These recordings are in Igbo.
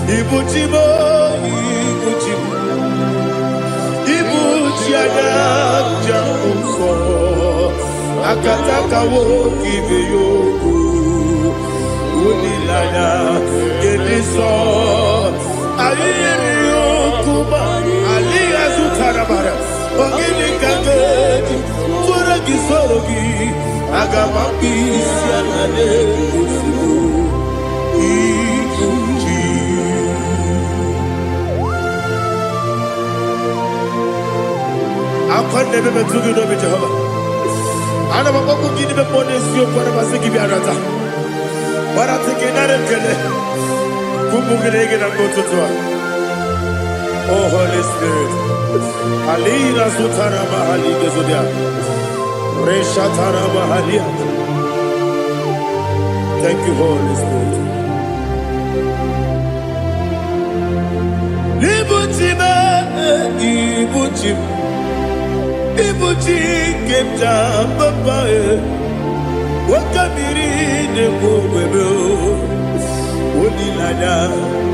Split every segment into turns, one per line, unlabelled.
Ibuchimo, Ibuchimo, Ibuchiana, Jamuso, Akataka wo kibe yoku, Unilana, Gediso, Ayiri yokuba, Aliya Zutarabara, Ogini Kangeti, Turagi Sorogi, Agamaki, Sianade, I can't never be too good over Jehovah. I never go to give the bonus you for a Masiki Biarata. But I'm taking that and get it. Kubukin and go to Tua. Oh, Holy Spirit. Alina Sutana Mahali Gezodia. Reshatana Mahalia. Thank you, Holy Spirit. Ibuchima, Ibuchima. Ibuchi kemja papa wakamiri ne bobebe onilanya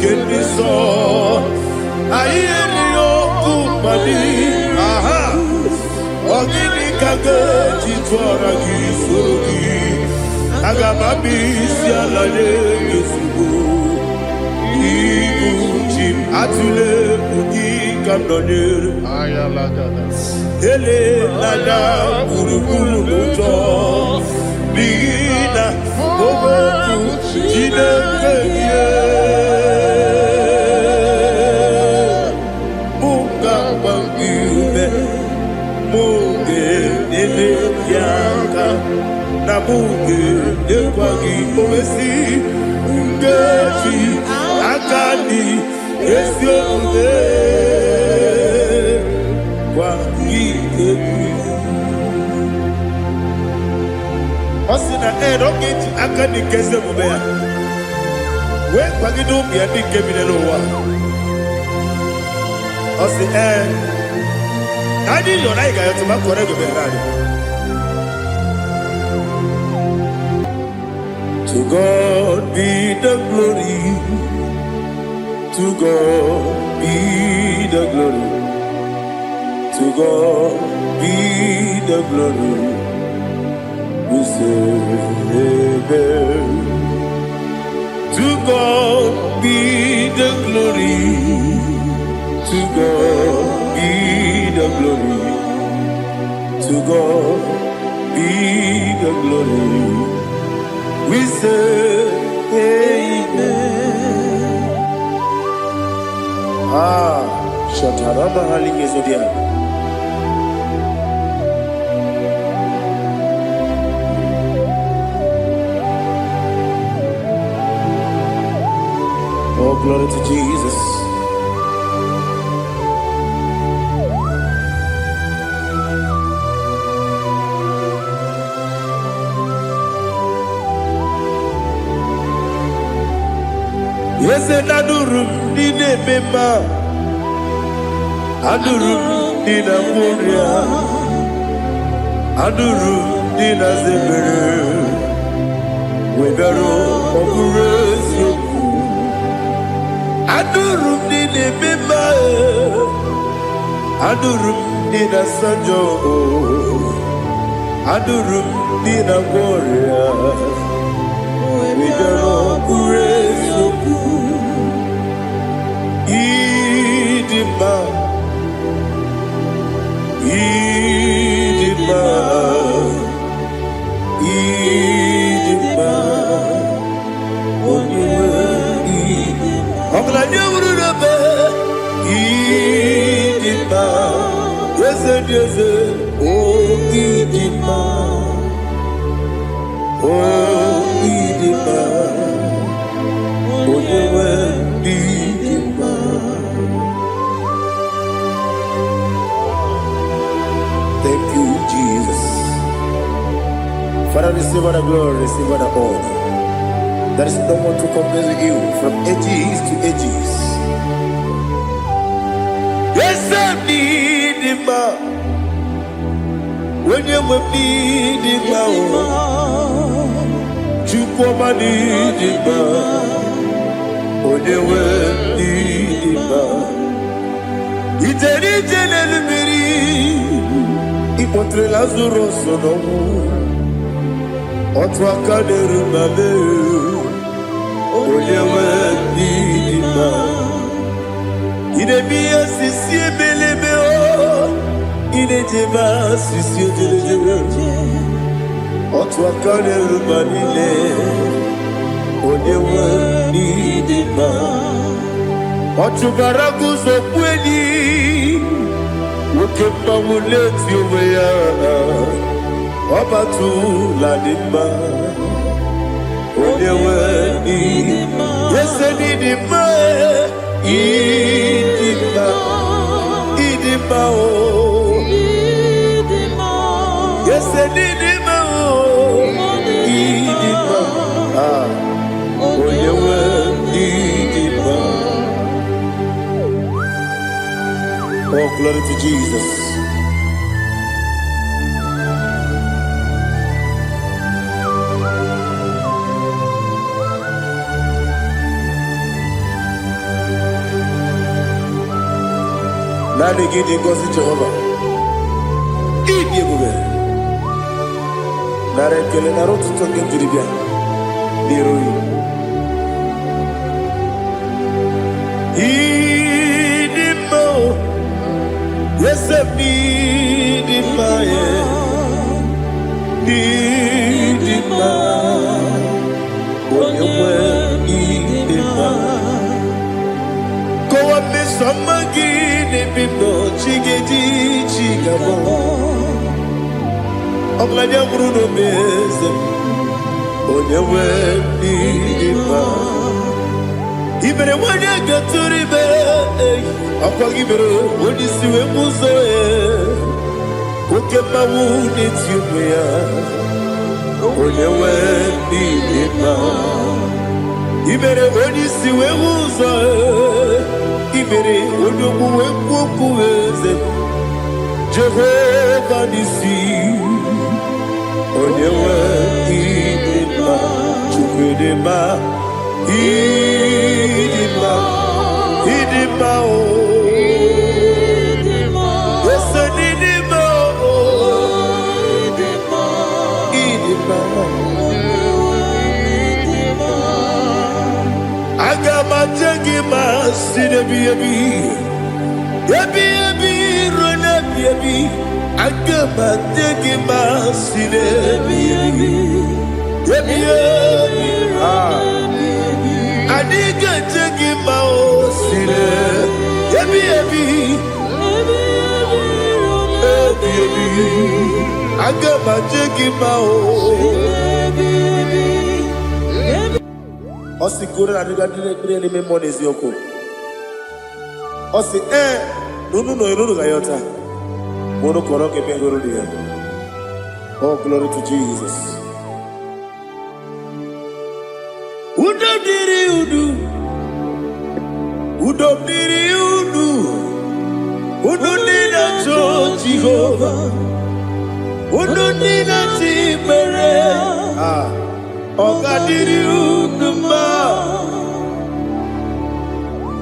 kendiso ayeni okupani aha ogini kageji twara gisogi agamabi sialale yesugo Ibuchi atule ugi kamdonir ayalagada Ele nada urukulu muto Bina oboku jine kenye Munga bangiume Munge nene yaka Na munge nekwagi owesi Ngeji akani esyo ude Osina rocket akani keze mubea. We kwagido bia di kemine wa. Osi Nadi yo na iga yo tuma kore go berari. To God be the glory. To God be the glory. To God be the glory. We say amen. To God be the glory. To God be the glory. To God be the glory. We say amen. Shataraba Haligezodia. Oh, glory to Jesus. Yes, and Adurum did a member. Adurum did a Moria. Adurum did a Zebere. We better operate. Adurum did a member. Adurum did a Sanjo. Adurum did a Moria. We better operate. Idima, Idima, Idima, Idima, yes, oh Idima, oh Idima, Thank you, Jesus. Father, receive all the glory, receive all the honor. There is no one to compare with you from ages to ages. Yes, I need him. When you need him, you come and need him. When you contre Lazarus sonomu otwa kaderu mame oyewe dima ine biya sisi belebe o ine jeba sisi delebe otwa kaderu manile oyewe dima otubaragu zokweni Ukemba muleti uweya Wabatu ladima Onyewe idima Yese nidima Idima Idima o Idima Yese nidima o Idima Onyewe idima Oh, glory to Jesus. Nani gidi ngozi Jehovah. Idi bube. Nare kele naro tutoke diribia. Diroi. Idi mo. Yes, need in my need in my when you were need in my go up me some again if you know chigedi chigabo I'm glad you're Bruno Bez when you were need in my even when you get to the bed Akwagibero wodi siwe muzoe Ukema wuni tiumea Onyewe nidima Ibere wodi siwe muzoe Ibere odogu wekuweze Jehovah nisi Onyewe nidima Chukwedema Idima Idima o Agama sine biyabi rona biyabi agama tegima sine biyabi adiga tegima o sine biyabi agama tegima o Osi kure na diga dire ni me monezi yoko. Osi nunu gayota. Mono koroke me goro dia. Oh, glory to Jesus. Udo diri udu. Udo nina cho Jehovah. Udo nina tibere.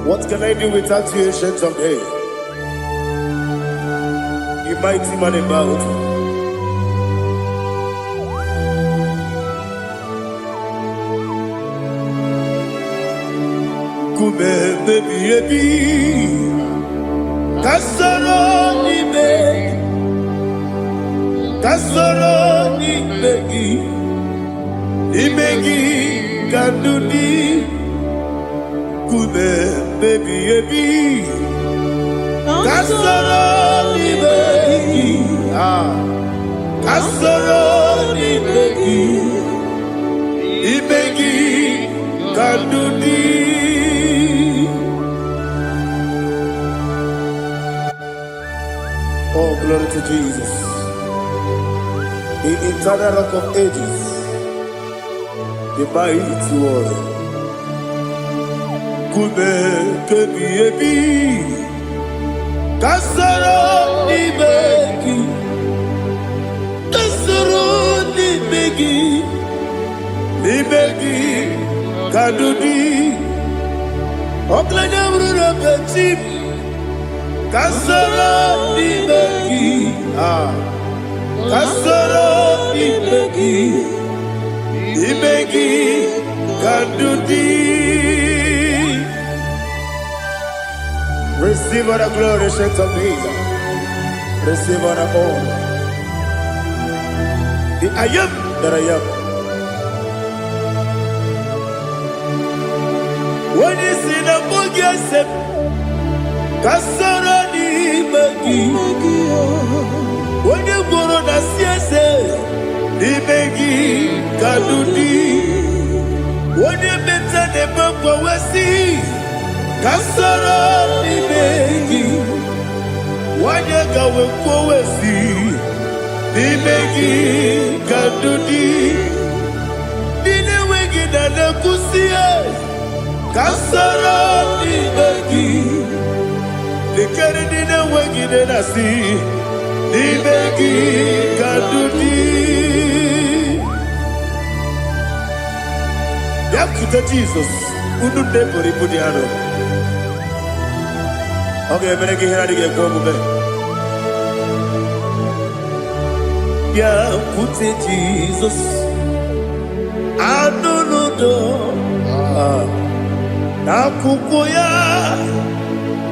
What can I do without you, ancient of days? You mighty man about. Kume baby, kasoro ni begi. Imegi kanduni kume baby kasoro ni begi kasoro ni begi imegi kanduni Oh, glory to Jesus. The eternal rock of ages, the mighty one. Kume kebi kasoro ni begi kadudi oklanya bruna petit kasoro ni begi Kasoro imegi kandudi. Receive all the glory, strength of Jesus. Receive all the honor. The I am that I am. When you see the boogie, I said, Kasoro imegi. When you go on the siese, imegi kandudi. When you better the bumper, we see. Kasoro imegi. Wanya gawe kwesi nimegi kadudi dine wegi na kusie kasoro nimegi dikere dine wegi na nasi nimegi kadudi yakuta Jesus unu debori pudiano. Okay, I'm going to get go over. Yeah, put it Jesus. I don't know. Nakukoya,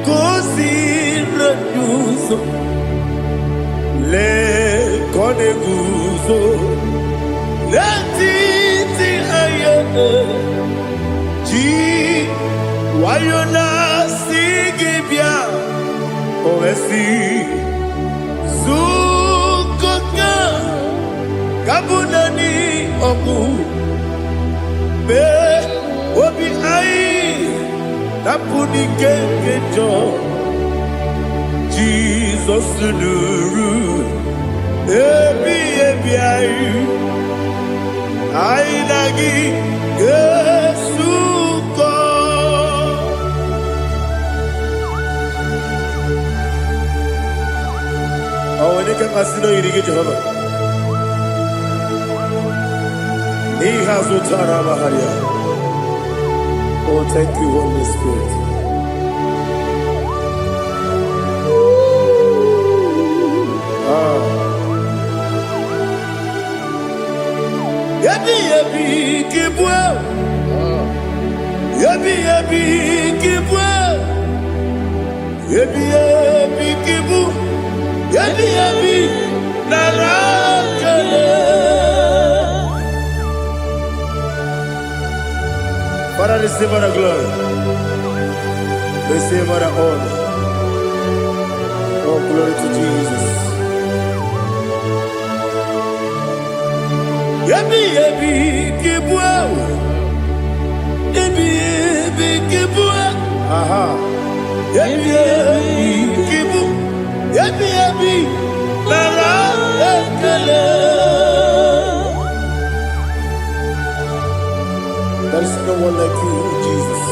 kosi renuso. Le koneguzo. Le titi ayane. Ji wayona. Oesi Zukoka Kabunani Oku Be Obi Ai Napuni Kenkejo Jesus Nuru Ebi Ai Ai Nagi Yesuko. Oh, when you can consider you get Jehovah. He has Utara Maharia. Oh, thank you, Holy Spirit. Yabi Kibwa. Yabi Kibwa. Yabi Kibu. Yabi narakale. Father, receive our glory. Receive our honor. Oh, glory to Jesus. Yabi kibwa. Yabi kibwa. Aha. Yabi kibu. Yabi narakale. There is no one like you, Jesus.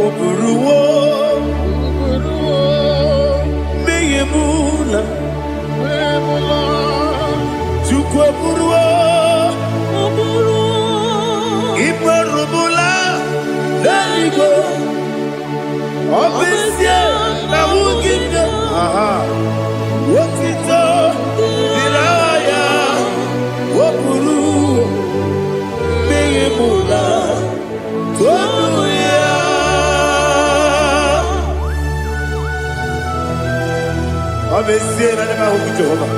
Oburuwo, meyemula, chukwu oburuwo, ibarubula, leligwe, obesie na wugide. Aha, wotito, diraya, oburuwo, meyemula, tonuya. Obesie na nema huku Jehovah.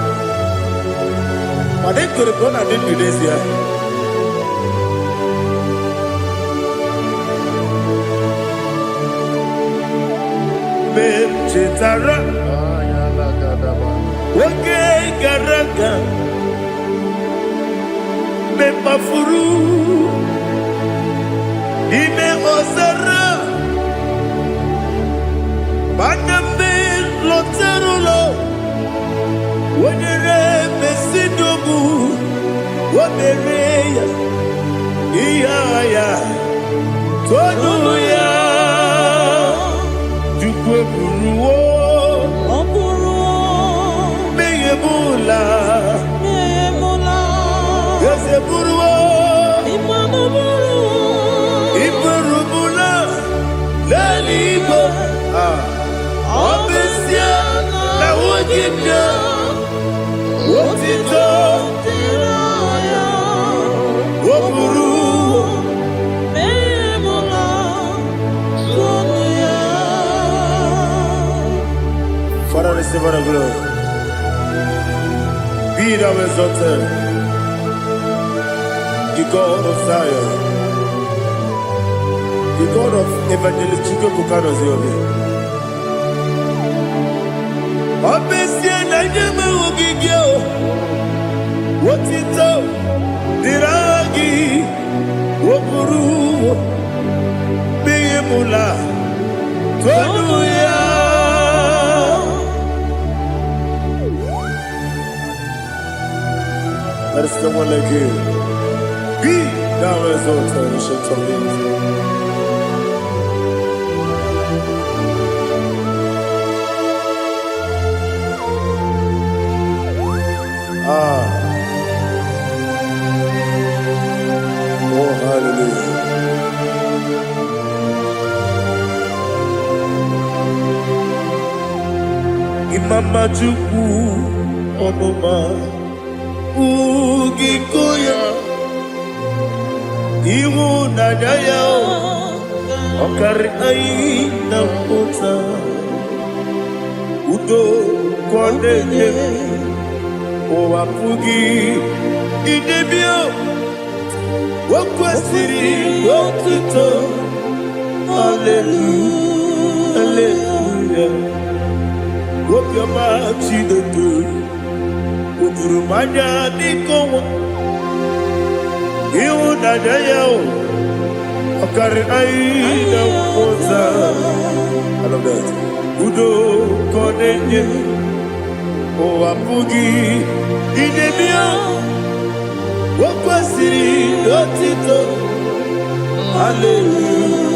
But they could have gone and did this year. Chetara, okay, Garaga, Mepafuru, Ime Osara, Bandambe, Loterulo, when you Mesidobu, what the Reya, Iaya, Tonuya. Buruwo, meyemula, yese buruwo, imarubu, Otito Tiraya Woburu Memola Sonia. Father, receive our glory. Be thou exalted, the God of Zion, the God of Evangelist Chico Bukanos Yobi. Obesia na nyama ogigio, wotito diragi, wopuru, beyemula, tonuya. There is no one like you. Be thou exalted, ancient of days. Oh, hallelujah. Imama Juku Onoma Ugikoya Iwu Nadaya Okari Aina Kota Udo Kondeye Owapugi Idebio Wakwasiri Wotito Hallelujah Hallelujah Wopiama Chidodo Ukurumanya Nikowa Iwu Nadaya Okari Aina Kota. I love that. Udo Kondeye Owapugi Idebio Wakwasiri Wotito Hallelujah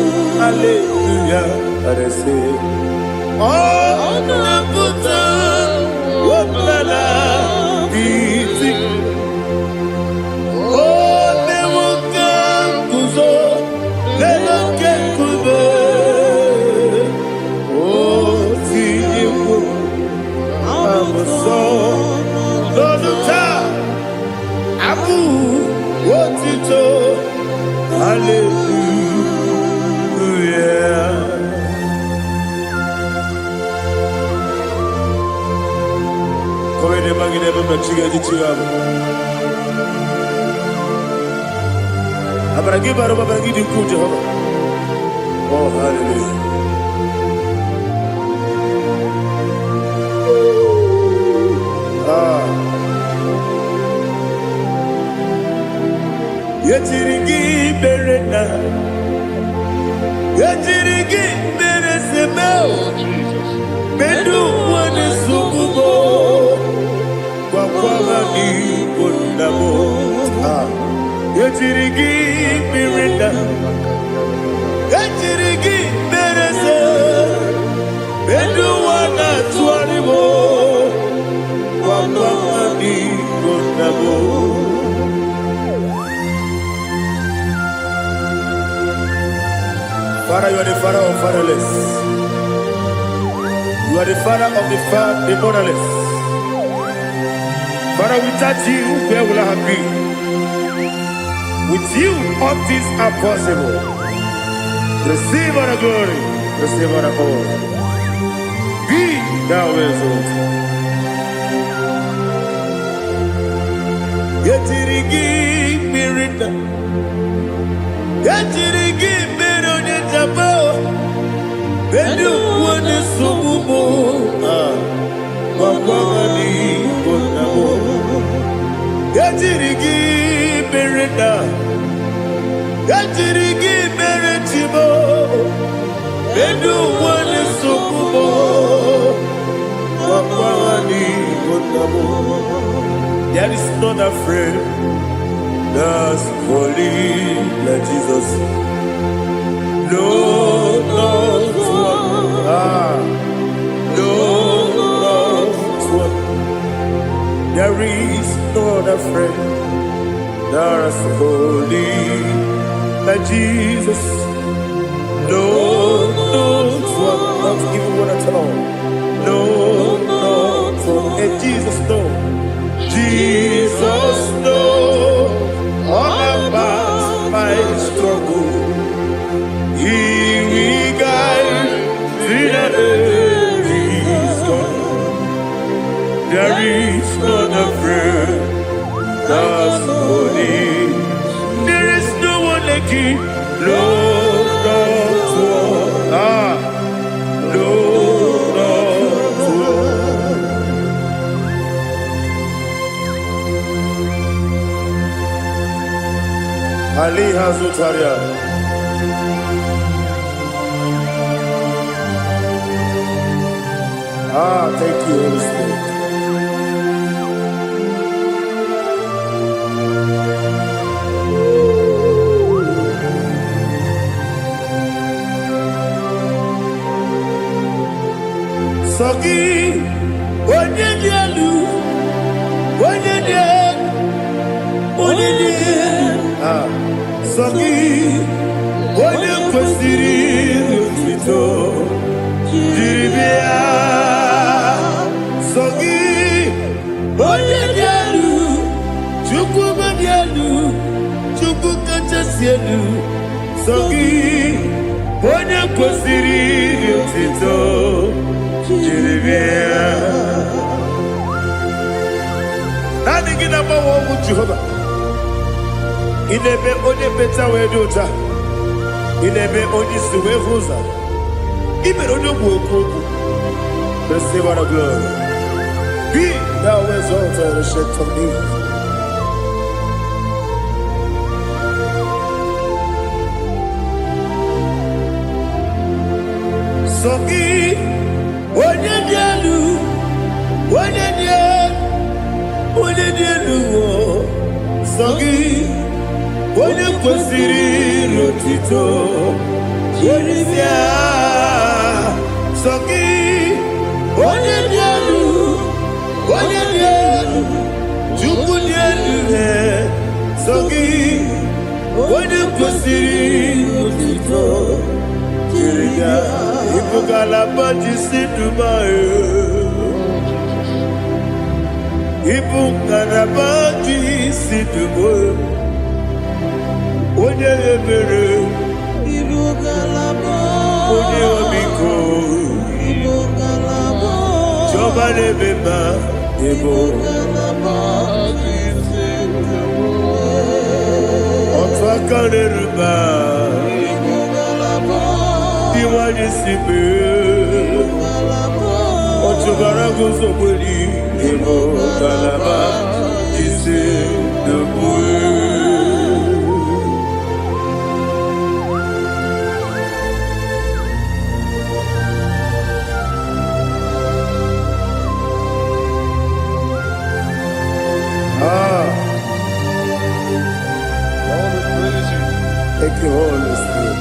Hallelujah. And I say Oh Naputa Woplala Biti Oh Newoka Kuzo Leloke Kube Oh Tiyiwo Amoso Loduta Abu Wotito Hallelujah. Come ne mangi ne bamba chiga di chigabo. Abragi baro babangi di ku Jehovah. Oh hallelujah. Yachirigi berena, yachirigi beresebel, bedu wane sukubo, kwa ni kondabo. Yachirigi berena, yachirigi berese, bedu wana tuanibo, kwa ni kondabo. Father, you are the father of fatherless. You are the father of the motherless. Father, without you, where will I have been? With you, all things are possible. Receive our glory, receive our honor. Be thou exalted. Yetirigi mirita, yetirigi mironye jabo, bedu wane sububo, wapamani konabo. Yetirigi mirita, yetirigi miritibo, bedu wane sububo, wapamani konabo. There is none afraid that's holy like Jesus. No, not one. No, not one. There is no other friend that's holy like Jesus. No, not one. Not even one at all. No, not one. And Jesus, no. Ali Hazutaria. Thank you, Holy Spirit. Sogi, onye dielu, onye dielu, onye dielu. Sogi, onye kwesịrị otuto, jiri bịa. Sogi, onye dielu, Chukwu dielu, Chukwu kachasị elu. Sogi, onye kwesịrị otuto. Nani gina mawa omu Jehova. Inebe onye beta we dota. Inebe onye siwe huza. Ibe onye woku. Receive our glory. Be thou exalted and shed from me. Sogi. Onye dielu, onye dielu, Sogi, onye kwesịrị otuto, jiri bịa. Sogi, onye dielu, Chukwu dielu, Sogi, onye kwesịrị otuto, jiri bịa. Ibugalaba Dubai. Ibugalaba Dubai. Onye ebere. Ibugalaba. Onye omiko. Ibugalaba. Jọba nebeba. Ibugalaba Otu aka neruba. Iwani sibe Ochubara gozo kweli Emo kalaba Jise debue Thank you, Holy Spirit.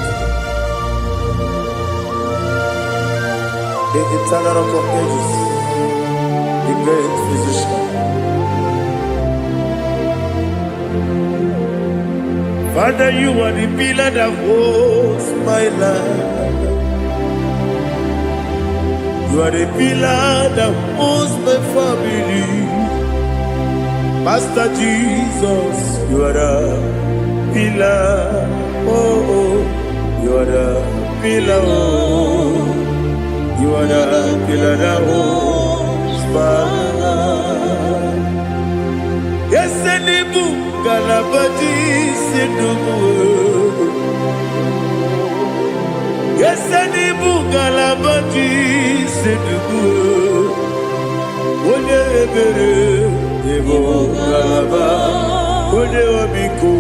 The eternal rock of ages, the great physician. Father, you are the pillar that holds my life. You are the pillar that holds my family. Master Jesus, you are the pillar. Oh, you are the pillar. You are the pillar that holds my life. Yes, and the book, Galabati, Sidubu. Yes, and the book, Galabati, Sidubu. One ebere, Evo Galaba, One Obiku,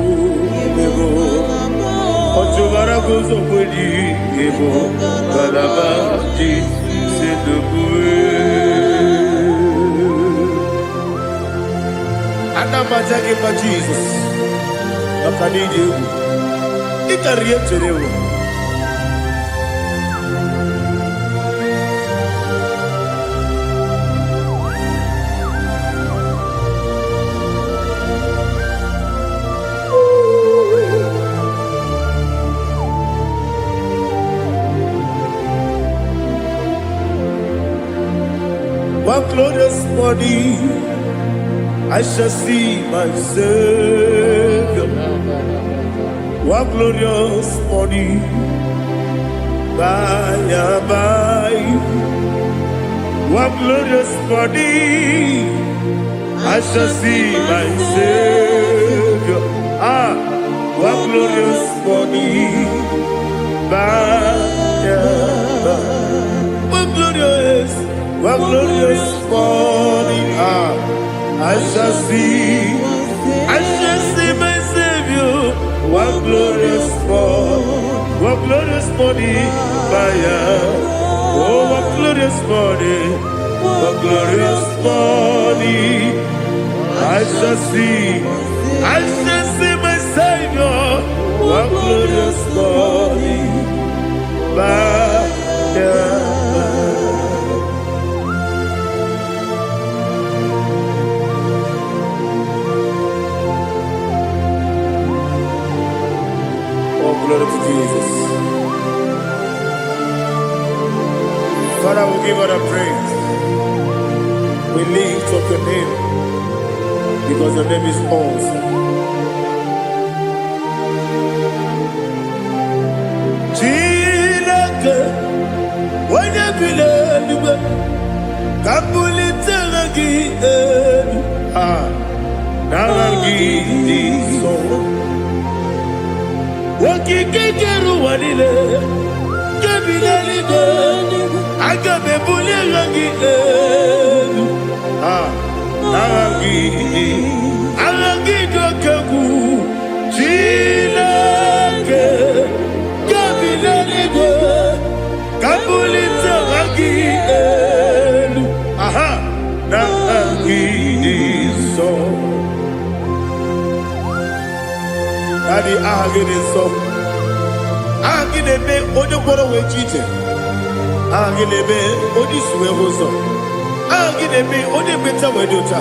Evo. Ochubara gozo kweli, Evo Galaba, Anamajage pa Jesus. Akanije u. Ikariye cherewo. One glorious morning, I shall see my Savior. One glorious morning, by and by. One glorious morning, I shall see my Savior. One glorious morning, by and by. One glorious morning, I shall see my Savior. One morning, oh, what glorious morning, what glorious morning. I shall see my Savior, what glorious morning, Oh, glory to Jesus. Father, we give all the praise. We lift up your name because your name is awesome. Chilake, when you believe, Kabulita lagi, nalagi so. Wakikeru wanile, kabilaligo, agabe buli lagi, alagi dokagu, chilake, kabilaligo, kabulita lagi, nalagi so. Daddy, so. Agilebe, Odoboro we cheated. Agilebe, Odiswe Hoso. Agilebe, Odebeta Wedota.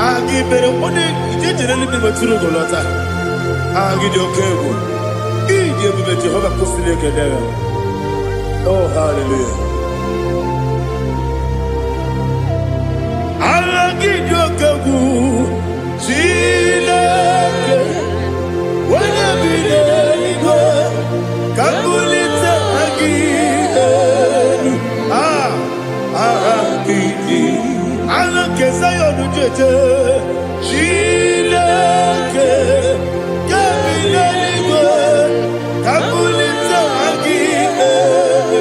Agibere, Ode, generally be Maturo Golota. Agidio Kebu. Idiot Jehovah Kostileke there. Oh, hallelujah. Agidio Kebu. Chileke. When I be there, Kabulita again. Alake Sayonu Jeje. Chileke. Kabilaligo. Kabulita again.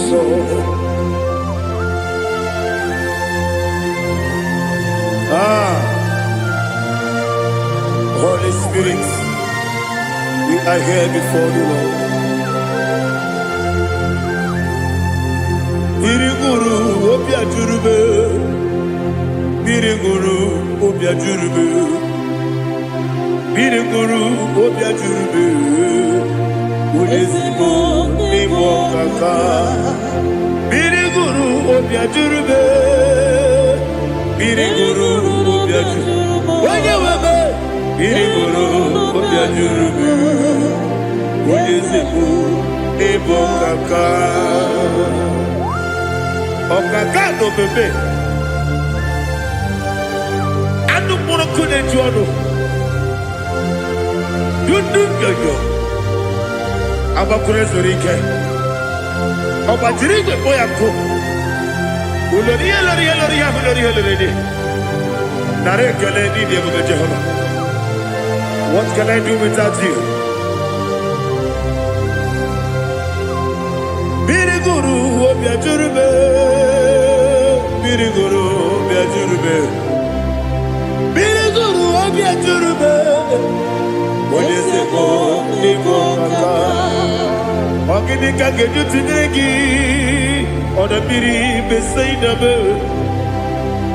So. Holy Spirit, we are here before you, Lord. Biriguru Obia Jurube, Biriguru Obia Jurube, Biriguru Obia Jurube, Udesibo Nimo Kaka, Biriguru Obia Jurube, Biriguru Obia Jurube. Biriguru Obia Jurube, Udesibo Nimo Kaka. Okaka no bebe. Anu mono kune juano. Yundu yoyo. Abakure zorike. Obajirige boyako. Uloria. Nare kele ni diye Jehovah. What can I do without you? Biriguru Obia Jurube, Biriguru Obia Jurube, Biriguru Obia Jurube. Odesebo Nimo Kaka. Oginika geju tinegi, oda biri besaidabe.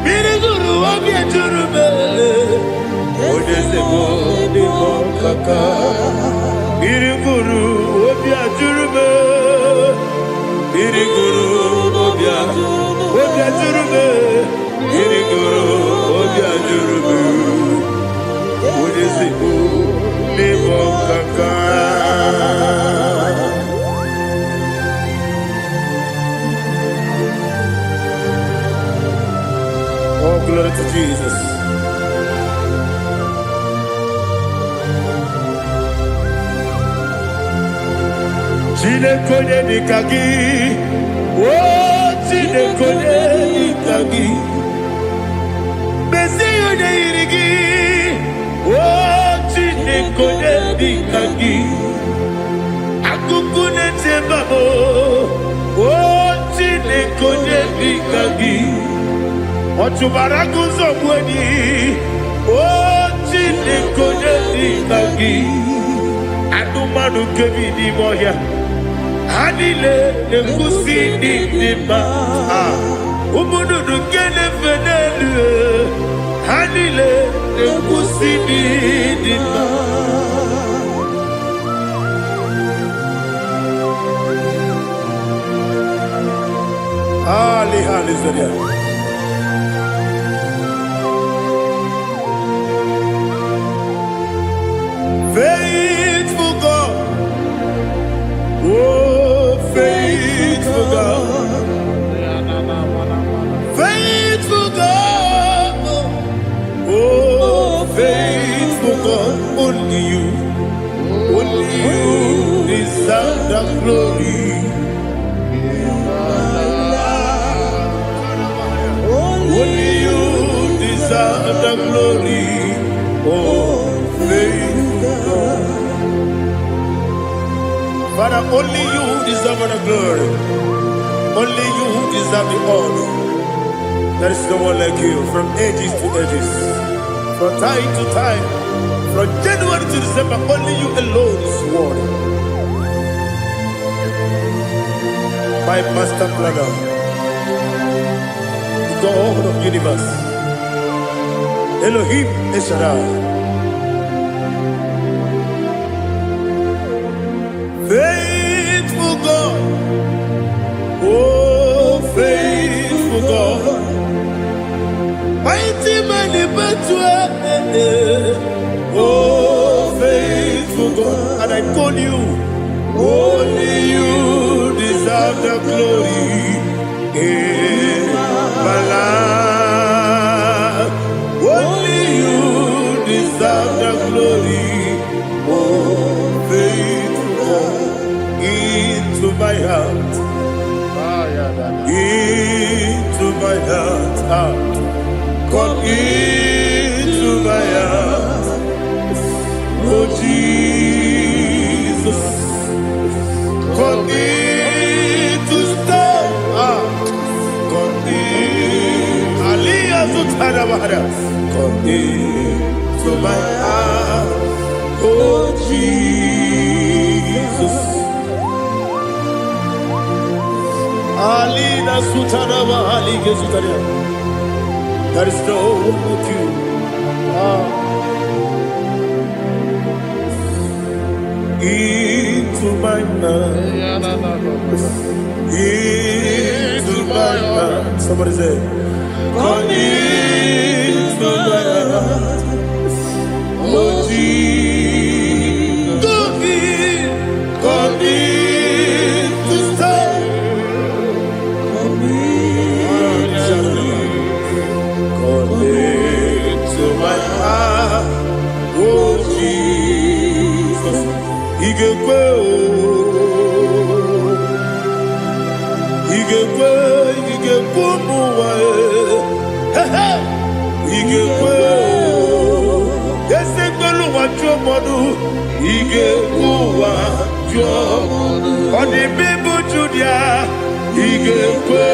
Biriguru Obia Jurube, Odesebo Nimo Kaka. Biriguru Obia Jurube. Biriguru Obia Jurube, Biriguru Obia Jurube, Udesibo Nimo Kaka. Oh, glory to Jesus. Chinekone nikagi, oh Chinekone nikagi, Mesiyo ne irigi, oh Chinekone nikagi, Akukune tembamo, oh Chinekone nikagi, Otubaraku zobweni, oh Chinekone nikagi. Anumanu kebi di moya. Anile nekusi di ma. Umudu kene fenelu. Anile nekusi di ma. Ali Zeria. Faithful God, oh faithful God, faithful God, oh faithful God, only you deserve the glory. Only you deserve the glory, oh faithful God. Father, only you deserve the glory. Only you deserve the honor. There is no one like you, from ages to ages, from time to time, from January to December. Only you alone is worthy. My master planner, God of universe, Elohim Eshadai, faithful God, oh faithful God, mighty man in battle, oh faithful God, and I call you, only you deserve the glory. My life, only you deserve the glory. Oh, faithful God, into my heart, into my heart, come into my heart. Oh Jesus, come in to stay. Come into my heart, oh Jesus. Alina Sutanaba Alige Sutaria. There is no one like you. Into my heart, into my heart. Somebody say, come into my heart, oh Jesus. Come in to stay. Come into my heart, oh Jesus. Igekwe, muwa. Igekwe, ese gbolu wa jomodu. Igekwe wa jomodu. Odi bibu Judia. Igekwe,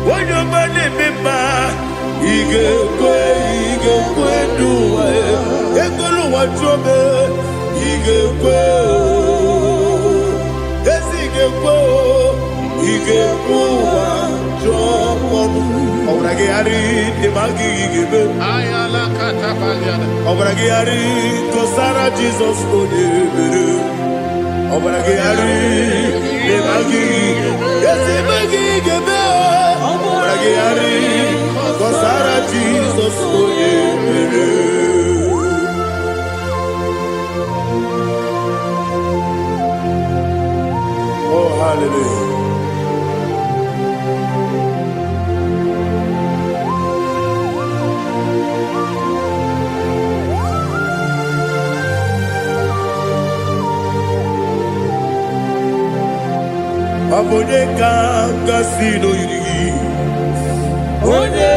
wonyo mani mima. Igekwe duwa. Egbolu wa jome. Igekwe, ese igekwe. Igekwe wa jomodu. Obragi ari demagi igebe.
Ayala katapaliana.
Obragi ari kosara Jesus odebere. Obragi ari demagi yesimagi igebe. Obragi ari kosara Jesus odebere. Oh hallelujah. Abone kanga sino yiri. Onye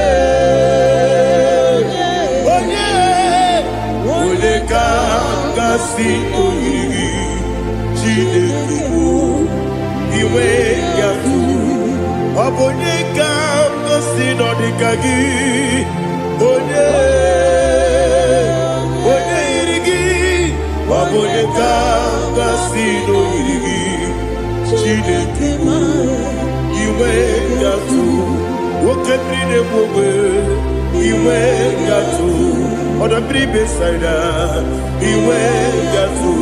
kanga sino yiri. Chineke iwe yatu. Abone kanga sino dikagi. Onye yirigi. si no yiri Chineke ma iwe gatu woke brine bogwe iwe gatu oda bribe saida iwe gatu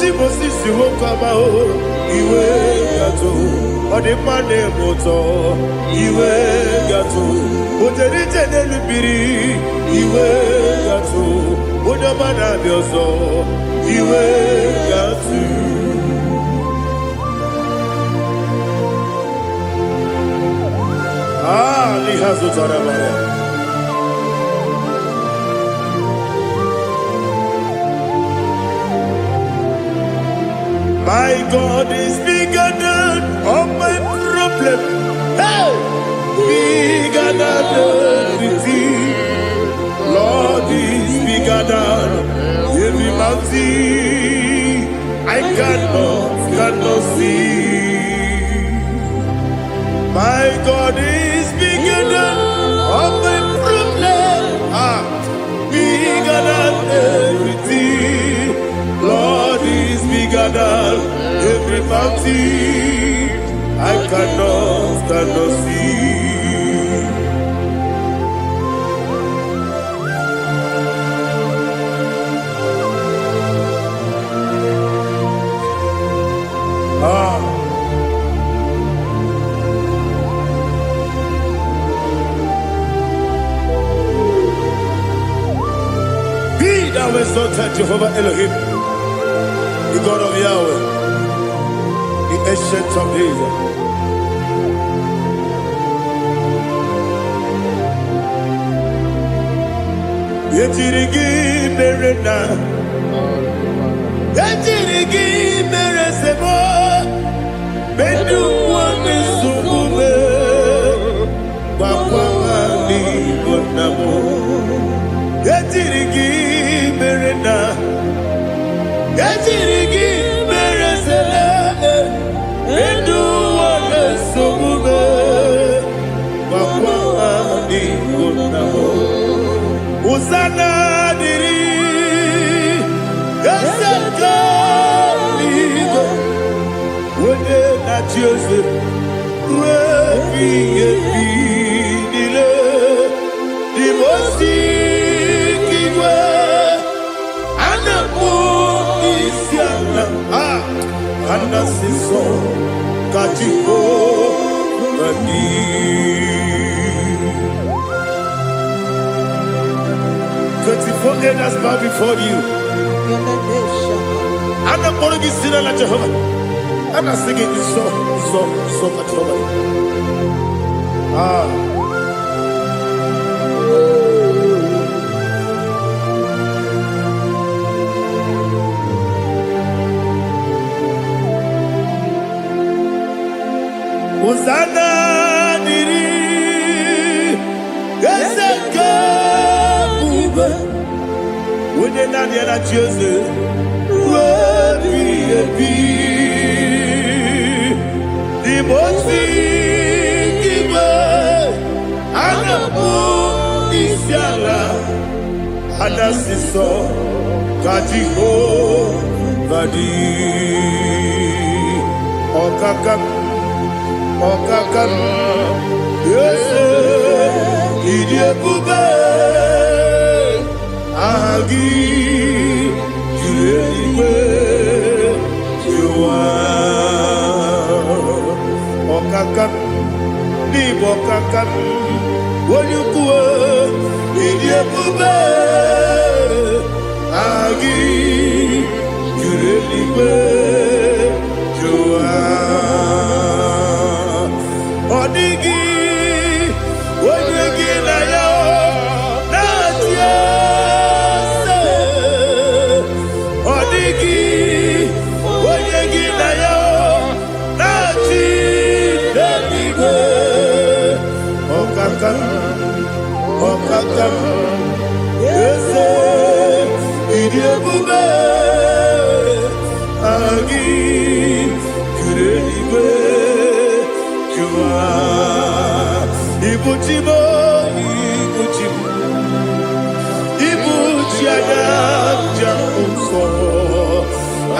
Timosi si wokama o iwe gatu odi mane moto iwe gatu ojeri tenelu biri iwe gatu oda mana bioso iwe gatu lihazo tarabara My God is bigger than all my problem. Hey, bigger than everything. Lord is bigger than every mountain. I cannot see. My God is bigger than all my problem. Bigger than everything. Lord is bigger than every mountain. I cannot see. Be thou exalted, Jehovah Elohim, the God of Yahweh, the ancient of days. Yetirigi merena, yetirigi meresemo, bedu wane subume, wakwani bonamo. Yetirigi merena, yetirigi meresele, bedu wane subume, wakwani bonamo. Usana diri, esaka ligo, wode na Jose, wepi nile, di mosi kiwe, anapo isiana, anasiso kajiko mani. 24 elders bow before you. I'm not going to be singing like Jehovah. I'm not singing this song like Jehovah. Hosanna diri, Eseka. When you're not here at Jesus, the most Anasiso Kajiho Vadi Okakam Yes Idiepube Agi Julewe Jua Okakam Nibokakam Wonyukue Idiepube Agi Julewe Jua Odigi Wonyegi na yo Natie Odigi Wonyegi na yo Nati Delibe Okakam Okakam Yese Idiebube Agi Kurelibe Jua Ibuchimo Ibuchiana Jamuso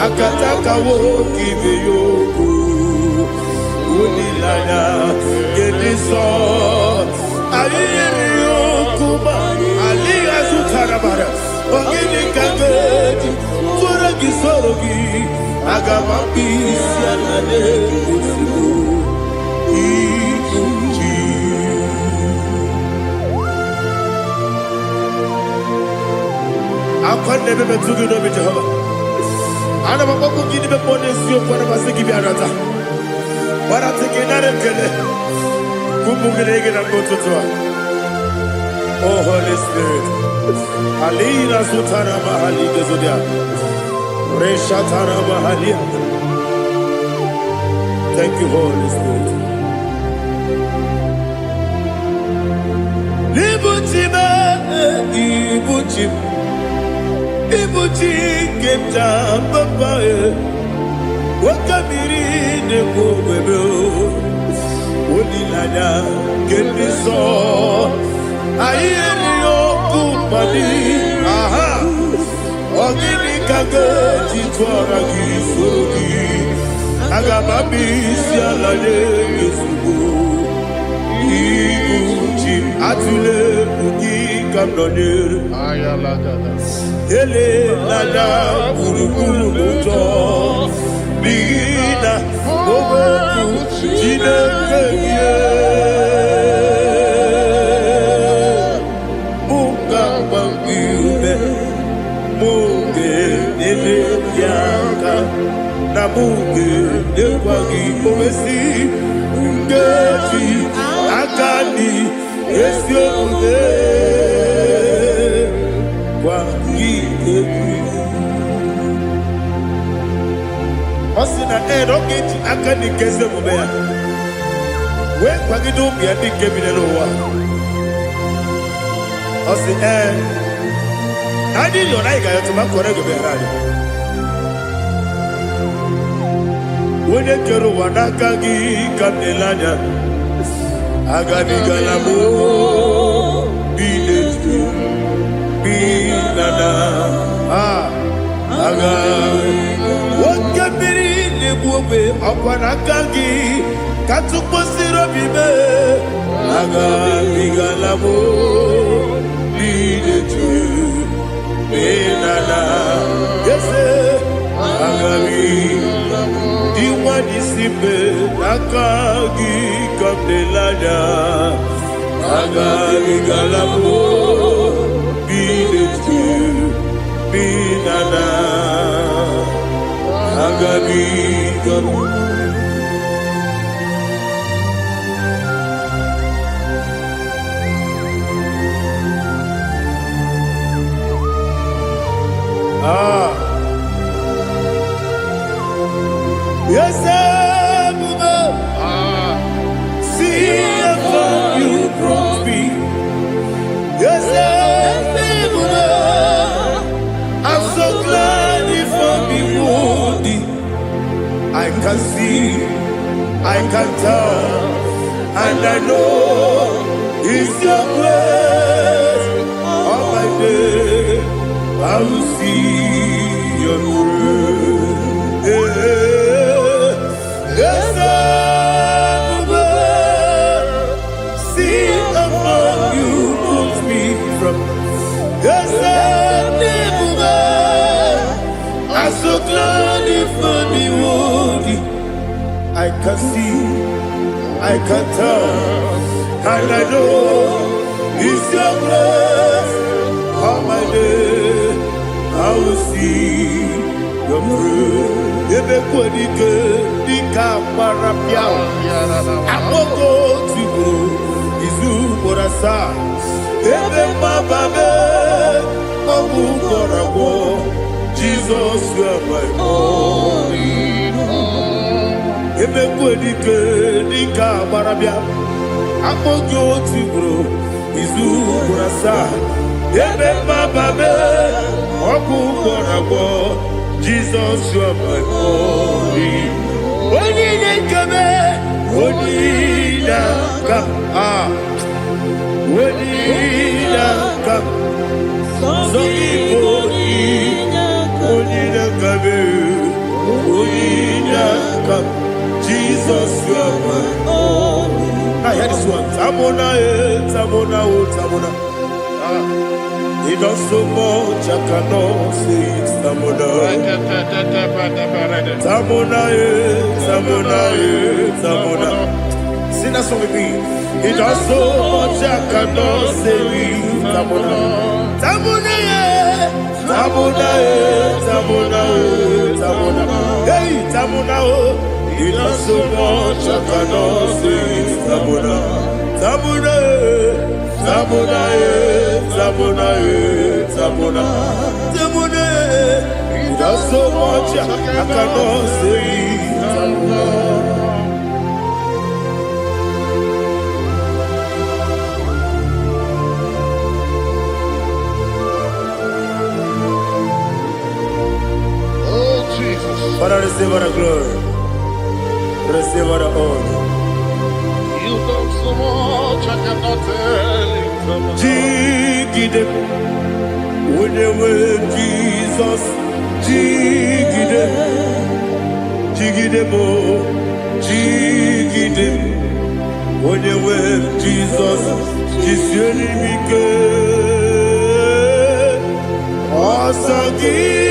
akataka woki beyoku unilaya gediso ayiri yokuba aliya zutarabara ogini kagedi tora gisorogi agamabisi anane kusibu ikuji akwande bebe tugi no be Jehovah ana bako gidi be pone sio kwa na basiki bi arata bara teke na rekele kumugirege na mtoto. Oh Holy Spirit alina sutara mahali gezodia resha tara mahali. Thank you Holy Spirit. Libutima ibutim ibuti kemta papa wakamiri ne bobebe onilada kemiso ayeri okupali aha ogini kage titwara gisogi agababisi alale yesugo ibuti atule ugi kamdonir
Ayalagada.
ele lala buruburu moto bigina ogoku jinekeye muka bangiube muge ele yaka na muge ekwagi omesi ngeji akani esiomude Osina rogeji akani keze mubea we kwagido bi adi kebile lo wa osi adi yo na iga yo tuma kore go be radi wone kero wanaka gi kamdelanya agabi galamo biletu binana aga wakabiri lebuwe akwanakagi katuposiro bibe aga bigalamo biletu binana yese aga diwani simbe nakagi kamdelanya aga bigalamo biletu binana agabi gamu yes see if you brought me yes I'm so glad if me wounded. I can see, I can tell, and I know it's your grace. All my day, I will see your grace. Yes, see among you moves me from. Yes, I'm so glad for me wounded. I can see, I can tell, and I know it's your grace. All my day, I will see your grace. Ebe kwenike, dika marapia. Amoko tibu, izu morasa. Ebe mababe, obu korawo. Jesus, you are my only home. Ebe kwenike dika barabia, apojo tibro, izu kurasa. Ebe bababe, oku korago. Jesus, you are my only. Oni nekebe, oni naka, oni naka, so Igbo. Only the Jesus, you are my only. I hear this one. Tamona, Tamona, Tamona. He does so much, I cannot say it. Tamona, Tamona, Tamona, Tamona. Sing that song with me. He does so much, I cannot say it. Tamona, Tamona, Tamona, Tamona, Tamona. Hey, Tamona, he does so much, I cannot say it. Tamona, Tamona, Tamona, Tamona, Tamona, Tamona. He does so much, I cannot say it. Tamona. Father, receive all the glory. Receive all the honor.
You done so much, I cannot tell it.
Jigide, with the word Jesus. Jigide, jigide mo, jigide, with the word Jesus. Jisuni mike, asagi.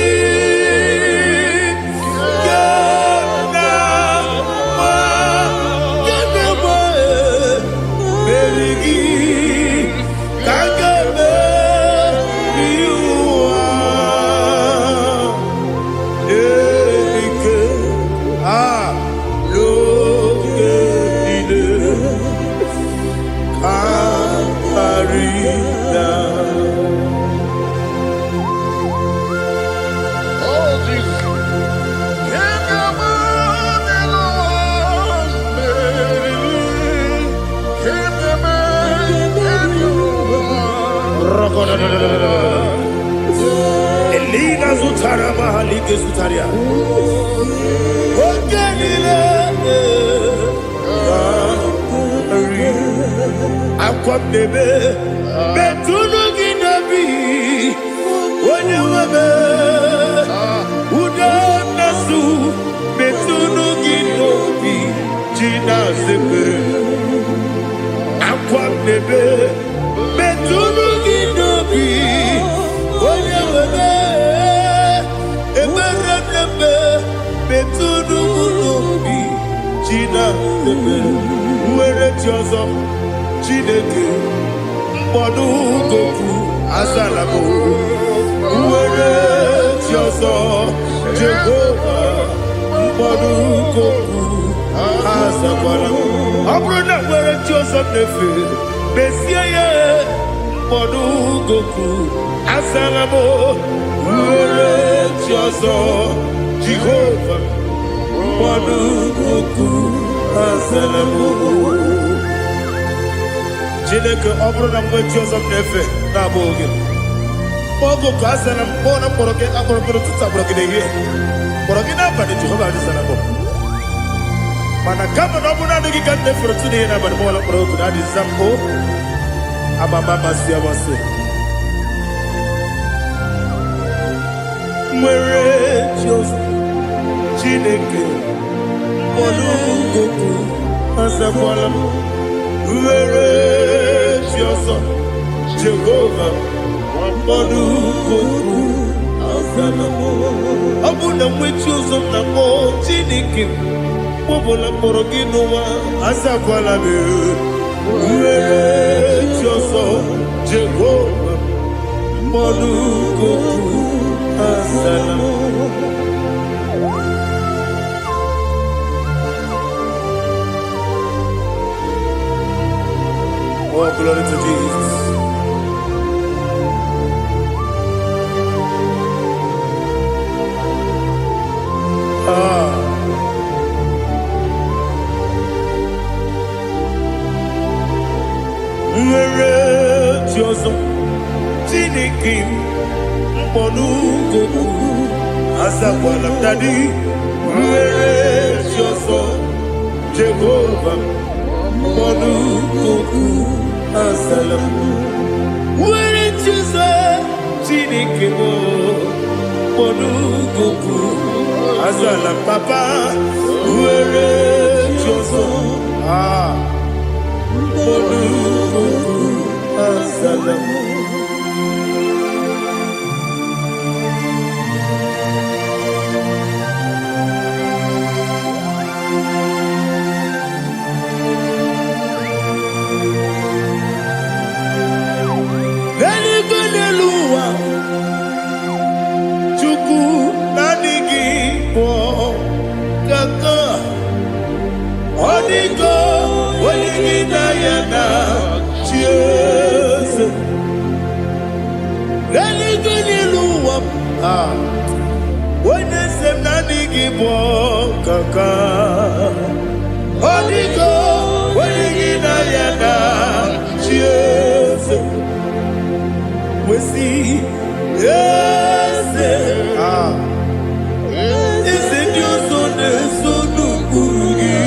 Elina Zutara Mahalike Zutaria. Okenile Akwabebe Betunu Ginabi Onye Webe Uda Nasu Betunu Ginobi Jina Zepe Akwabebe Betunu Ginobi Onye Webe Eberebe Betunu Ginobi Jina Zepe Uwere Tiozo Chineke Mbodu Goku Azalabo Uwere Tiozo Jehovah Mbodu Goku Azalabo Abrona Uwere Tiozo Nefe Besiye Mbodu Goku Azalabo Uwere Tiozo Jehovah Mbodu Goku Azalabo Chineke ọ bụrụ na mgbe Jizọs na-efe na-abụ oge ogo ka a sara mkpọ na mkpọrọ gị akpọrọ gị n'ụtụtụ akpọrọ gị n'ehihie mkpọrọ gị n'abalị Jehova adịsara bụ mana kama na ọ bụ naanị gị ka nne fere tụ n'ihe n'abalị mọọla mkpọrọ oku na adịza mpụ amama masị amasị nwere Jizọs Chineke mkpọrọ oku azakwala m Uwere Jioso Jehovah Mbodu Goku Azalamo Abu na mwechi ụzọ na mọ Chineke Mbobola mkpọrọ gị n'ụwa Azakwala me Uwere Jioso Jehovah Mbodu Goku Azalamo Oh, glory to Jesus. Nwere Jioso Chineke Mbodu Goku Azakwala Dadi Nwere Jioso Jehovah Mbodu Goku Azalamo Nwere Jioso Chineke Mbodu Goku Salam Papa, where Joso, Salam. We see, yes, is it your son, son of Burugi?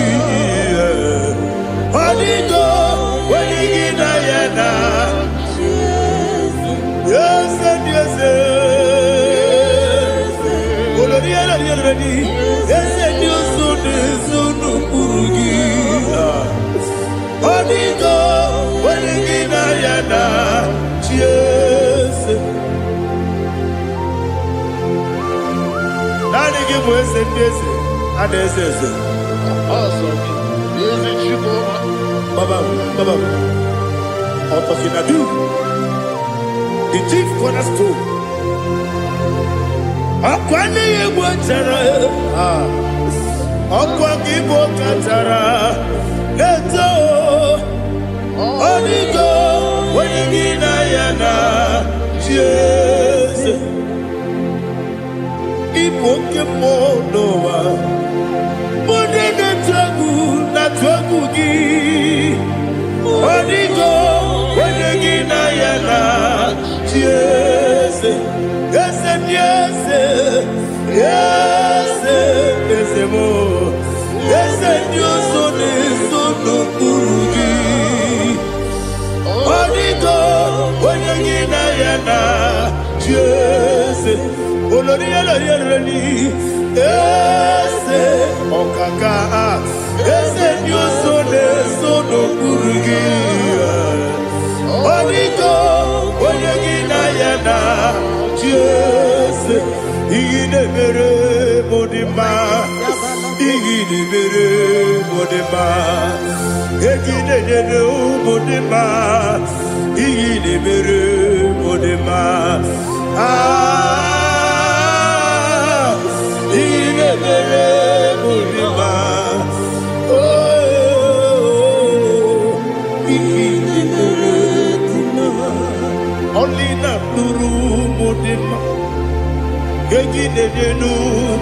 Holy God, when you get Diana, yes, yes, yes, your son, son of Burugi. Holy God, when you get Diana, yes. Nani give us a piece and a says,
Awesome. Is it you,
Baba, Otokinadu, the chief cornerstone. Akwani Watara, Akwakibo Katara, Leto, Onigo, Wenigina Yana, Jesus. Ipokemonoa Monene Tagu na Tagugi Onigo Wenegina Yana Yes Yes Yes Yes Yes Mo Yes Dios One Sono Kurugi Onigo Wenegina Yana Yes Olori ese okaka ese nyoso de sono kurugi Oniko oyegina yana Jese igide mere modima egide nene modima igide mere modima Only na duru modima, gegi nenu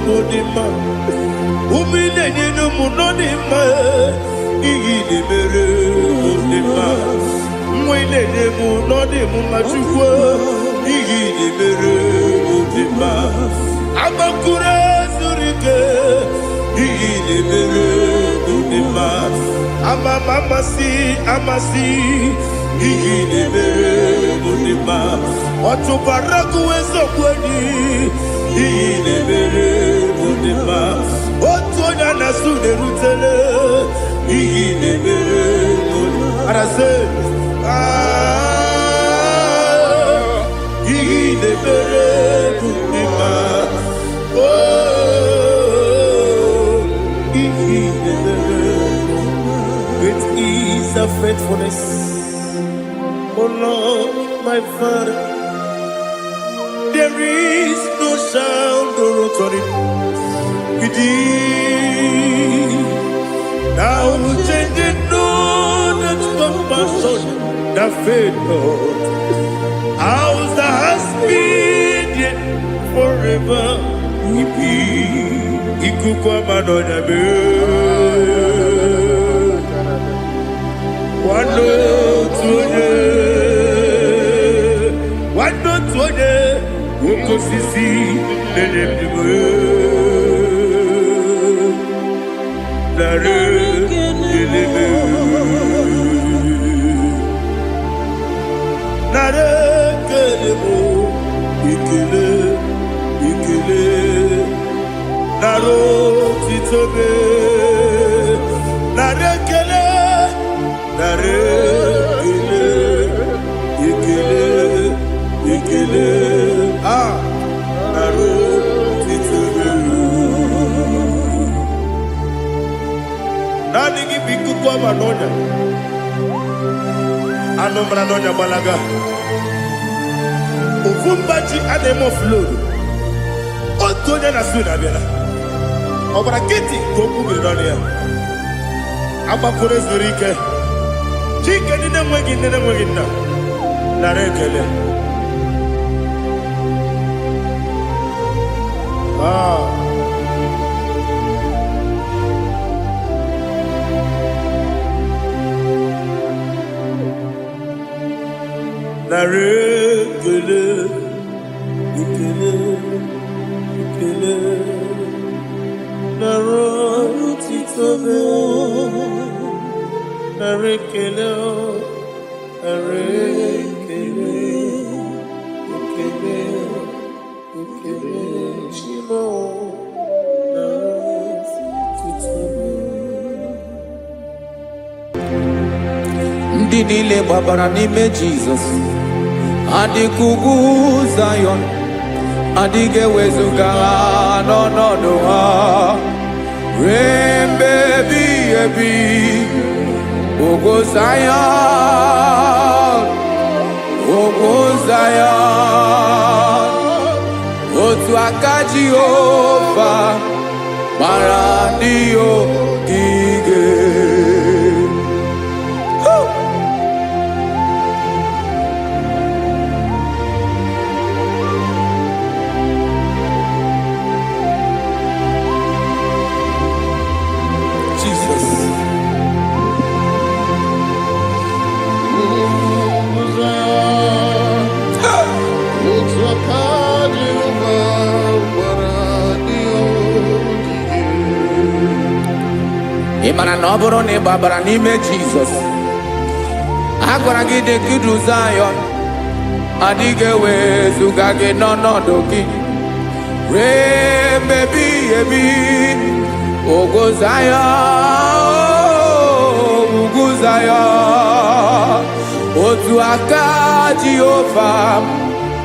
modima, umi nenu munodima, igi de mere modima, mwe nenu munodimu machukwa, igi de mere modima, amakure surike, igi de mere modima, amasi. Igide mere modima Watu baraku wezo kweni Igide mere modima Watu onyana sude rutele Igide mere modima Arase Igide mere modima Igide mere Great is the faithfulness Oh Lord, my Father, there is no sound or authority. Now changing no that compassion, that faith, Lord. How's the husband forever? Ikukwa madonna be. Wando tuone. Wando tuone uko sisi nenemwe nare eleme nare kelemo ikele naro titobe, narekele, narekele, ikele, naro titobe. Nani gibiku kwa manonya, anomra nonya balaga. Uvumbaji anemo flow. Otonya na suna bela. Obra kiti koku bironia. Aba kore zurike. Chike nine mwegi na. Narekele. Narekele. Ikele. Naro titobe. Narekele. Ikele. Chimo. Naro titobe.
Ndị niile gbabara n'ime Jizọs adịkugwu Zion, adịghị ewezuga ha n'ọnọdụ ha ruo mgbe ebighị ebi. Ugwu Zion, otu aka Jehova gbara ndị ogige. Ị mara na ọ bụrụ na ị gbabara n'ime Jizọs, a gwara gị dị ka Zion, adịghị ewezuga gị n'ọnọdụ gị ruo mgbe ebighị ebi. Ugwu Zion, otu aka Jehova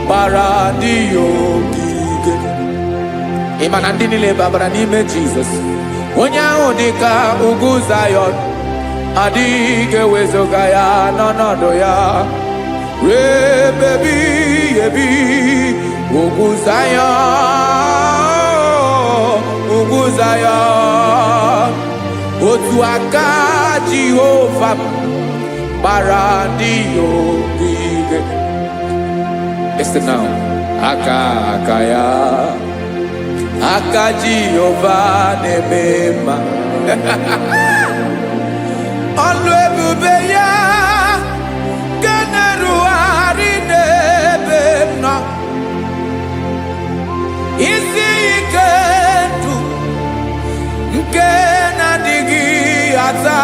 gbara ndị ogige. Ị ma na ndị niile gbabara n'ime Jizọs, onye ahụ dị ka ugwu Zion, adịghị ewezuga ya n'ọnọdụ ya ruo mgbe ebighị ebi. Ugwu Zion, otu aka Jehova gbara ndị ogige. Listen now, aka ya, aka Jehova na-eme mma. Ọlụ ebube ya ga na-erugharị n'ebe m nọ. Isi ike ndụ nke na-adịghị ata.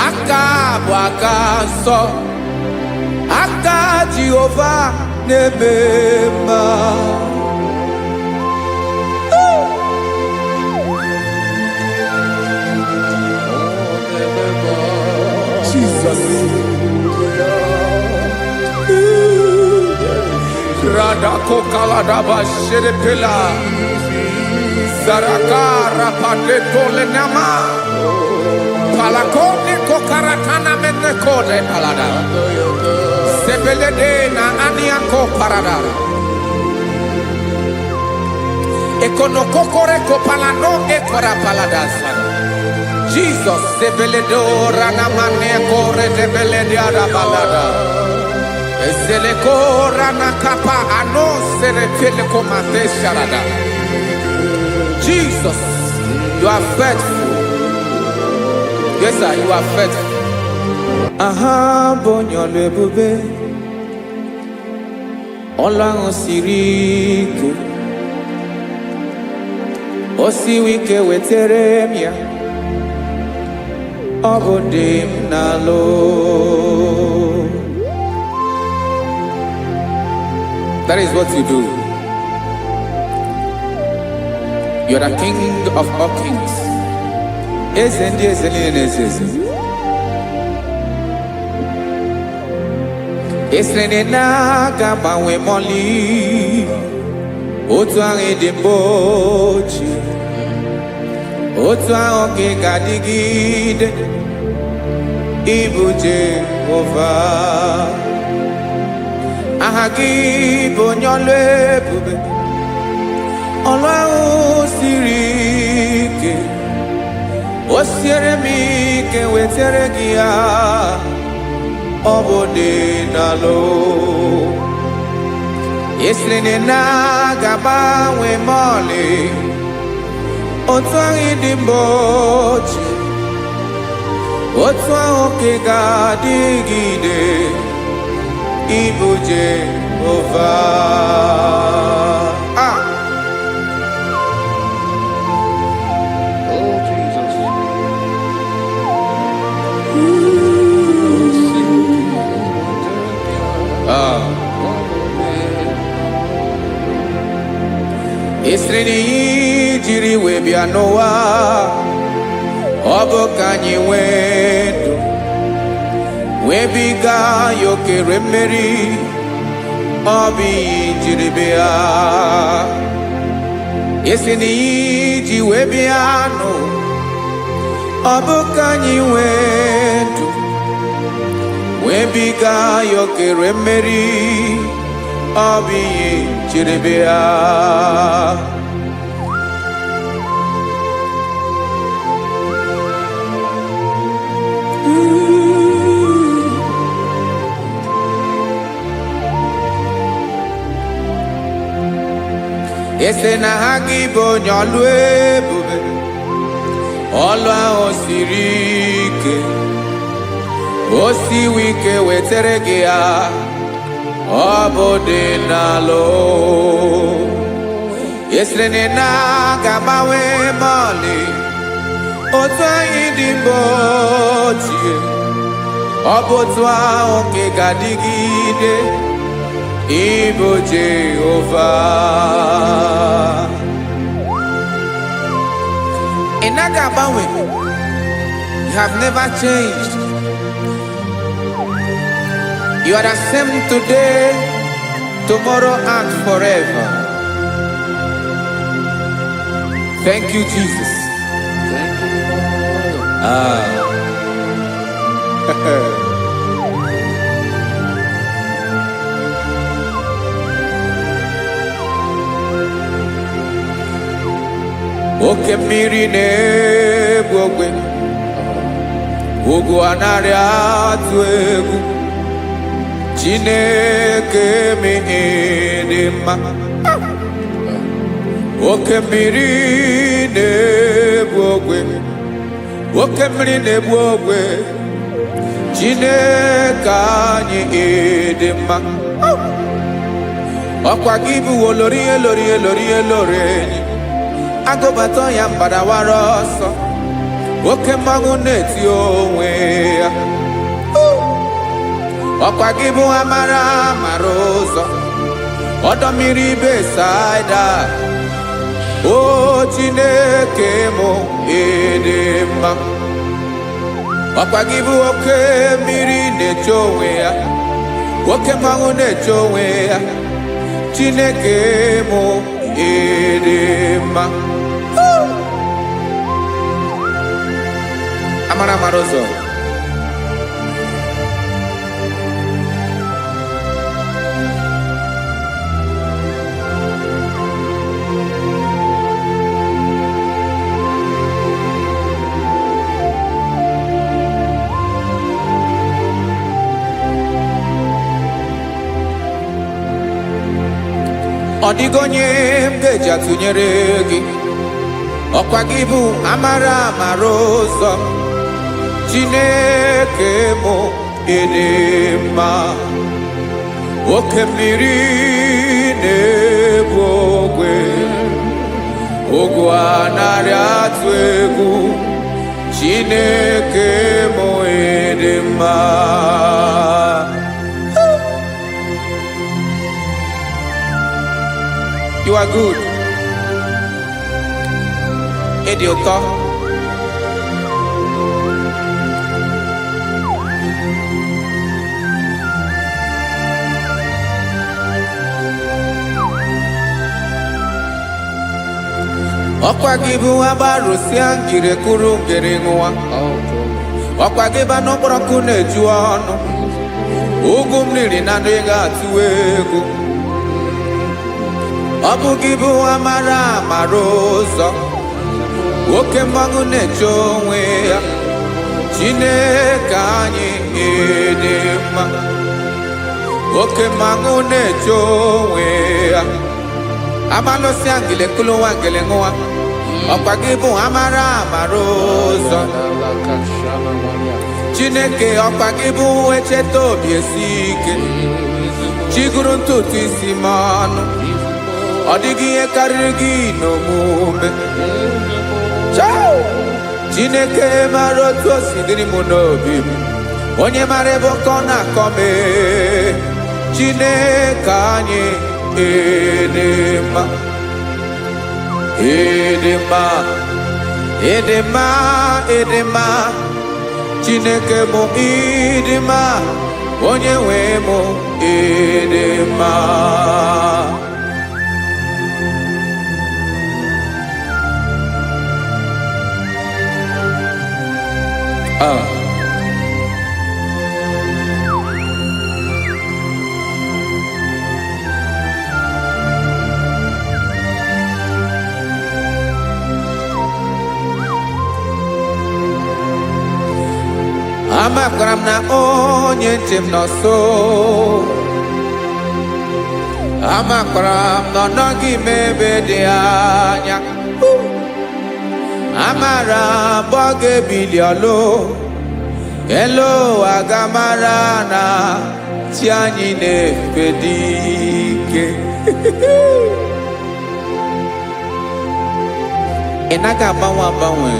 Aka bụ aka nsọ, aka Jehova na-eme mma. Jesus. Radako kaladaba sherepela. Zarakara padetole nama. Palakone kokaratana mene kode palada. Sebelede na aniako parada. Ekono kokore kopalano ekora paladasa. Jesus sebeledo rana mane kore debelede ada balada. Ezele kora na kapa ano serepele komate sharada. Jesus, you are faithful. Yes, sir, you are faithful. Aha, bonyo lebube. Ola osirike. Osiwike weteremia. Obodim nalo. That is what you do. You are the King of all kings. Eze ndị eze niile na-eze eze. Esere na ga-agbanwe mọlị. Otu ahụ dị mgbe ochie. Otu ahụ ka ị ga-adịgide. Ịbụ Jehova. Aha gị bụ onye ọlụ ebube. Ọlụ ahụ siri ike. O siere m ike wetere gị ya. Ọ bụ dị n'alụ. Esiri na ga-agbanwe mọlị. Otu ahụ dị mgbe ochie. Otu ahụ ka ị ga-adịgide. Ịbụ Jehova.
Oh, Jesus.
Esiri na ihe jiri wee bịa n'ụwa. Ọ bụ ka anyị nwee ndụ. Wee biga ya okere mmeri. Ọ bụ ihe jiri bịa. Esi na ihe ji wee bịa nụ. Ọ bụ ka anyị nwee ndụ. Wee biga ya okere mmeri. Ọ bụ ihe jiri bịa. Ese na ha gị bụ onye ọlụ ebube. Ọlụ ahụ siri ike. O siwe ike wetere gị ya. Ọ bụ dị n'alụ. Esere na ga-agbanwe mọlị. Otu anyị dị mgbe ochie. Ọ bụ otu ahụ ka ị ga-adịgide. Ịbụ Jehova. Ị naghị agbanwe. You have never changed. You are the same today, tomorrow, and forever. Thank you, Jesus.
Thank you, Lord.
Oke mmiri na-egbu ogwe. Ugwu anaghị atụ egwu. Chineke mi dị mma. Oke mmiri na-egbu ogwe. Oke mmiri na-egbu ogwe. Chineke anyị dị mma. Ọkwa gị bụ olori elori elori elori enyi. Agụbata ya mbadawara ọsọ. Oke mmanwụ na-eti onwe ya. Ọkwa gị bụ amara amara ụzọ. Ọdọ mmiri Besaida. O Chineke mụ ịdị mma. Ọkwa gị bụ oke mmiri na-eche onwe ya. Oke mmanwụ na-eche onwe ya. Chineke mụ ịdị mma. Amara amara ụzọ. Ọ dịghị onye m ga-eji atụnyere gị. Ọkwa gị bụ amara amara ụzọ. Chineke mụ ịdị mma. Oke mmiri na-egbu ogwe. Ugwu anaghị atụ egwu. Chineke mụ ịdị mma. You are good. dị ụtọ. Ọkwa gị bụ agbarụsịa ngiri kụrụ ngiri nwa. Ọkwa gị ba n'okporọkụ na-eju ọnụ. Ugwu mmiri na ndụ ị ga-atụ egwu. Ọ bụ gị bụ amara amara ụzọ. Oke mmanwụ na-eche onwe ya. Chineke anyị dị mma. Oke mmanwụ na-eche onwe ya. Amalụsịa ngile kụlụ nwa ngile nwa. Ọkwa gị bụ amara amara ụzọ. Chineke ọkwa gị bụ echeta obi esi ike. Chigụrụ ntutu isi m ọnụ. Ọ dịghị ihe karịrị gị n'omume. Chineke mara otu o si dịrị m n'obi m. Onye mara ebe ọkọ na-akọ m. Chineke anyị dị mma. Ịdị mma, ịdị mma, ịdị mma. Chineke bụ ịdị mma. Onye nwe m ịdị mma. Amakwara m na onye nche m nọ nso. Amakwara m na ọ nọghị m ebe dị anya. Amara m ọ ga-ebili ọlụ. Elu aga mara na chi anyị na-efe dị ike. Ị naghị agbanwe agbanwe.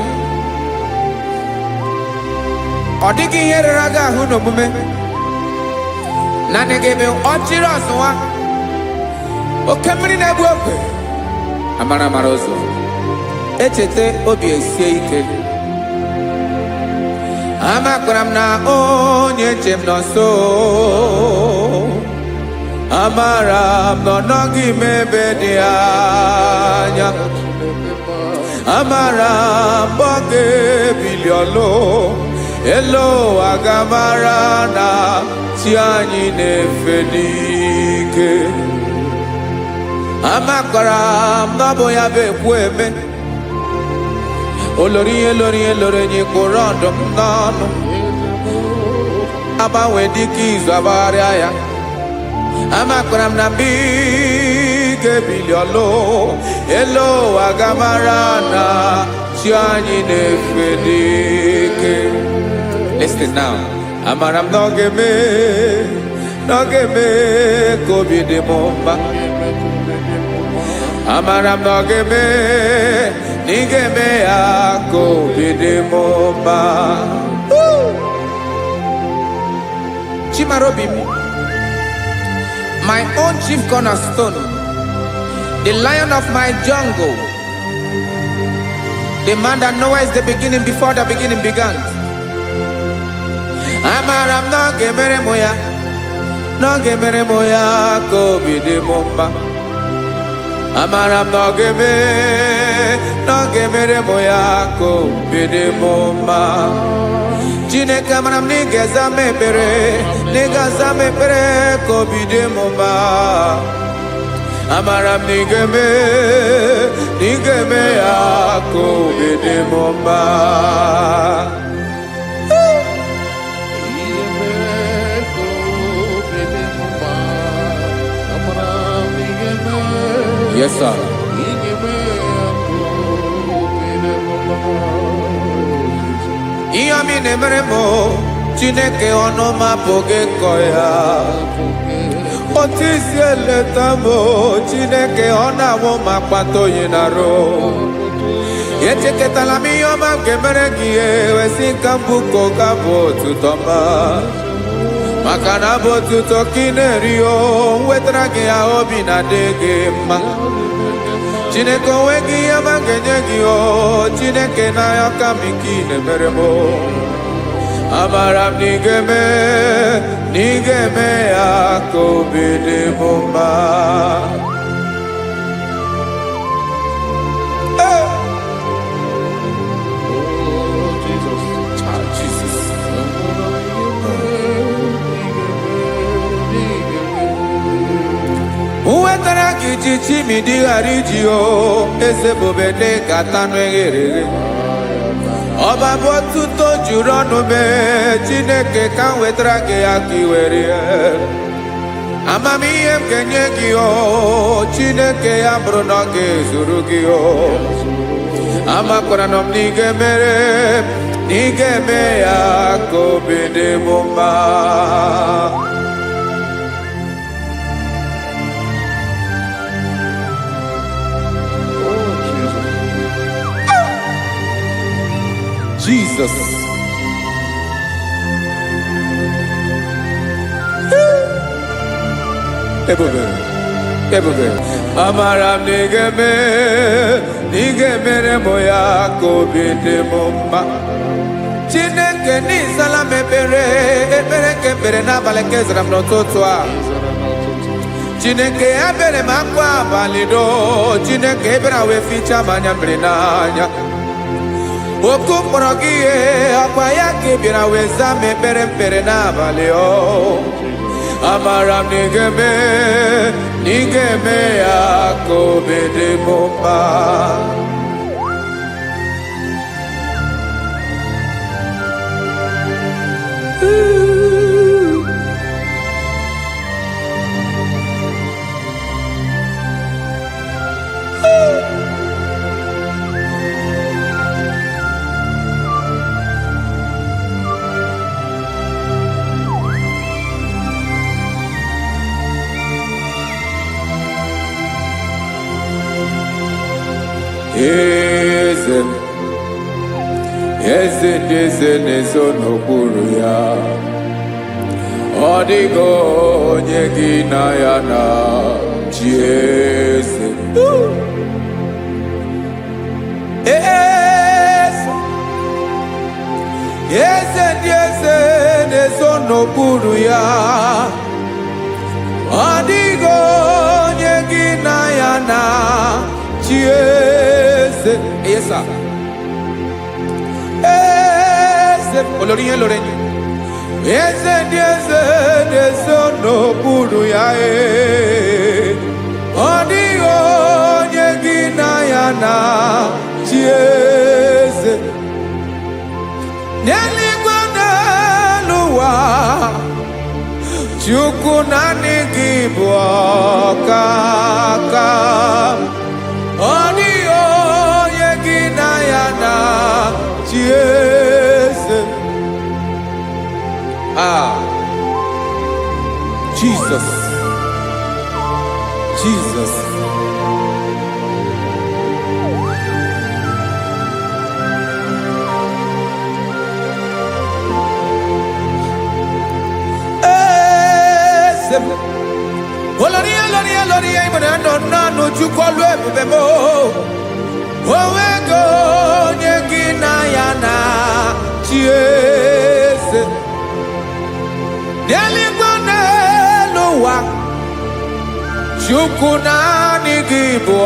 Ọ dịghị ihe rere gị ahụ n'omume. Naanị gị bụ ọchịrị ọzụwa. Oke mmiri na-egbu ogwe. Amara amara ụzọ. Echeta obi esie ike. Amakwara m na onye nche m nọ nso. Amara m na ọ nọghị m ebe dị anya. Amara m ọ ga-ebili ọlụ. Elo aga mara na chi anyị na-efe n'ike. Amakwara m na ọ bụ ya bụ ekwu eme. Olori ihe lori ihe lori enyi kpụrụ ọdụm n'ọnụ. Agbanwe dịka izu agbagharịa ya. Amakwara m na mgbe ị ga-ebili ọlụ. Elo aga mara na chi anyị na-efe n'ike. Listen now. Amara m na ọ ga-eme ka obi dị m mma. Amara m na ọ ga-eme na ị ga-eme ya ka obi dị m mma. Chimara obi m. My own chief cornerstone. The lion of my jungle. The man that knows the beginning before the beginning began. Amara m na ọ ga-emere m ya. Na ọ ga-emere m ya ka obi dị m mma. Amara m na ọ ga-emere m ya ka obi dị m mma. Chineke amara m na ị ga-aza m ekpere. Na ị ga-aza m ekpere ka obi dị m mma. Amara m na ị ga-eme ya ka obi dị m mma. Yes, sir. Ihe ọmị na-emere m Chineke ọnụ m apụghị ịkọ ya. Otu isi eleta m Chineke ọ na-awụ m akpata oyi n'arụ. Echeketala m ihe ọma m ga-emere gị ewesị ka m bụko ga bụ otuto ma. Maka na bụ otuto ka ị na-eri o, m wetara gị ya obi na-adị gị mma. Chineke onweghị ihe ma ga-enye gị o Chineke n'anya ka m ike ị na-emere m amara m na ị ga-eme ya ka obi dị m mma. Uwetara gị chichi mi dị ghara iji o eze bobede ka tanụ eghere eghe ọba bụ otuto juru ọnụ mee Chineke ka m wetara gị ya ka ị were amamihe m ga-enye gị o Chineke ya bụrụ na ọ ga-ezuru gị o amakwara na m na ị ga-eme ya ka obi dị m mma. Jesus. Ebube. Amara m na ị ga-emere m ya ka obi dị m mma. Chineke n'ịzala m ekpere ka ekpere n'abalị ka ezara m n'ụtụtụ a. Chineke ya bere m akwa abalị do Chineke ebere wee ficha m anya mmiri n'anya. Oku mkpọrọ gị ihe akwa ya ka ị bịara wee zaa m ekpere n'abalị o amara m na ị ga-eme ya ka obi dị m mma. Eze ndị eze na-ezo n'okpuru ya ọ dịghị onye gị na ya na chi eze. Eze ndị eze na-ezo n'okpuru ya ọ dịghị onye gị na ya na chi eze. Yes, sir. Olorinye lorenye eze ndị eze na-eso n'okpuru ya ọ dịghị onye gị na ya na chi eze n'eluigwe n'elu ụwa Chukwu naanị gị bụ ọkaka ọ dịghị onye gị na ya na chi eze. Jesus. Oloria imana no Chukwu olu ebube mo owego onye gị na ya na chi eze n'eluigwe n'elu ụwa Chukwu naanị gị bụ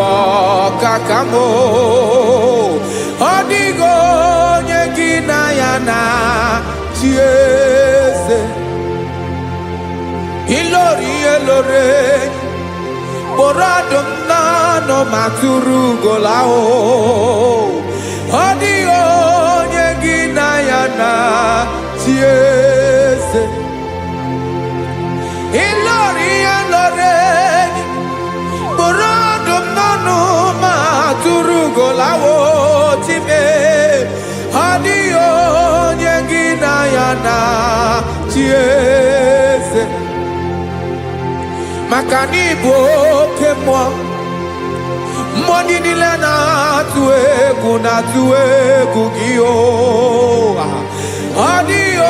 ọkaka m ọ dịghị onye gị na ya na chi eze ilori kpọrọ ọdụm n'ọnụ ma tụrụ ugola ọ dịghị onye gị na ya na chi eze ilori kpọrọ ọdụm n'ọnụ ma tụrụ ugola time ọ dịghị onye gị na ya na chi eze maka na ị bụ oke mmụọ ndị niile na-atụ egwu gị ọ dịghị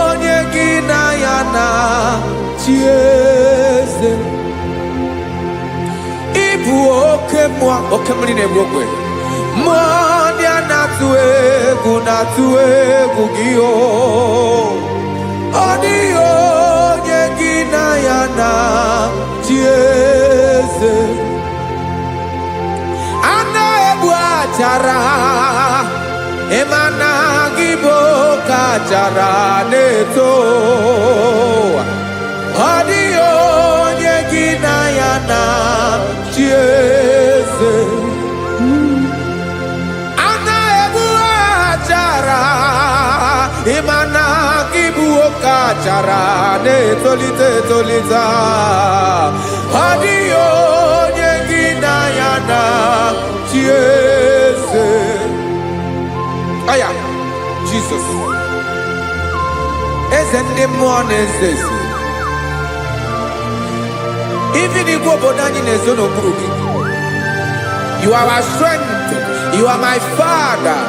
onye gị na ya na chi eze ị bụ oke mmụọ oke mmiri na-egbu ogwe mmụọ ndị a na-atụ egwu gị o ọ dịghị onye gị na ya na chi eze a na-egbu achara ịma na gị bụ ka achara na-eto ọ dịghị onye gị na ya na chi eze a na-egbu achara ịma na gị bụ ka achara na-etolite etolite ọ dịghị onye gị na ya na chi eze aya Jizọs eze ndị mmụọ na-eze eze even igwe obodo anyị na-ezo n'okpuru gị you are our strength, you are my father,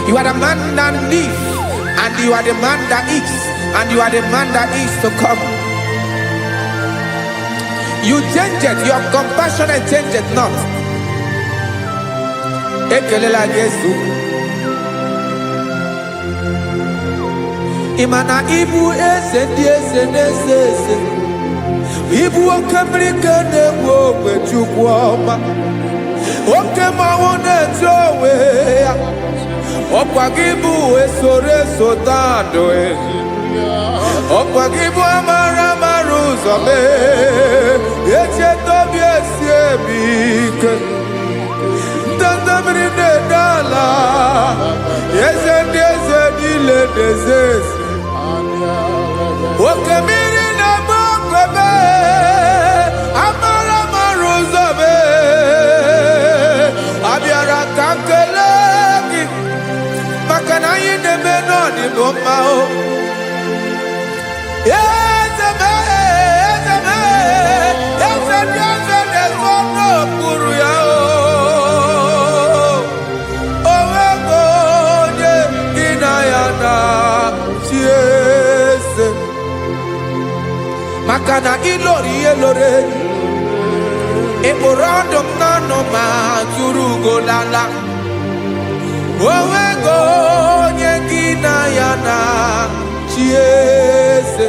you are the man that lives and you are the man that eats and you are the man that is to come. You change it, your compassion and change it not. Ekelela Jesu imana ibu eze ndị eze na-eze eze ibu oke mmiri ka na-egbu ogwe Chukwu ọma oke mmanwụ na-eti onwe ya ọkwa gị bụ esoro eso tando ọkwa gị bụ amara amara ụzọ mee echeta obi esi ebi ike ndanda mmiri na-ede ala eze ndị eze niile na-eze eze oke mmiri na-agba okwebe amara amara ụzọ mee abịara ka m kelee gị maka na anyị na-eme n'ọdịbụ mma o eze mee eze mee eze ndị eze na-ezo n'okpuru ya o onwego onye gị na ya na chi eze maka na ịlọrọ ihe lore ịkpụrụ ọdụ m n'ọnụ ma tụrụ ugo lala onwego onye gị na ya na chi eze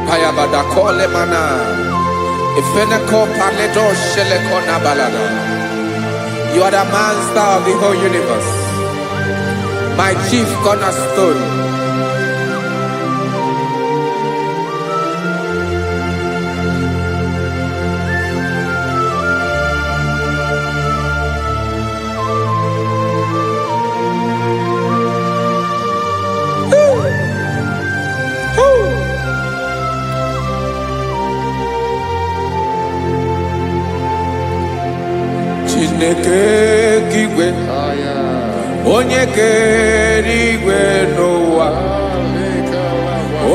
payabada kole mana ifeneko paledo sheleko na balada. You are the master of the whole universe, my chief cornerstone. Chineke igwe onye kere igwe n'ụwa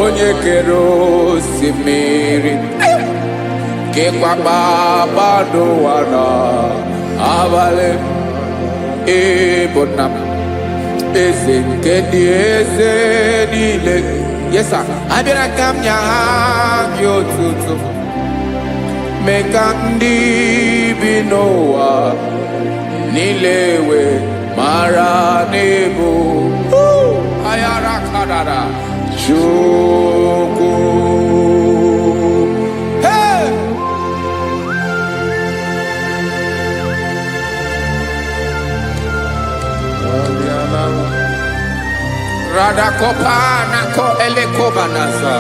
onye kere osimiri kekwa kpakpando ụwa na abalị ịbụ nna m eze nke ndị eze niile yesa abịara ka m nya ha gị otuto mee ka ndị bi n'ụwa niile wee mara n'ebu ayara kadara Chukwu. Hey! Radakopa nako elekobanasa.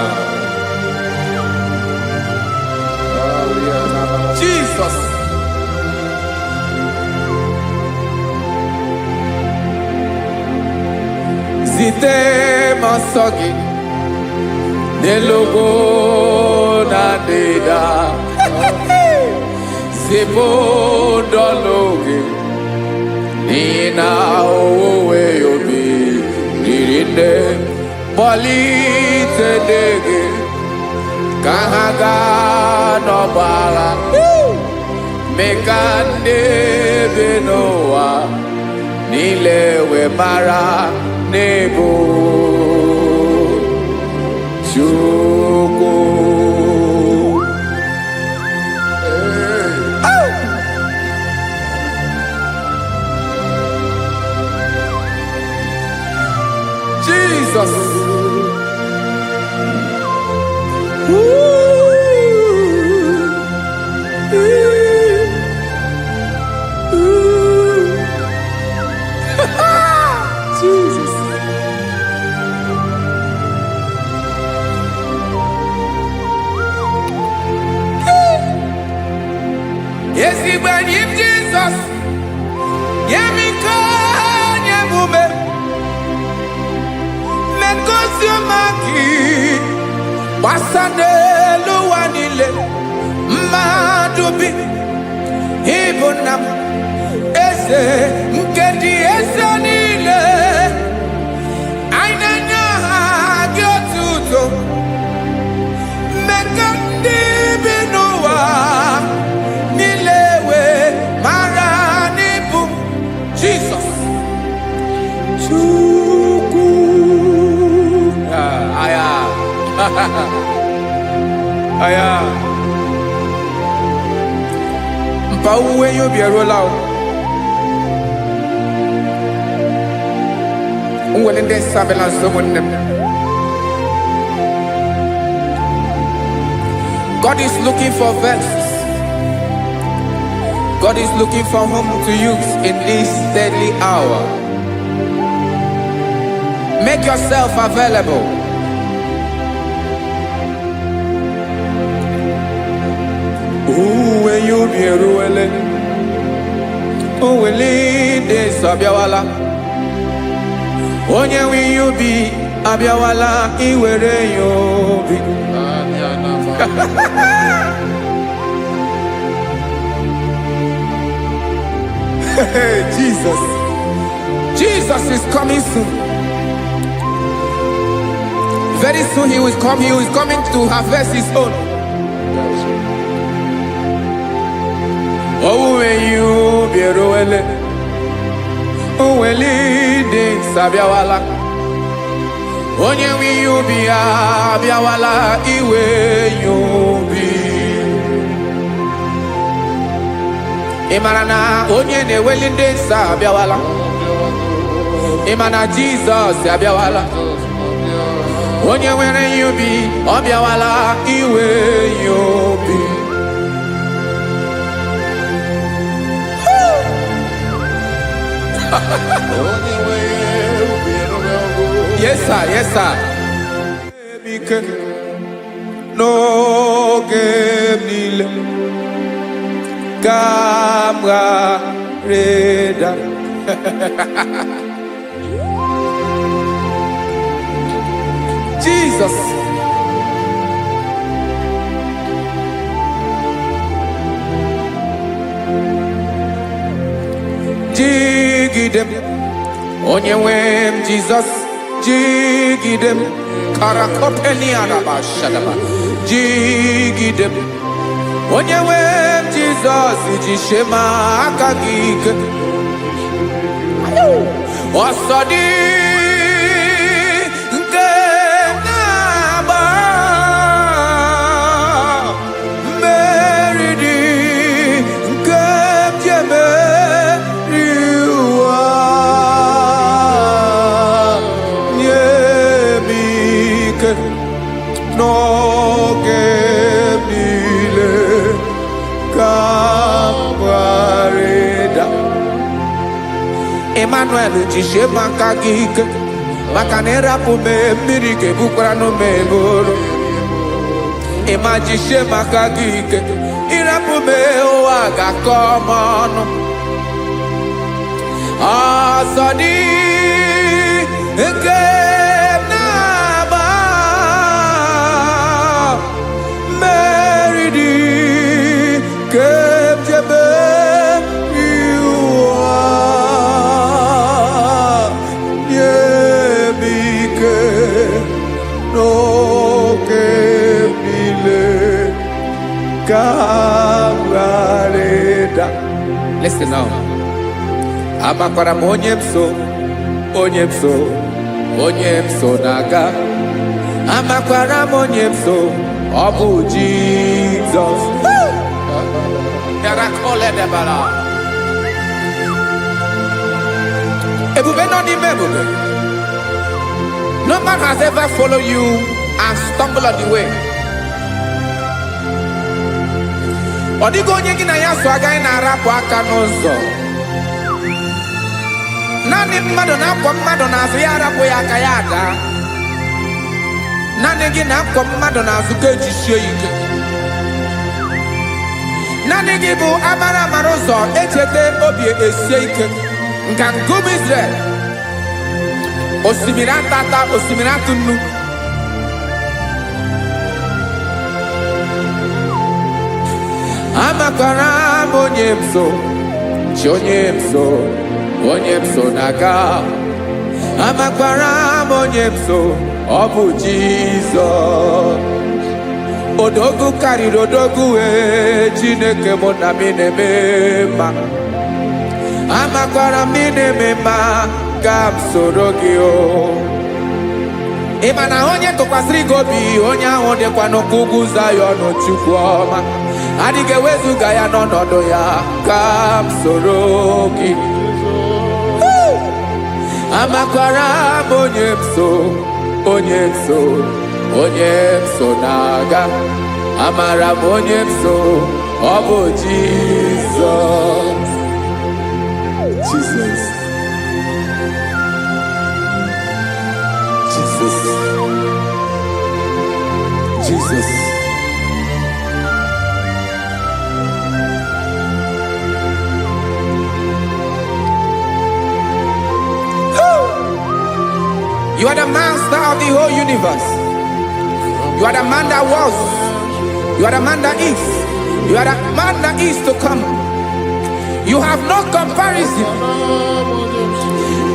Jesus. Zite masogi nelogo na deda zipo dologe nina owe yobi nirinde polite dege kahaga no bala mekande benoa nilewe mara nebo Chukwu. Igbenyim Jesus, Yemiko, Yemume, Mekosio Maki, Wasane Luanile, Madubi, Ibunam, Eze, Nkedi Esanile, Ainanya Gyotuto, Mekandi Binua, Nilewe, Maranibu, Jesus. Chuku. Aya. Aya. Mpauwe yo bierola. Unwelende sabela someone. God is looking for vessels. God is looking for whom to use in this deadly hour. Make yourself available. When you be ruele, will lead this abiawala. Onye will you be abiawala? Iwere you be. Jesus. Jesus is coming soon. Very soon he will come. He is coming to harvest his own. Oh, when you be roele, oh, when leading Sabiawala. Onye will you be abiawala? Iwe you be. Imarana onye ne welinde Sabiawala. Imana Jesus abiawala. Onye were you be abiawala? Iwe you be. Yes, sir. Yes, sir. No game Camera Reda. Jesus. Jigidem, Onyewem Jesus, Jigidem, Karakopeni Araba Shadaba, Jigidem, Onyewem Jesus, Jishema Akagik, Osadi. No gemile kabareda Emmanuel jishe makagike makanera pume mirike bukrano meboro Ema jishe makagike irapume oaga komono Asadi eke Listen now. Amakwara onyemso naga. Amakwara onyemso obu Jesus. Yarakole debara. Ebube no di mebube. No man has ever followed you and stumbled on the way. Odigo onye gị na ya so agaghị na-arapụ aka n'ụzọ. Naanị mmadụ na-akwọ mmadụ n'azụ ya arapụ ya aka ya ada. Naanị gị na-akwọ mmadụ n'azụ ka ejisie ike. naanị gị bụ amara amara ụzọ echete obi esie ike nka ngụm Israel osimiri atata osimiri atụ nnu amakwara m onye m so chi onye m so na-aga amakwara m onye m so ọ bụ Jizọs odogwu karịrị odogwu Chineke mụ na m na-eme mma amakwara m na-eme mma ka m soro gị o ị ma na onye tụkwasịrị gị obi onye ahụ dịkwa n'ụkwụ ugwu Zayọn Chukwu ọma adịghị ewezuga ya n'ọnọdụ ya ka m soro gị amakwara m onye m so na-aga amara m onye m so ọ bụ Jizọs Jesus You are the master of the whole universe. You are the man that was. You are the man that is. You are the man that is to come. You have no comparison.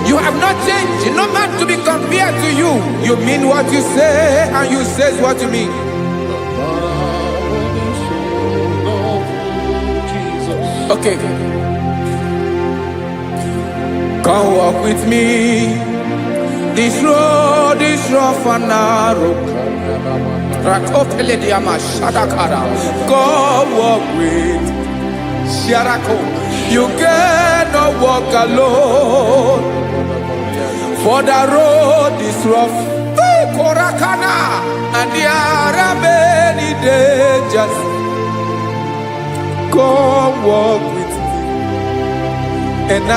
You have not changed. No man to be compared to you. You mean what you say and you say what you mean. Okay. Come walk with me. This road is rough and narrow. Go walk with Sharako. You cannot walk alone. For the road is rough. Korakana. And there are many dangers. Come walk with me. And I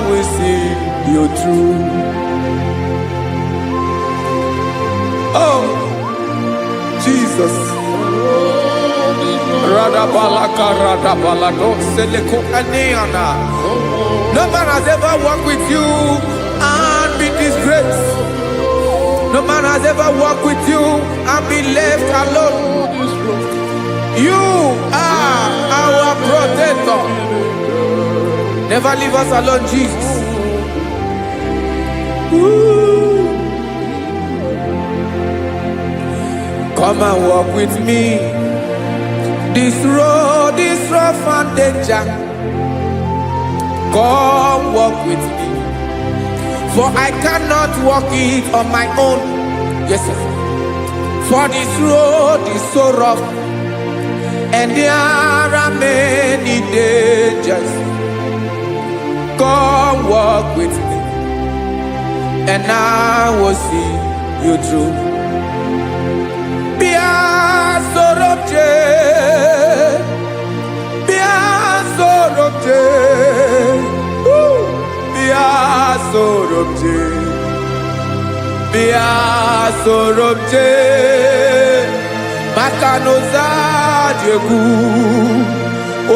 will see you through. Oh, Jesus. No man has ever walked with you and been disgraced. No man has ever walked with you and been left alone. You are our protector. Never leave us alone, Jesus. Ooh. Come and walk with me. This road is rough and danger. Come walk with me. For I cannot walk it on my own. Yes, sir. For this road is so rough. And there are many dangers. Come walk with me. And I will see you through. Sorobje Makanoza Diegu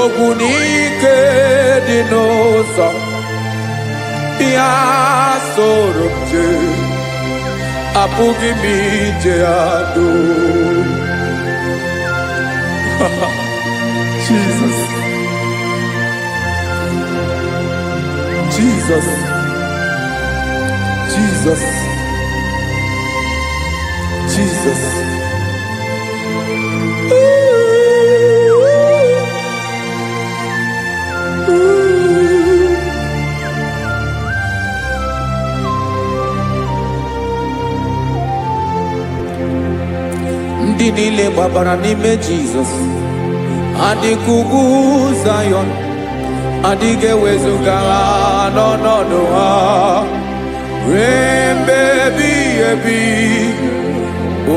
Ogunike Dinosa Bia Sorobje Apugi Mijeado Jesus Jesus Jesus Jesus. Ndị niile gbabara n'ime Jizọs adịghị ugwu Zayọn adịghị ewezuga ha n'ọnọdụ ha ruo mgbe ebighị ebi.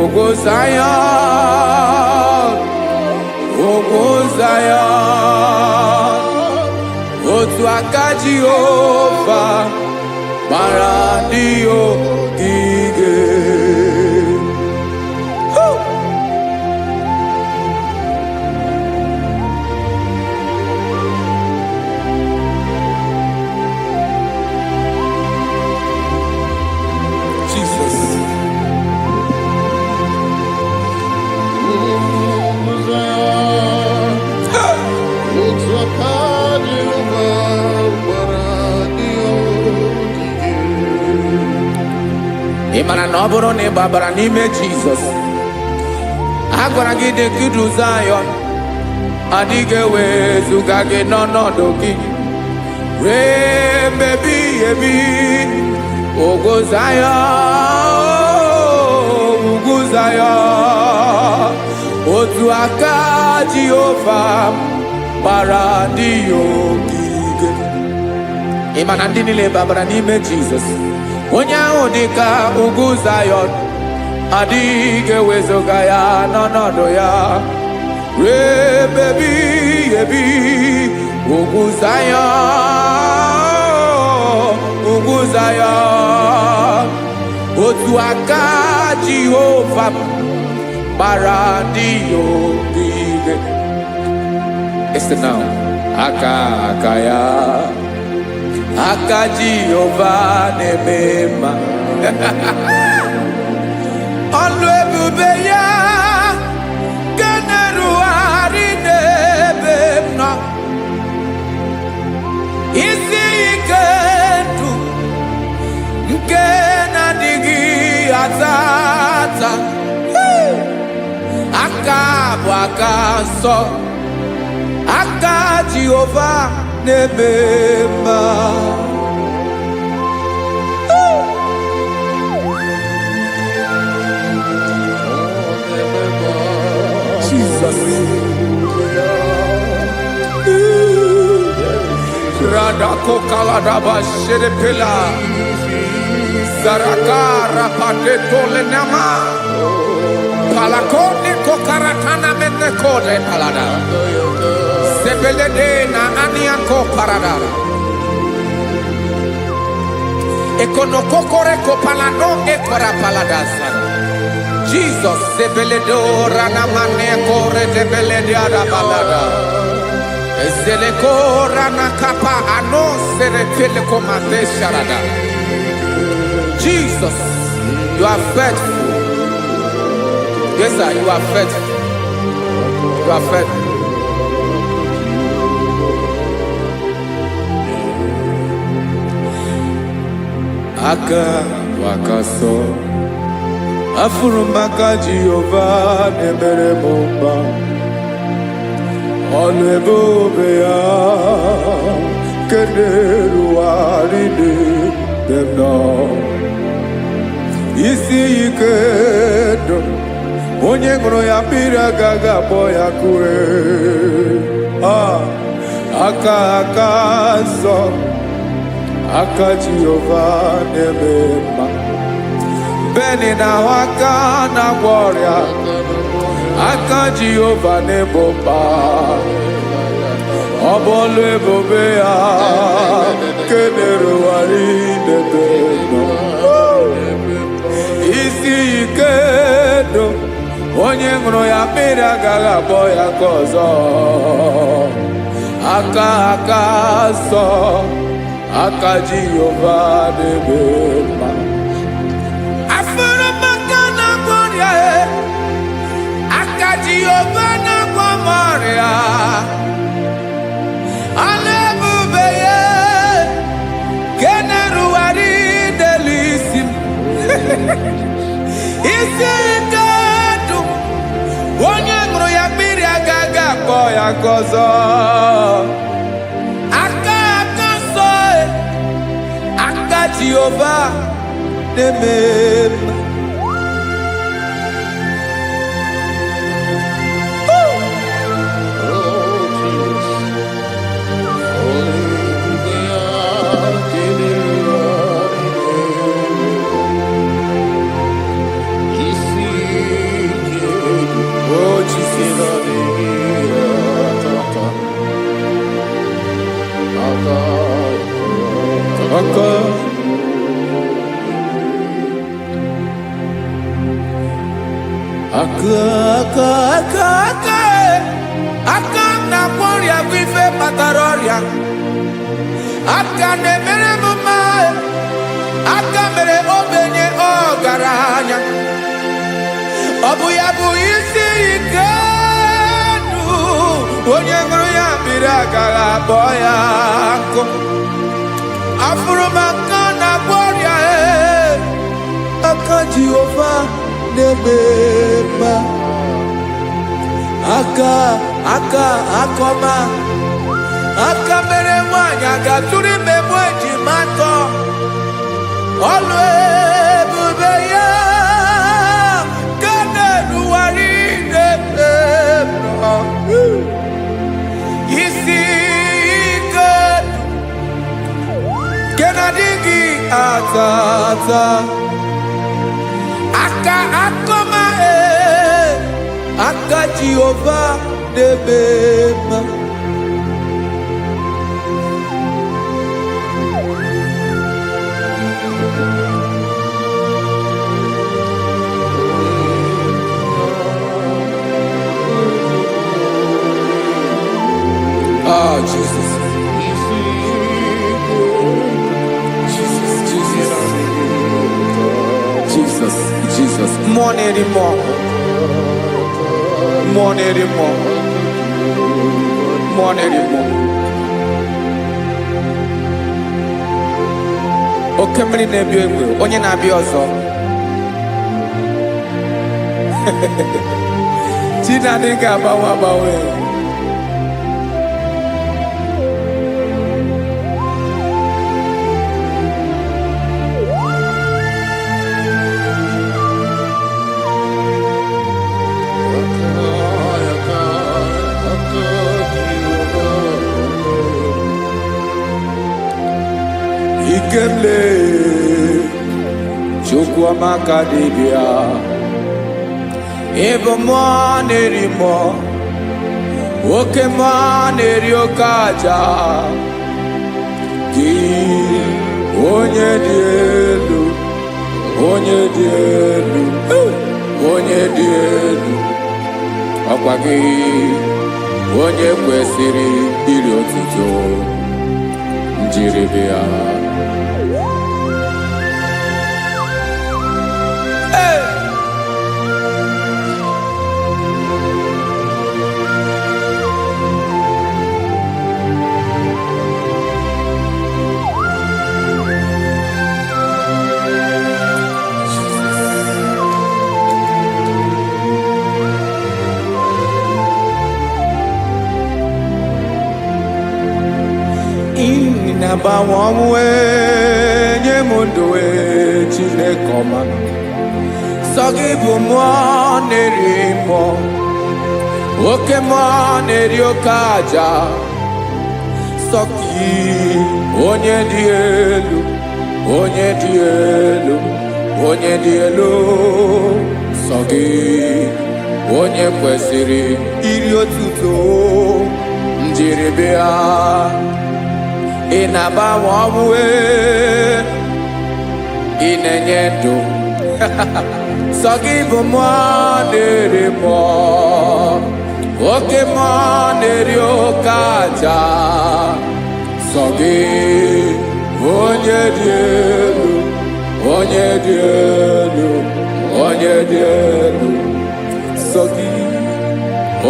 Ogo Zion, otu aka Jehova mara ndị ogige. mara na ọ bụrụ na ị gbabara n'ime Jizọs, a gwara gị dị ka idu Zayọn, adịghị ewezuga gị n'ọnọdụ gị ruo mgbe ebighị ebi. Ugwu Zayọn, ugwu Zayọn, otu aka Jehova gbara ndị ya ogige. Ị ma na ndị niile babara n'ime Jizọs, onye ahụ dị ka ugwu Zayọn, adịghị ewezuga ya n'ọnọdụ ya ruo mgbe ebighị ebi. Ugwu Zayọn, ugwu Zayọn, otu aka Jehova gbara ndị ya ogige. Listen now. Aka ya, aka Jehova na-eme mma. Ọlụ ebube ya ga na-erugharị n'ebe m nọ. Isi ike ndụ nke na-adịghị ata ata. Aka bụ aka nsọ, aka Jehova na-eme mma. Jesus. Radako kaladaba sherepela, zarakara patole nama, palakone kokaratana mene kode palada, sebelede na aniako paradara, ekono kokore kopalano ekora paladasa. Jesus, sebeledo rana mane kore debelediada balada. Eseleko rana kapa ano serepele komate sharada. Jesus, you are faithful. Yes, sir, you are faithful. You are faithful. Aka wakaso. Afurumaka Jehova nebere mumba. Ọlụ ebube ya keneruwarị n'ebe m nọ. Isi ike ndụ onye ṅụrụ ya mmiri agaghị akpọ ya kue. Aka nsọ, aka Jehova na-eme mma. Beni na ahụ aka na-agwọ ọrịa, aka Jehova na-egbo mkpa. Ọ bụ ọlụ ebube ya nke na-erugharị n'ebe m nọ. Isi ike ndụ onye ṅụrụ ya mmiri agaghị akpọ ya ka ọzọ. Aka nsọ, aka Jehova na-eme mma. Jehova na-agwọ m ọrịa, ọlụ ebube ya nke na-erugharị n'elu isi m. Isi ike ndụ onye ṅụrụ ya mmiri agaghị akpọ ya ka ọzọ. Aka nsọ, aka Jehova na-eme mma. Aka na-agwọ ọrịa bụ ife kpatara ọrịa. Aka na-emere m mma. Aka mere ogbenye ọgaranya. Ọ bụ ya bụ isi ike ndụ onye ṅụrụ ya mmiri agaghị akpọ ya nkụ. Afụrụ m aka na-agwọ ọrịa, aka Jehova na-eme mma. Akọma aka mere nwanyị aga tụrụ ime mụ ejima atọ. Ọlụ ebube ya ka na-eruwari na-eme mma. Isi ike nke na-adịghị ata ata. Akọma aka Jehova na-eme mma. Oh, Jesus. Jesus. More anymore. Oke mmiri na-ebi egbe, onye na-abịa ọzọ. Chinadị ga-agbanwe. Ikele Chukwuamaka dibịa, ịbụ mmụọ na-eri mmụọ, oke mmụọ na-eri oke aja. Gị onye dị elu, onye dị elu, ọkwa gị onye kwesịrị iri otuto. Njiribịa na-agbanwe ọnwụ nye m ndụ Chineke ọma. Sọ gị bụ mmụọ na-eri mmụọ, oke mmụọ na-eri oke aja. Sọ gị onye dị elu, sọ gị onye kwesịrị iri otuto. Njiribịa ị na-agbanwe ọnwụ, ị na-enye ndụ. Sọ gị bụ mmụọ na-eri mmụọ, oke mmụọ na-eri oke aja. Sọ gị onye dị elu, sọ gị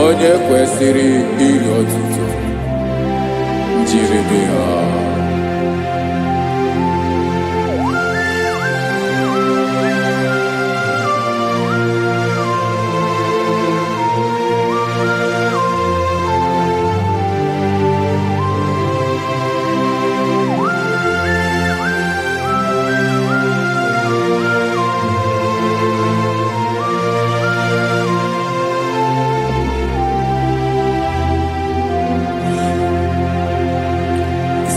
onye kwesịrị iri otuto. Njiribịa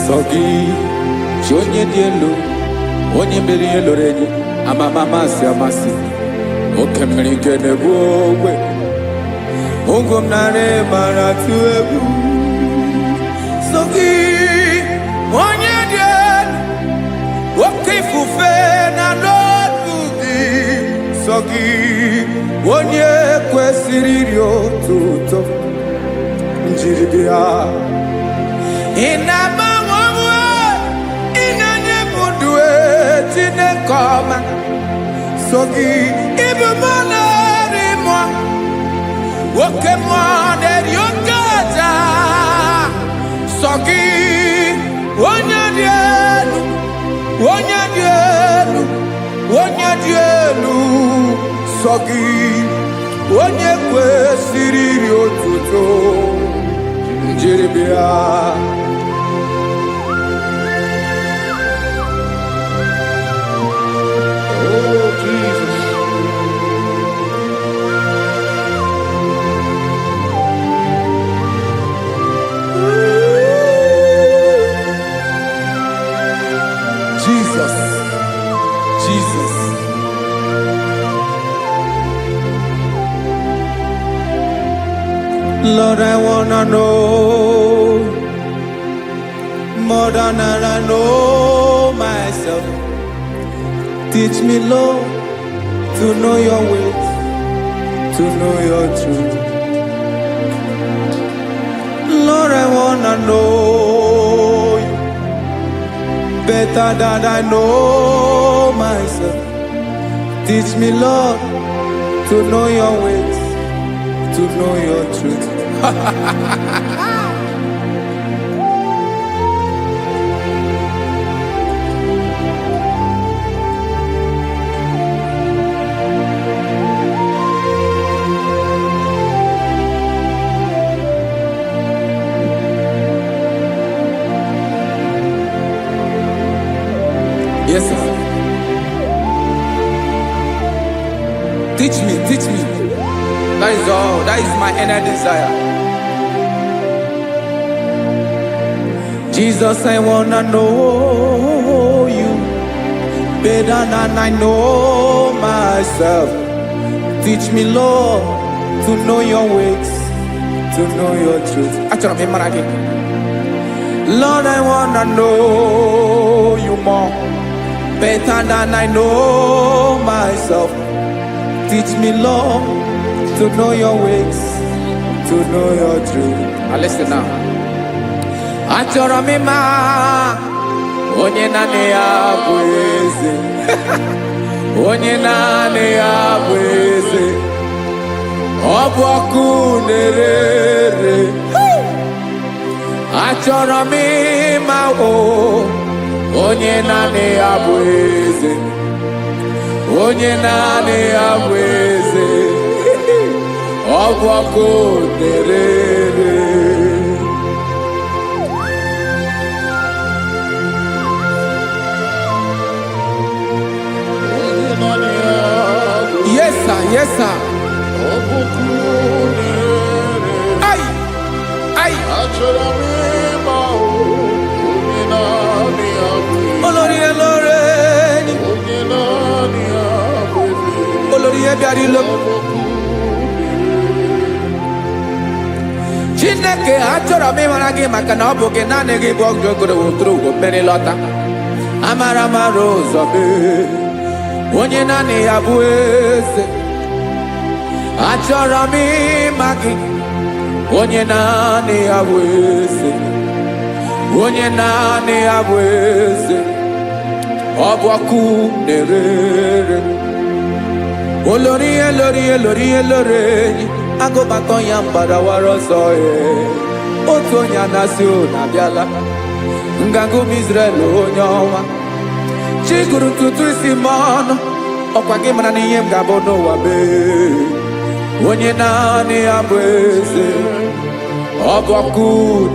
sọ gị chi onye dị elu, onye mere ihe lụrụ enyi, amama amasị. Oke mmiri nke na-egbu ogwe, ụgwọ m nara mara tụ egwu. Sọ gị onye dị elu, oke ifufe na n'ọdụ gị. Sọ gị onye kwesịrị iri otuto. Njiribịa ị na-agbanwe ọnwụ, ị na-enye m ndụ Chineke ọma. Sọ gị ịbụ mmụọ na-eri mmụọ, oke mmụọ na-eri oke aja. Sọ gị onye dị elu, sọ gị onye kwesịrị iri otuto njeribịa.
Oh, Jesus.
Jesus, Jesus. Lord, I wanna know more than I know myself. Teach me, Lord, to know your ways, to know your truth. Lord, I wanna know you better than I know myself. Teach me, Lord, to know your ways, to know your truth. Yes, sir. Teach me, teach me. That is all. That is my inner desire. Jesus, I wanna know you better than I know myself. Teach me, Lord, to know your ways, to know your truth. Actually, I'm in Lord, I wanna know you more better than I know myself. Teach me, Lord, to know your ways, to know your truth. Now listen now. Achọrọ m ịma onye naanị ya bụ eze. Onye naanị ya bụ eze. Ọ bụ ọkụ na-ere. Achọrọ m ịma onye naanị ya bụ eze. Onye naanị ya bụ eze. Ọ bụ ọkụ na-ere. Yes, sir. Yes, sir. Ay, ay. Olórí ẹlọ́rẹ́ ni. Olórí ẹbí àdìlọ́. Chineke achọrọ m ịmara gị maka na ọ bụ gị naanị gị bụ ọgụ ogologo wotoro ugwo mmeri lọta. Amara mara ụzọ mee. Onye naanị ya bụ eze. Achọrọ m ịma gị. Onye naanị ya bụ eze. Onye naanị ya bụ eze. Ọ bụ ọkụ na-ere. Olórí elórí elórí elórí enyi. Agụbakọ ya mgbadawara ọsọ ya. Otu onye anasị na-abịala. Nganga ụmụ Izrel onye ọma. Chi gụrụ ntutu isi m ọnụ. Ọkwa gị mara na ihe m ga-abụ n'ụwa mee. Onye naanị ya bụ eze. Ọ bụ ọkụ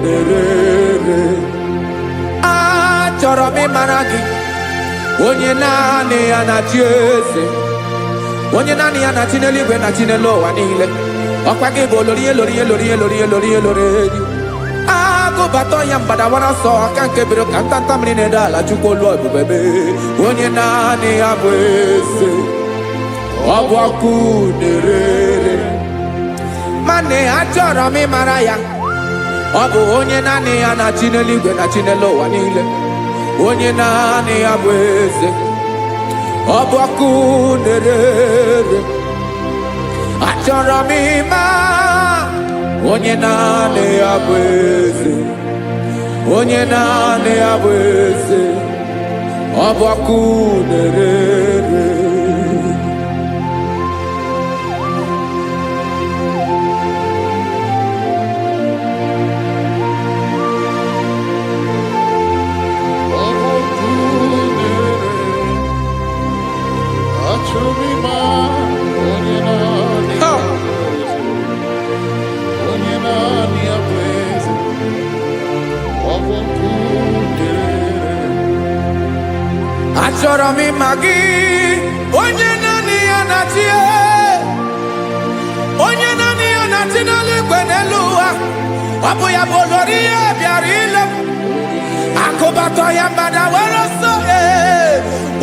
na-ere. Achọrọ m ịmara gị. Onye naanị ya na-achị eze. Onye naanị ya na-achị n'eluigwe na-achị n'elu ụwa niile. Ọkwa gị bụ olórí elórí elórí elórí elórí elórí enyi. Agụbata ya mgbadawara ọsọ aka nke biri ka ntanta mmiri na-ede ala Chukwu olu ebube mee. Onye naanị ya bụ eze. Ọ bụ ọkụ na-ere. Mane achọrọ m ịmara ya. Ọ bụ onye naanị ya na-achị n'eluigwe na-achị n'elu ụwa niile. Onye naanị ya bụ eze. Ọ bụ ọkụ na-ere. Achọrọ m ịma onye naanị ya bụ eze. Onye naanị ya bụ eze. Ọ bụ ọkụ na-ere.
Achọrọ m ịma
achọrọ m ịma gị, onye naanị ya na-achị, onye naanị ya na-achị n'eluigwe n'elu ụwa. Ọ bụ ya bụ olori ya bịara ile m, akụbatọ ya mgbada were ọsọ,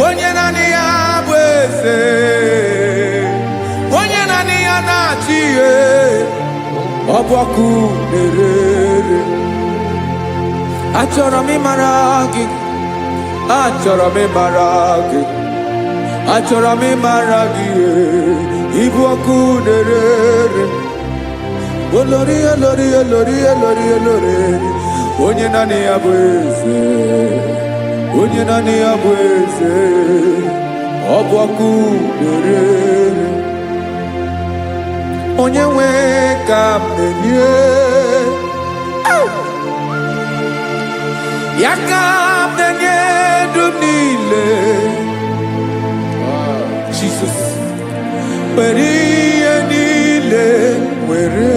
onye naanị ya bụ eze, onye naanị ya na-achị ihe. Ọ bụ ọkụ na-ere. Achọrọ m ịmara gị, achọrọ m ịmara gị, achọrọ m ịmara gị, ịbụ ọkụ na-ere. Olori, olori, olori, olori, olori, onye naanị ya bụ eze, onye naanị ya bụ eze. Ọ bụ ọkụ na-ere. Onye nwe ka m na-enye, ya ka m na-enye ndụ niile. Jesus, were ihe niile were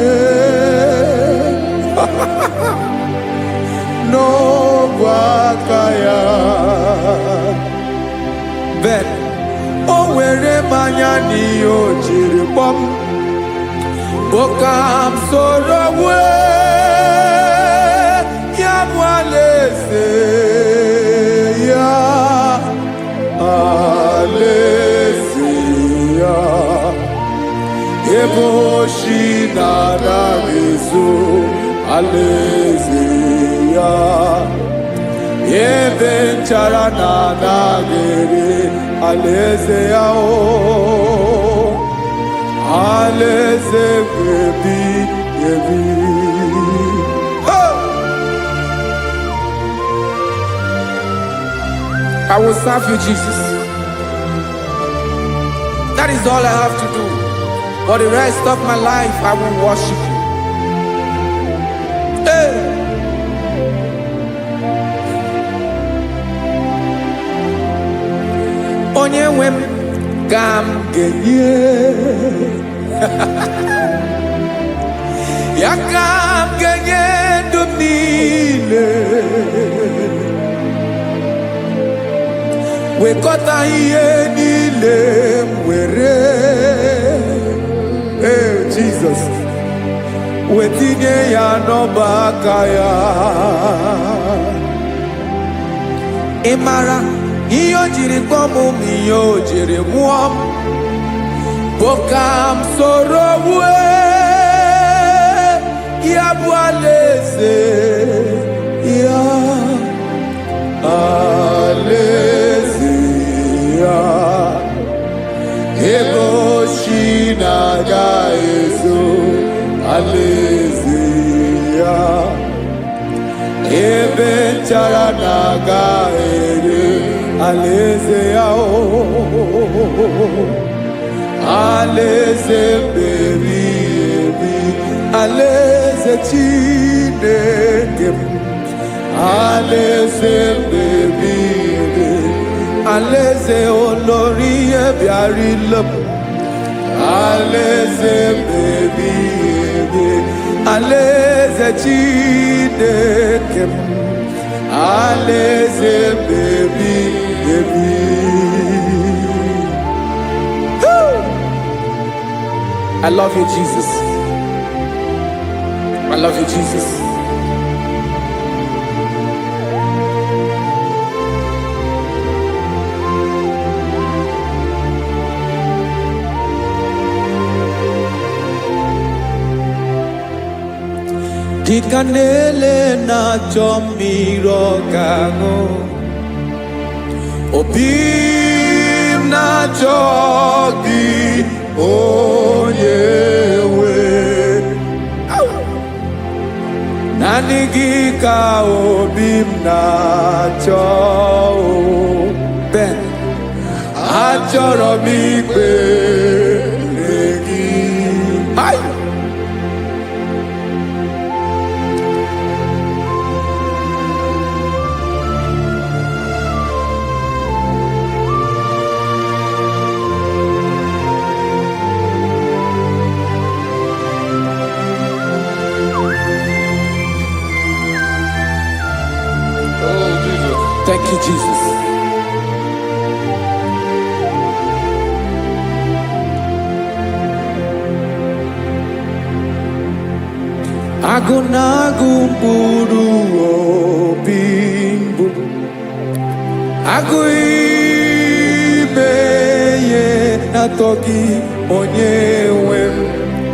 n'ọbụ aka ya. Ben, o were mmanya n'ihe o jiri kpọọ m, boka m soro wee ya bụ alaeze ya, alaeze ya. Ebe oshi na-anaghị ezo, alaeze ya. Ebe nchara na-anaghị ere, alaeze ya. Alaeze ebi ebi. I will serve you, Jesus. That is all I have to do. For the rest of my life, I will worship you. Hey. Onye nwe m ka m ga-enye, ya ka m ga-enye ndụ m niile. Wekọta ihe niile m were, Jesus, wetinye ya n'ọba aka ya. Ị mara ihe o jiri kpọọ m, ihe o jiri mụọ m, bụ ka m soro wee ya bụ alaeze ya, alaeze ya. Ebe oshi na-aga ezo, alaeze ya. Ebe nchara na-aga ere, alaeze ya. Alaeze ebi ebi, alaeze Chineke m, alaeze ebi ebi, alaeze olori ya bịara ile m, alaeze ebi ebi, alaeze Chineke m, alaeze ebi ebi. I love you, Jesus. I love you, Jesus. Dịka na-ele na-achọ mmiri ọ ga-aṅụ, obi m na-achọ gị, onye nwe. Naanị gị ka obi m na-achọ. Ben, achọrọ m ikpere gị.
Oh, Jesus.
Thank you, Jesus. Agụnagụ mkpụrụ obi mbụ, agụ ime ihe na-atọ gị onye nwe m.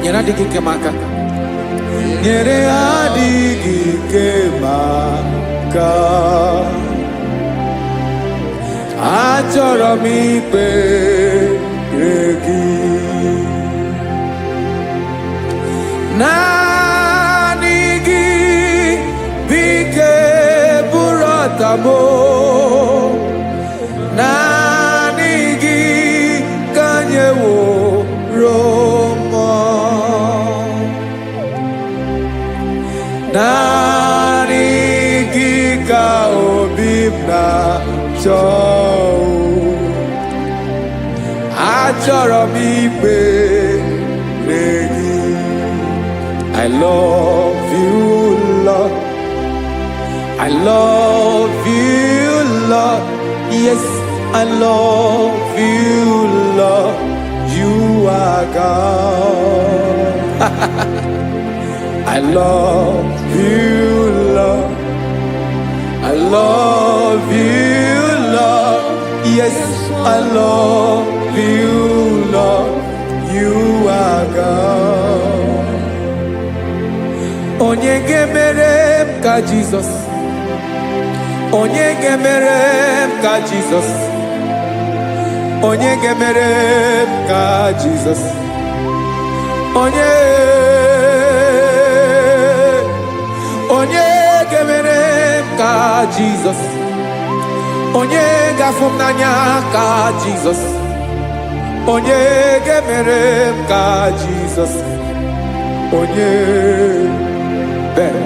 Nyere adịghị ike m aka, nyere adịghị ike m aka. Achọrọ m ikpere gị, naanị gị bike bụrụ ọtabo, naanị gị ka nyeworo m, naanị gị ka obi m na-achọ. Achọrọ m ikpere gị. I love you, Lord. I love you, Lord. Yes, I love you, Lord. You are God. I love you, Lord. I love you, Lord. Yes, I love you, Lord. You are God. Onye ga-emere m ka Jizọs, onye ga-emere m ka Jizọs, onye ga-emere m ka Jizọs, onye ga-emere m ka Jizọs, onye ga-afụ m n'anya ka Jizọs, onye ga-emere m ka Jizọs, onye bere.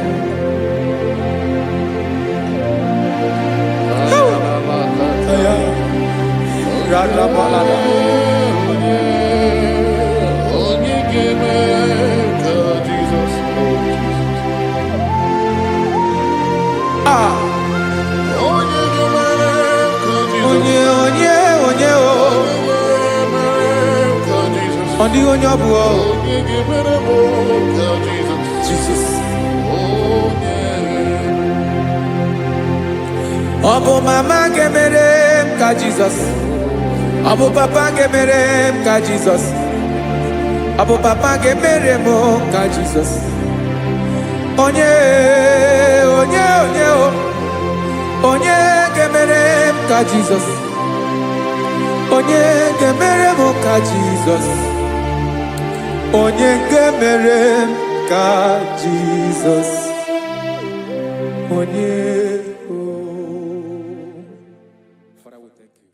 Only on your board, Jesus. Obo mama gemerem ka Jesus. Obo papa gemerem ka Jesus. Obo papa gemerem ka Jesus. Onye gemerem ka Jesus. Onye gemerem ka Jesus. Onye gemerem ka Jesus. Onye. Father, we thank you.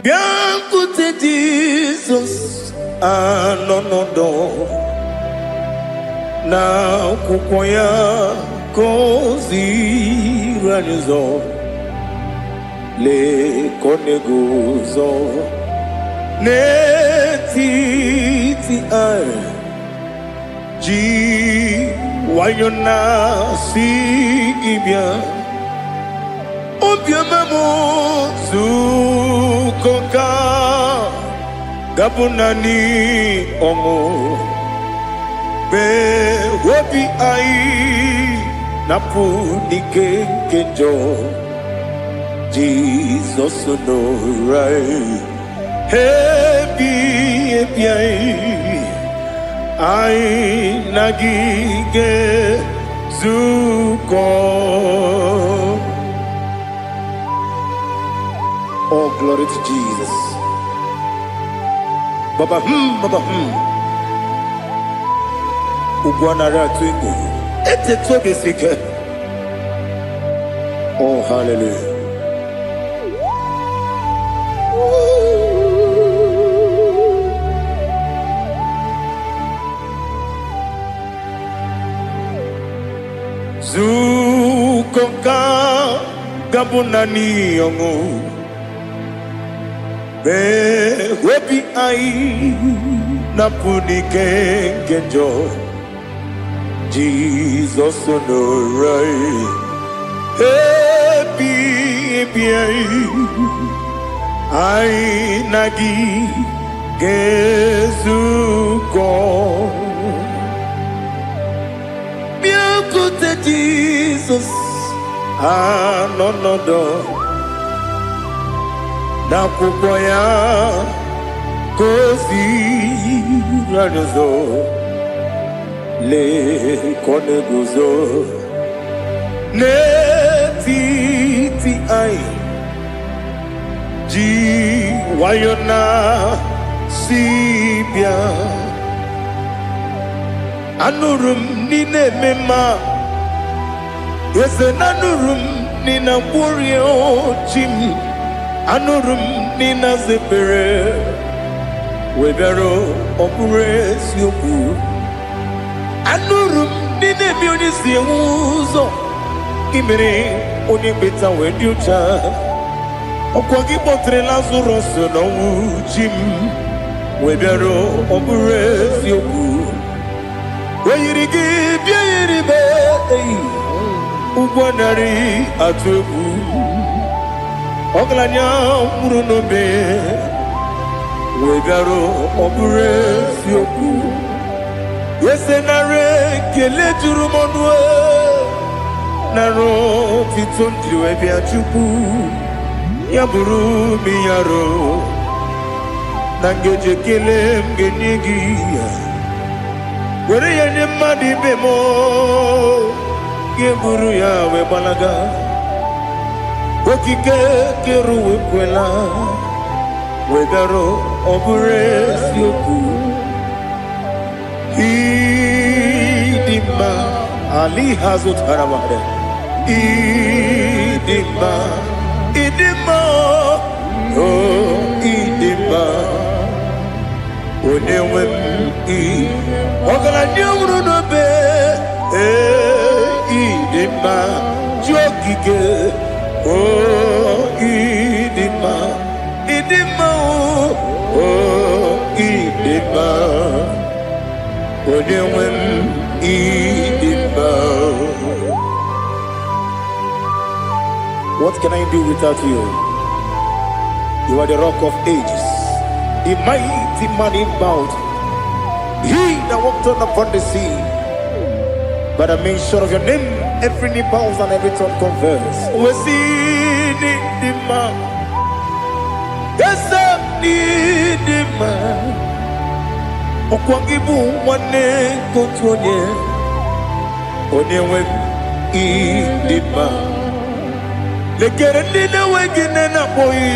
Biankute Jesus anonodo na kukwaya kozi ranizo le koneguzo netiti ai ji wayona sigibia obiamamu zukoka gabunani ongo be wobi ai napu nikekejo Jesus no right happy ai nagige zuko. Oh, glory to Jesus. Baba Ugwanara twingo. Ete tobe sike. Oh, hallelujah. Zukoka gabunani yongo be webi ai napunike genjo Jesus no right happy ai nagi gezuko. Jesus anọnọdụ n'akwụkwọ ya ka o ziri anyị ụzọ lee ka ọ na-eguzo n'etiti anyị ji nwayọọ na si bịa. Anụrụ m n'ime eme mma eze na anụrụ m n'ina mkpụrụ ochi m anụrụ m n'ina zebere wee bịara ọ bụrụ eziokwu. Anụrụ m n'ina eme onye si enwe ụzọ imere onye kpeta wee dị ụcha. Ọkwa gị kpọtere Lazarọs n'ọnwụ chi m wee bịara ọ bụrụ eziokwu. O yiri gị bịa yiri be ụgwọ narị atụ egwu. Ọgaranya nwụrụ n'obe wee bịara ọ bụrụ eziokwu. Ese nara ekele juru m ọnụ nara otito m jiri wee bịa Chukwu. Ya bụrụ m ya ro na ngeji ekele m ga-enye gị ya. Were ya nye mmadụ ibe m ga-eburu ya wee gbalaga. Okike kere uwe kwela wee bịara ọ bụrụ eziokwu. Ịdị mma Ali ha zụtara mmadụ. Ịdị mma ịdị mma ịdị mma onye nwe m ọgaranya nwụrụ n'obe ịdị mma ji okike ịdị mma ịdị mma ịdị mma onye nwe m ịdị mma. What can I do without you? You are the rock of ages, the mighty man in battle. He that walked on upon the sea. By the mention of your name, every knee bows and every tongue confess. We see the man. Yes, the man. Okwangibu wane kotonye. Onyewe the man. Lekere ndine wengine na boyi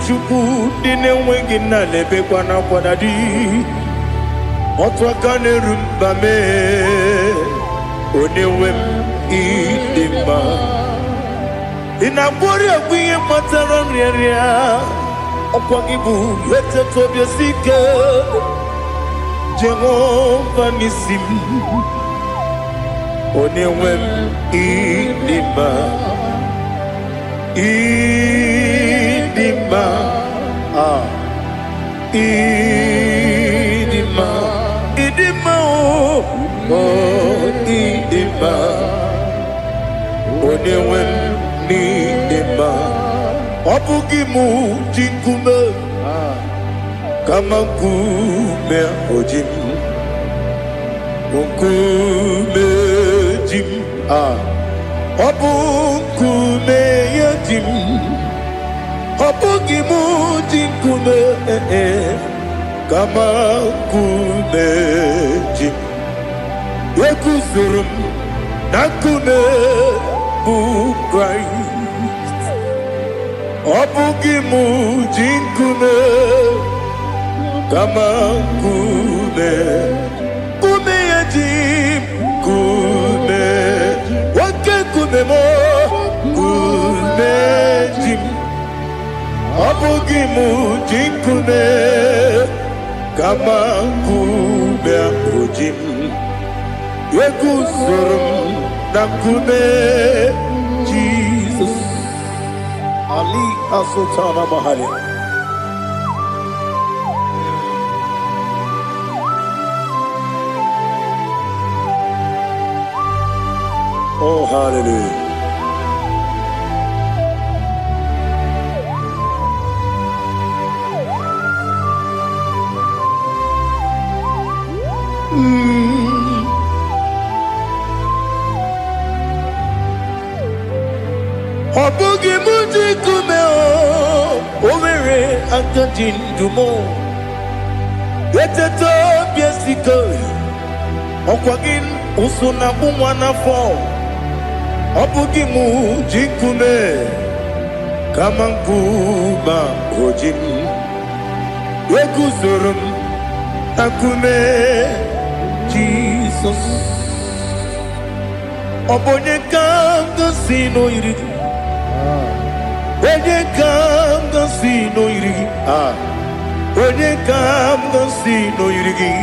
Chukwu ndine wengine lebekwa na kwadadi. Otu aka na-erumba me onyewe m ịdị mma. Ị na-agbori egwu ihe kpatara nrịarịa. Ọkwa gị bụ eteta obi esi ike Jehova n'isi m. Onyewe m ịdị mma. Ịdị mma ịdị mma ịdị mma ịdị mma onyewe m n'ịdị mma. Ọ bụghị mụ ji nkume kama nkume oji m nkume ji m ọ bụ nkume ya ji m. Ọ bụghị mụ ji nkume kama nkume ji m. Eguzoro m na nkume bụ Kraịst. Ọ bụghị mụ ji nkume kama nkume nkume ya ji m. Nkume nwoke nkume m nkume ji m. Ọ bụghị mụ ji nkume kama nkume ahụ ji m. Eguzoro m na nkume Jizọs. Ali Asotana Mahali. Oh, hallelujah. Obugi muji kume Omere akadi ndumo Eteto biesiko Okwagin usuna umwana fo Obugi muji kume Kamankuma hojim Wekuzurum akume Jesus Obonye kanga sino irigi Onye kanga sino irigi Onye kanga sino irigi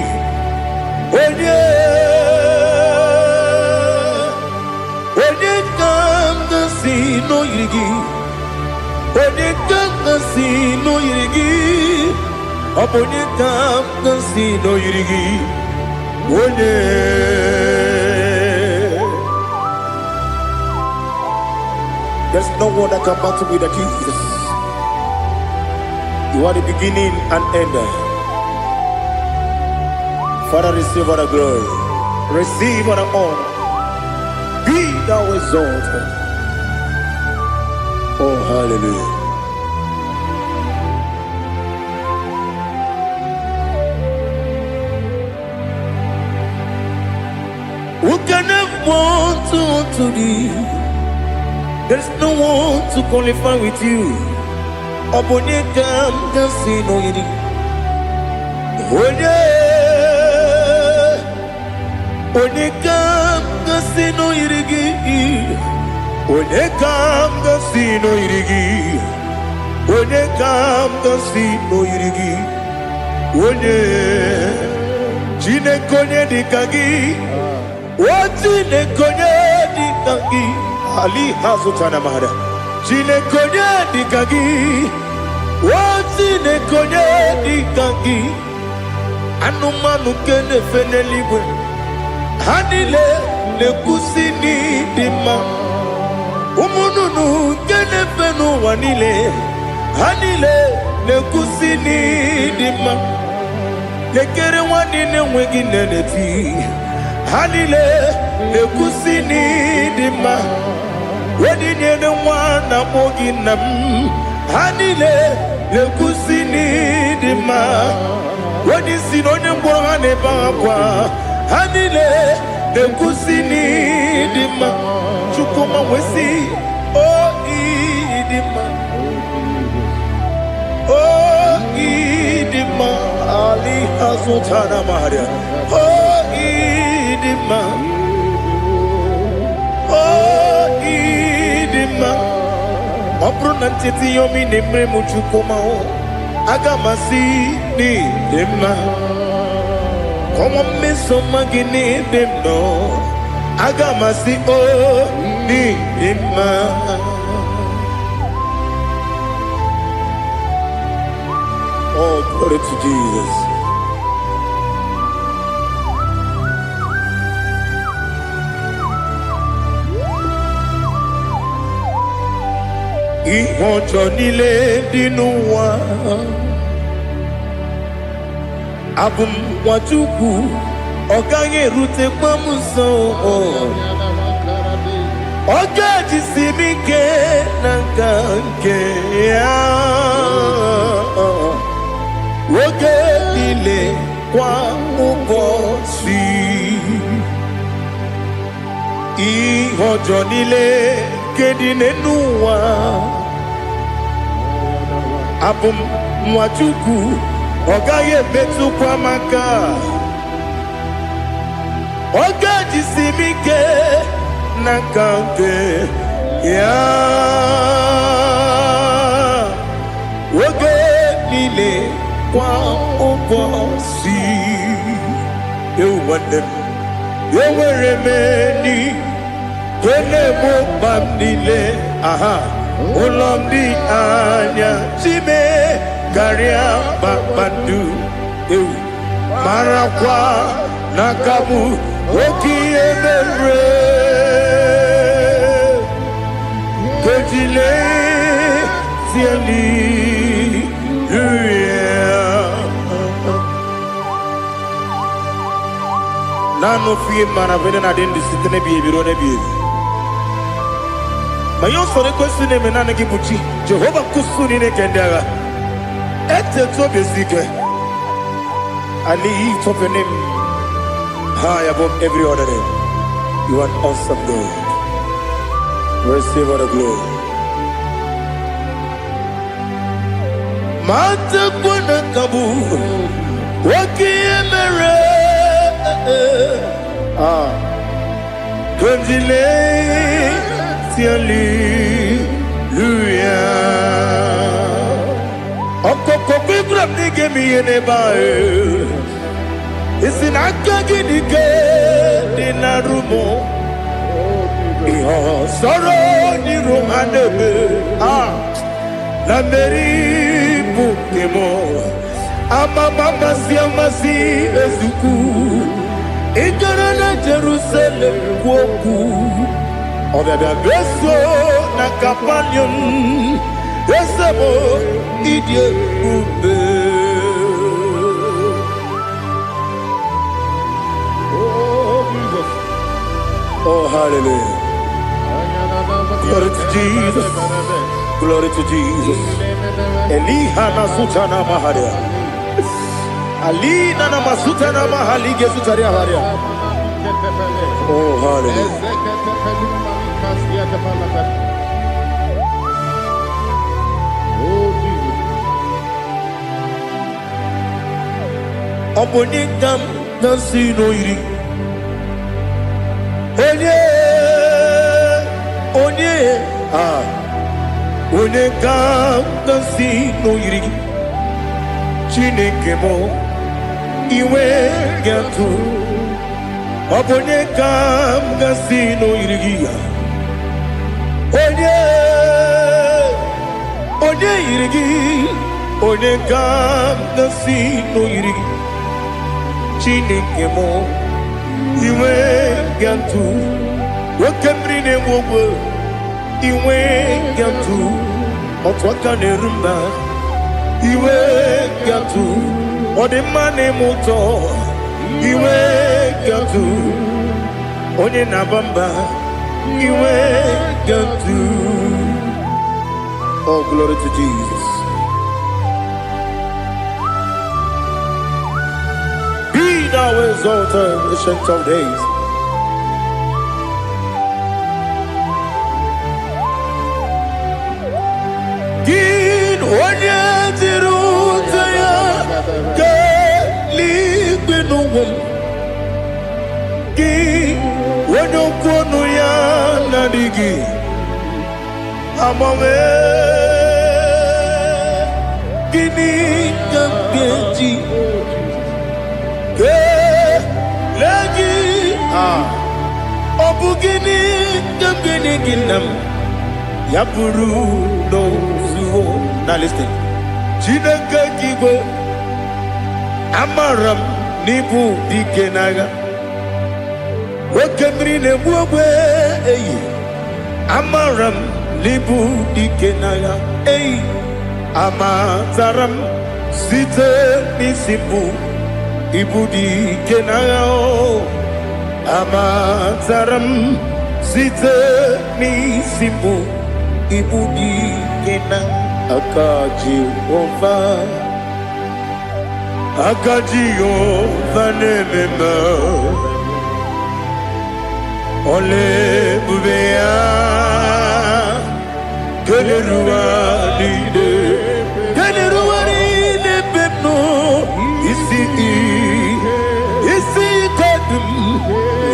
Onye kanga sino irigi Onye kanga sino irigi Obonye kanga sino irigi Onye There's no one that can battle with Jesus. You are the beginning and end. Father, receive all the glory. Receive all the honor. Be thou exalted. Oh, hallelujah. Who can have one to thee? There's no one to qualify with you. Obonye kam kasino yidi. Onye kam kasino yidi. Onye kam kasino yidi. Onye kam kasino yidi. Onye chine konye dikagi. Chine konye dikagi. Ali hazutana mahada. Chine konye dikagi. Chine konye dikagi. Anumanu kene feneligwe. Hanile le kusini dima. Umununu kene fenu wanile. Hanile le kusini dima. Lekere wanine wegi neneti. Hanile le kusini dima. Wedi nyene wana mogi nam Hanile le kusini dima Wedi sinonye mbwana bakwa Hanile le kusini dima Chukuma wesi oh idima oh idima Ali hazutana maria oh idima Obruna titi yomi nemre muchukoma o agamasi ni demma Komo meso magini demno agamasi o ni demma Oh, glory to Jesus. Ihojo nile dinuwa Abum wajuku Oganye rute kwa muso Oga jisimike nangange Woge nile kwa ubosi Ihojo nile kedinenuwa Abum mwachuku Ogaye betu kwa maka Oga jisimike nakante ya Woge nile kwa ubosi Yewandem Yeweremeni Kene mo bamdile aha Ulomdi anya Chime Garia babandu Marakwa Nakabu Oki emere Kejile Tieli Nano fiye mana vene na dendi sitene biye biro ne biye ma yo sore kwesi ne mena ne gibuchi Jehovah kusuni ne kendaga ete to bezike I lift up your name high above every other name. You are an awesome God. Receive all the glory. Mata kuna kabu wakiemere Kanjile tiali luya Okoko kikram nige miyene bae Isinaka ginike dinarumo Iho soro ni romanebe La meri bukemo Ama mama si amasi ezuku Igara na Jerusalem kwoku Obebe beso na kapanion Esebo idye ube Oh, hallelujah. Glory to Jesus. Glory to Jesus. Elihana sutana maharia. Alina na masutana mahalige sutaria haria. Oh, hallelujah. Obonikam nasino iri. Onye ga-agasi n'oyiri gị Chineke mụ iwe ga-atụ ọ bụ onye ga-agasi n'oyiri gị onye yiri gị onye ga-agasi n'oyiri gị Chineke mụ iwe ga-atụ nwoke mmiri na-enwe ogwe iwe ga-atụ otu aka na-eru mba iwe ga-atụ ọ dị mma na-eme ụtọ iwe ga-atụ onye na-aba mba iwe ga-atụ Oh, glory to Jesus. Be thou exalted, ancient of days. Onye jiri ụzọ ya ga-eligwe n'ụwa gị onye okwu ọnụ ya na-adịghị agbanwe gịnị ka m ga-eji kelee gị ọ bụ gịnị ka m ga-enye gị nna m ya bụrụ n'ozuo Now listen. Chineke kigwe amaram n'ibu dike n'agha nwoke mmiri na-egbu ogbe eyi amaram n'ibu dike n'agha eyi amatara m site n'isi mbụ ibu dike n'agha amatara m site n'isi mbụ ibu dike n'agha Aka Jehovah nemema Ole bubeya Geleruwa lide bepno Isi kadum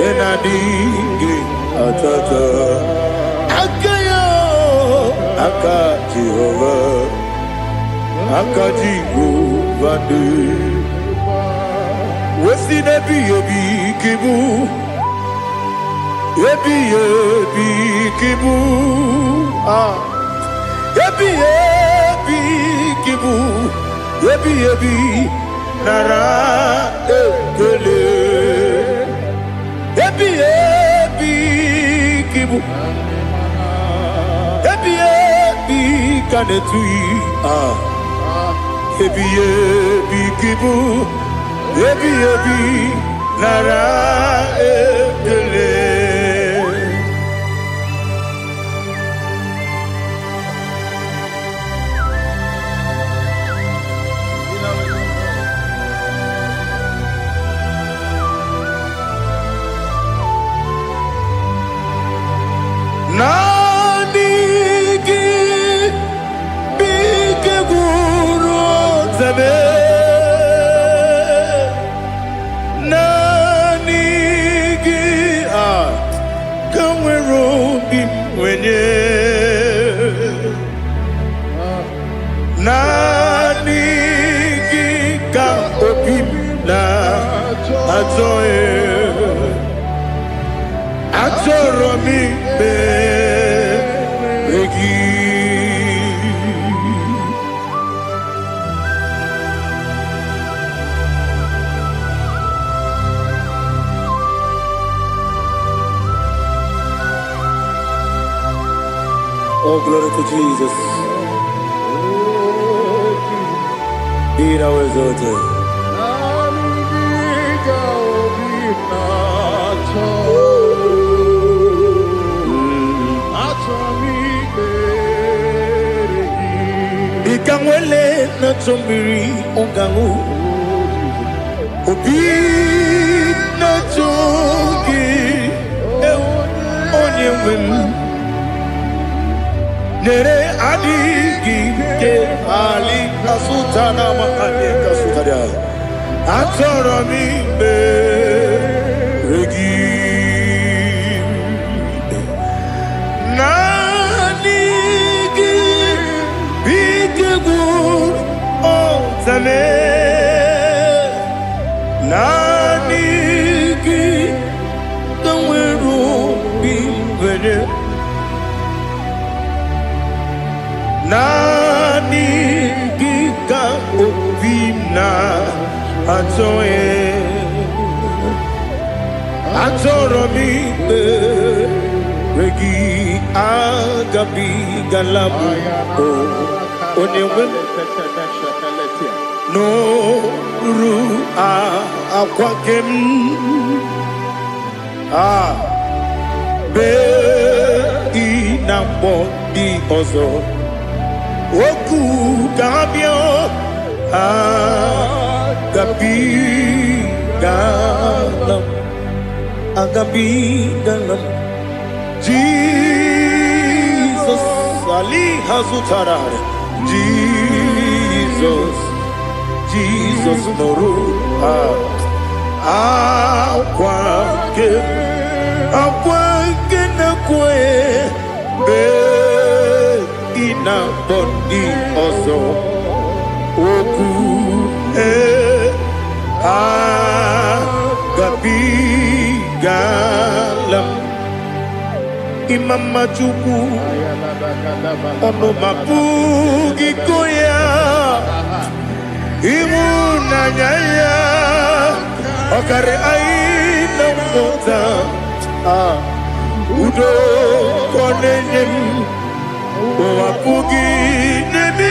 Enadingi atata Aka Jehovah de Wesi nebi yebi kibu Yebi kibu Yebi kibu Yebi nara ekele Yebi kibu Kanetui Ebi kibu Ebi nara ekele Achọrọ m ikpere gị. Oh, glory to Jesus. Be thou exalted. Ikanwele na chombiri ongangu obi na chogi onye nwem nere adigi ke ali kasutana ma ali kasutaria achọrọ m ikpere gị. Naanị gị bikegwu otame, naanị gị ka nwere obi nwere, naanị gị ka obi na-achọghị. Achọrọ m ikpere gị agabigala m onye nwe m n'olu akwa gị m bee na mkpọ dị ọzọ okwu ga-abịa agabigalam Jesus Ali Hazutara Jesus Noru akwa ke na kwe be ina bondi ozo oku agabigalam Imama Chukwu ọnụmapugi koya ịhụnanya ya ọkarị anyị na mmụta udo ka ọ na-enye m ụwapụghị n'ebe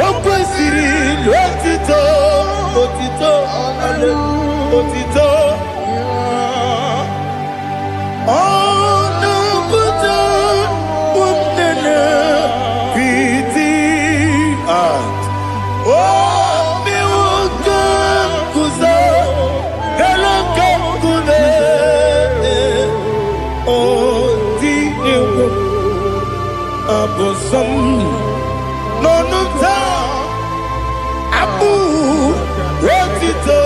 o kwesịrị otito Bosom no ta abu rotito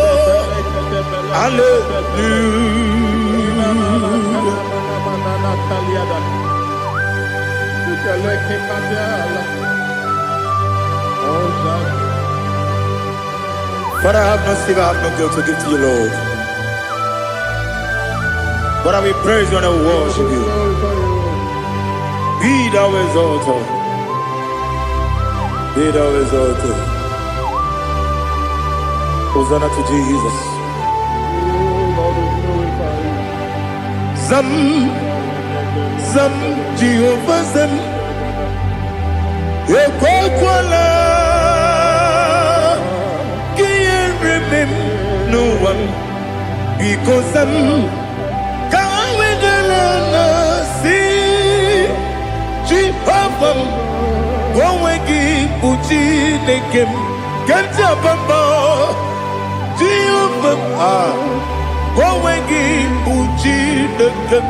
Father, I have no silver, I have no gold to give to you, Lord. But I will praise you and I will worship you. Be thou exalted. Be thou exalted. Hosanna to Jesus. Zam Jehovah Zam Ekwakwala Can't remember no one because Zam Can't wait Jehovah, go wegi uchi nekem, kanja bamba. Jehovah, go wegi uchi nekem.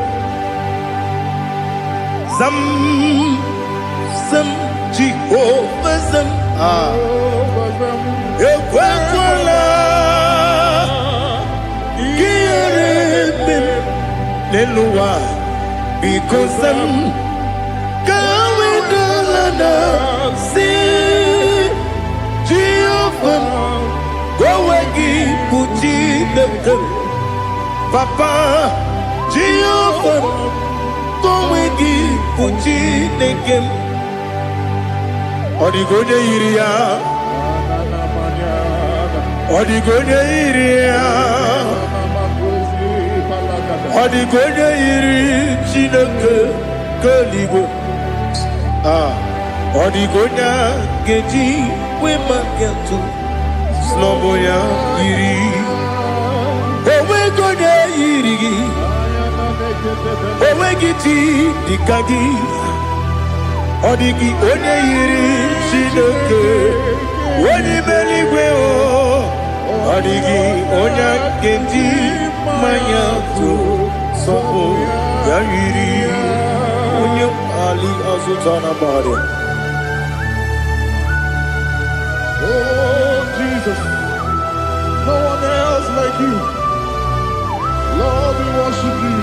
Zam Jehovah zam, ekwakwala, kiyarebe, leluwa, because zam. See Jehovah, go wegi puji the Papa Jehovah, onwe gị bụ Chineke m. Ọ dịghị onye yiri ya. Ọ dịghị onye yiri ya. Ọ dịghị onye yiri Chineke nke eluigwe. Ọ dịghị onye ga-eji wee maka atụ n'ọbụ ya yiri. Onweghị onye yiri gị. Onweghị chi dịka gị. Ọ dịghị onye yiri Chineke onye ime eluigwe. Ọ dịghị onye ga-eji mmanya atụ n'ọbụ ya yiri. Onye ali azụta na mmadụ.
Oh, Jesus, no one else like you. Lord, we worship you.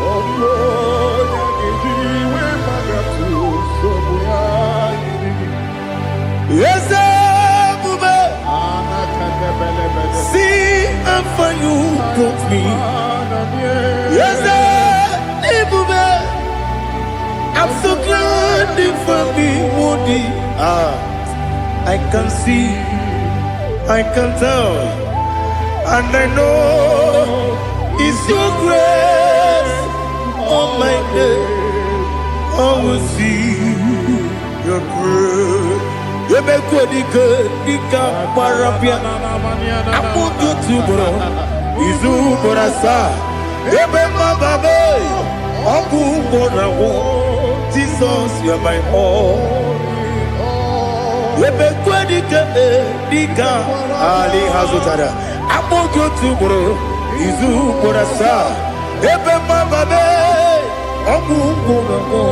Oh, Lord,
yes, Bube. See how far you brought me. Yes, Bube. I'm so glad for me, Woody. I can see, I can tell, and I know it's your grace. Oh my God, I will see your grace. You make good, Dika Parapia. I put you to bro. Izu Borasa. You make my baby. Oku Borawo. Jesus, you are my all. You make good, Dika Ali Hazutara. I put you to bro. Izu Borasa. You make my baby. Oku Borawo.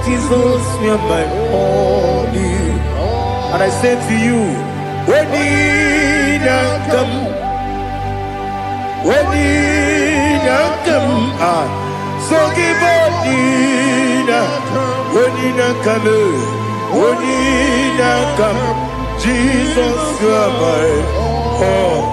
Jesus, you are my all. And I say to you, when you come, so give up, when you come, Jesus, you are my all.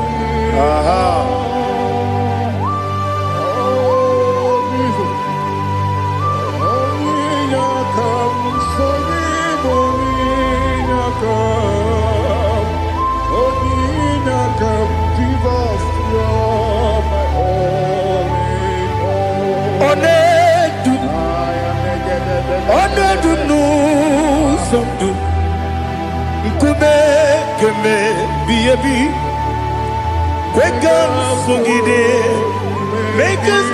Make us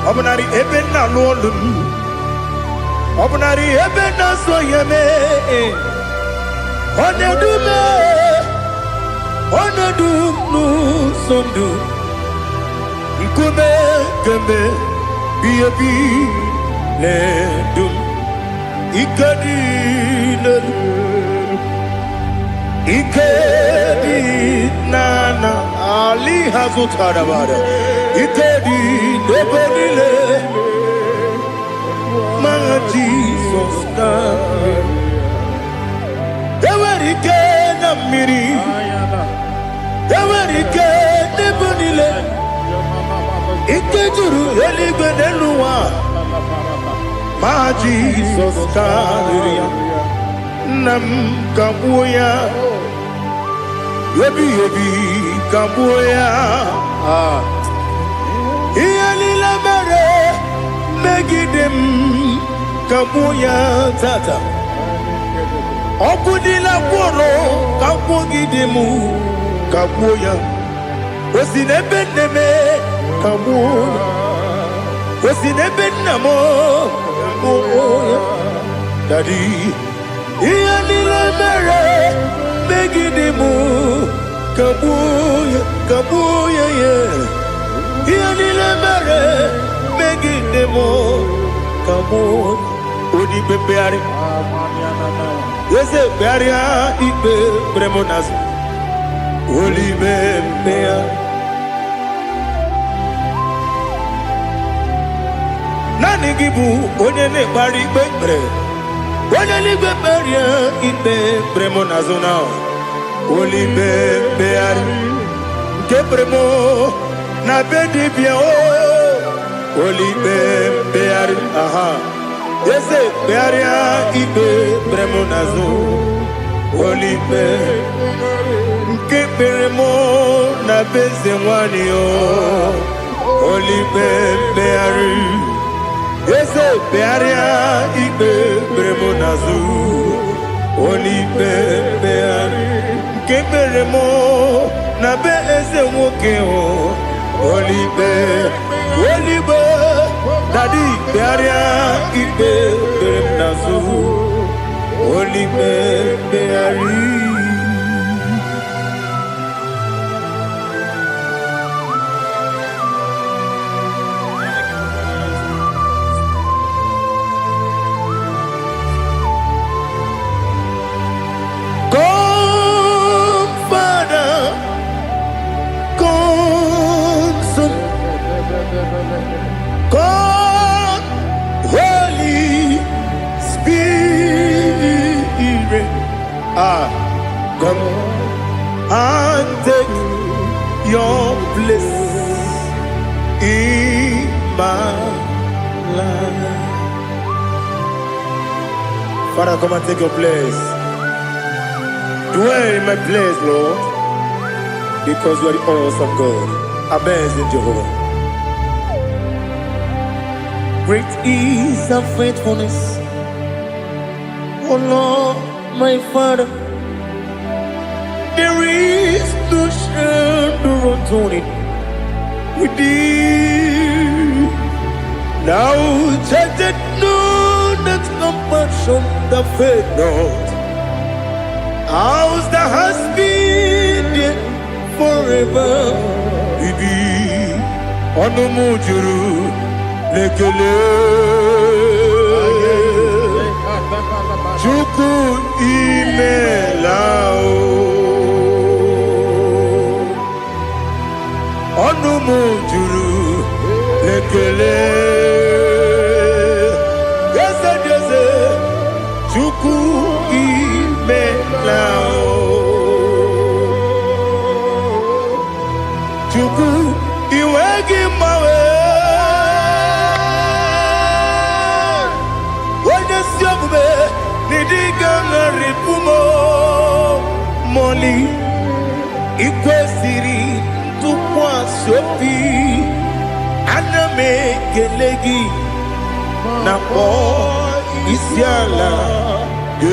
Obnari ebena lolum Obnari ebena soyeme Onedume Onedunu sondu Nkume keme Biyebi Ledum Ikadi Ikadi Nana Ali Hazutarabada Ikadi Nebonile My Jesus Ewerike Namiri Ewerike Nebonile Ikejuru Eligwe Neluwa My Jesus Nam Kabuya Yebi Kabuya Iyalila mere megidem Kabuya tata Okudila kworo Kabugidemu Kabuya Osinebeneme Kabuya Osinebenamo Kabuya Daddy Iyalila mere megidemu Kabuya Kabuya yeah Yanile mere megidemo mo odi bebeari yese bearia ibe bremonas oli bebea nani gibu onye ne bari bebre onye ni beberia ibe bremonas na oli bebeari ke bremo na bedi bia o oli bebeari aha yese bearia ibe bremonazo olipe nke beremo na beze nwani o olipe beari yese bearia ibe bremonazo olipe beari nke beremo na beze nwoke o olipe olipe Daddy, bearia ibe beremnazu, oli beari. Come, Father, come, Son, come, Holy Spirit, come and take your place in my life. Father, come and take your place. Dwell in my place, Lord, because you are the awesome God. Amazing Jehovah. Great is thy faithfulness, oh Lord, my Father. There is no shadow unto it with thee. Now check that no, that compassion, the faith not. Ours that has been there forever with thee. On the mujuru. Lekele Chuku imelao Onumu juru Lekele Yese yese Chuku imelao Chuku iwegi mawe Moli ikwesiri tụkwasị obi ana m ekele gị na kpọ isi ala gị.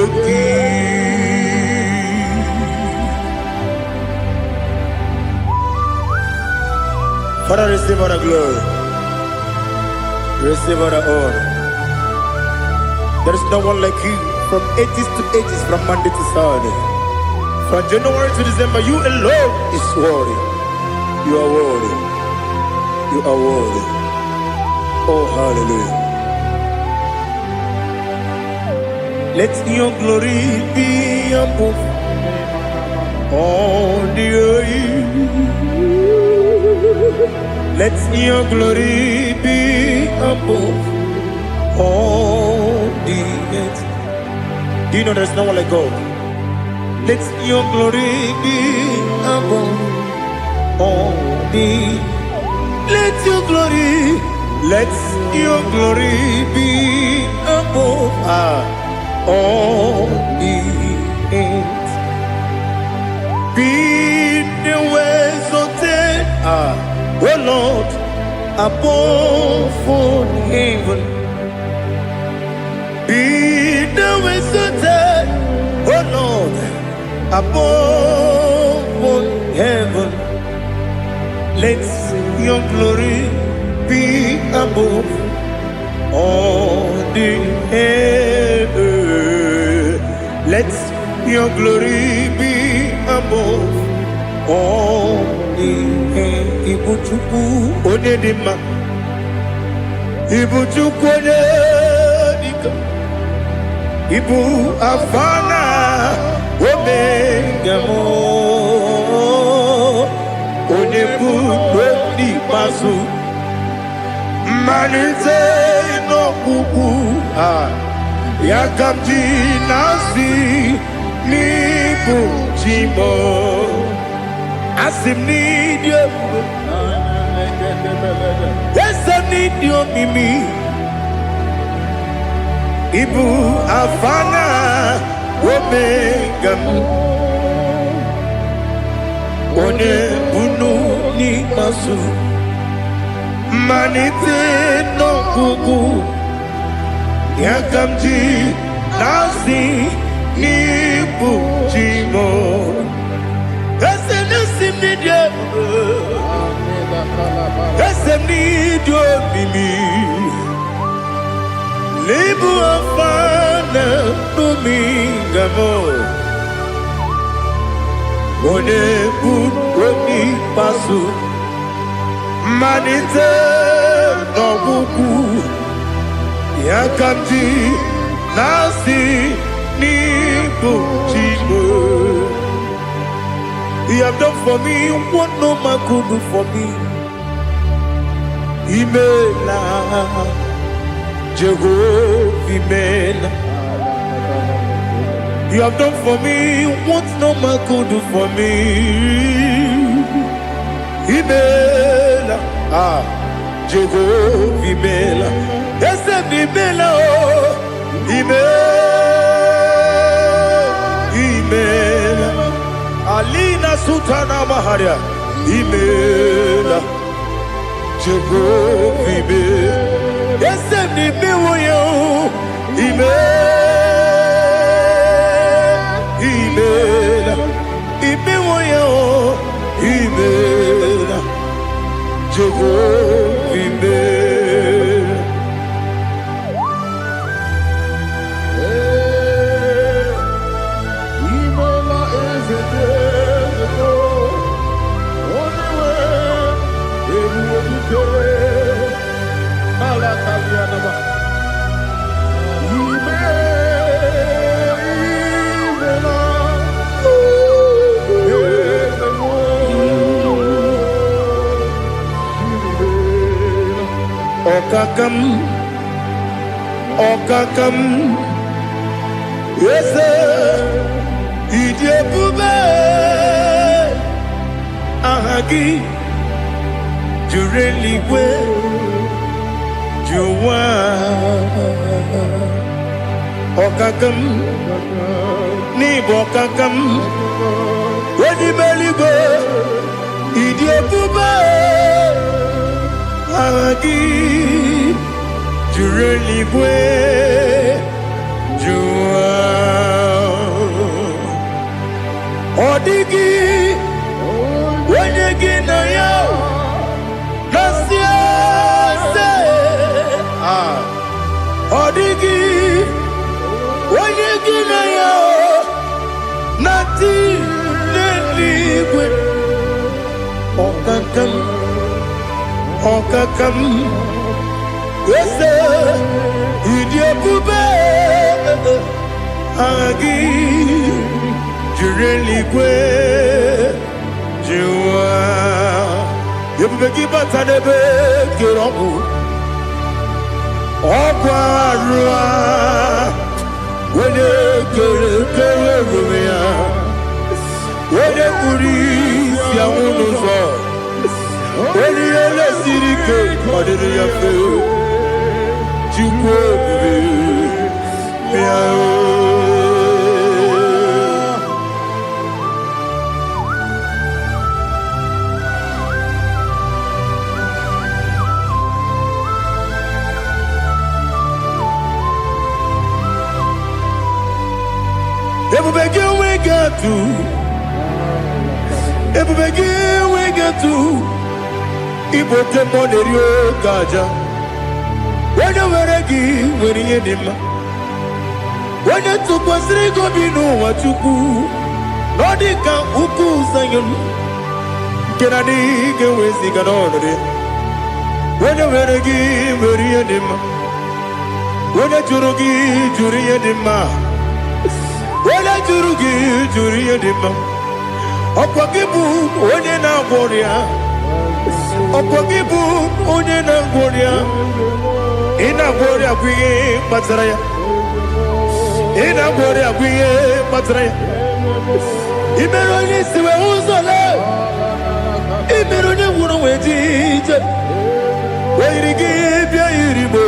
Father, receive all the glory, receive all the honor. There is no one like you. From ages to ages, from Monday to Saturday, from January to December, you alone is worthy. You are worthy. You are worthy. Oh, hallelujah. Let your glory be above all the earth. Let your glory be above all the earth. Do you know there's no one like God? Let your glory be above all the. Let your glory be above all the earth. Be the ways of death, oh Lord, above all heaven. Be the ways of death, oh Lord, above all heaven. Let your glory be above all the earth. Let your glory be above all the earth. Ibuchuku onedima, Ibuchuku onedima. Ibu afana omega mo onebu ni masu manite no kuku yakamji nasi nibu jimo asim ni dio asim ni dio mimi Ibu afana omega one bunu ni masu manite no kuku yakamji nasi ni bujimo ese nasi nidio ese nidio mimi Libu afana bumingamo One buni pasu Manite no buku Yakamji nasi ni bujimo You have done for me what no man could do for me Imela Jehovah, Amen. You have done for me what no man could do for me. Amen. Jehovah, Amen. Yes, Amen. Amen. Amen. Alina Sutana Maharia. Amen. Jehovah, Amen. Yes, ni miwoyo ime imiwoyo ime Jego ime
Imela ezeko onewe
Okakam, yes, Idiabube, Ahagi, Jureli, Juwa, Okakam, Nibokakam, Wedi Beligo, Idiabube, Ahagi. Jureli bwe jua Odigi Wenyegi na yao Nasiase Odigi Wenyegi na yao Nati Neligwe Okakam Okakam Yese, Idiabube, Agi, Jureli kwe, Jua, Yabubeki batanebe, Kirongu, Okwarua, Wene kere rumia, Wene kuri, Siamunuzo, Wene ele sirike, Odiri yafe, Chukwu bịa Ebube gị wegetu Igbo temọ na-eri oge aja Wene were gị were ihe dị mma Wene tụkwasịrị gị obi n'ụwa Chukwu N'ọdị ka ukwu Zion nke na adịghị ga-eweziga n'ọnọdụ ya Wene were gị were ihe dị mma onye jụrụ gị jụrụ ihe dị mma onye jụrụ gị jụrụ ihe dị mma ọkwa gị bụ onye na-agwọ ọrịa ọkwa gị bụ onye na-agwọ ọrịa ị na-agwọ ọrịa bụ ihe kpatara ya ị na-agwọ ọrịa bụ ihe kpatara ya ị mere onye isi wee ụzọ lee ị mere onye nwụrụ wee dị ije wee yiri gị bịa yiri mo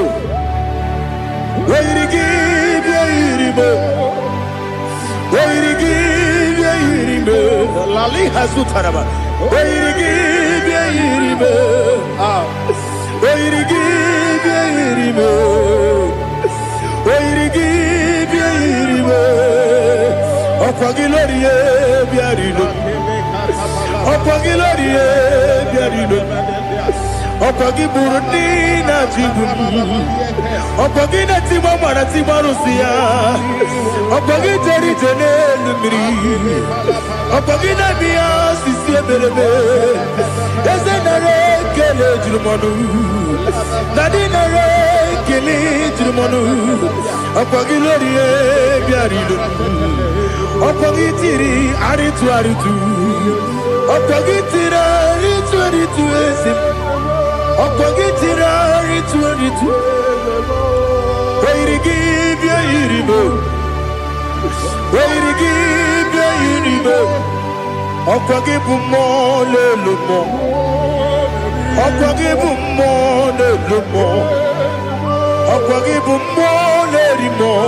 wee yiri gị bịa yiri mo wee yiri gị bịa yiri mo lali ha zụtara ma wee yiri gị bịa yiri mo wee yiri gị bịa yiri mo wee yiri gị bịa yiri mo ọkwa gị lórí bịa rilo ọkwa gị lórí bịa rilo ọkwa gị bụrụ ndị na-achị igbu ọkwa gị na-etigba mara tigba arụsị ya ọkwa gị jere ije n'elu mmiri ọkwa gị na-eme ya osisi eberebe eze nara ekele juru m ọnụ dadi nara ekele juru m ọnụ ọkwa gị lórí bịa rilo ọkwa gị tiri arịtụ arịtụ ọkwa gị tiri arịtụ arịtụ ezi ọkwa gị tiri arịtụ arịtụ oyiri gị bịa yiri mo oyiri gị bịa yiri mo ọkwa gị bụ mmụọ n'elu mmụọ ọkwa gị bụ mmụọ n'elu mmụọ ọkwa gị bụ mmụọ n'eri mmụọ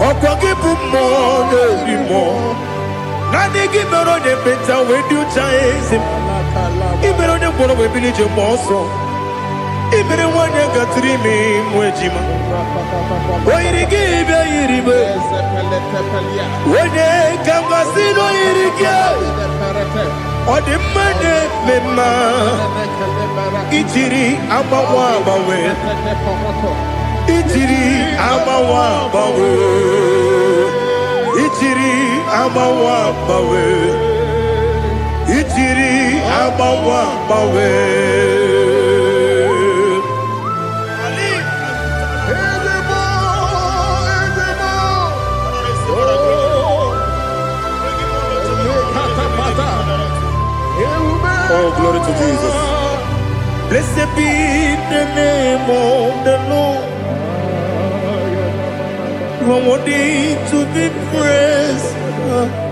ọkwa gị bụ mmụọ n'eri mmụọ naanị gị mere onye mkpenta wee dị ụcha eze ị mere onye mkpọrọ wee bili ije mgbe ọsọ ị mere nwaanyị gatụrụ ime mụ ejima oyiri gị bịa yiri m onye ka mmasị n'oyiri gị ọ dị mma na-eme mma ijiri agbanwe agbanwe ijiri agbanwe agbanwe ijiri agbanwe agbanwe ijiri agbanwe agbanwe Oh, glory to Jesus. Blessed be the name of the Lord. You are worthy to be praised,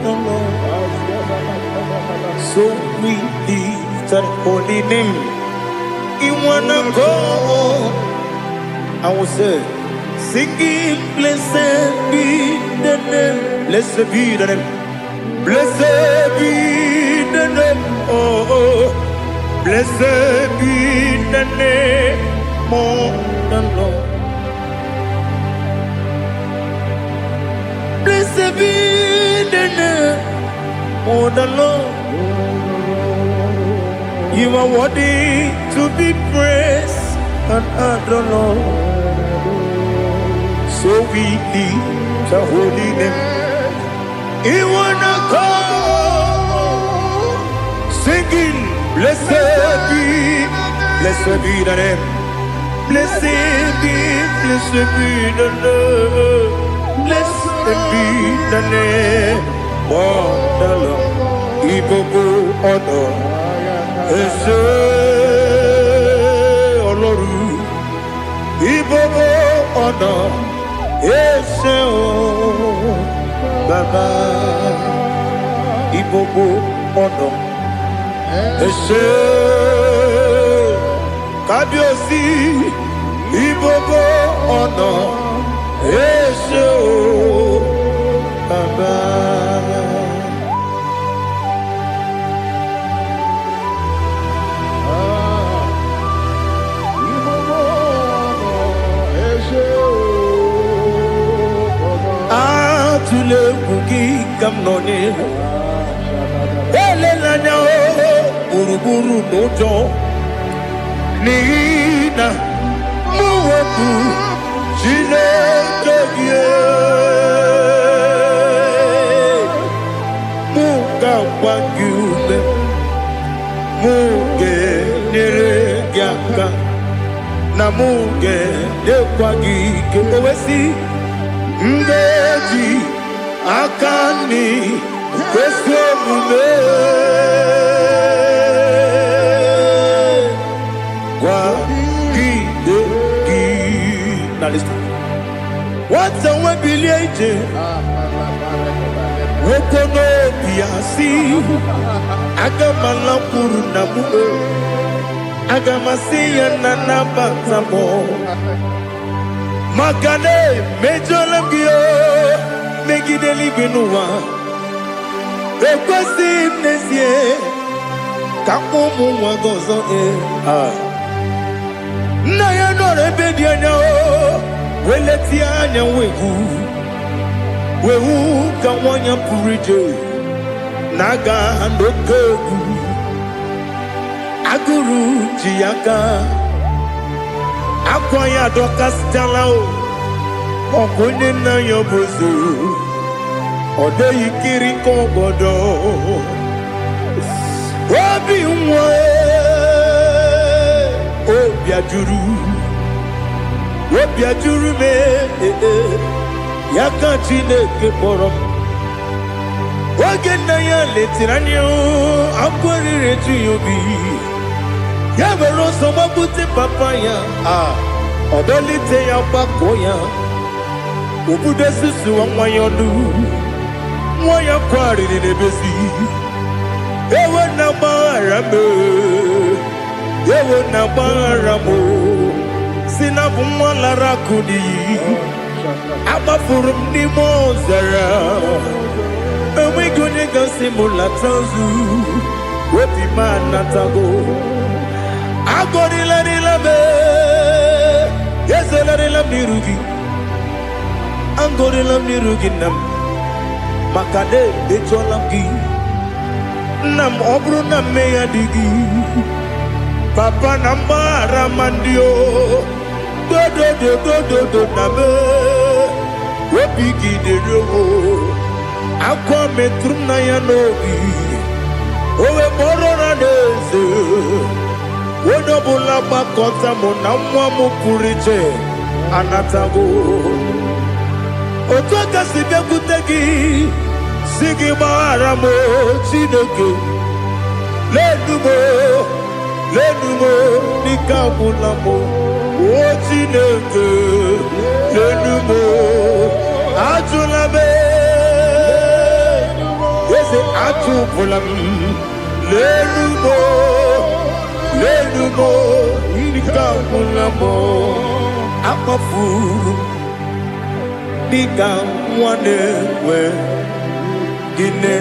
the Lord. So we lift that holy name. You wanna go? I will say, singing, blessed be the name. Blessed be the name. Blessed be the name. Oh, blessed be the name of the Lord. Blessed be the name of the Lord. You are worthy to be praised and adored, Lord. So we lift the holy name. You wanna call, singing, blessed be the name. Blessed be the name. Blessed be the name of the Lord. Igbo honor, Ese Oloru. Igbo honor, Ese Baba. Igbo honor, Ese Kabiosi. Igbo honor, Ese Baba. Atule kuki kamnoni elelanya buruburu nojo nina muwetu Chineke muga wagyume muge neregyaka Namuge dekwagi ke owesi mbeji akani kweswe mume kwa gide gi. Now listen. What's the way bilieje? Wokono biasi agamala puru namu agamasiya nanabatamo magane mejolamgio megideli binuwa ekwesi nesie kamumu wagozo na ya nore bedianya weleti anya wehu ka wanya purije naga ndokogu aguru jiyaka akwanya dokastalao okonye na yobozu ode yikiri kogodo obi nwe obi ajuru me yaka Chineke kpọrọ m oge nna ya letiri anya akwarịrị eju ya obi ya were ọsọ gbapute papa ya ọdọlite ya gbakọ ya obodo susuwa nwa ya ọnụ nwa ya kwarịrị n'ebezi ewe na gbaghara m si na bụ nwa lara akụ n'iyi agbafuru m n'ime ọzara enweghị onye gasị m lata nzu obi m anatago agọrịlarịla m ezolarịla m n'iru gị agọrịla m n'iru gị nna m maka na emejuola m gị nna m ọ bụrụ na mmehie dị gị papa na mgbaghara ma ndị o dodododododo na me obi gị dịrị owo akwa metụrụ m na ya n'obi owe kpọrọ na n'eze onye ọbụla gbakọta mụ na nwa m pụrụ iche anatago otu aka si bịakwute gị si gị gbaghara m Chineke lenumo dịka agwụla m o Chineke lenumo ajụla m eze ajụpụla m lenumo dịka agwụla m akpafuru dịka nwa na-enwe gịnị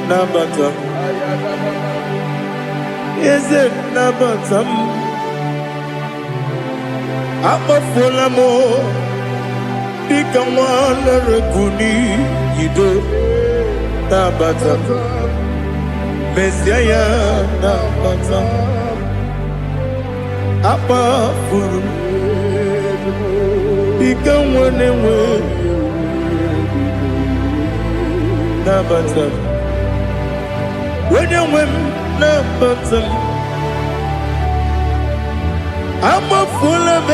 nabata eze nabata m akpafuola m dịka nwa na-erekuni yido nabata mesia ya nabata akpafuru dịka nwa na-enwe nabata onye nwe m nabata m amafuola m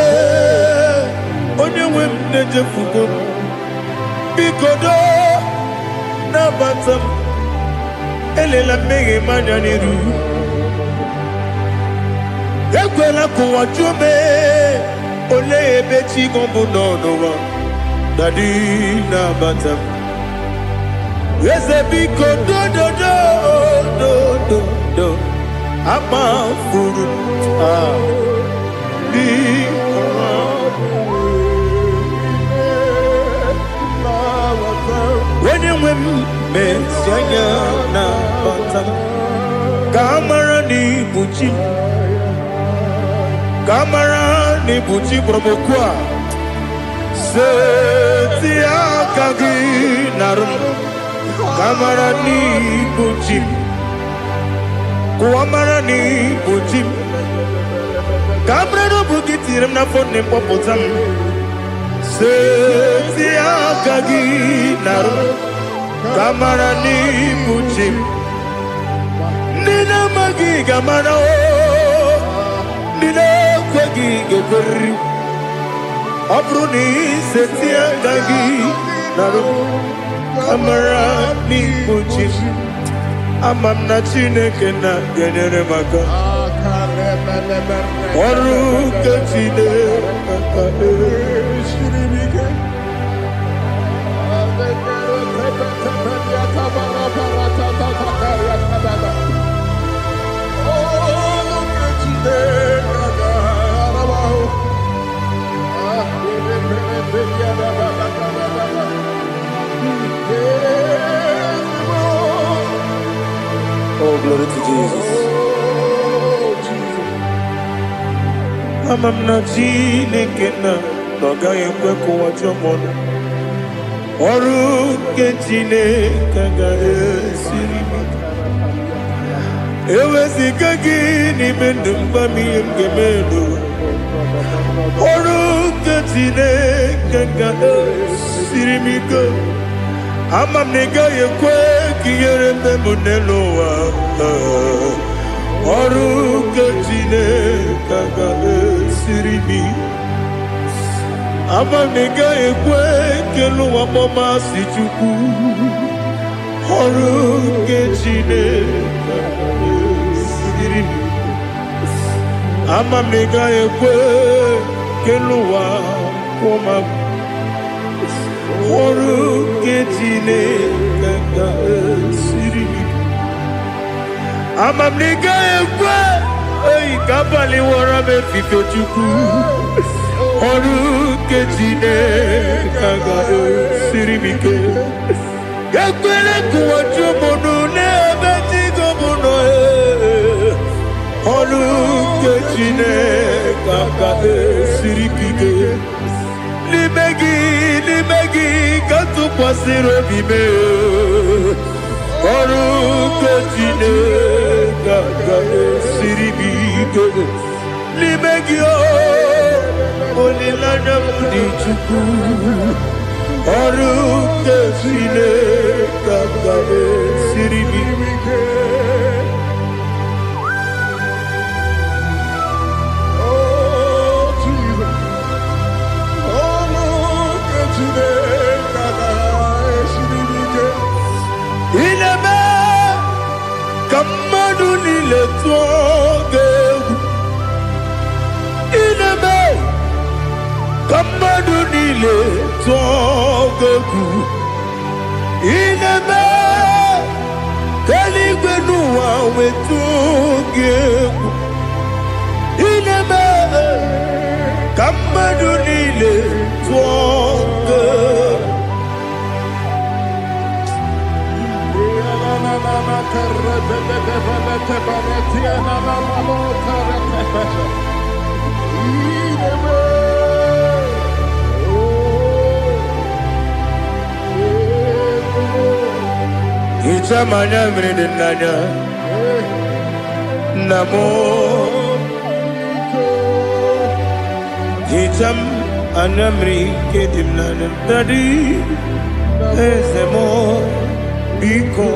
onye nwe m na-ejefugo m biko do nabata m elela mmehie m anya n'iru ekwela ka ụwa jụọ m olee ebe chi gị bụ n'ụwa dadi nabata m eze biko do akpafuru onye nwe m mesi anya na bata ka amara na ibuchi kpọrọmokwu a seti aka gị narụ ka amara na ibuchi kuamara ni buchim kamera bugi tiram na phone popotam se akagi naru kamara ni buchim nina magi gamara o nina kwe gị ga-ekweri. Ọ bụrụ na isetie aka gị narụ amara n'ikpuchi ama m na Chineke na-enyere m aka. Ọrụ nke Chineke aka esiri m ike. Oh, glory to Jesus. Ama m na Chineke na ọ gaghị ekwe ka ụwa jọọ m ọnụ. Ọrụ nke Chineke ga-esiri m ike. Eweziga gị n'ime ndụ mgba m ihe m ga-eme n'ụwa. Ọrụ nke Chineke ga-esiri m ike. Ama m na ị gaghị ekwe ka ihere mee m n'elu ụwa. Ọrụ nke Chineke ga-esiri m ike. Ama m na ị gaghị ekwe ka elu ụwa kpọmasị Chukwu. Ọrụ nke Chineke ga-esiri m ike. Ama m na ị gaghị ekwe ka elu ụwa kpọmasị. Ọrụ nke Chineke ga-esiri m ike. Ama m na ị gaghị ekwe ka abalị wara m efife Chukwu. Ọrụ nke Chineke ga-esiri m ike. Ekwela ka ụwa jụọ m ọnụ n'ebe chi gị bụ nọ. Ọrụ nke Chineke ga-esiri m ike. N'ime gị ka tụkwasịrị obi m. Ọrụ nke Chineke ga-esiri m ike. N'ime gị olileanya m dị Chukwu. Ọrụ nke Chineke ga-esiri m ike. Ineme ka mmadụ niile tụọ gị egwu. Ineme ka mmadụ niile tụọ gị egwu. Ineme ka eluigwe n'ụwa wee tụọ gị egwu. Ineme ka mmadụ niile tụọ gị egwu. Hicham anya mmiri dị n'anya nna m. Hicham anya mmiri nke dị m n'anya Daddy, eze m biko.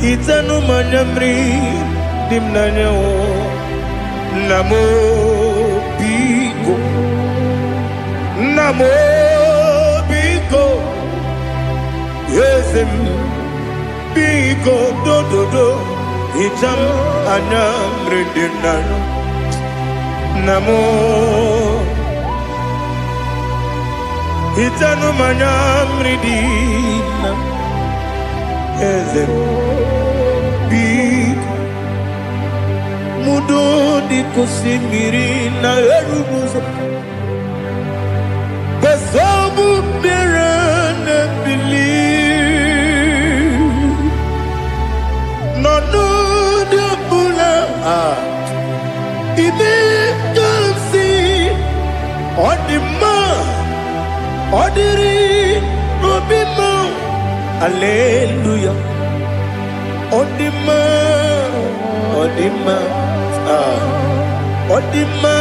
Hitanụ m anya mmiri dị m n'anya nna m biko. Nna m biko. Eze m biko dododo. Hicham anya mmiri dị m n'anya nna m. Hitanụ m anya mmiri dị na eze m biko. Mudo dị ka osimiri na-erughị ụzọ. Besobu mmiri na-ebili. N'ọnọdụ ọbụla ime ka m si ọ dị mma. Ọ dịrị n'obi m. Hallelujah. Ọ dị mma. Ọ dị mma. Ọ dị mma.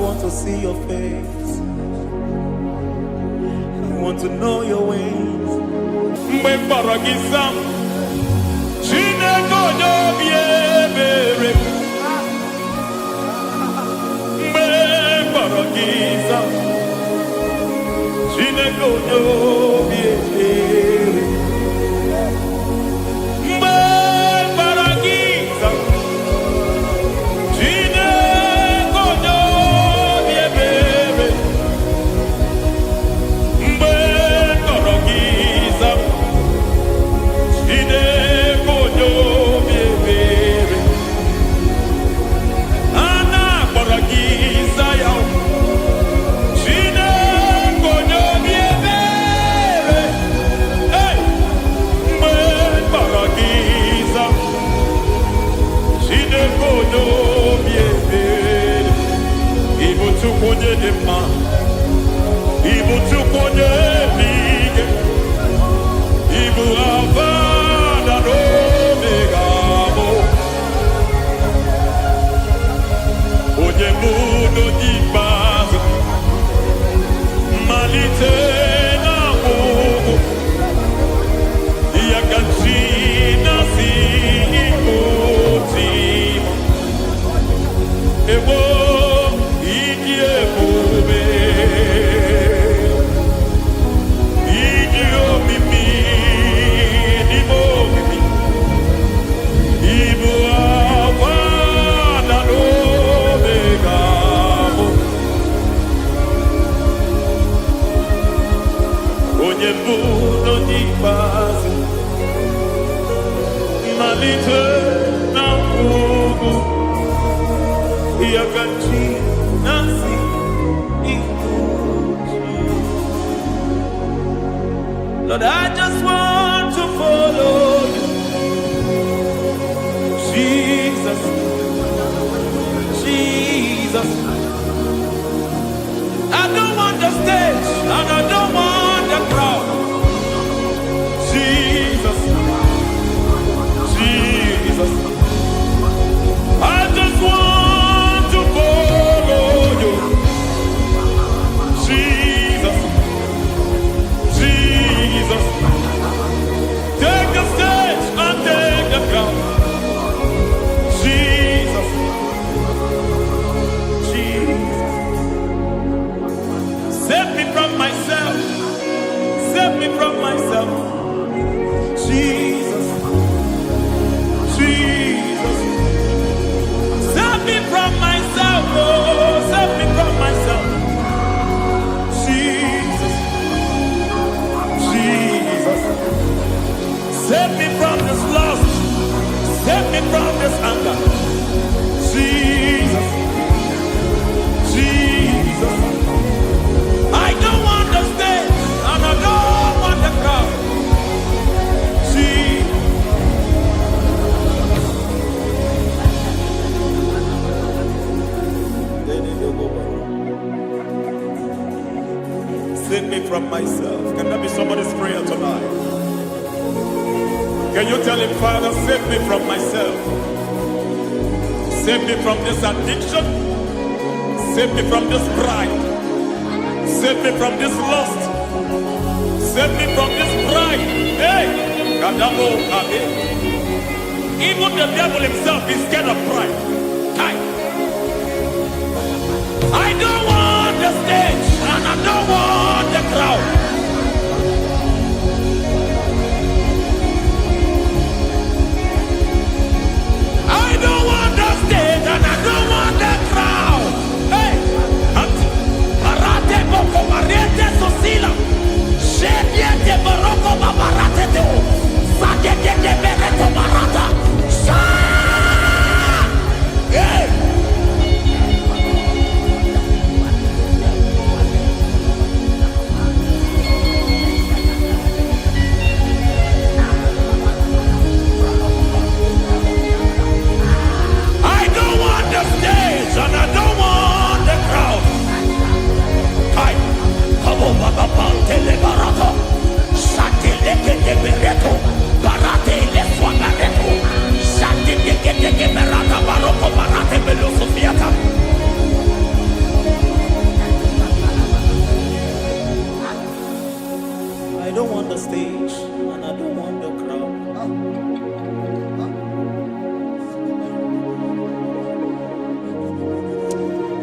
want to see your face. I want to know your ways. Mgbe mkpọrọ gị sam, Chineke onye obi ebere. Mgbe mkpọrọ gị sam, Chineke onye obi ebere. Mgbe mkpọrọ gị sam, Chineke onye obi ebere. Mgbe mkpọrọ gị sam, Chineke onye obi ebere. A na-akpọrọ gị Zion, Chineke onye obi ebere. Hey! Mgbe mkpọrọ gị Zion, Chineke onye obi ebere. Ị bụ Chukwu onye dị mma, ị bụ Chukwu onye dị ike, ị bụ Alfa na Omega bụ onye bụ n'oge ikpeazụ, mmalite na ọgwụgwụ, ya ka chi na-asị Igbo tim. Egbo ịdị ebube, ịdị omimi, n'ime omimi, ịbụ Alfa na Omega bụ onye mbụ n'onye ikpeazụ, mmalite na ọgwụgwụ, ya ka chi na-asị Igbo tim. Lord, I just want to follow you, Jesus, Jesus. I don't want the stage and I don't want the crowd. Jesus, Jesus. I just want to follow you, Jesus, Jesus. Take the stage and take the crown. Jesus, Jesus. Save me from myself. Save me from myself. Jesus, Jesus. Save me from myself. Oh, save me from myself. Jesus, Jesus. Save me from this lust. Save me from this anger. Jesus, Jesus. I don't want the stage and I don't want the crowd. Jesus. Save me from myself. Can that be somebody's prayer tonight? Can you tell him, Father, save me from myself? Save me from this addiction. Save me from this pride. Save me from this lust. Save me from this pride. Hey! Kadabo, Kabe. Even the devil himself is scared of pride. Hi. I don't want the stage and I don't want the crowd. I don't want the stage and I don't want the crowd. Hey! Parate boko mariete sosila. Shediete baroko babarate teo. Sadete bereto barata. Sha! Hey!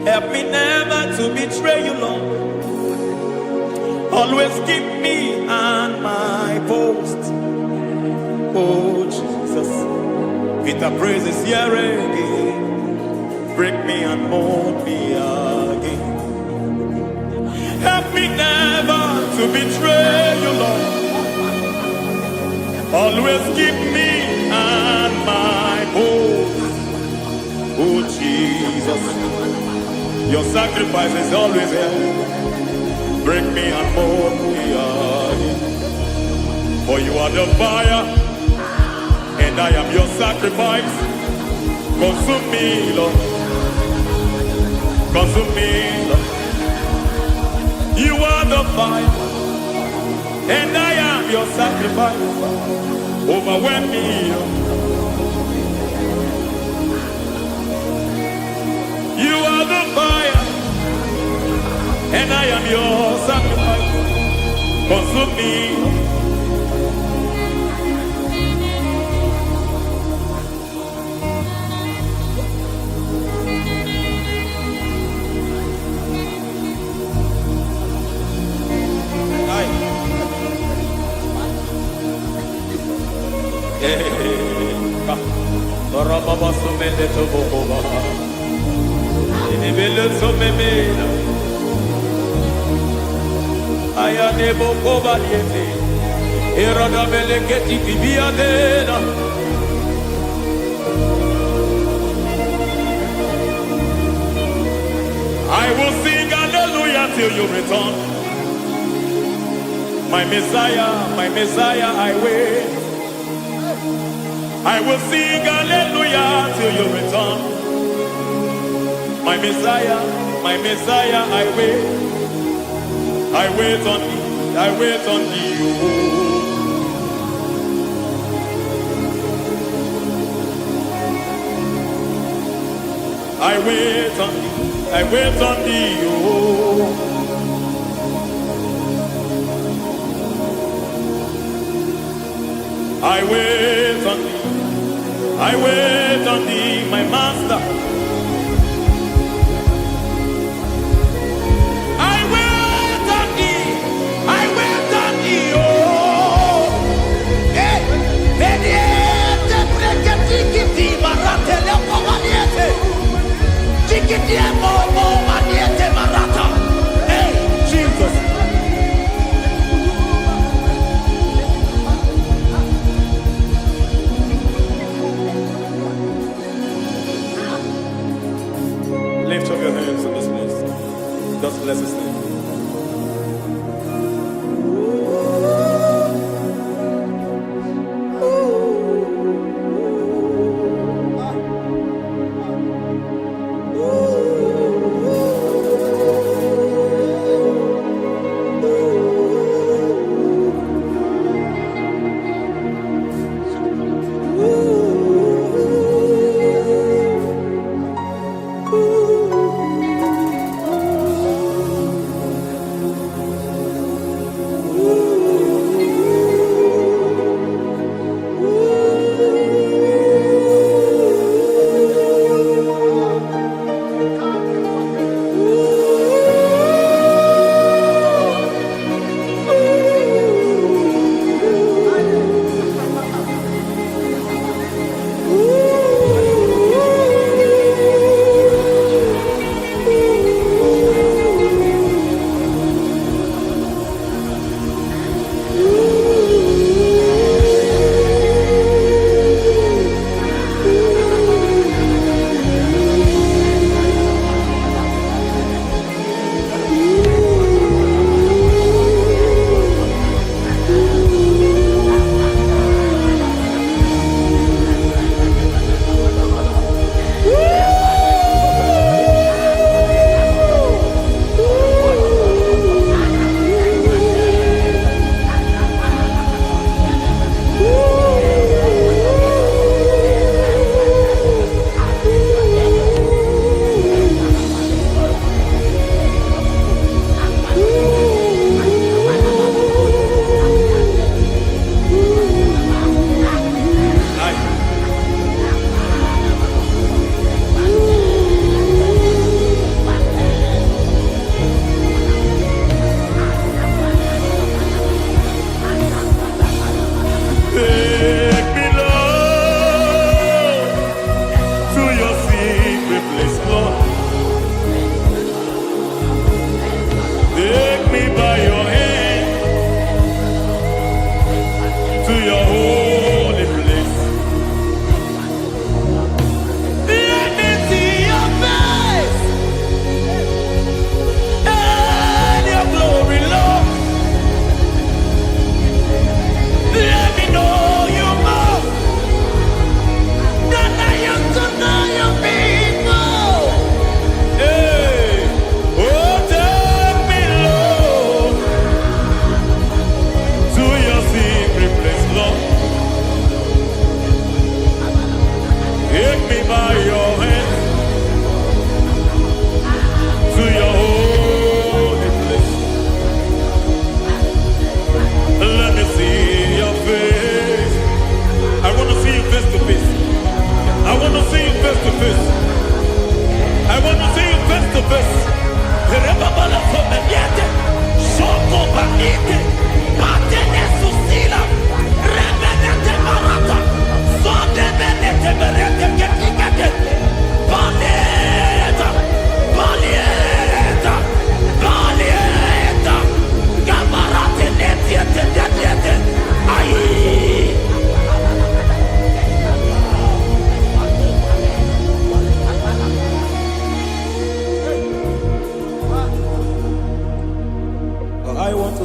Help me never to betray you, Lord. Always keep me on my post. Oh, Jesus. With the praises here again. Break me and mold me again. Help me never to betray you, Lord. Always keep me on my post. Oh, Jesus. Your sacrifice is always here. Break me and mold me again. For you are the fire, and I am your sacrifice. Consume me, Lord. Consume me, Lord. You are the fire, and I am your sacrifice. Overwhelm me, Lord. You are the fire, and I am your sacrifice. Consume me. I will sing hallelujah till you return. My Messiah, I wait. I will sing hallelujah till you return. My Messiah, I wait. I wait on thee, I wait on thee. Oh. I wait on thee, I wait on thee. Oh. I wait on thee, I wait on thee, my master. I wait on thee, I wait on thee, oh. Hey, mediete, breketi, marate, lepo maniete. Chikiti, mo, maniete, marata. Hey, Jesus. Lift up your hands in this place. Just bless his name.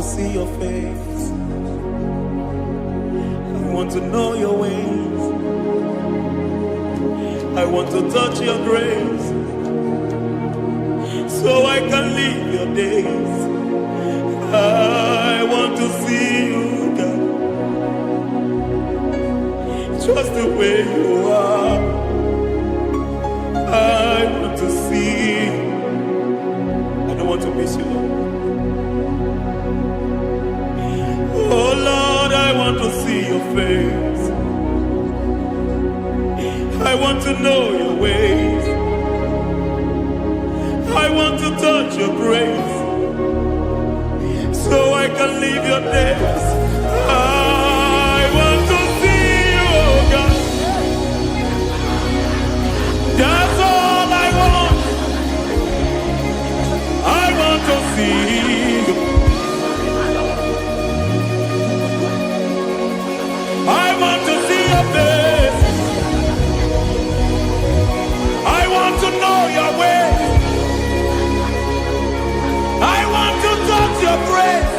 see your face. I want to know your ways. I want to touch your grace, so I can live your days. I want to see you, God, just the way you are. I want to see you. I don't want to miss you, Lord. Oh Lord, I want to see your face. I want to know your ways. I want to touch your grace, so I can live your days. I want to see you, oh God. That's all I want. I want to see you. I want to see your face. I want to know your ways. I want to touch your grace,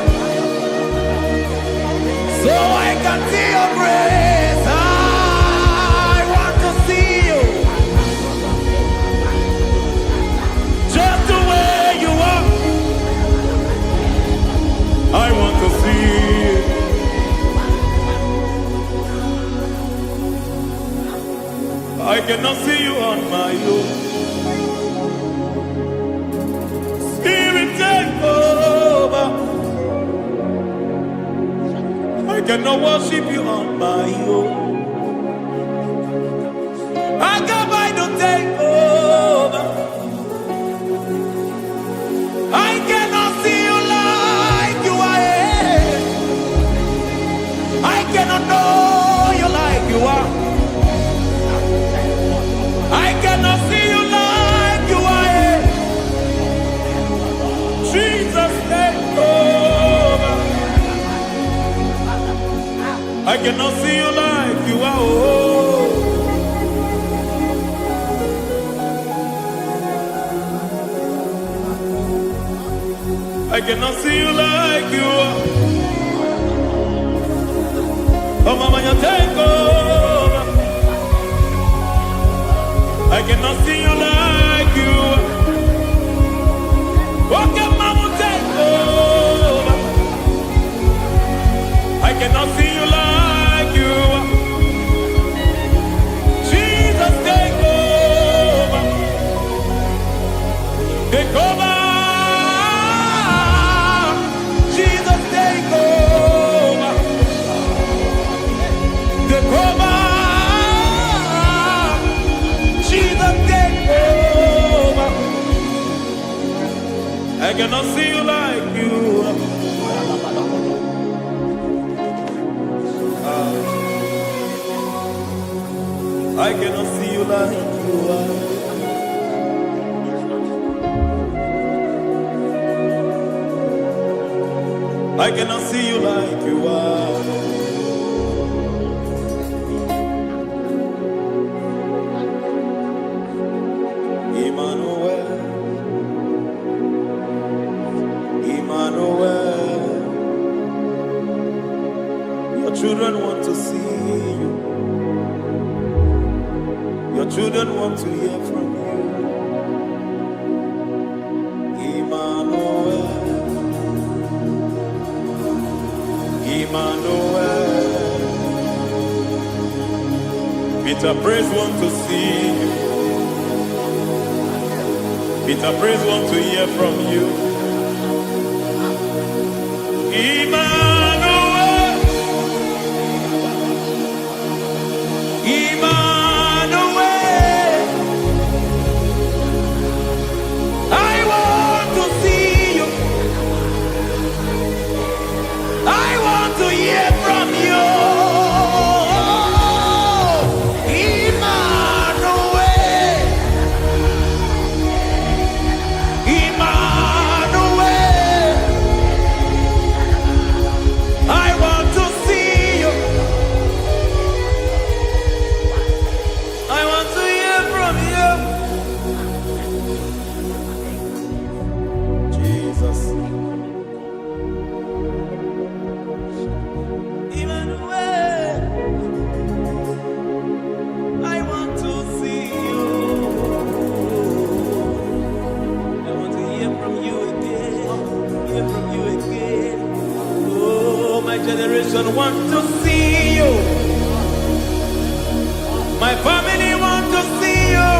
so I can see your grace. I want to see you, just the way you are. I want to see you. I cannot see you on my own. Spirit, take over. I cannot worship you on my own. I come by to take over. I cannot see you like you are. I cannot know you like you are. I cannot see you like you are. Jesus, take over. I cannot see you like you are. Oh. I cannot see you like you are. Oh, Mama, you take over. I cannot see you like you are. Okay, Mama, take over. I cannot see you like you are. Jesus, take over. Take over. Jesus, take over. Take over. Jesus, take over. I cannot see you like you are. I cannot see you like you are. I cannot see you like you are. Emmanuel, Emmanuel, your children want to see you. Your children want to hear from you. Emmanuel, Emmanuel. Peter Praise want to see you. Peter Praise want to hear from you. Emmanuel, Emmanuel. I want to see you. I want to hear from you. Emmanuel, Emmanuel.
generation want to see you. My family want to see you.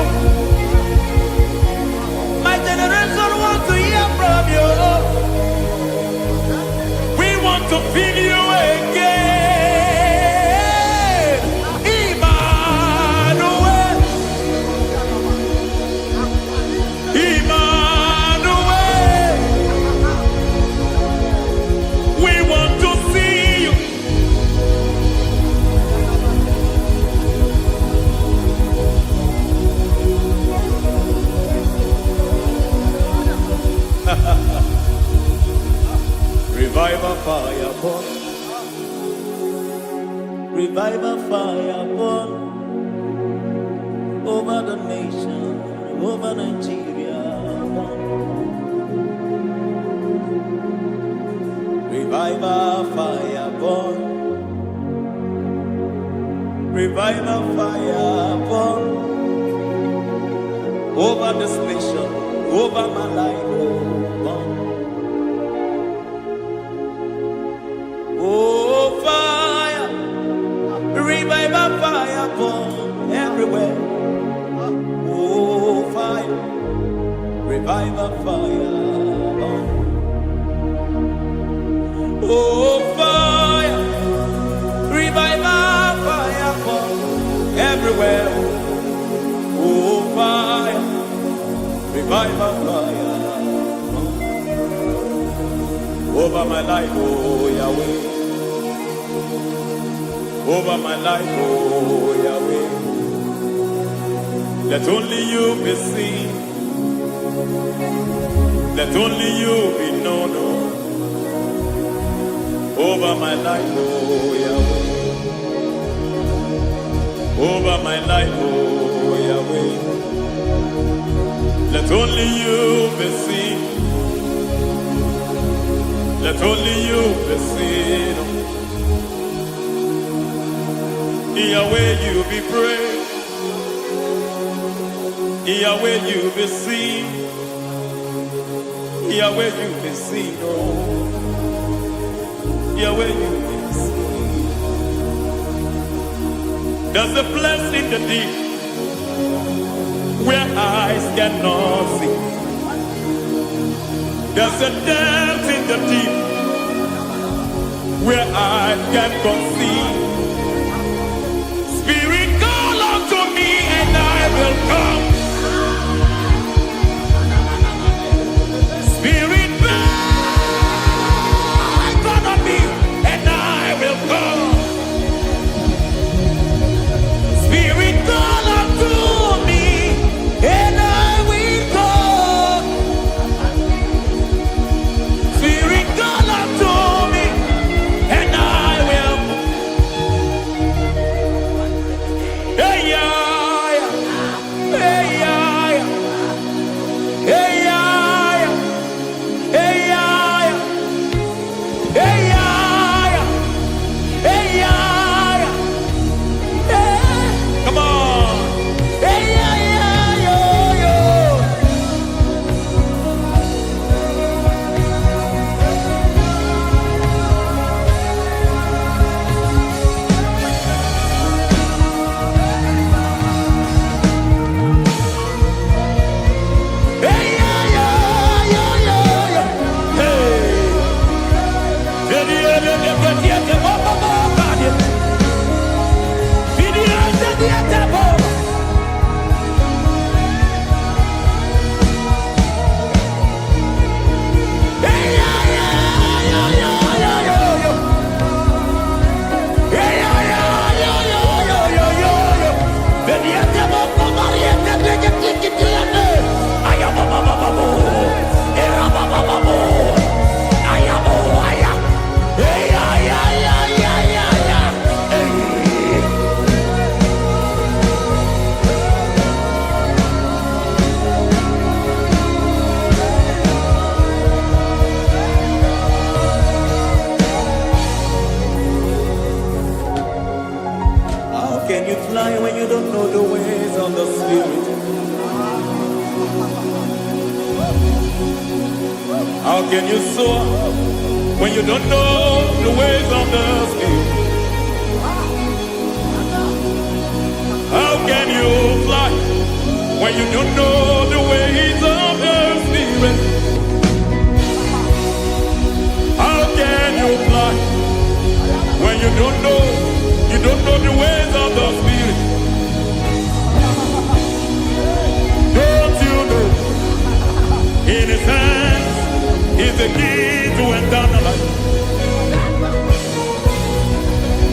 My generation want to hear from you. We want to feel you again. Emmanuel. Emmanuel. We want to see you. Revival fire burn. Revival fire burn over the nation, over Nigeria. Burn. Revival fire burn. Revival fire burn over this nation, over my life. Burn. Oh, fire, revival fire burn everywhere. Oh, fire, revival fire burn. Oh, fire, revival fire burn everywhere. Oh, fire, revival fire burn over my life, oh Yahweh. Over my life, oh Yahweh. Let only you be seen. Let only you be known. Over my life, oh Yahweh. Over my life, oh Yahweh. Let only you be seen. Let only you be seen. Yahweh, you be praised. Yahweh, you be seen. Yahweh, you be seen. Oh, Yahweh, you be seen. There's a place in the deep where eyes cannot see. There's a depth in the deep where eyes cannot see. Spirit, call unto me and I will come. Spirit, beg unto me and I will come. Spirit, call unto me and I will come. Spirit, call unto me and I will. Hey, yeah, hey, yeah, hey, yeah, hey, yeah, hey, yeah, hey, yeah, hey. Come on. Hey, yeah, yo, yo. Hey, yeah, yo, yo, yo, yo. Hey. How can you fly when you don't know the ways of the Spirit? How can you soar when you don't know the ways of the Spirit? How can you fly when you don't know the ways of the Spirit? How can you fly when you don't know the ways of the Spirit? Don't you know in His hands is the key to eternal life?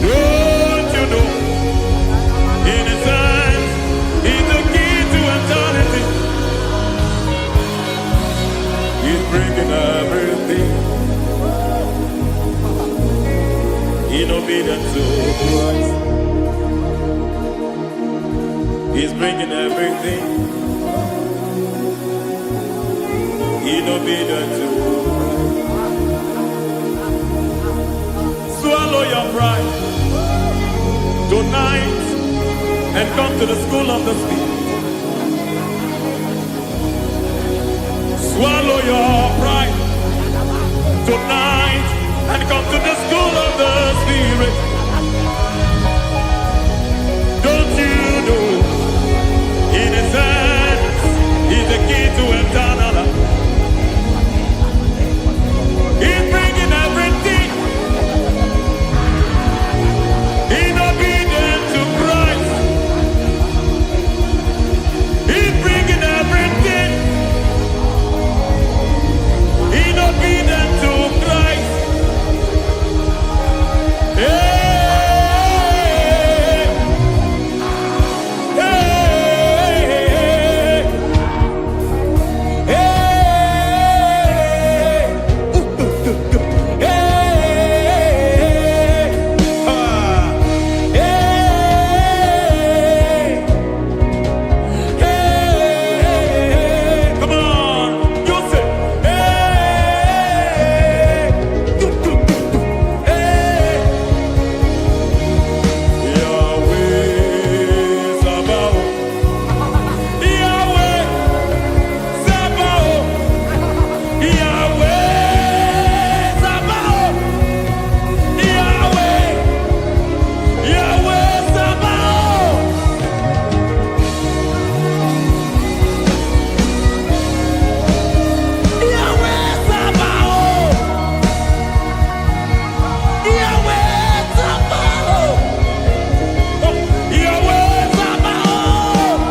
Don't you know in His hands is the key to eternity? He's bringing everything in obedience to Christ. He's bringing everything in obedience to Christ. Swallow your pride tonight and come to the school of the Spirit. Swallow your pride tonight and come to the school of the Spirit. Don't you know in His hands is the key to eternal life? He's bringing everything in obedience to Christ. He's bringing everything in obedience to Christ. Hey, hey, hey, hey, come on, you say, Yahweh Sabaoth, Yahweh Sabaoth, Yahweh Sabaoth, Yahweh, Yahweh Sabaoth. Yahweh Sabaoth, Yahweh Sabaoth, Yahweh Sabaoth.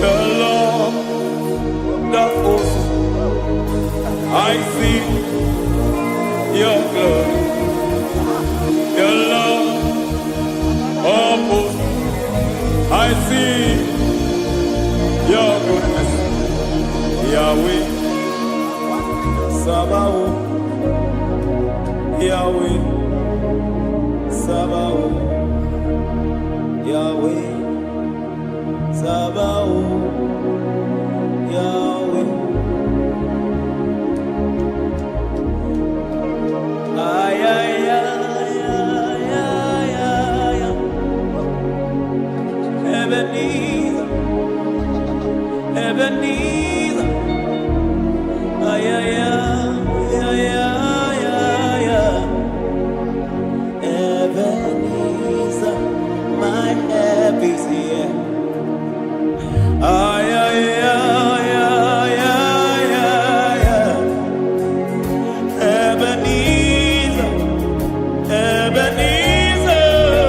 The Lord of hosts, I see your glory. The Lord of hosts, I see your goodness. Yahweh Sabaoth, Yahweh Sabaoth, Yahweh Sabaoth, Yahweh. Ay, ay, ay, ay, ay, ay, ay. Ebenezer, Ebenezer. Ay, ay, ay, ay, ay, ay, ay. Ebenezer, my help is here. Ay, ay, ay, ay, ay, ay, ay. Ebenezer, Ebenezer.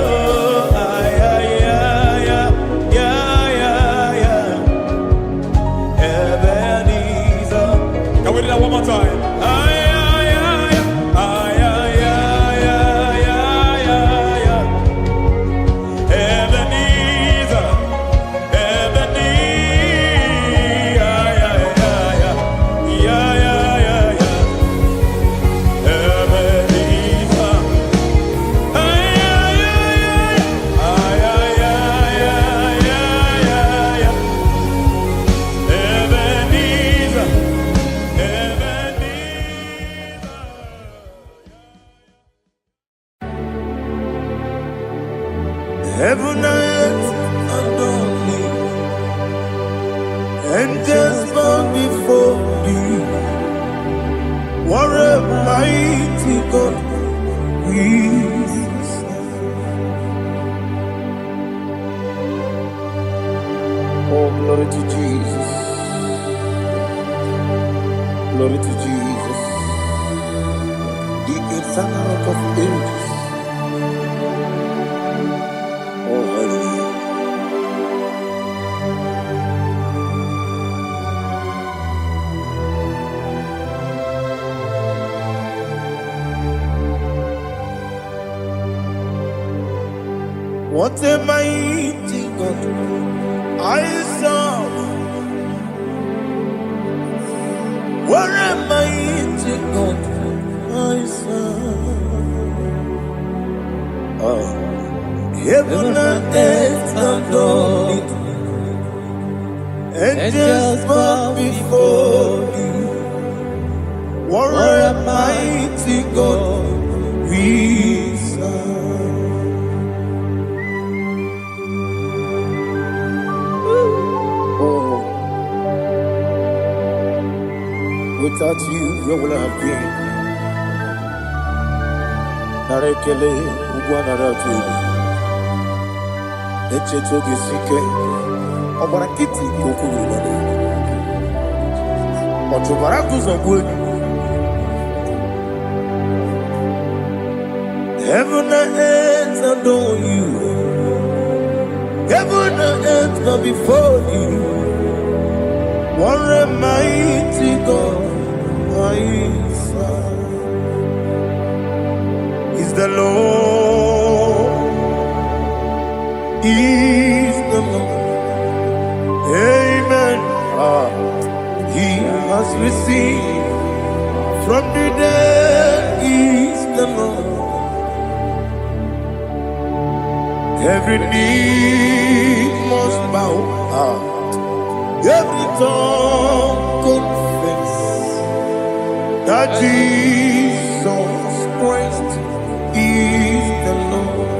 Ay, ay, ay, ay, ay, ay, ay. Ebenezer. Can we do that one more time? Ay, ay, ay, ay, ay, ay, ay, ay, ay, ay. Ebenezer, Ebenezer. Ay, ay, ay, ay, ay, ay, ay, ay. Ebenezer. Ay, ay, ay, ay, ay, ay, ay, ay, ay, ay. Ebenezer, Ebenezer.
Heaven and earth adore me. angels bow before you. What a mighty God we serve. Oh, glory to Jesus. Glory to Jesus. The eternal rock of ages. Oh, hallelujah. What a mighty God I serve. What a mighty God I serve. Oh, heaven and earth adore it. Angels bow before you. What a mighty God we serve. Without you, where would I have been? Narekele, Ugwanaratu. Echeto Gesike, Obarakiti, Kokuru. Otobarakus of wood. Heaven and earth adore you. Heaven and earth bow before you. What a mighty God I serve. Is the Lord, is the Lord. Amen. He has received from the dead, is the Lord. Every knee must bow. Every tongue confess that Jesus Christ is the Lord.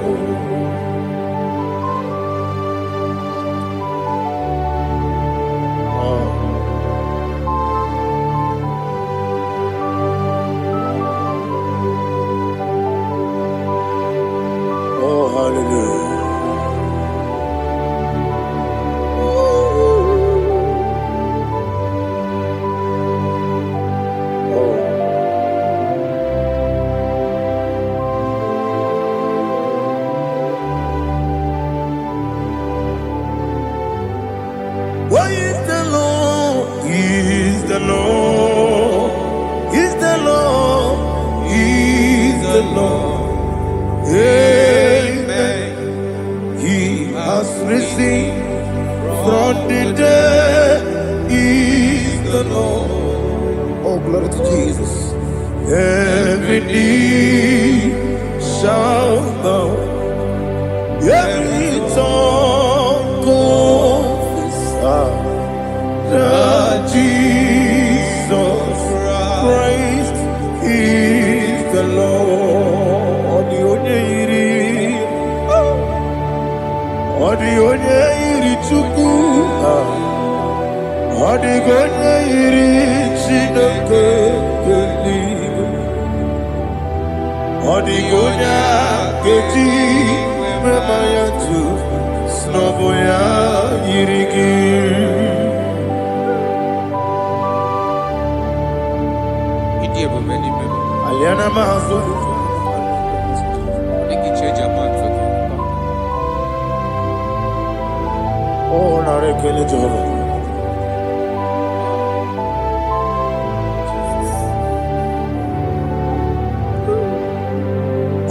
Oh, hallelujah. Why is the Lord? Is the Lord? Is the Lord? Is the Lord? Amen. He has risen from the dead. Is the Lord? Oh, glory to Jesus. Every knee shall bow. Every tongue confess that Jesus Christ is the Lord. The only Chukwu, the only Chineke, the only Keji, Memaya tu, Snoboya Yirigi. Aliana Mahazo. Oh, Narekele Jehovah.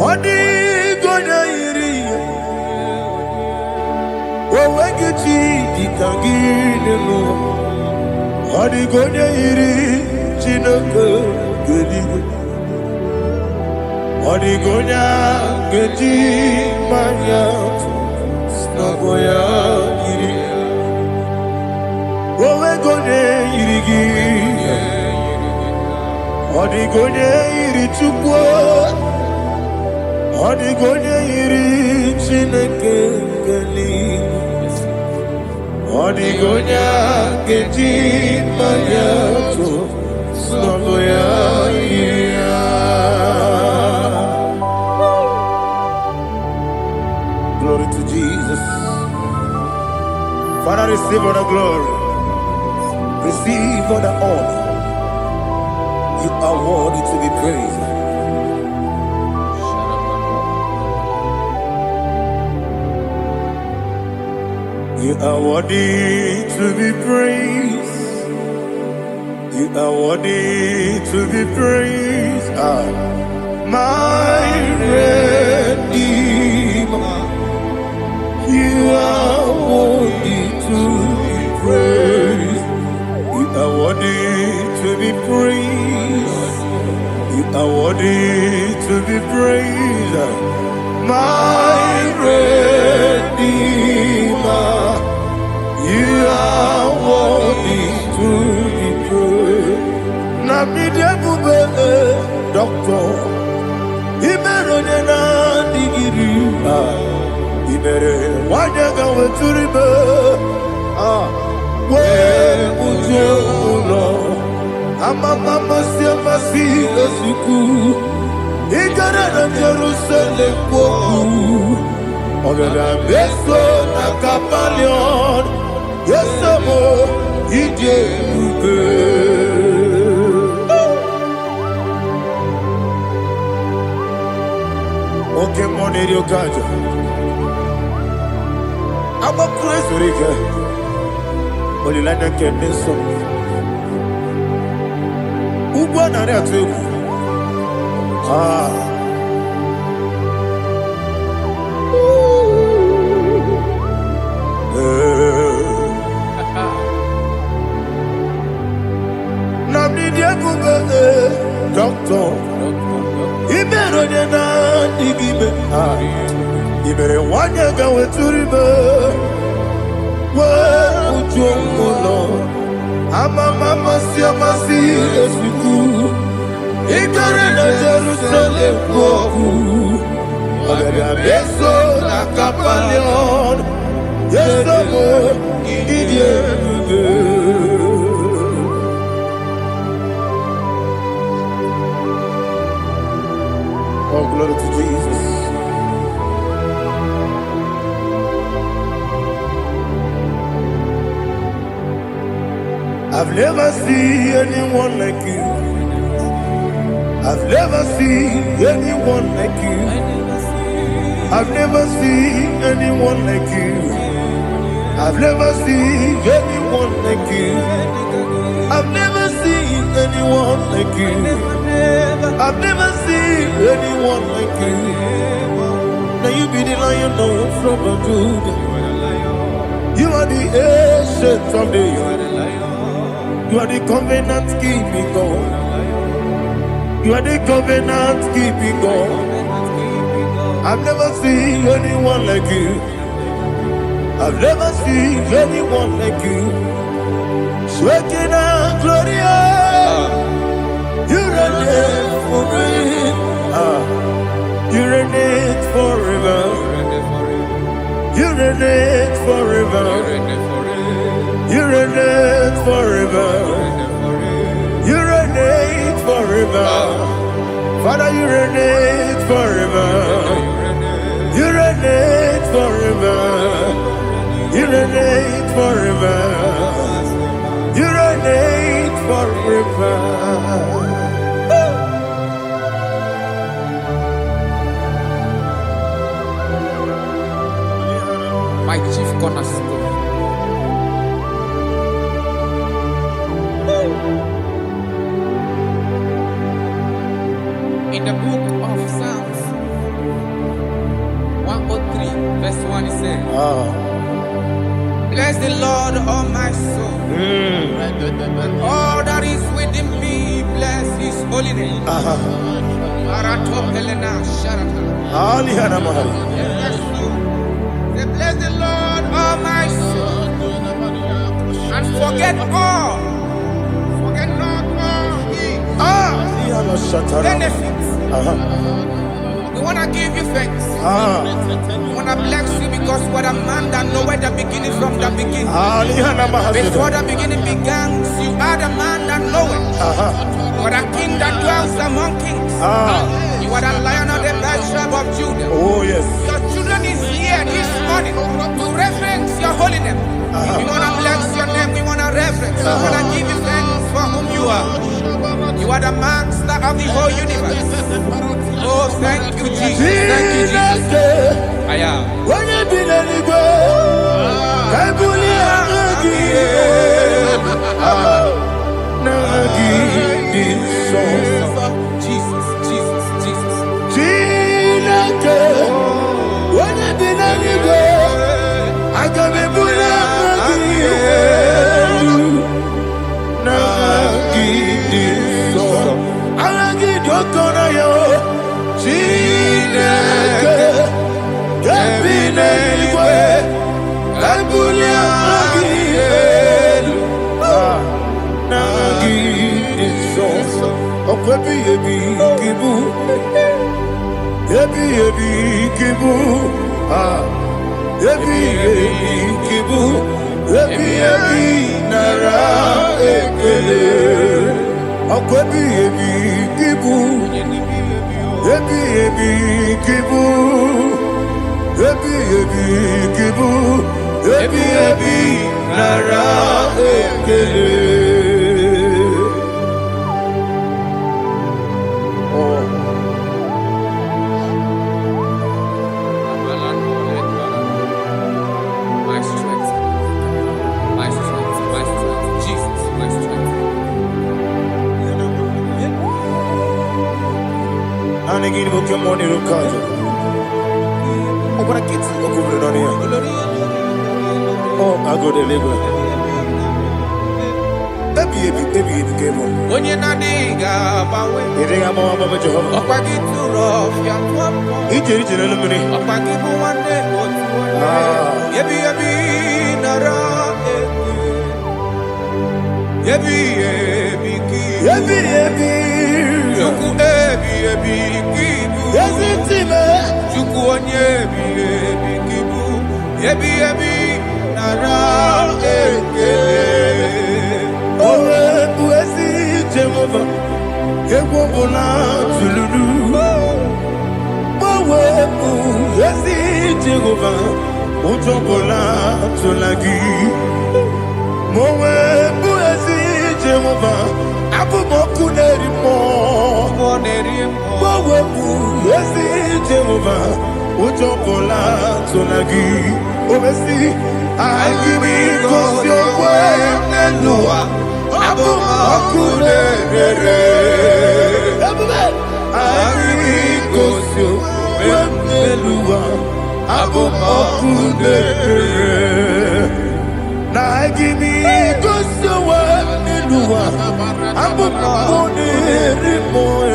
Odi gonya iri, owegechi ikangine no. Odi gonya iri, Chineke geligo. Odi gonya geji manya, snagoya iri. Owegonya irigi, odi gonya iri chukwu. Odigonye iri Chineke geli, Odigonya Kejima Yato Soboya. Glory to Jesus. Father, receive all the glory. Receive all the honor. You are worthy to be praised. You are worthy to be praised. You are worthy to be praised. My Redeemer. You are worthy to be praised. You are worthy to be praised. You are worthy to be praised. My Redeemer. You are worthy to be praised. Nabidia Bube, Doctor. Imeronena digiri. Ibere wanyaga weturibe. We ujo ulo. Amama masi esiku. Igara na Jerusalem poku. Ogada beso na kapalion. Yesamo ije ube. Okay, money yo kaja. I'm a crazy rigger. Only like a kenso. Ubwana na tebu. Doctor, Ibero na digibe. Ibere wanyaga weturibe. We ujomulo. Amama masi esiku. Igara na Jerusalem poku. Ogada beso na kapalion. Yesamo idie ube. Oh, glory to Jesus. I've never seen anyone like you. I've never seen anyone like you. I've never seen anyone like you. I've never seen anyone like you. I've never seen anyone like you. I've never seen anyone like you. Now you be the lion from the Judah. You are the ancient of days. You are the covenant keeping God. You are the covenant keeping God. I've never seen anyone like you. I've never seen anyone like you. Shaking and glorious. You reign forever. You reign forever. You reign forever. You reign forever. You reign forever. Father, you reign forever. You reign forever. You reign forever. You reign forever.
My chief cornerstone. In the book of Psalms 103, verse 1, it says, bless the Lord, all my soul, and all that is within me, bless his holy name. Bless the Lord, all my soul, and forget not all his benefits. want to give you thanks.
Ah.
I want to bless you because what a man that knoweth the beginning from the beginning.
Alihana mahasida.
Before the beginning began, you are the man that knoweth. You are the king that dwells among kings. You are the lion of the tribe of Judah.
Oh yes.
Your children is here this morning to reverence your holiness. We want to bless your name. We want to reverence. We want to give you thanks for whom you are. You are the master of the whole universe. Oh, thank you, Jesus. Thank you, Jesus. I am.
When you be the Igbo, I believe
Jesus, Jesus, Jesus.
When you be the Igbo, I can be
My strength, my strength, my strength, Jesus, my strength.
And again, we come on in Kaja. Oh, but I get to go over on here. Oh, I go to live. Baby, came on.
When you're not diga, bawe.
You think I'm on Baba Jehovah?
Opagi too rough, ya tuapo.
He did it in a minute.
Opagi mo one day, go to one day. Yebi nara yebi ki. Juku yebi kibu.
Yes, it's him.
Juku yebi kibu. Yebi nara
Oh, blessed Jehovah, Yehovah Tululu. Oh, blessed Jehovah, Utobola Tulagi. Oh, blessed Jehovah, Abu Mokuneri Mo. Oh, blessed Jehovah, Utobola Tulagi. Oh, merci, I give me cause your way, Noah. Abu Mokuneri. Agigosio wemelua Abu Mokuneri. Na agigosio wemelua Abu Mokuneri moe.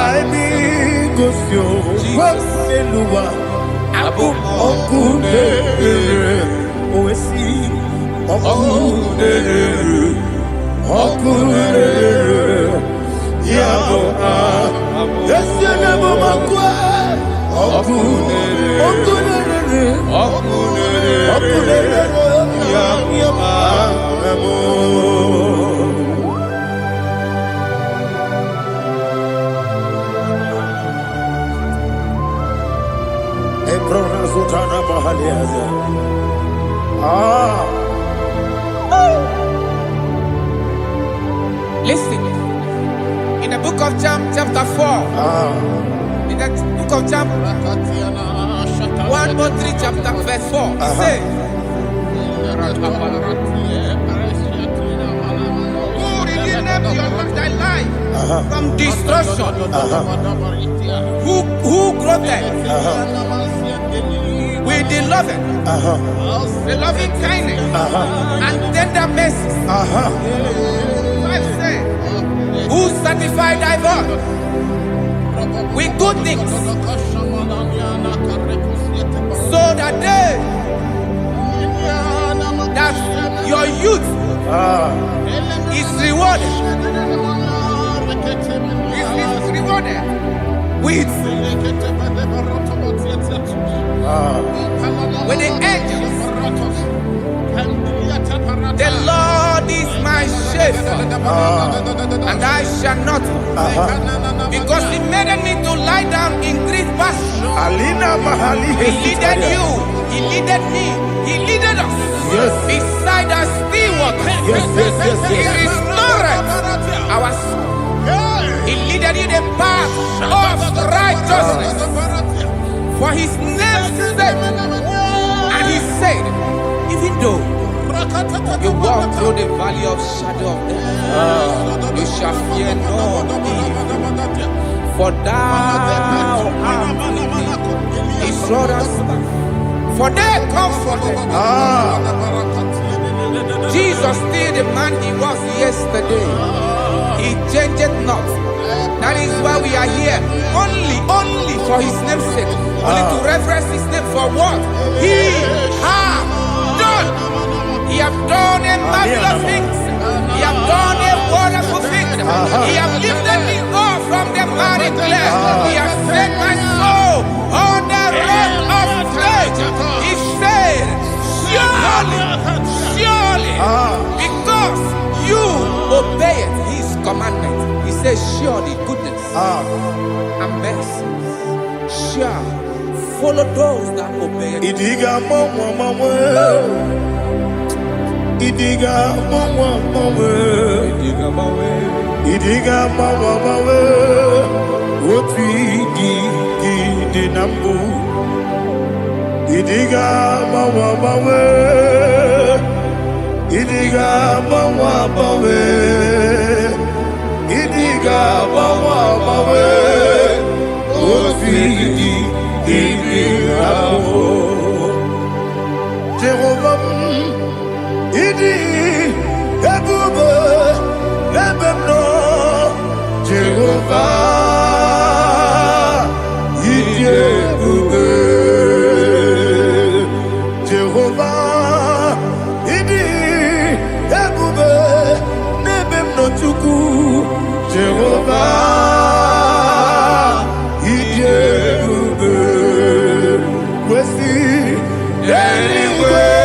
Agigosio wemelua Abu Mokuneri. Oesi Mokuneri. Mokuneri. Yabo yes you never makwa okunere yama amo ebrona zutana mahaliaza
Listen. In the book of John, chapter 4, in the book of John, 1 or 3, chapter verse 4, it says, who redeemed thy life from destruction? Who groweth with the loving kindness, and tender mercy. Who sanctify thy body with good things, so that your youth is rewarded. Is rewarded. with the angels. The Lord is my shepherd, and I shall not want, because He made me to lie down in green pastures. He leaded you, He leaded me, He leaded us beside the still waters. He restored our soul. He leaded in the path of righteousness for His name's sake. And He said, even though you walk through the valley of shadow of death, you shall fear no evil, for thou art with me. His rod and staff, for they comforted. Jesus still the man He was yesterday. He changed not. That is why we are here, only for His name's sake, only to reverence His name for what He has done. He have done a marvelous things. He have done a wonderful thing. He have lifted me up from the miry clay. He has set my soul on the rock of faith. He said, surely, because you obeyed His commandment. He says, surely goodness and mercy shall follow those that obey it.
Idiga mawe Opi di nambu Idiga mawe Idiga mawe Idiga mawe Opi di nambu Jehovah Idi ebube ebemno Jehovah Idi ebube Jehovah Idi ebube nebemno chuku Jehovah Idi ebube Kwesi anyway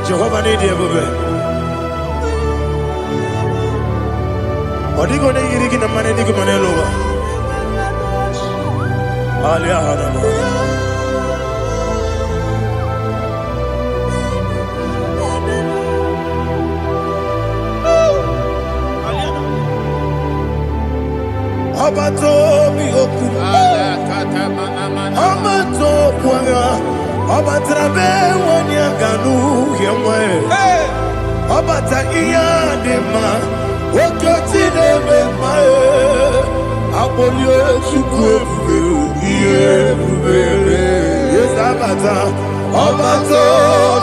Jehovah need you, Odigo ne yirigi na mane digo maneloba. Alia hadama. Abato bi oku. Abato kwanga. Abatrabe wanya ganu yemwe. Abata iya dema. Okoti nebe mae Apolio chukwe Iye bubele Yesabata Obato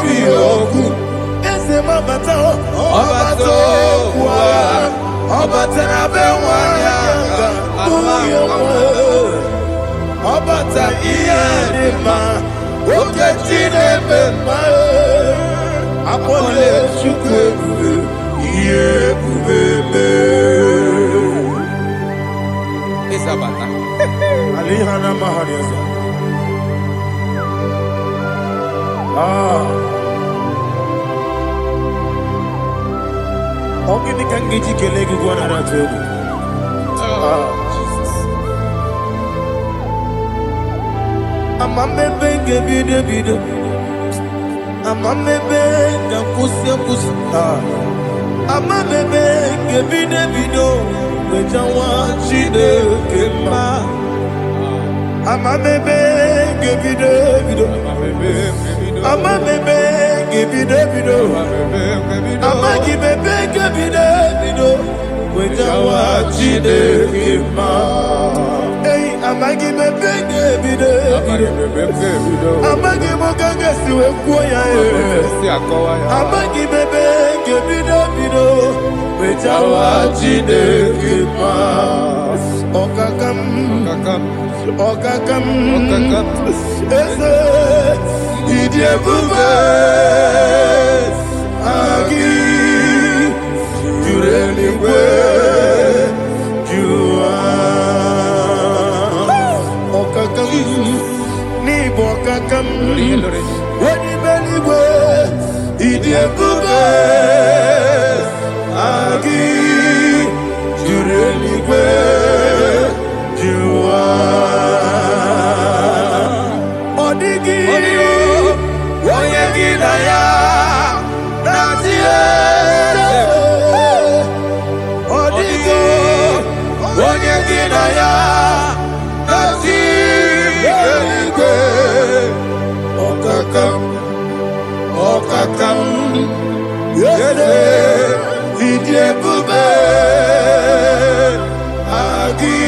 biyoku Ese mabata Obato kwa Obata nabe wanyanga Uyewe Obata iye nima Okoti nebe mae Apolio chukwe
Isabata.
Alihana Mahariasa. Ogini kangiji kelegi gwana ratogu.
Jesus.
Amame benge bide. Amame benga kusi. Amame benge bide. Wejawa chide kema. Amame benge bide. Ama bebe gebide bido. Ama gibebe gebide bido. Wejawa jide kima. Hey, ama gibebe gebide bido. Ama giboga gesi we kuya e. Ama gibebe gebide bido. Wejawa jide kima. Okakam. Ese idiebube agi jureligwe jua okakam ni bokakam wani beligwe idiebube agi jureligwe jua odigi oyegi na ya natie odigi oyegi na ya natie okakam yese idiebube agi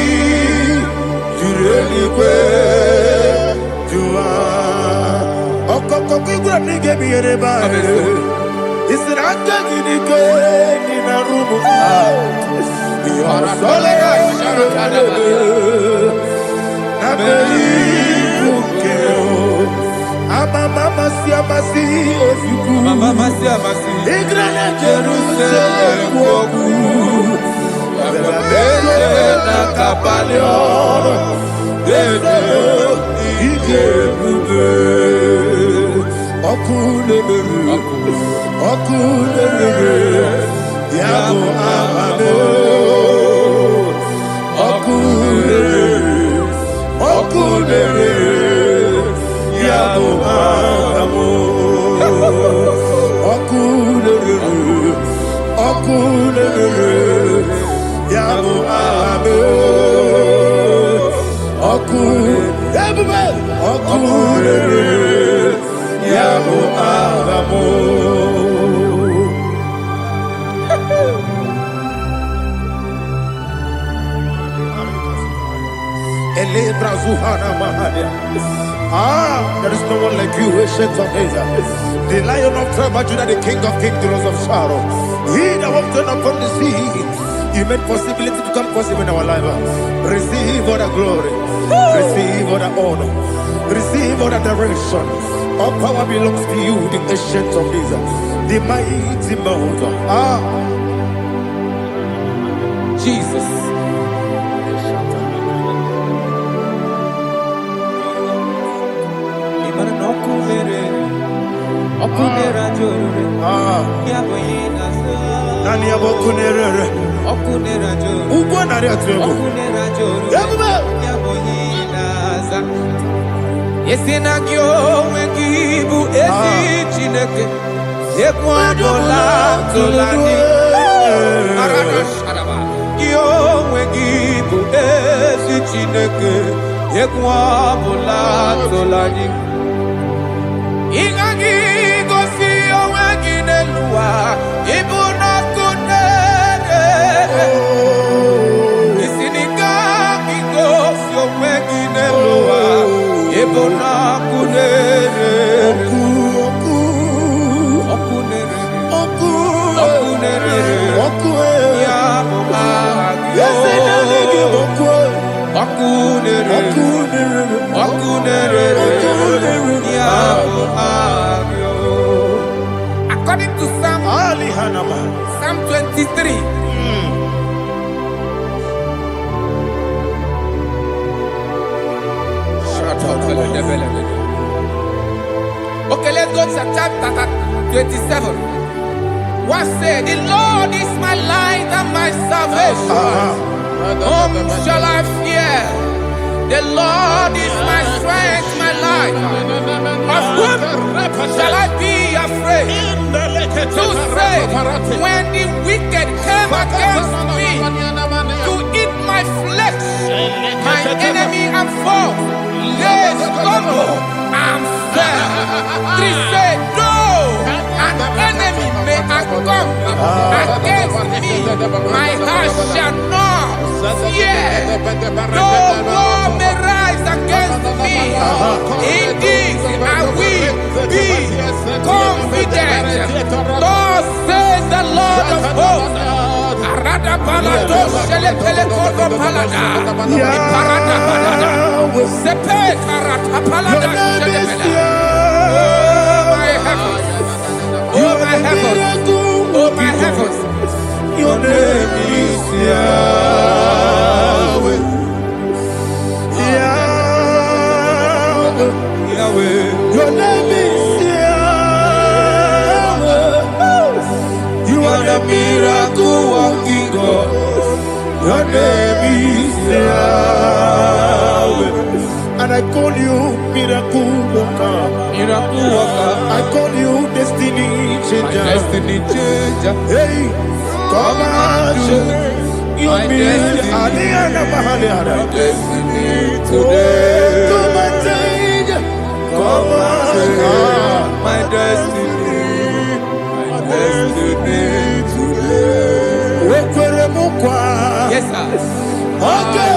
jureligwe jua okokokigura nige biyereba isiraka ginike nina rumu yosole nabeli kukeo amama siamasi ofiku igrane Jerusalem wogu ababele na kapaleon idiebube okulere yabo amamo okulere yabo amamo okulere yabo amamo okulere yabo amamo. There is no one like you, ancient of days. The Lion of tribe of Judah, the King of kings, the Rose of Sharon. He that walked upon the sea, He made possibility to come possible in our life. Receive all the glory, receive all the honor, receive all the direction. All power belongs to you, the ancient of days, the mighty mountain.
Jesus.
Nani abokunere ugbo nari atuego ebube
Yesina gyo wengi bu esi Chineke ekwadola tolani arana sharaba gyo wengi bu esi Chineke ekwadola tolani Ingagi gosi onwegi neluwa ibu na kunere Isinika gosi onwegi neluwa ibu na kunere ya According to Psalm 23. Okay, let's go to chapter 27. What said? The Lord is my light and my salvation. Whom shall I fear? The Lord is my strength, my life. Of whom shall I be afraid? To say, when the wicked came against me to eat my flesh, my enemy and foe, they stumble and said, three said, no, an enemy may come against me, my heart shall not fear. No war may rise against me. In this I will be confident. Thus says the Lord of hosts. Arada palado shele pele kodo palada. Iparada palada. Sepe karata palada shele pele. Oh my heavens. Oh my heavens. Oh my heavens.
Your name is Yahweh. Yahweh. Yahweh. Your name is Yahweh. You are the miracle working God. Your name is Yahweh. And I call you miracle worker.
Miracle worker.
I call you destiny changer.
Destiny changer.
Hey, come on, you mean Aliana Mahaliana.
Destiny today.
Come and change. Come on,
my destiny. My destiny today. Yes, sir.
Okay,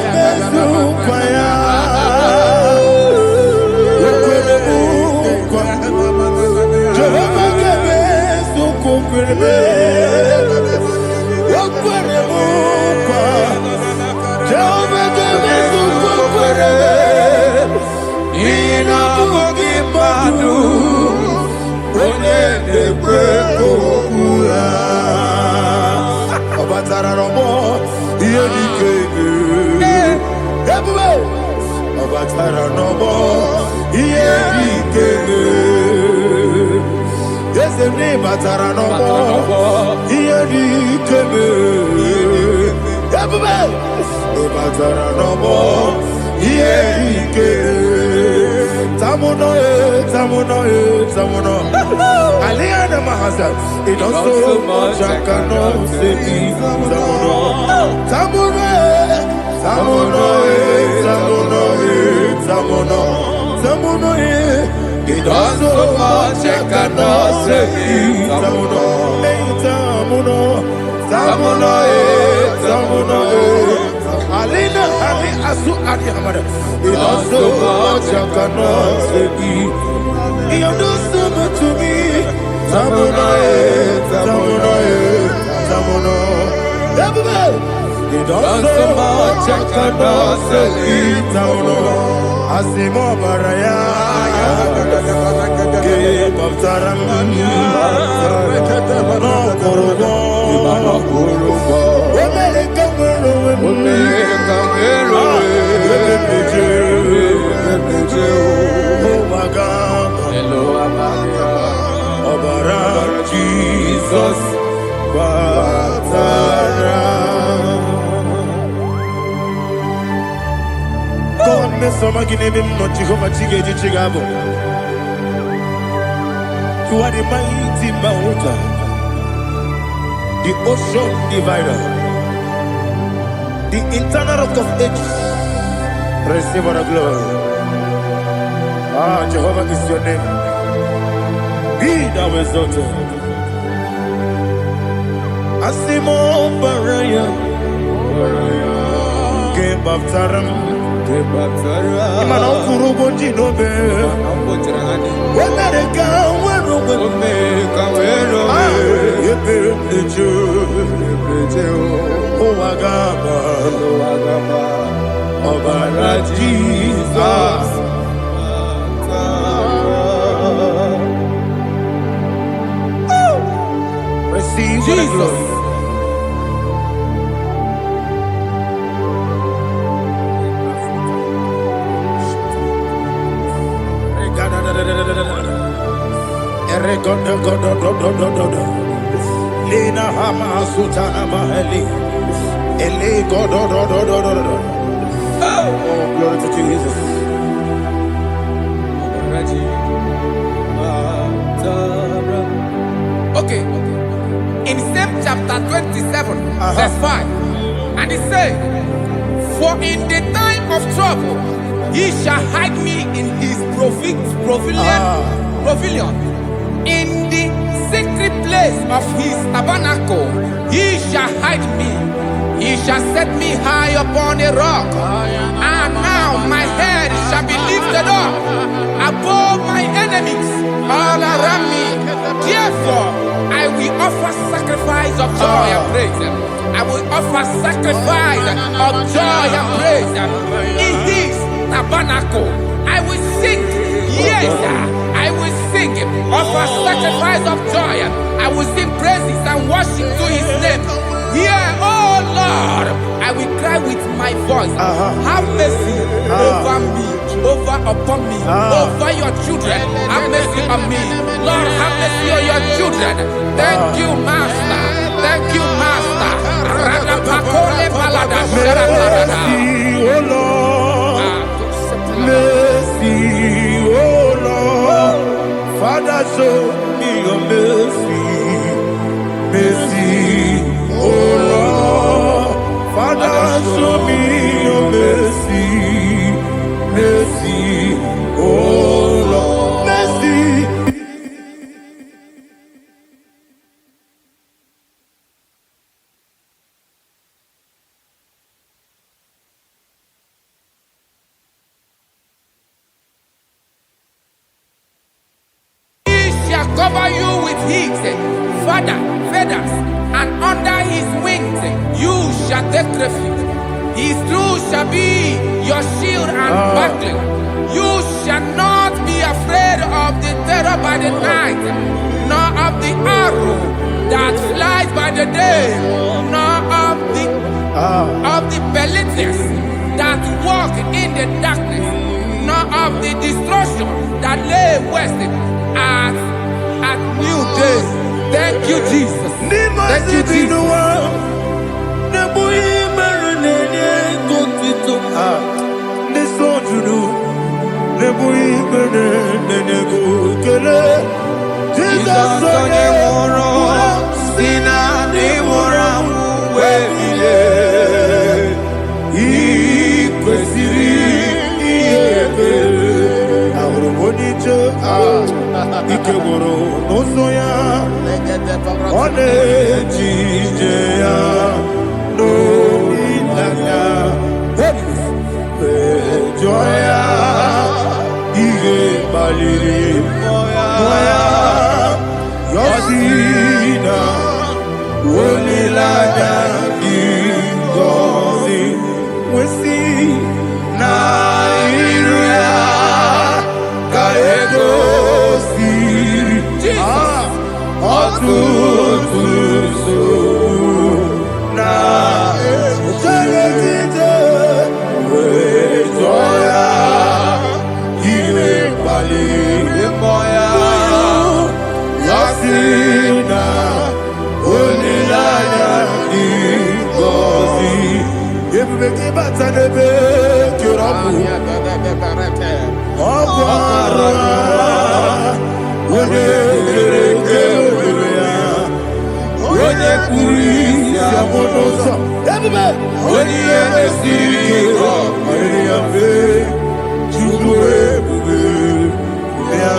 Aliana Mahasa, it does so much I cannot say. Tamuno, it does so much I cannot say. Tamuno, Alina, Ali Asu Adi Hamada, it does so much I cannot say. You do so much to me. Tamuno. You do so much I cannot say. Tamuno. Asimo Baraya. Give up Taramani. No Kurubo. Jesus, God, miss some again, not Jehovah Chigabo. You are the mighty mountain, the ocean divider, the internal rock of ages. Receive our glory. Ah, Jehovah is your name. Be thou exalted. Asimo Baraya, Game of Taram, Imano Kurubo Jinobe, America, where Jesus. Receive Jesus. Lina Hama Sutana Mahali. Ele God. Oh, glory to Jesus.
Okay. In same chapter 27, verse 5, and it says, for in the time of trouble, He shall hide me in his pavilion. In the secret place of his tabernacle, he shall hide me. He shall set me high upon a rock. And now my head shall be lifted up above my enemies all around me. Therefore, I will offer sacrifice of joy and praise. I will offer sacrifice of joy and praise. In his tabernacle, I will sing. Yes, I will sing. Offer sacrifice of joy. I will sing praises and worship to his name. Here, oh Lord, I will cry with my voice. Have mercy over me, upon me, over your children. Have mercy on me. Lord, have mercy on your children. Thank you, Master. Thank you, Master.
Mercy, oh Lord. Mercy, oh Lord. Father, show me your mercy. Mercy, oh Lord. Father, show me your mercy. Mercy, oh Lord. Mercy.
Cover you with his feathers, and under his wings you shall take refuge. His truth shall be your shield and buckler. You shall not be afraid of the terror by the night, nor of the arrow that flies by the day, nor of the pestilence that walk in the darkness, nor of the destruction that lay waste at new day. Thank you, Jesus. Thank you, Jesus.
Ikegoro n'ụzọ One ejije ya n'omenala ejọ ya ihe kpaliri mmụọ ya yọsi na olileanya dị ngọzi nwesị na iru ya ka egosiri ọtụtụ nsogbu na echeletite wee jụọ ya ihe kpaliri mmụọ ya yọsi na olileanya dị ngọzi ebube gị bata n'ebe kere ọgwụ arụ onye kere eke were ya onye kpuru isi abụ n'ụzọ ebube onye ihe na-esiri ike ọrịrị ya mfe Chukwu ebube ya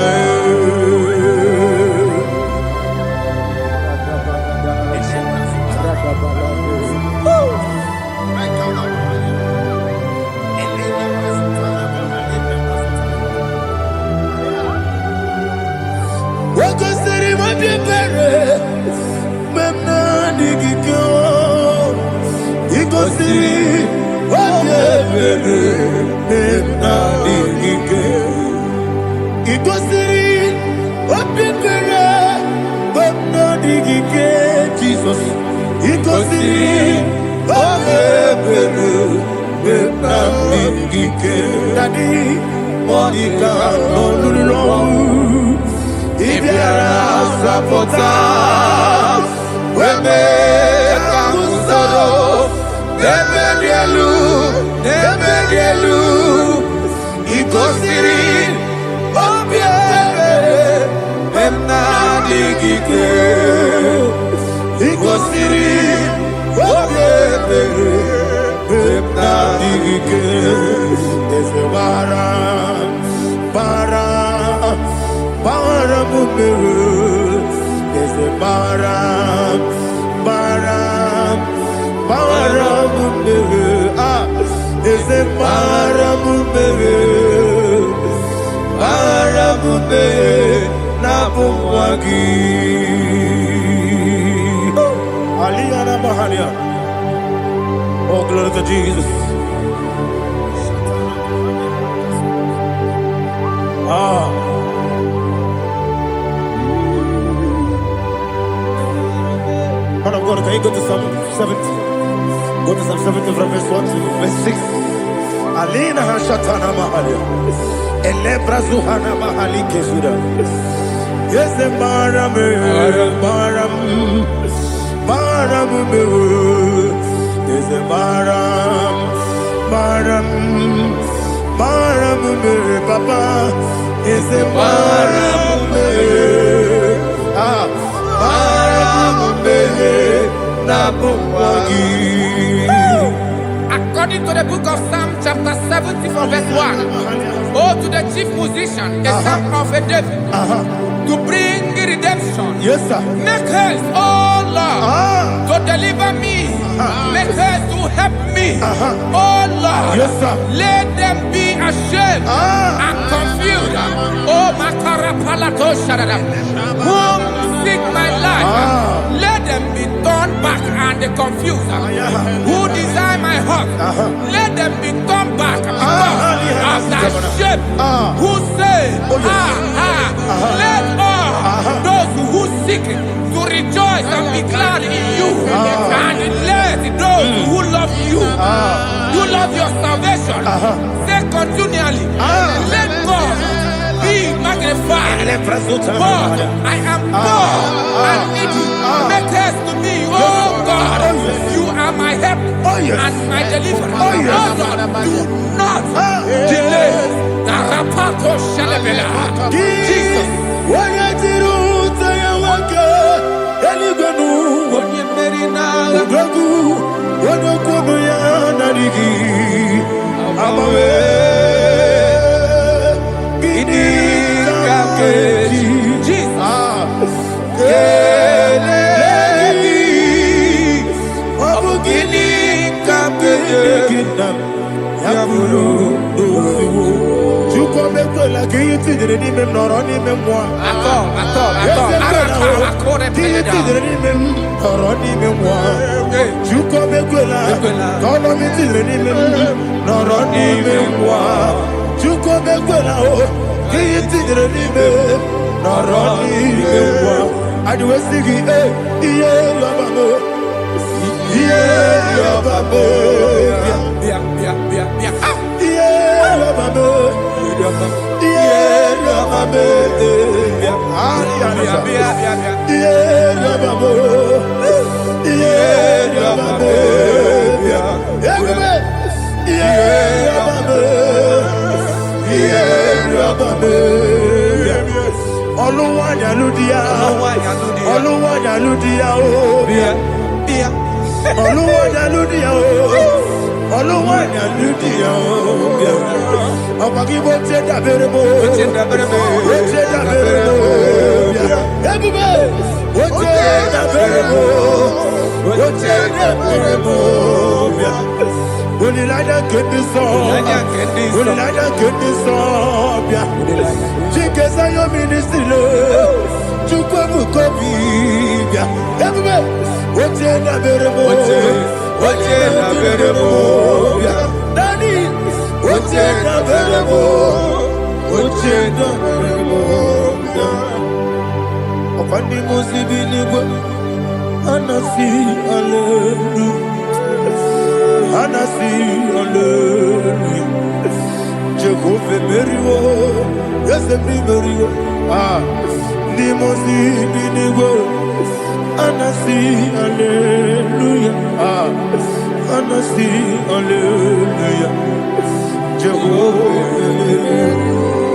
Jesus, There's a Ese marabume, marabume, nabumwagi. Aliyana Mahalia. Oh, glory to Jesus. Man of God, can you go to Psalm 70? Go to Psalm 70 from verse 1 to verse 6. Alina Hashatana Mahalia. Elebra Zuhana Mahali Kesuda. Yes, the Maram, Maram, Maram, yes, the Maram, Maram, Maram, Papa, yes, the Maram,
According to the book of Psalm chapter 70 from verse 1, oh, to the chief musician, the son of a David, to bring redemption.
yes, sir.
Make haste, oh Lord, to deliver me. Make haste to help me. Oh Lord,
Yes, sir.
let them be ashamed and confused. Oh, Makarapalato Shadada, whom seek my life, let them be turned back and confused. Who desire my heart, let them be turned back because of that shape. Who say, let all those who seek to rejoice and be glad in you, and let those who love you, you love your salvation, say continually, let God be magnified. But I am poor and needy. Make haste to me, oh God. You are my help and my deliverer. Oh Lord, do not delay. Jesus.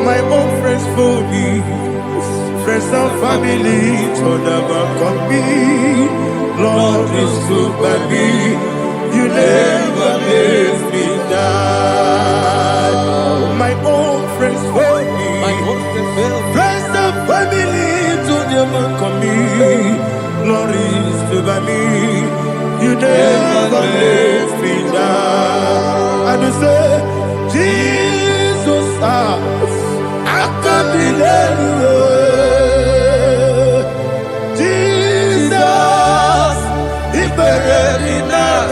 My own friends for me, friends and family, told about me. Lord is good by me. You never let me die. My own friends for me, friends and family, told about me. Lord is good by me. You never let me die. And say, Jesus, I can't believe you. Jesus, he buried me now.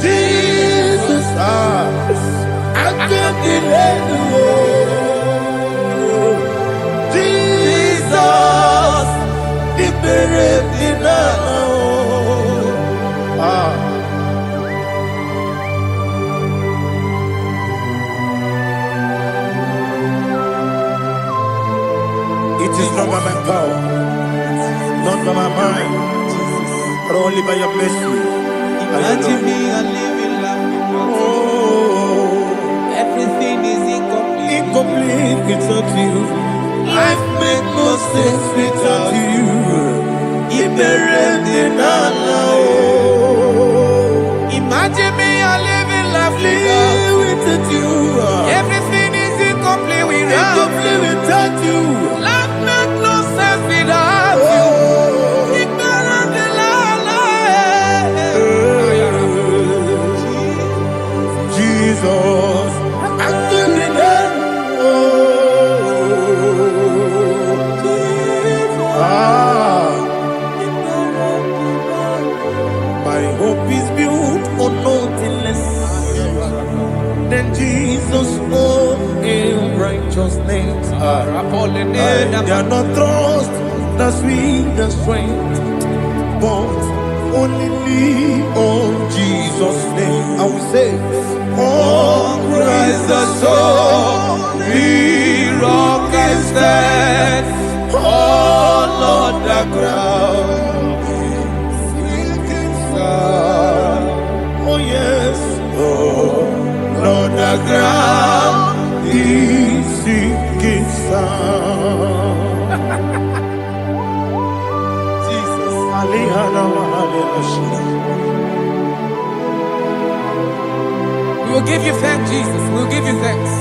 Jesus, I can't believe you. Jesus, he buried me now. It is not by my power, not by my mind, but only by your mercy.
Imagine me a living life without you.
Oh,
Everything is incomplete.
incomplete without you. Life makes no sense without you.
Imagine me a living life
Without you.
Everything is incomplete without
Incomplete without you.
Life makes no sense without you.
Jesus, I couldn't my hope is built on nothing less than Jesus' own righteousness. I cannot trust the sweetest strength, but only lean on Jesus' name. I will say, on Christ the solid rock I stand, all on the ground sinking sand. Oh yes, all on the ground is sinking sand. Jesus,
We will give you thanks, Jesus. We will give you thanks.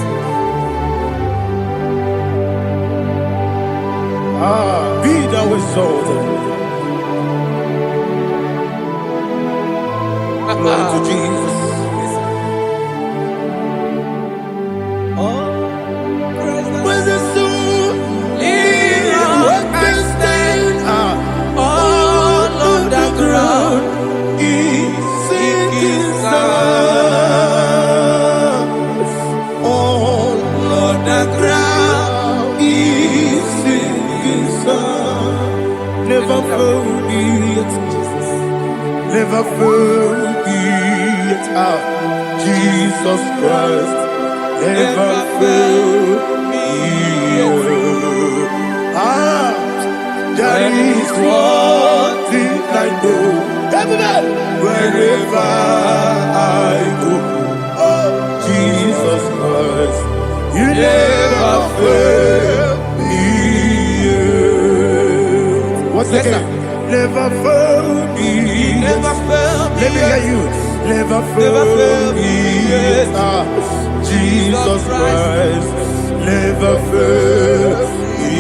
Be thou exalted. Glory to Jesus. Where's the soul? What can stand? All on the ground is sinking sand. All on the ground is sinking sand. Never forget, never forget, Jesus Christ. Never forget. That is one thing I know. Everybody, wherever I go, oh Jesus Christ, you never fail me. What's the again? Never fail me.
Never fail me.
Let me hear you. Never fail me. Jesus Christ, never fail me.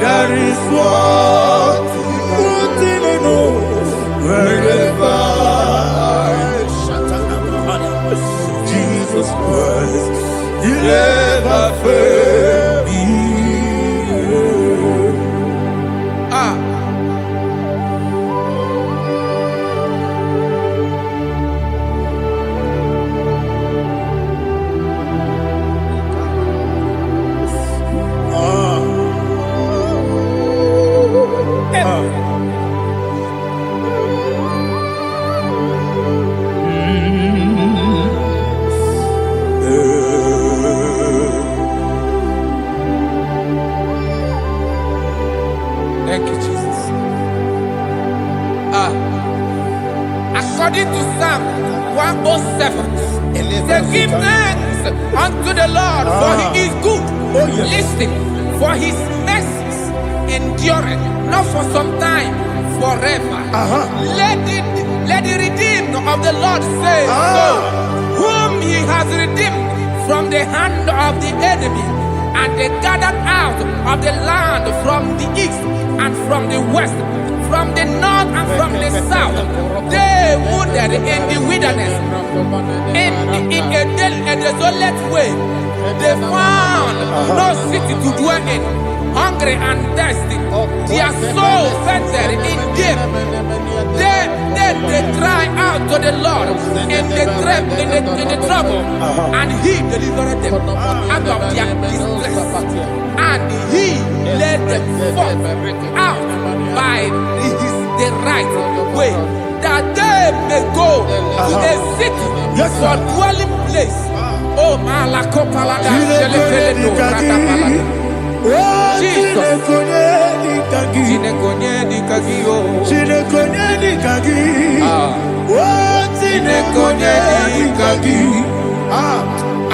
That is what I know. Wherever Jesus Christ, you never fail me.
Thank you, Jesus. According to Psalm 107, say, give thanks unto the Lord, for he is good.
Oh, yes.
Listen, for his mercies endureth, not for some time, forever. Let the redeemed of the Lord say so, whom he has redeemed from the hand of the enemy, and they gathered out of the land from the east and from the west, from the north and from the south. They wandered in the wilderness, in a desolate way. They found no city to dwell in, hungry and thirsty. Their soul fainted in deep. They cry out to the Lord in the trouble, and He delivered them out of their distress, and He led them forth out by the right way, that they may go to a city for dwelling place. Oh, Malakopalada, Jesus.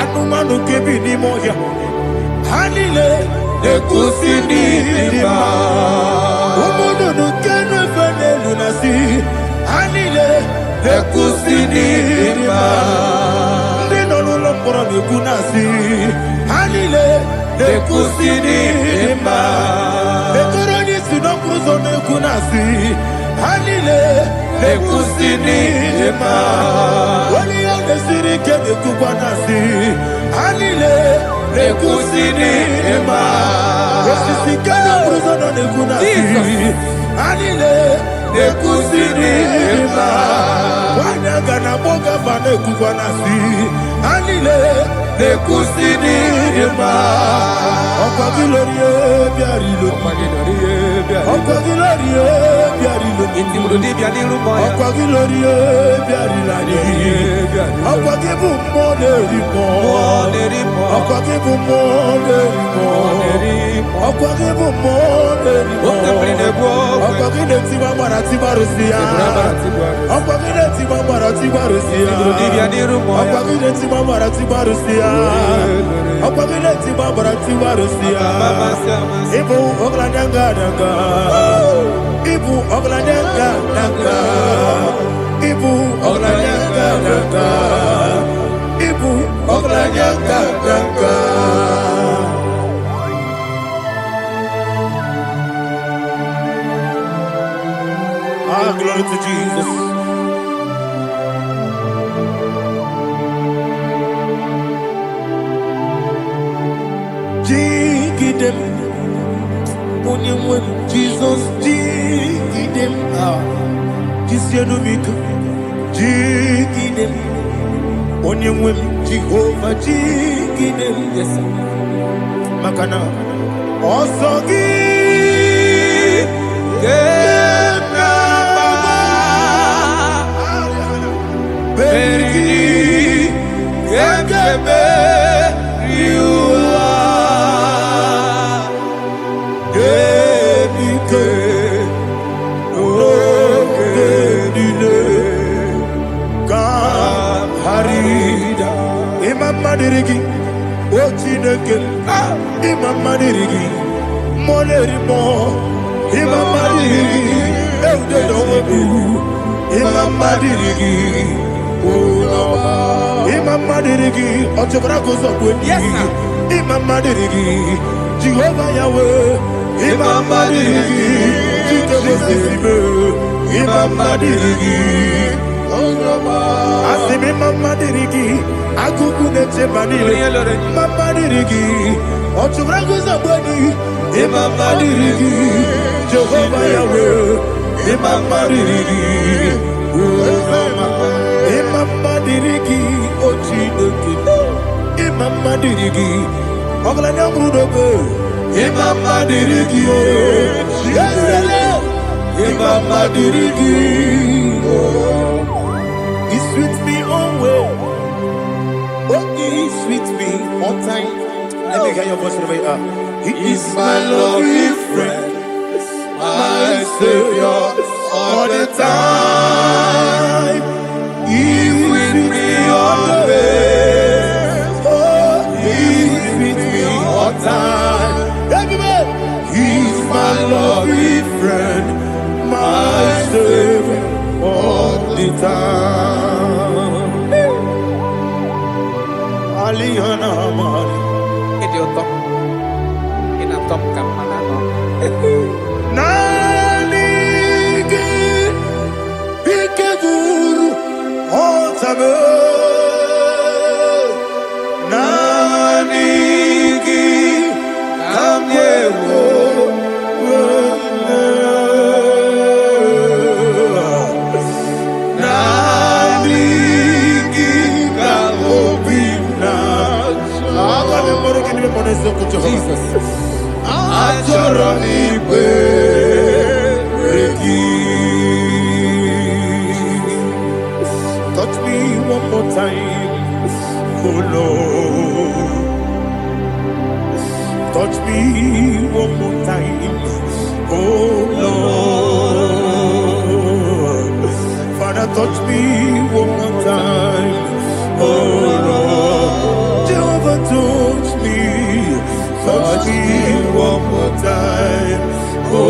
Anumanu kebi ni moya Hanile Ekusini lima Umudu nukenu fene lunasi Hanile Ekusini lima Nino lulokoro nikunasi Hanile Ekusini lima Ekoroni sinokruzo nikunasi Hanile Ekusini lima Wali yone sirike nikubanasi Hanile Ekusini lima Esisikana bruzo nikunasi Hanile Ekusini lima Wanyaga na boga vane kubanasi Hanile Ekusini lima Okwa gilorie biarilo Okwa gilorie biarilo Okwa gilorie biarilani Okwa gibu monerimo Okwa gibu monerimo Okwa gibu monerimo Okwa gileti wa marati barusia Okwa gileti wa marati barusia Okwa gileti wa marati barusia Okwa gileti wa marati barusia Ibu ogladanga danga Ibu ogladanga danga Ibu ogladanga danga Ibu ogladanga danga Ah, glory to Jesus. Jigidem, Onyemwem, Jesus, Jigidem, Jisyanumika, Jigidem, Onyemwem, Jehovah, Jigidem, yes, Makana, Osogi, Berigi, Gekebe, Riua, Gebike, Ogedile, Harida, Imam Madirigi, Ochineke, Imam Madirigi, Molerimo, Imam Madirigi, Eudedowebu, Imam Madirigi, Imam Madirigi, Ochobrako Zobweni, Imam Madirigi, Jehovah Yahweh, Imam Madirigi, Jitobosime, Imam Madirigi, Asim Imam Madirigi, Akukune Chebanile, Imam Madirigi, Ochobrako Zobweni, Imam Madirigi, Jehovah Yahweh, Imam Madirigi, Imam Madirigi, Ochineke, Imam Madirigi, Oglanya Brudogo, Imam Madirigi, Imam Madirigi, He's with me always. Oh, He's with me all time. Let me hear your voice wherever you are. He is my loving friend, my Savior all the time. He's with me always. Oh, He's with me all time. Everybody, He's my loving friend, my Savior all the time. Aliyana Mari.
Idiotom, inatom ka manano.
Nani me. Nanigi kamyewo. Nanigi kamobina. Jesus. Achoronibe regi. Touch me one more time, oh Lord. Touch me one more time, oh Lord. Father, touch me one more time, oh Lord. Jehovah, touch me. Touch me one more time, oh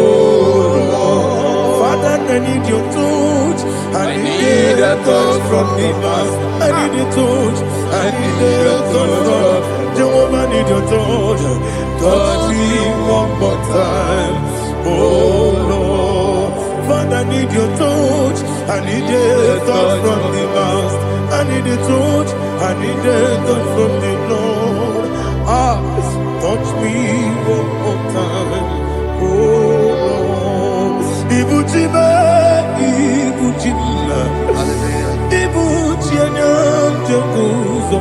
Lord. Father, I need your touch. I need a touch from the Master. I need a touch. I need a touch from Jehovah. I need your touch. Touch me one more time, oh Lord. Father, I need your touch. I need a touch from the Master. I need a touch. I need a touch from the Lord. Touch me one more time, oh Lord. Ibujima, Ibujima, Ibujina, Jaguzo.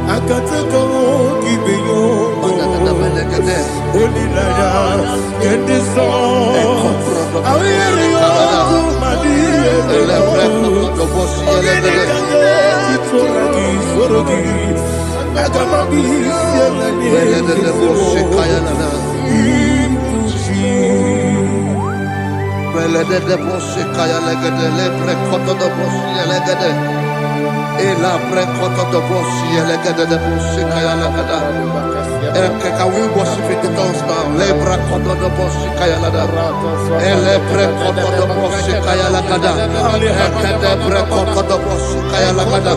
Akataka Gibeyo, Olilaya, get this song. I hear you,
Can we worship in the tongues now? Lebra koto do boshi kaya lada. Ele pre koto do boshi kaya lada. Ekede pre koto do boshi kaya lada.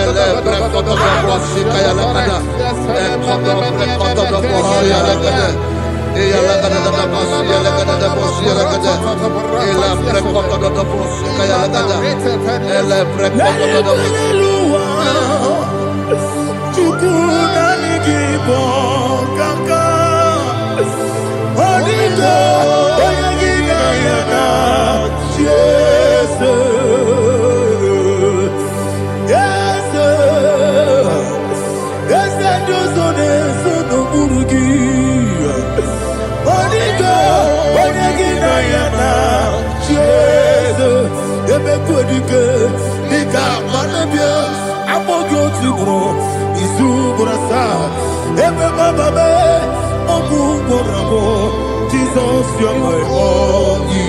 Ele pre koto do boshi kaya lada. Ekodo pre koto do boshi lada. Eya lada da boshi lada da boshi lada. Ele pre koto do boshi kaya lada. Ele pre koto do boshi.
Igbo kaka Onigo Oyagina yana Jesus Yes Josone Sono Burugi Onigo Oyagina yana Jesus Ebe Kodike Nika Manabia Amogo Tibro Isu Burasa Ebe Bababe Ogu Borabo Jesus you're my only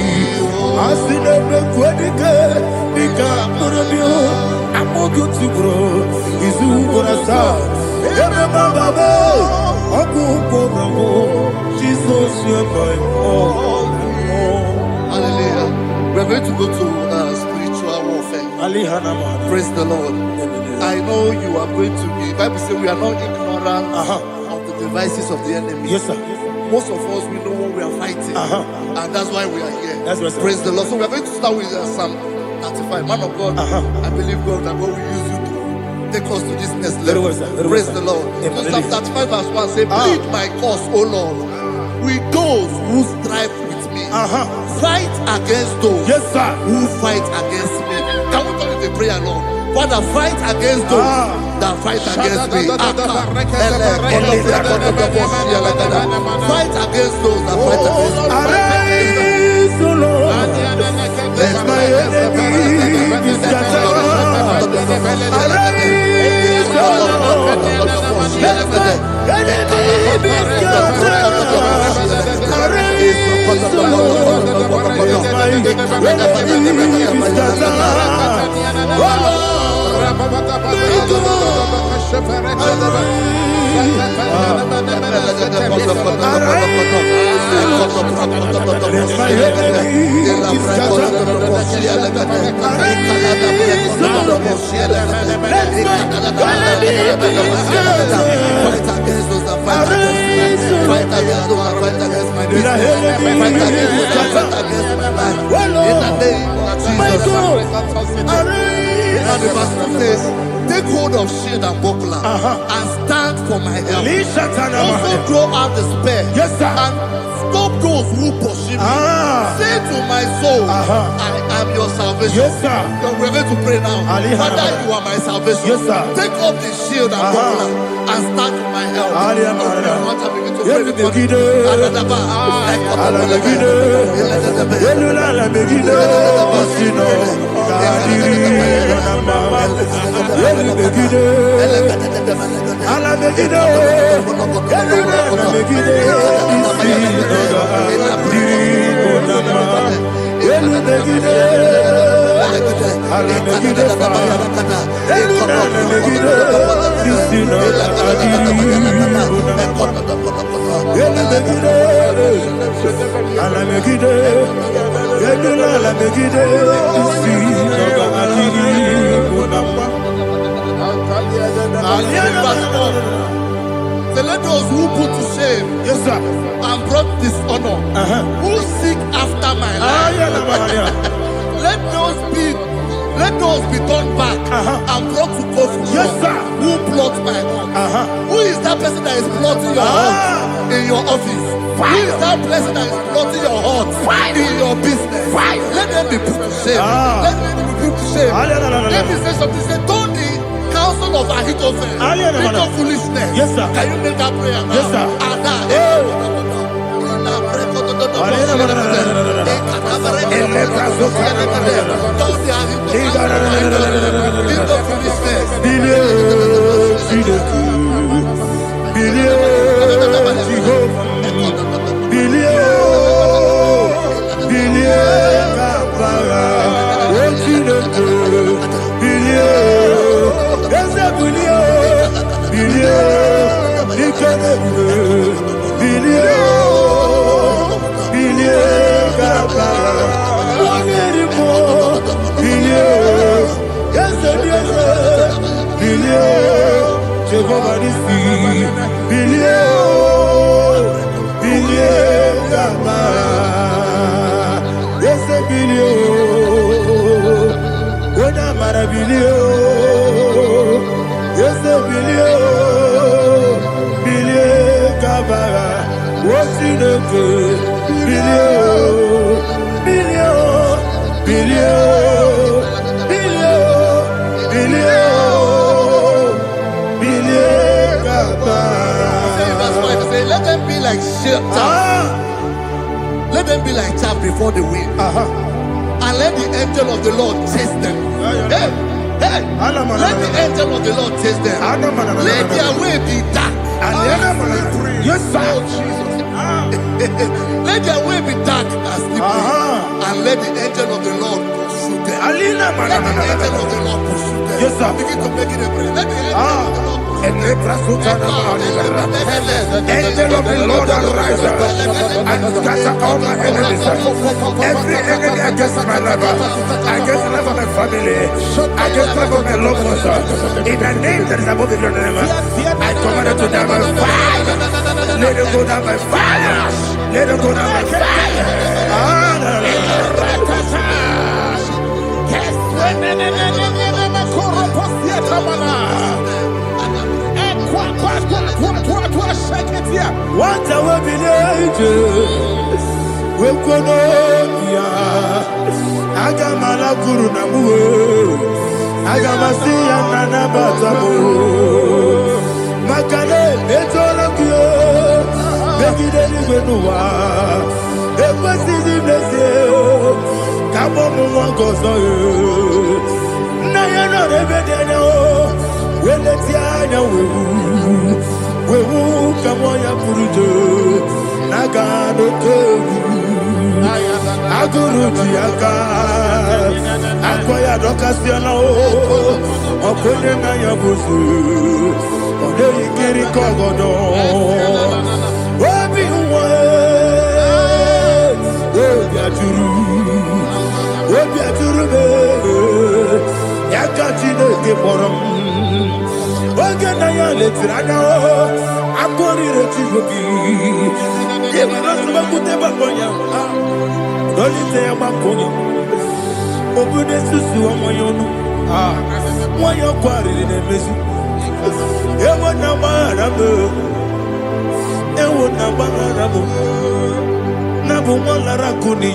Asinebe Kwedike Nika Manabia Amogo Tibro Isu Burasa Ebe Bababe Ogu Borabo Jesus you're my only.
Hallelujah. We're going to go to spiritual warfare. Praise the Lord. I know you are going to be. Bible says we are not ignorant of the devices of the enemy.
Yes, sir.
Most of us, we know what we are fighting, and that's why we are here.
That's right, sir.
Praise the Lord. So we are going to start with Psalm 35. Man of God, I believe God that God will use you to take us to this next level. Praise the Lord. So Psalm 35 verse 1 says, plead my cause, O Lord, with those who strive with me. Fight against those who fight against me. Can we call it a prayer, Lord? Father, fight against those that fight against me. Fight against those that fight against me.
Arise, O Lord. Let my enemy be scattered. Arise, O Lord. Let my enemy be scattered. Arise, O Lord. Let my enemy be scattered. Oh Lord.
Now the verse 2 says, take hold of shield and buckler and stand for my help. Also draw out the spear and stop those who pursue me. Say to my soul, I am your salvation. We're going to pray now. Father, you are my salvation. Take up the shield and buckler and stand for my help. So let those who put to shame and brought dishonor, who seek after my life, let those be turned back and brought to confusion. Who plots my hurt? Who is that person that is plotting your hurt in your office? Who is that person that is plotting your hurt in your business? Let them be put to shame. Let them be put to shame. Let me say something. Say, don't the counsel of Ahithophel think of foolishness. Can you make that prayer now? Let them be like let them be like chaff before the wind, and let the angel of the Lord chase them. Let the angel of the Lord chase them. Let their way be dark. Let their way be dark as the and let the angel of the Lord pursue them. Let the angel of the Lord pursue them. Begin to make it a prayer. Let the angel of the Lord
Angel of the Lord arise and scatter all my enemies. Every enemy against my life, against the life of my family, against the life of my loved ones. In the name that is above your name, I command it to them by fire. Let it go down by fire. Let it go down by fire. What I will be angels, we could Agamala Guru Namu, Agamasiya Nana Batamu, Makane, Betolakio, Begideli Benua, Equasi Blessio, Kabomu Wangozo, Nayana Rebedeno, Weletiana. Wewu kamoya purujo nagano kogu aguru jiaka akoya dokasiana o okonye na yabusu ode ikiri kogodo obi uwe obi aturu be yakati ne keporom. Oge na ya letiranya o akori retigobi ye marasu bakute bakonya dolite ya bakonya obude susu omoyonu Why you quarry in a messy? Ewo na marabu, ewo na marabu. Nabu malara kuni,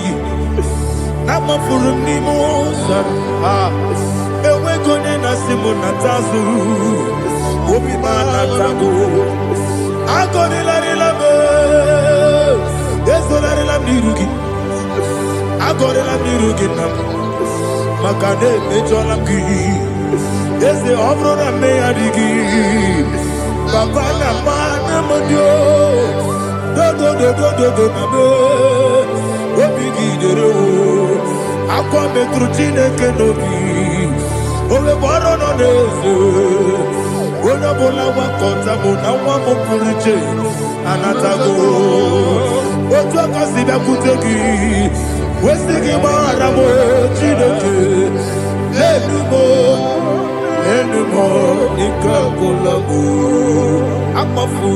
nama furum ni mosa. Ewe kone na simu na tazu, obi mana tago. Akone la relabe, ezo la relabe nirugi. Akone la nirugi nam, makane mejola ki. Ese obro na me adigi, papa na mana modio. Do na me, obigi dero. Akwa metrutine kenobi, ole baro no neze. Ona bola wa kota bona wa mo puriche, anatago. Ojo kasi be kutegi, wesigi bara mo chineke. Enumo, ikakolabu, amafu,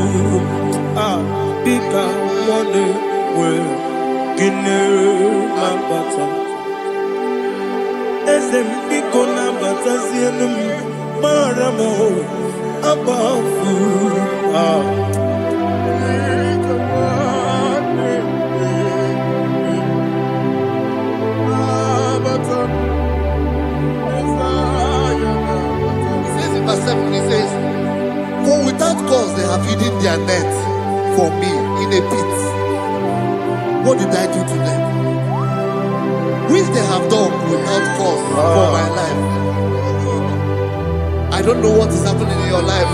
bika mone we, kine mabata. Esem biko na bata sienum, maramo, abafu,
Verse 7, he says, for without cause they have hidden their net for me in a pit. What did I do to them? Which they have done without cause for my life. I don't know what is happening in your life.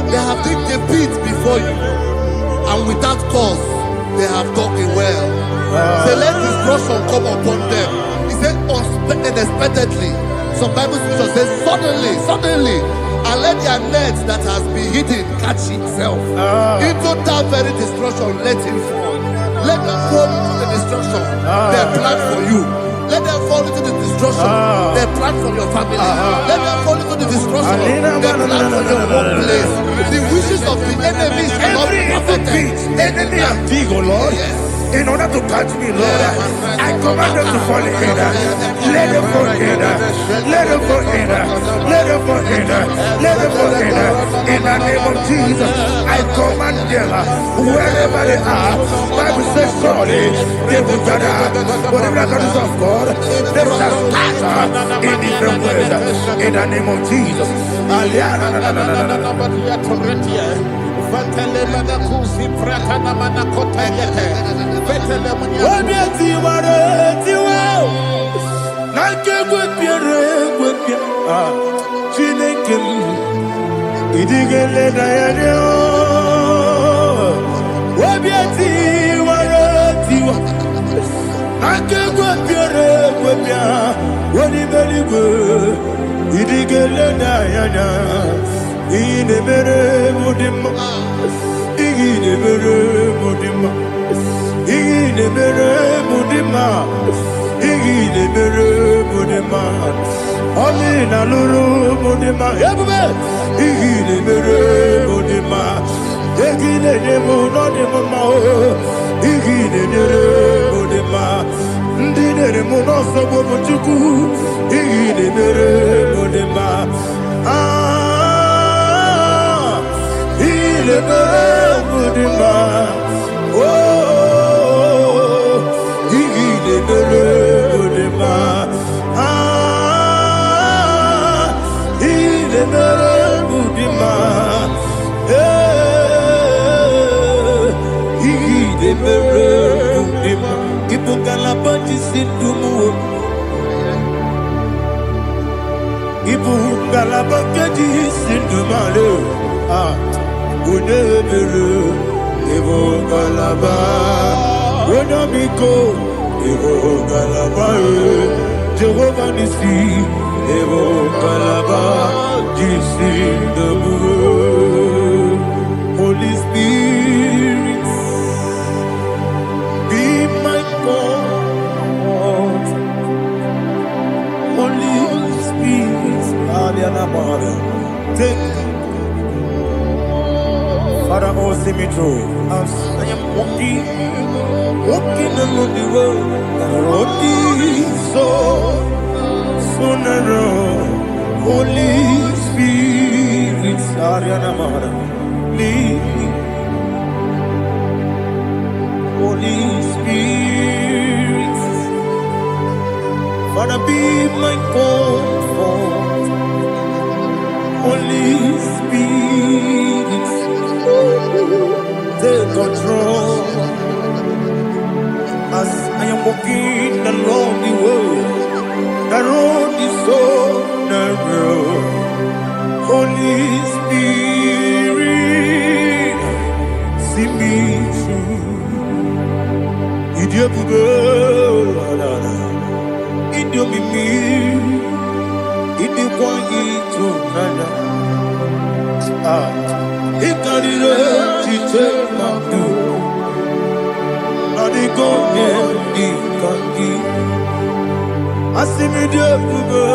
They have digged a pit before you, and without cause they have dug a well. Say, let destruction come upon them. He said, unexpectedly. Some Bible scripture says, suddenly, and let their net that has been hidden catch itself. Into that very destruction, let it fall. Let them fall into the destruction they plan for you. Let them fall into the destruction they plan for your family. Let them fall into the destruction they plan for your workplace. The wishes of the enemy shall not be perfected.
Enemy and dig, oh Lord. Yes. In order to catch me, Lord, I command them to fall in. Let them fall in. Let them fall in. Let them fall in. Let them fall in. In the name of Jesus, I command them wherever they are. Bible says, surely they will gather. Whatever that is of God, they will scatter in different ways. In the name of Jesus. Omina lulu mudima, igine mere mudima, igine nemo no nemo mao, igine mere mudima, ndine nemo no sobo muchuku, igine mere mudima, igine mere mudima, oh, igine mere mudima. Jehovah Nissi, Evo Kalaba, Jisi Dabu, Holy Spirit, be my God, Holy Spirit, Aliana Mara, take Father, oh, see me through. As I am walking along the road, so narrow. Holy Spirit, Ariana Mara, lead me. Holy Spirit, Father, be my comfort. Holy Spirit, take control as I am walking along the way. The road is so narrow. Holy Spirit, see me through. Idiopube, Idiomimi, Idikwanyitu nana. Ikarire chiche mabdu, Adigonye ikangi. Asimidiyopube,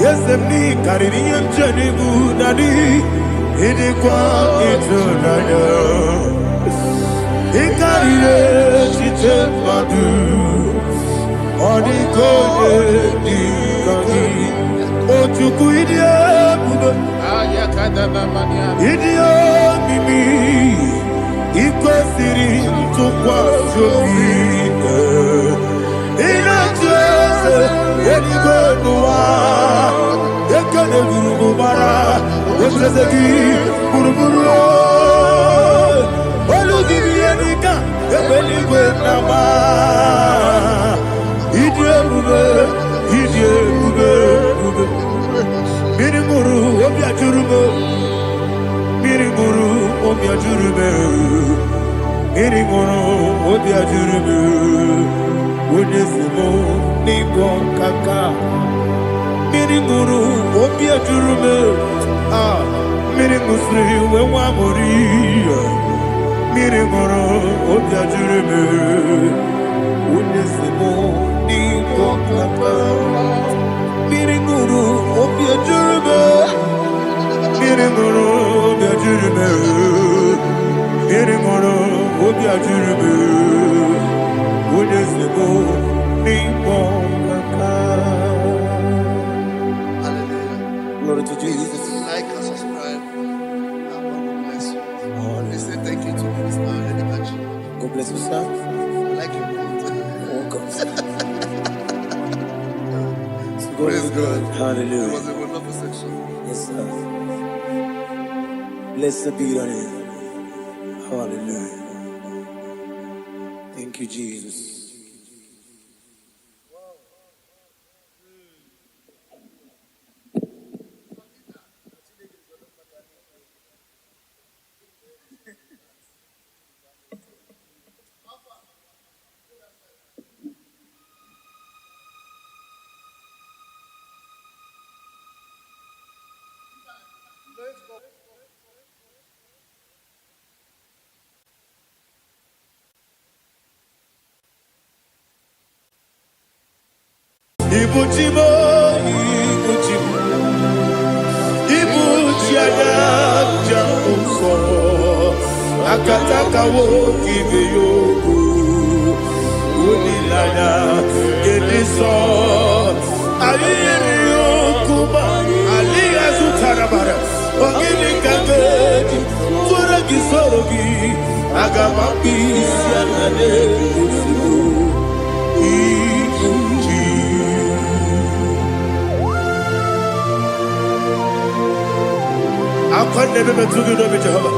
Yesemi kaririyan janibu nadi. Idikwanyitu nana. Ikarire chiche mabdu, Adigonye ikangi. Ojuku Idiopube, Idiomimi, Ikwesiri tukwa jobi. Inatese, Edigwenuwa, Ekene gurugubara, Otezegi, Guruguru. Olugiri Enika, Ebeligwenama. Idiopube, Idiopube. Mirimuru, Obia Jurume, Mirimuru, Obia Jurume, Mirimuru, Obia Jurume, Unesimo, Nikon Kaka, Mirimuru, Obia Jurume, Mirimusri, Wewamori, Mirimuru, Obia Jurume, Unesimo, Nikon Kaka. Miringuru, Obia Jurube, Miringuru, Obia Jurube, Miringuru, Obia Jurube, Udesebo, Nippon Kaka. Glory to Jesus.
Like and subscribe. God bless you. Please say thank you to Minister Edekachi.
God bless you, sir.
Like you.
Welcome.
Praise God.
Hallelujah.
It was a wonderful section.
Yes, sir. Blessed be your name. Hallelujah. Thank you, Jesus. Ibuchimo, Ibuchimo, Ibuchiana, Jamuso, Akataka woki beyoku, Unilana, Ediso, Aliyokuba, Aliya Zutarabara, Ogini Kageti, Turagi Sorogi, Agamapi, Sianade, Akwande bebe tugi no be Jehovah.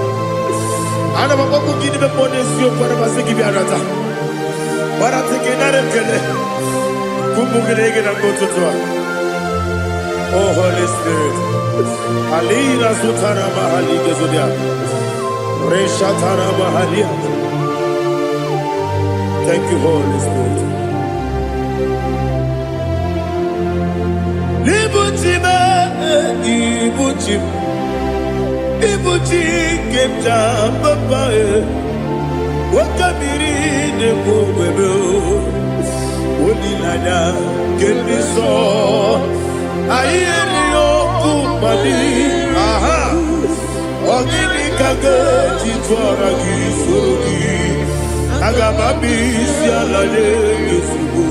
Ana makoku gini be pone sio kwa na basiki bi arata. Bara teke na rekele. Kumugirege na ngototwa. Oh Holy Spirit. Alira sutara mahali gezodia. Resha tara mahali. Thank you, Holy Spirit. Libuchime, Ibuchime. Ibuchi kemja papa wakamiri ne bobebe onilada kemiso ayeni okupali aha ogini kage titwara kisorogi agamabi sialale yesugo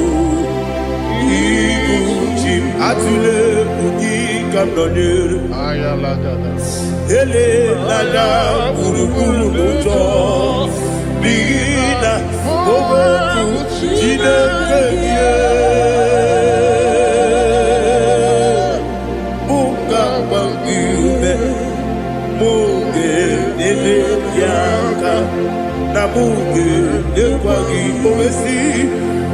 Ibuchi atule nọnyere ele n'anya gburugburu n'ụjọ n'ihi na okwu Chineke ihe mụ ga-agba gị ume mụ ga-enyere gị aka na mụ ga-enyekwa gị omesi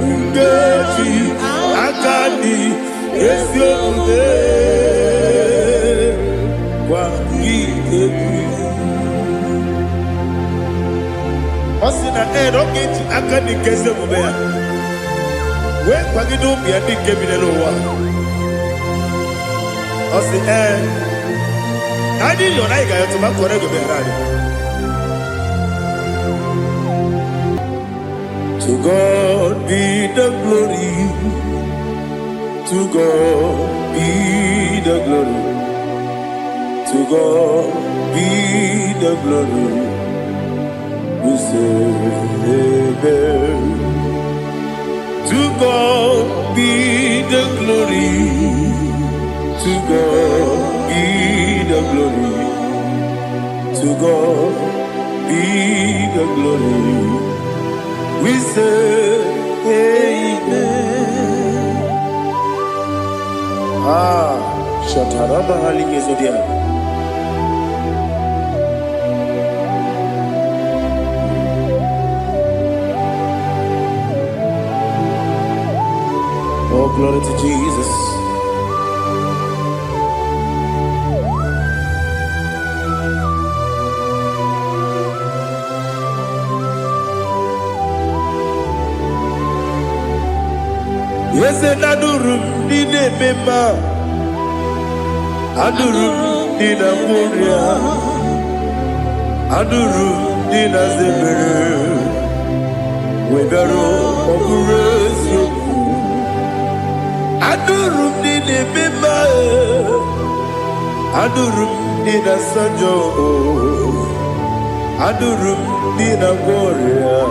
nkeji aka dị ezi omume gwa gị egwu ọ sị na ọ ga-eji aka dị nke ezi omume ya wee kwagide ụmụ ya ndị nke bi n'ụwa ọ sị anyị yọ na anyị ga-ayọ tụmakọ ọrụ ego bịara anyị. To God be the glory. To God be the glory. To God be the glory. We say amen. To God be the glory. To God be the glory. To God be the glory. We say amen. Shataraba Haligezodia. Oh, glory to Jesus. Yes, and Adurum did a member. Adurum did a warrior. Adurum did a zebra. We better operate you. Adurum did a member. Adurum did a sanjo. Adurum did a warrior.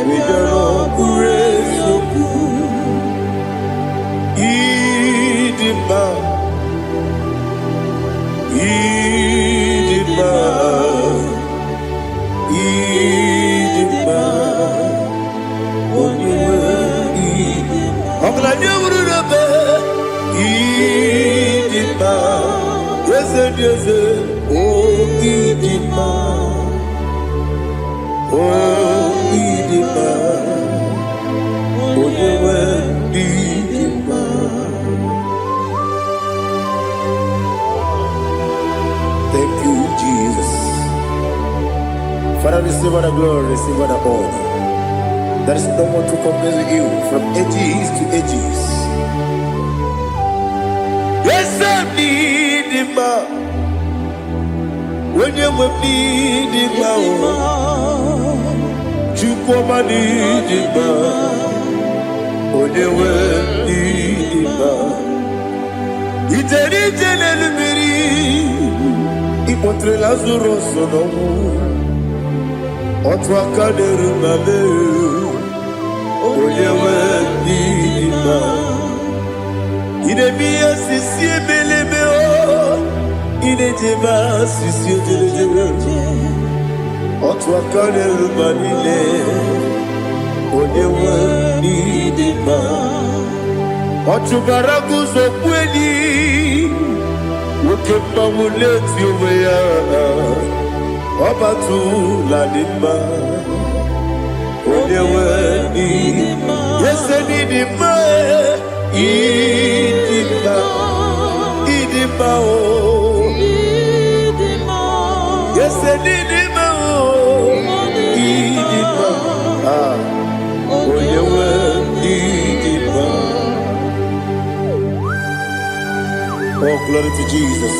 We better operate you. Idima, Idima, Idima, Idima, Idima, yes, yes, oh Idima, oh Idima, oh Idima. Thank you, Jesus. Father, receive all the glory, receive all the honor. There is no one to compare with you from ages to ages. Yes, I need him. When you need him, you come and need him. When you need him, it's a little Ipotre Lazaro sonomu Otwa kaderu mame Oyewe nima Ine miya sisi ebelebe o Ine jeba sisi ojelejebe Otwa kaderu manile Oyewe nima Otubaragu zokweni Ukemba muleti umeya Obatu ladima Onewe nidima Yese nidima Idima Idima o Yese nidima o Idima Onewe nidima. Oh, glory to Jesus.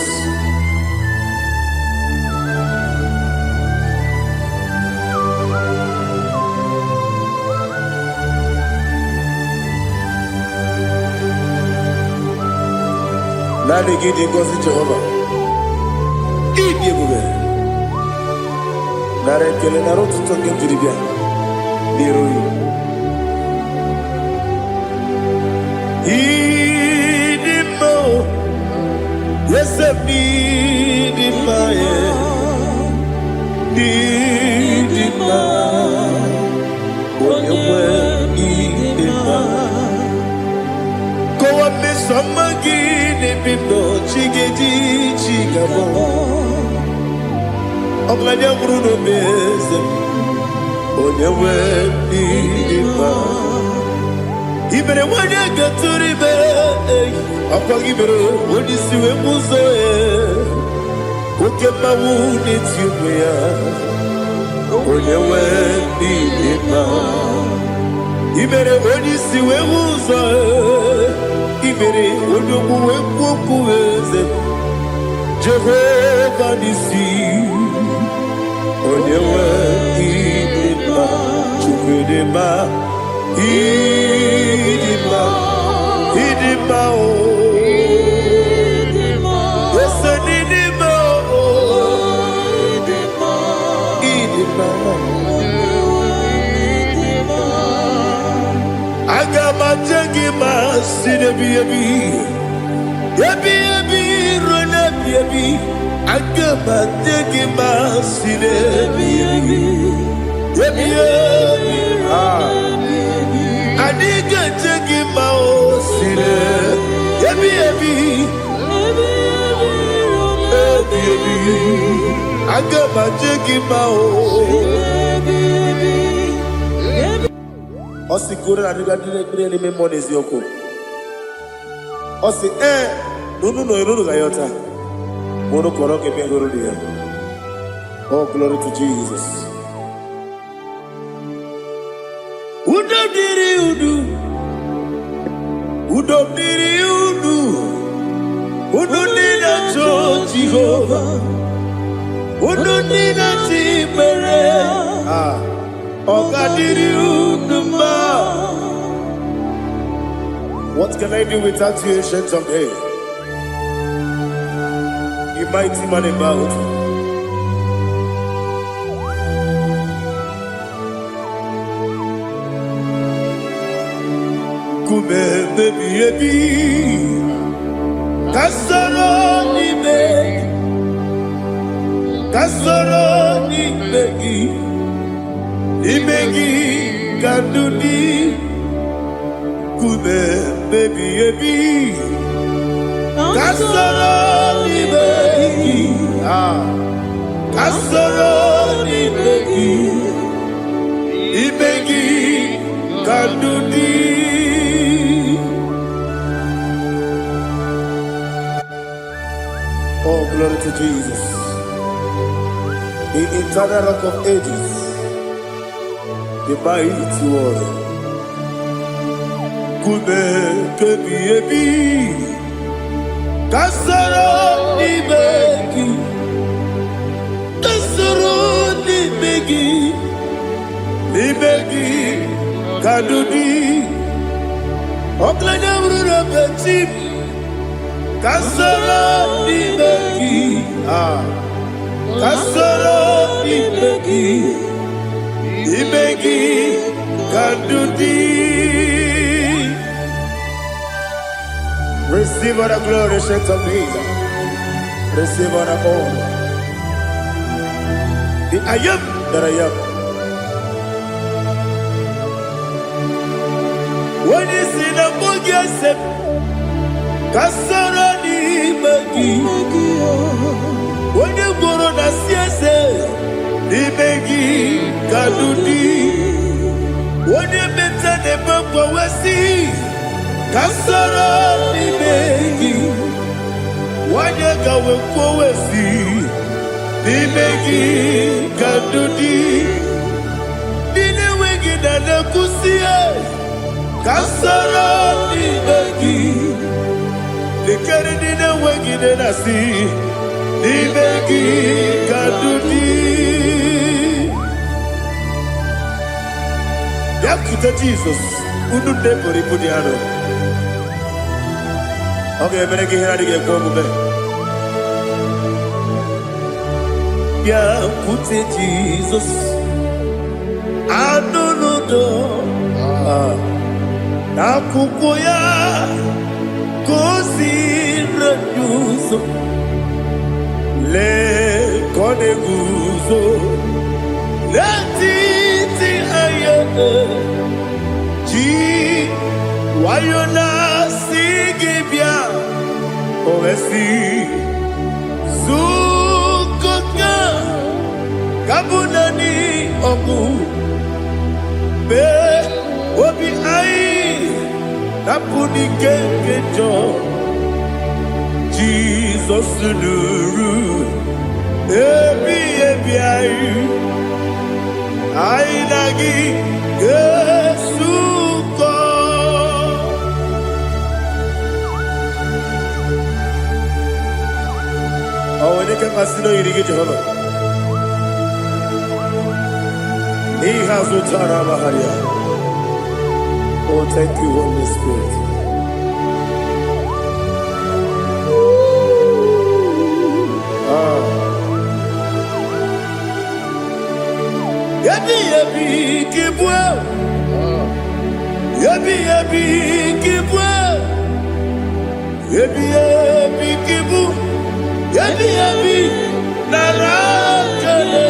Nani gidi ngozi Jehovah. Idi ebube. Nare kele naro tutoke njiribia. Niroyi. Idimo. ese di maye di ma onyewe di ma ko wa me somagi ni bindo chigedi chigabo oglanya bruno beze onyewe di ma ibere wanya gaturi be akwa ibere wodi siwe muzo oke mawu n'etiwe ya onyewe di ma ibere wodi siwe muzo ibere wodi okuwe kukuweze Jehova nisi onyewe di ma chukwudema Idima, Idima, oh, yes, Idima, oh, Idima, Agama Jagima, Sidabi, Yabi, Rona, Yabi, Agama Jagima, Sidabi, Yabi, Adiga jagi mao sile, ebi, agama jagi mao. Osi kure na diga dire ni memories yoko. Osi nunu gayota. Mono koro ke mengoro dia. Oh, glory to Jesus. Udo diri udu nina cho Jehovah udu nina timere oga diri udu ma. What can I do without you, ancient of days? You mighty man about Kume baby kasoro ni begi kanduni kume baby kasoro ni begi kanduni. Oh, glory to Jesus, the eternal rock of ages, the mighty one. Kume kebi kasoro ni begi kadudi oklanya bruna betim. Kasoro ni begi kadudi. Receive all the glory, shake of Jesus. Receive all the honor. The I am that I am. When you see the book, you said, Kasoro ni begi. When you go on the siese, ni begi kadudi. When you mention the book, we see Kasoro ni begi. When you go we see ni begi kadudi. Dine wegi na kusie Kasoro ni begi. Lekere dine wegi na si ni begi kadudi. Yakuta Jesus unu depori pudiano. Okay, better get here to get go be. Yakuta Jesus anunudo nakukoya kosi reduso. oneguzo letiti aye ji wayona sigibia oesi zukoka kabunani oku be obi ai napuni kengejo Jesus nuru ebi ai ai nagi Yesuko aweneke kasino yirige Jehovah he has utara baharia. Oh, thank you, Holy Spirit. Yabi yabi kibwa, yabi yabi kibwa, yabi yabi kibu, yabi yabi narakale.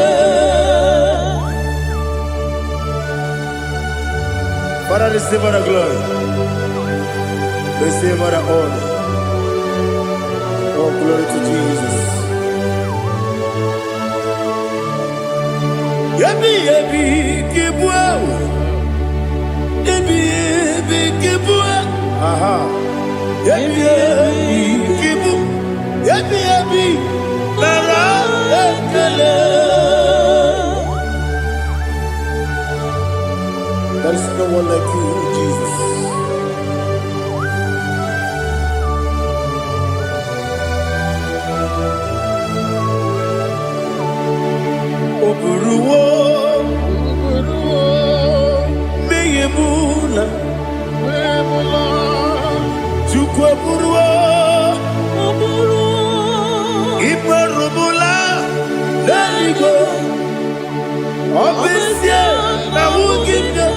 Father, receive our glory, receive our honor. Oh, glory to Jesus. Yabi yabi kibwa, yabi yabi kibwa, aha, yabi yabi kibu, yabi yabi nara ekele. There is no one like you, Jesus. Oburuwo, meyemula, chukwu oburuwo, imerubula, leligo, obesie na wugide,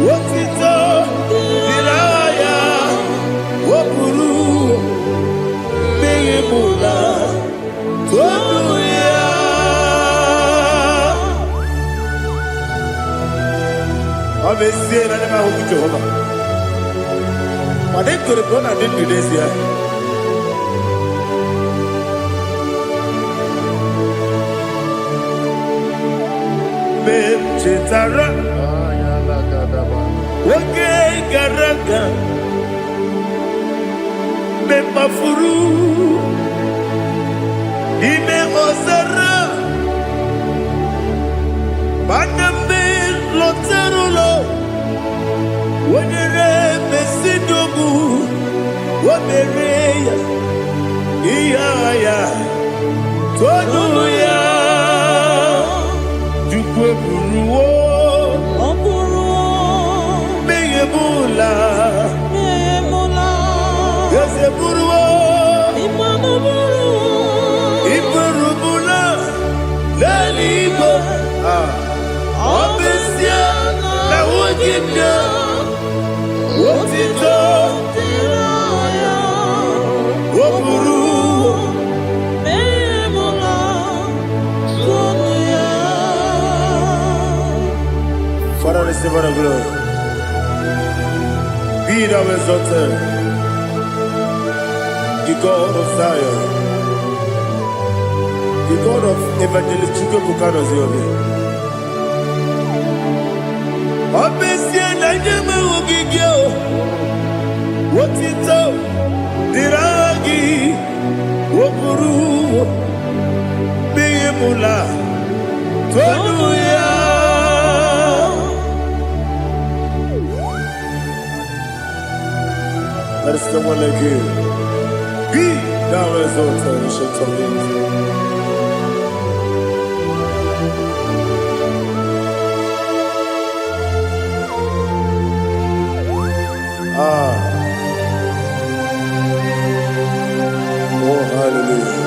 wotito, diraya, oburuwo, meyemula, toduya. Obviously, I never hope Jehovah. But they could have gone and did this year. Chetara, okay, Garaga, Mefuru, Ime Ozara, Baname Loterulo, Wenere Mesidogu, Wamereya, Iaya, Toduya. Buruwo, Meyemula, Yese Buruwo, Iberubula, Leligo, Obesia, na wugide, wotito, Woburuwo. Father, receive our glory. Be thou exalted, the God of Zion, the God of Evangelist Chukwu Bukanos Yobe. Obesie na nyeme ogigio, wotito, diragi, wopuru, beyemula, toduya. There is no one like you. Be thou exalted, ancient of days. Oh, hallelujah.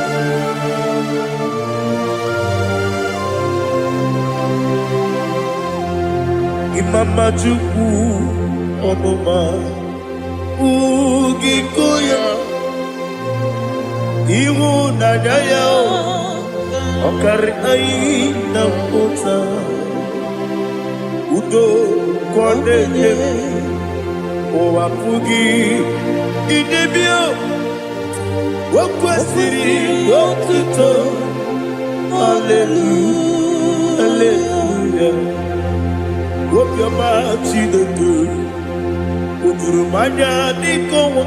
Imama Chukwu Onuma Ugikoya Ihu Nadaya Okari aina mota udo kondenye o apugi idebio wakwasiri wakito hallelujah hallelujah wapyama chidodo udurumanya nikowa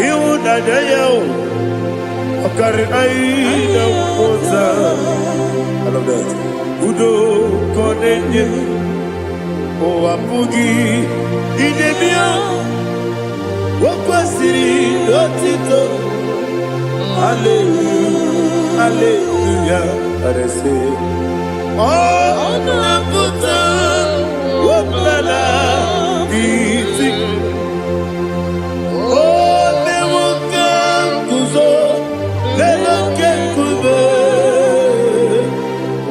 iwu nadayao Okari aina mota. I love that. Udo konenye o apugi idebio wakwasiri otito hallelujah hallelujah arese oh nabuta wabala biti oh newoka kuzo leloke kube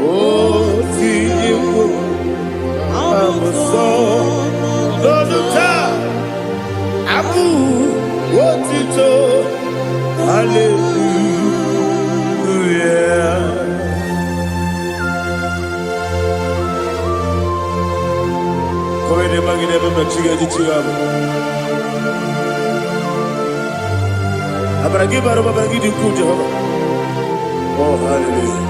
oh tiyiku amuso loduta abu otito hallelujah koine magine baba chigaji chigabu abaragi baro babaragi dinku Jehova oh hallelujah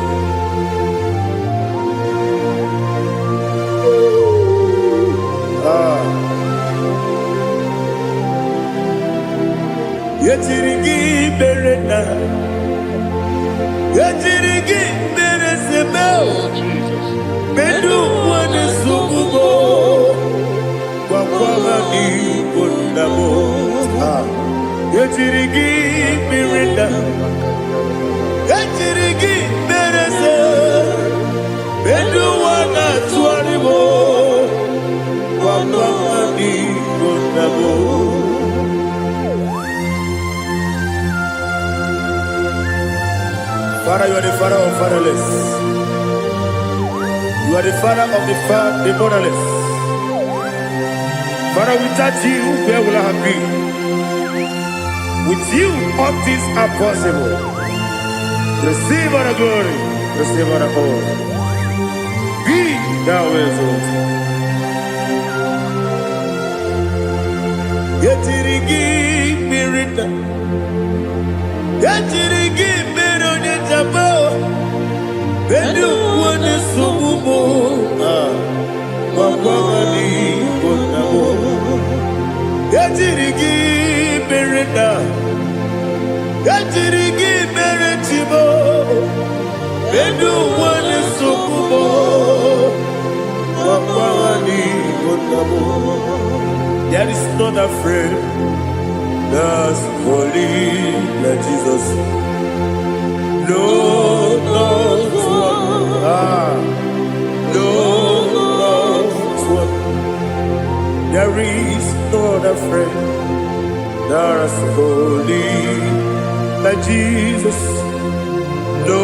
Yetirigi berena Yetirigi beresebeo Bedu wane sukubo Kwa ni kundabo Yetirigi berena Yetirigi berese Bedu wana tuaribo Kwa ni kundabo Father, you are the father of fatherless. You are the father of the motherless. Father, without you, where will I have been? With you, all things are possible. Receive all the glory, receive all the honor. Be thou exalted. Yetirigi mirita, yetirigi Jabo, Bedu wane sububo, Wawani bonabo, Yatirigi berenda, Yatirigi beretibo, Bedu wane sububo, Wawani bonabo. There is not a friend that's holy like Jesus. No, not one. No, not one. There is no other friend that's holy like Jesus. No,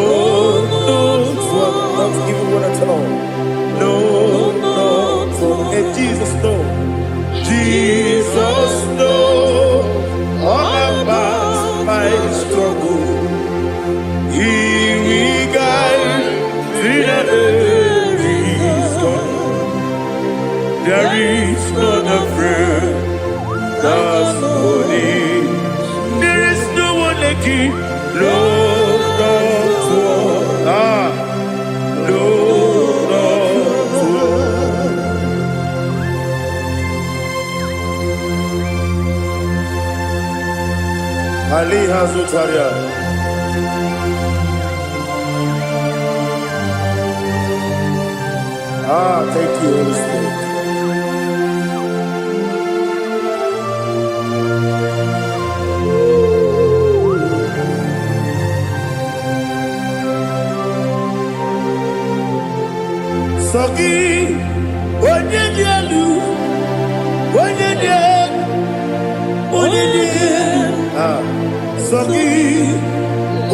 not one. Not even one at all. No, not one. And Jesus, no. Jesus, no. All about my struggle. He will guide through the days gone. There is not a friend that's holy. There is no one like you. No, not one. No, not one. Ali Hazutaria. Thank you, Holy Spirit. Soki, onye dialu, onye dialu. Soki,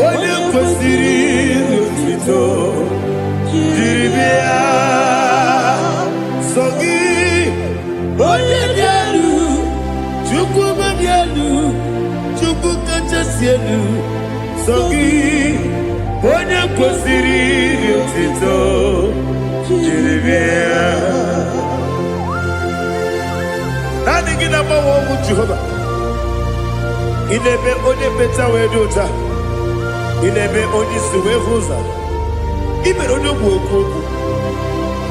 onye kwesiri otito, jiribia. Sogi, onye dialu, chukwu badialu, chukwu kachasielu. Sogi, onye kwesịrị iri otito jiri bịa. Naanị gị na-agbanwe ọnwụ Jehova. Ị na-eme onye mmecha wee dị ụcha. Ị na-eme onye isi wee hụ ụzọ. Ị mere onye ogbu okwu okwu.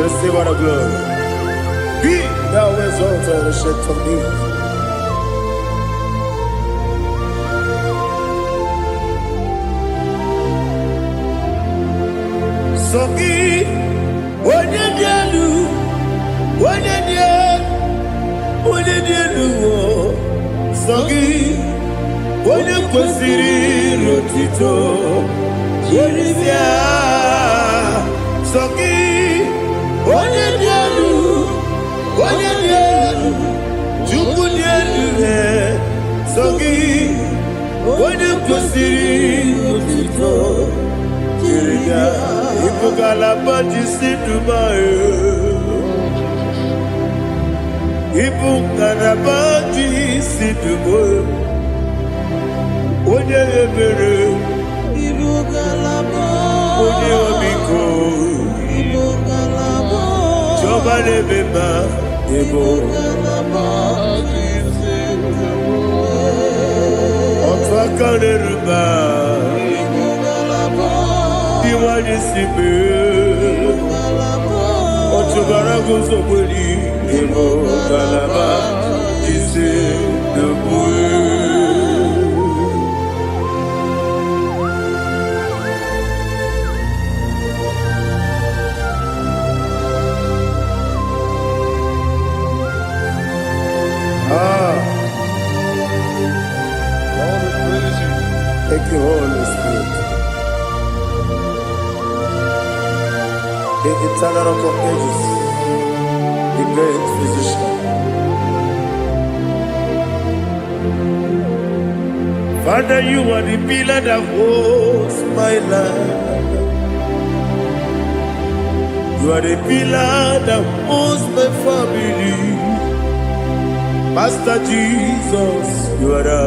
Receive all the glory. Be thou exalted and shake from me. So gị onye dị elu, onye dị elu, onye dị elu o. So gị onye kwesịrị iri otito jiri bịa. So gị onye dị elu, onye dị elu, Chukwu dị elu. So gị onye kwesịrị iri otito jiri bịa. Ibu galaba jisi dumae. Ibu galaba jisi dumae. Onye ebere. Ibu galaba. Onye omiko. Ibu galaba. Jọba lebeba. Ibu galaba jisi dumae. Otu aka n'eruba. Iwani sibe Ochubara guzobuli Imo galaba Jise debue Thank you, Holy Spirit. The eternal rock of ages, the great physician. Father, you are the pillar that holds my life. You are the pillar that holds my family. Master Jesus, you are the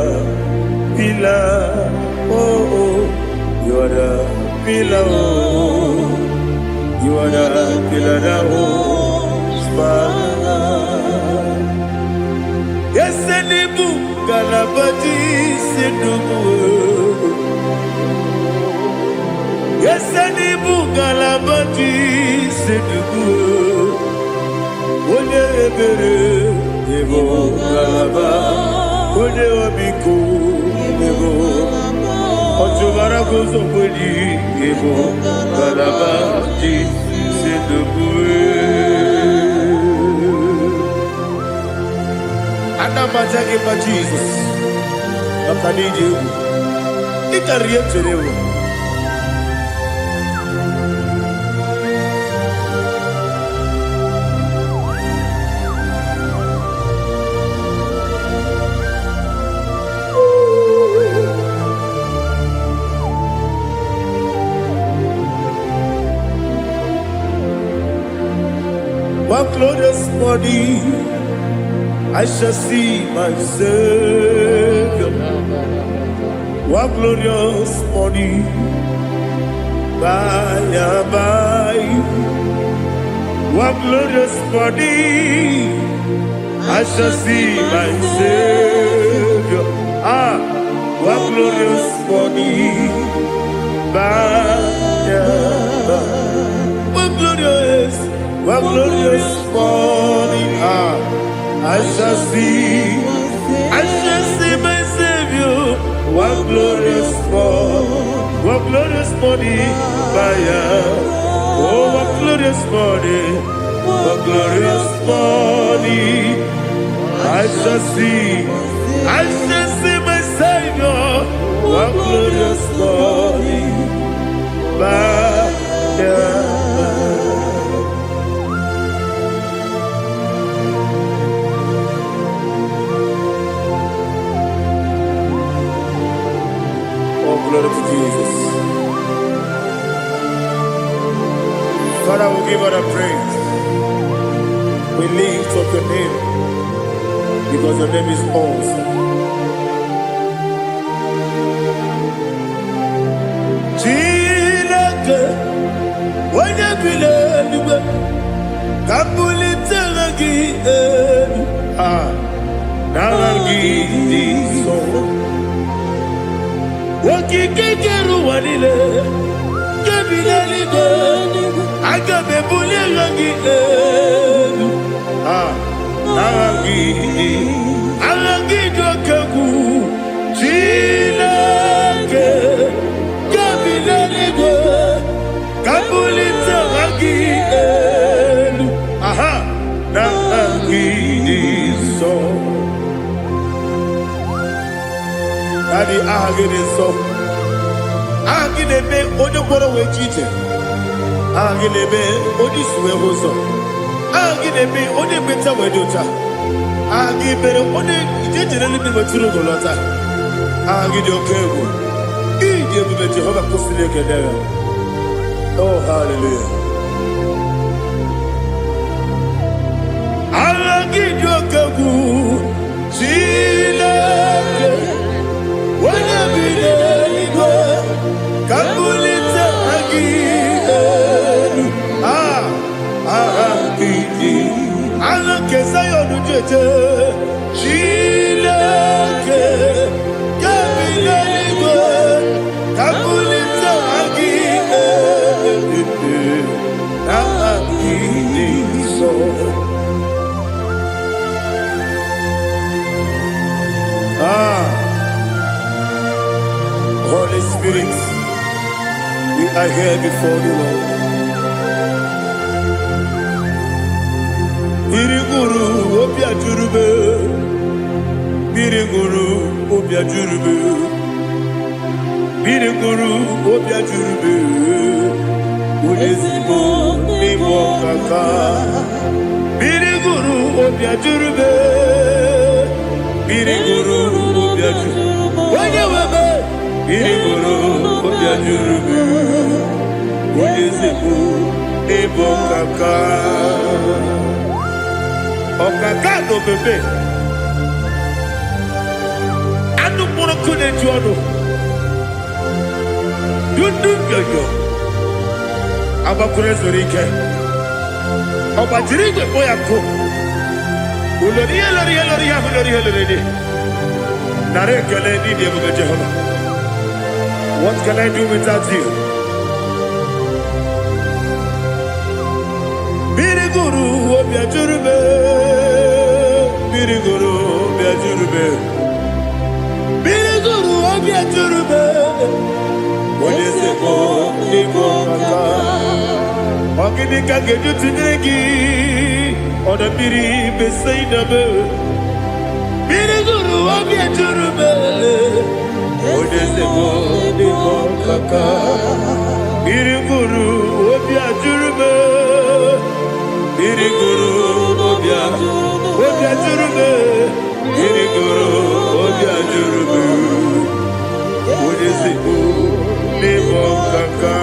pillar. Oh, you are the pillar. Oh. You are the pillar that holds my life. Yes, and Ibu galabati sidumu. Yes, and Ibu galabati sidumu. Onye ebere Ibu galaba. Onye omiko Ibu. Ochubara guzobuli Ibu galaba. Anamajagi ma Jesus, Makaniji, Ikariyeterewo. One glorious body, I shall see my Savior. One glorious body, by and by. One glorious body, I shall see my Savior. One glorious body, by and by. One glorious. What glorious morning, I shall see my Savior. What glorious morning, oh, what glorious morning, I shall see my Savior. What glorious morning, glory to Jesus. Father, we give all the praise. We lift up your name because your name is awesome. Jesus. Kabulitelagi Naragi so Wakikekeru wanile Kebilali go Agabe bulelagi Naragi Alagi dokagu Chilake Kebilali go Kabulitelagi Naragi so Daddy, ahagide so. Ahagide be onye kworo we chiche. Ahagide be onye suwe hoso. Ahagide be onye beta we dota. Ahagide be onye ijejere libi meturu golota. Ahagide okego. Ije bube Jehovah kusile kedera. Oh, hallelujah. Ahagide okego. Chileke. Kabulita agidelu agidi alake sayonu jeje chileke kabileligo kabulita agidelu agidi so Holy Spirit, we are here before you, Lord. Biriguru obia jurube, Biriguru obia jurube, Biriguru obia jurube, Ulezimo nimo kaka, Biriguru obia jurube, Biriguru obia jurube, Wanyawebe. Biriguru obia jurube, Ulezimo nimo kaka. Okaka no bebe anu mono kune jono dundu yoyo abakure zorike obajirige boyako ulori nare kele ni de bebe Jehovah. What can I do without you? Biriguru obia jurube, Biriguru obia jurube, Biriguru obia jurube. Olezemo nimo kaka, ogini kageju tinegi, ona biri besainabe. Biriguru obia jurube, olezemo nimo kaka, Biriguru obia jurube. Biriguru obia jurube, Biriguru obia jurube, Ulezimo nimo kaka.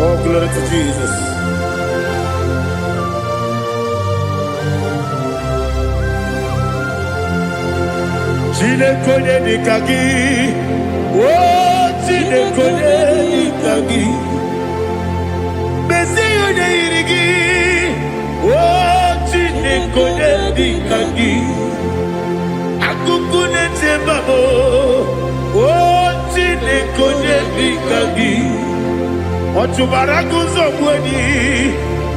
Oh, glory to Jesus. Chinekone nikagi, oh Chinekone nikagi, Mesiyo ne irigi, oh Chinekone nikagi, Akukune tebabo, oh Chinekone nikagi, Otubaraku zomweni,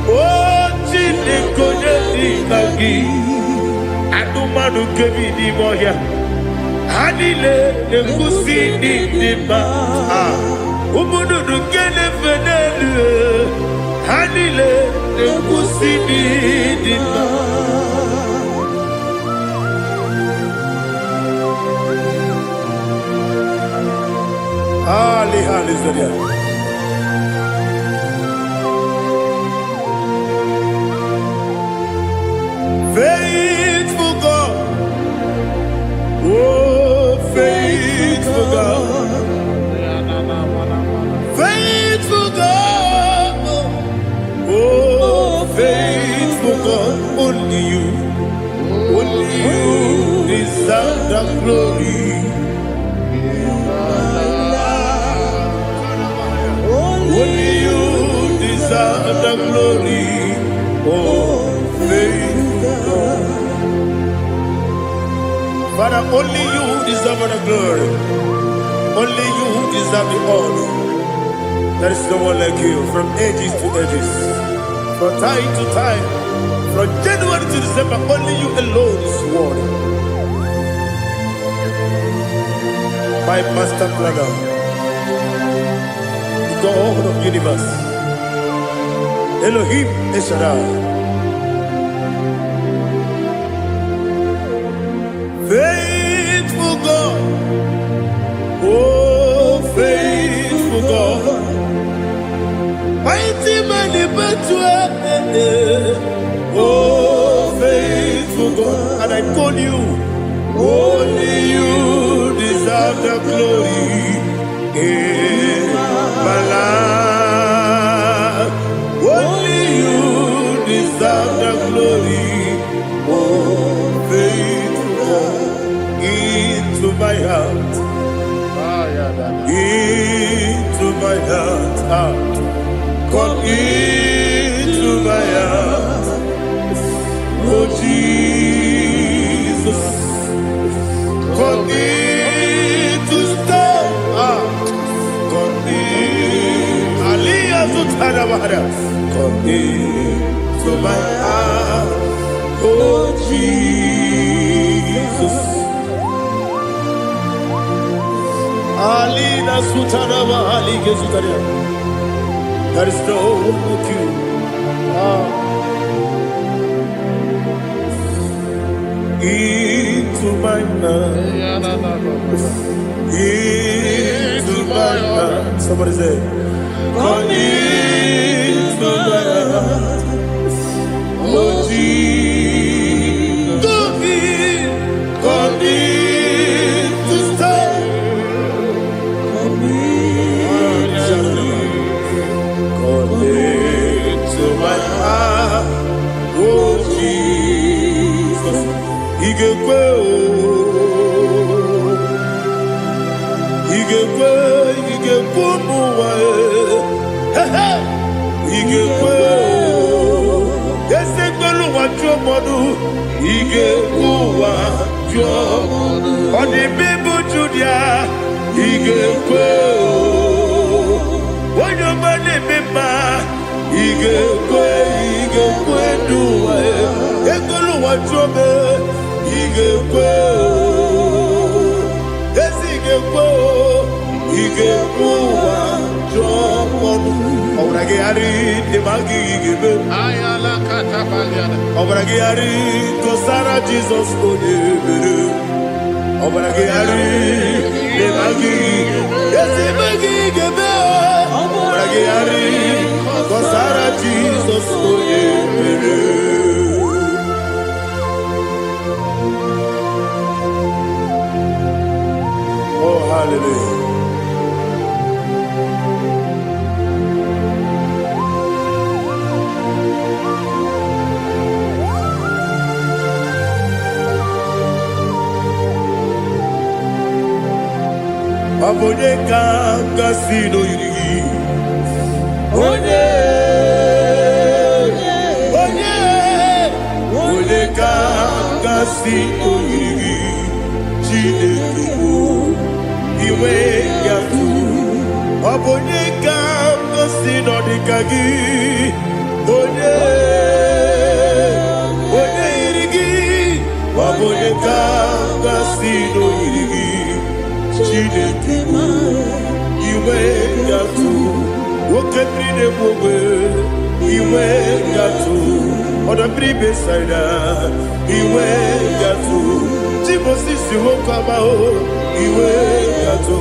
oh Chinekone nikagi, Adumanu kebi ni moya. Hanile nekusi nidima Umududu kene fenelu Hanile nekusi nidima Ali Zaria. Faithful God, oh faithful God, faithful God, oh faithful God, only you deserve the glory. deserve the glory. Oh, faithful God. Father, only you deserve the glory. Only you deserve the honor. There is no one like you from ages to ages, from time to time, from January to December. Only you alone is worthy. My master planner, the God of the universe, Elohim Eshadai. Faithful God, oh faithful God, mighty man in battle, oh faithful God, and I call you, only you deserve the glory in my life. Only you deserve the glory, oh faithful God, into my heart, into my heart, come into my heart, oh Jesus, come in to stay, come in, Aliyah Zutanabara, come into my heart, oh Jesus. Alina Sutanaba Ali Gezutaria. There is no one like you. Into my mind. Into my heart. Somebody say, come into my heart. Oh Jesus. Come in to stay. Come into my heart, oh Jesus. Igekwe, igekwe muwa, igekwe, esegbelu wajomodu, igekwe wajomodu. Odi bibu Judia, igekwe. Onye mane mema, igekwe duwa, ekolu wajobe, igekwe, igekwe wajobe. Obrage ari demagi igebe,
Ayala katapaliana.
obrage ari kosara Jesus onye. Obrage ari demagi, magi igebe. Obrage ari kosara Jesus onye. Oh, hallelujah. Abonye kanga sino yiri. Onye kanga sino yiri. Chineke iwe yatu. Abonye kanga sino dikagi. Onye yirigi. Abonye kanga sino yirigi. Chineke iwe yatu. Woketrine mwe iwe yatu. Oda pribe saida iwe yatu. Timosisi wokama o iwe yatu.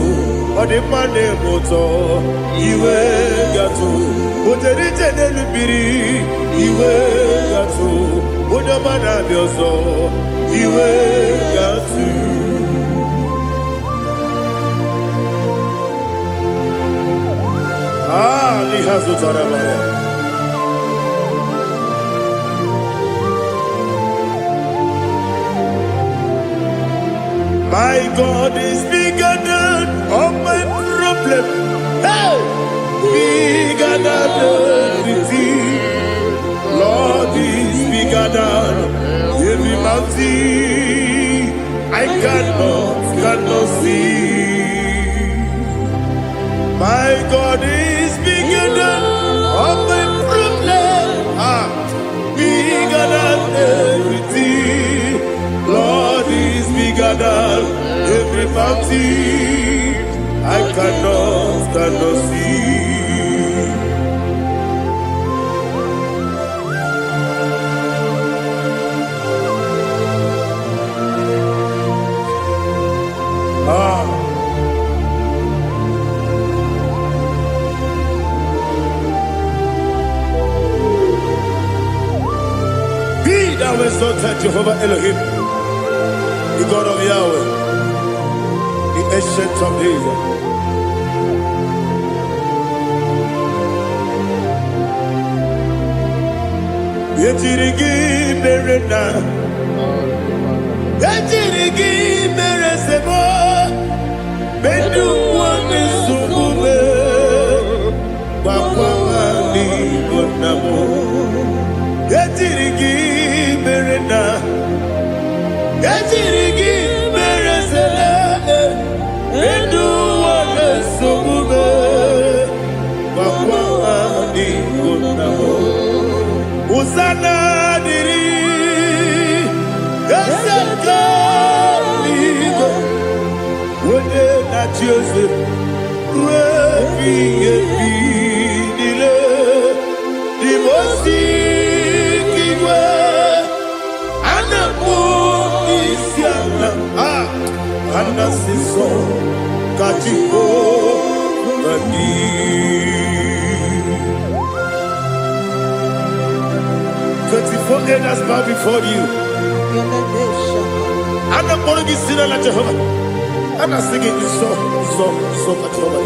Ode mane moto iwe yatu. Oterite nelubiri iwe yatu. Oda mana bioso iwe yatu. My God is bigger than all my problem. Hey! Bigger than everything. see. I cannot see. My God is bigger than all my problem. Bigger than everything. Lord is bigger than every mountain. I cannot see. Be thou exalted, Jehovah Elohim, the God of Yahweh, the ancient of days. Yetirigi merena, yetirigi meresemo, bedu wani sumume, bakwani bonamo. Yetirigi merena, yetirigi meresele, bedu wani sumume, bakwani bonamo. Usana diri, yasaka ligo, wode na Jose, webi yebi nile, dimosi kiwe, anamu isiana, anasiso kachiko kani. 24 elders bow before you. I'm not going to be singing like Jehovah. I'm not singing this song like Jehovah.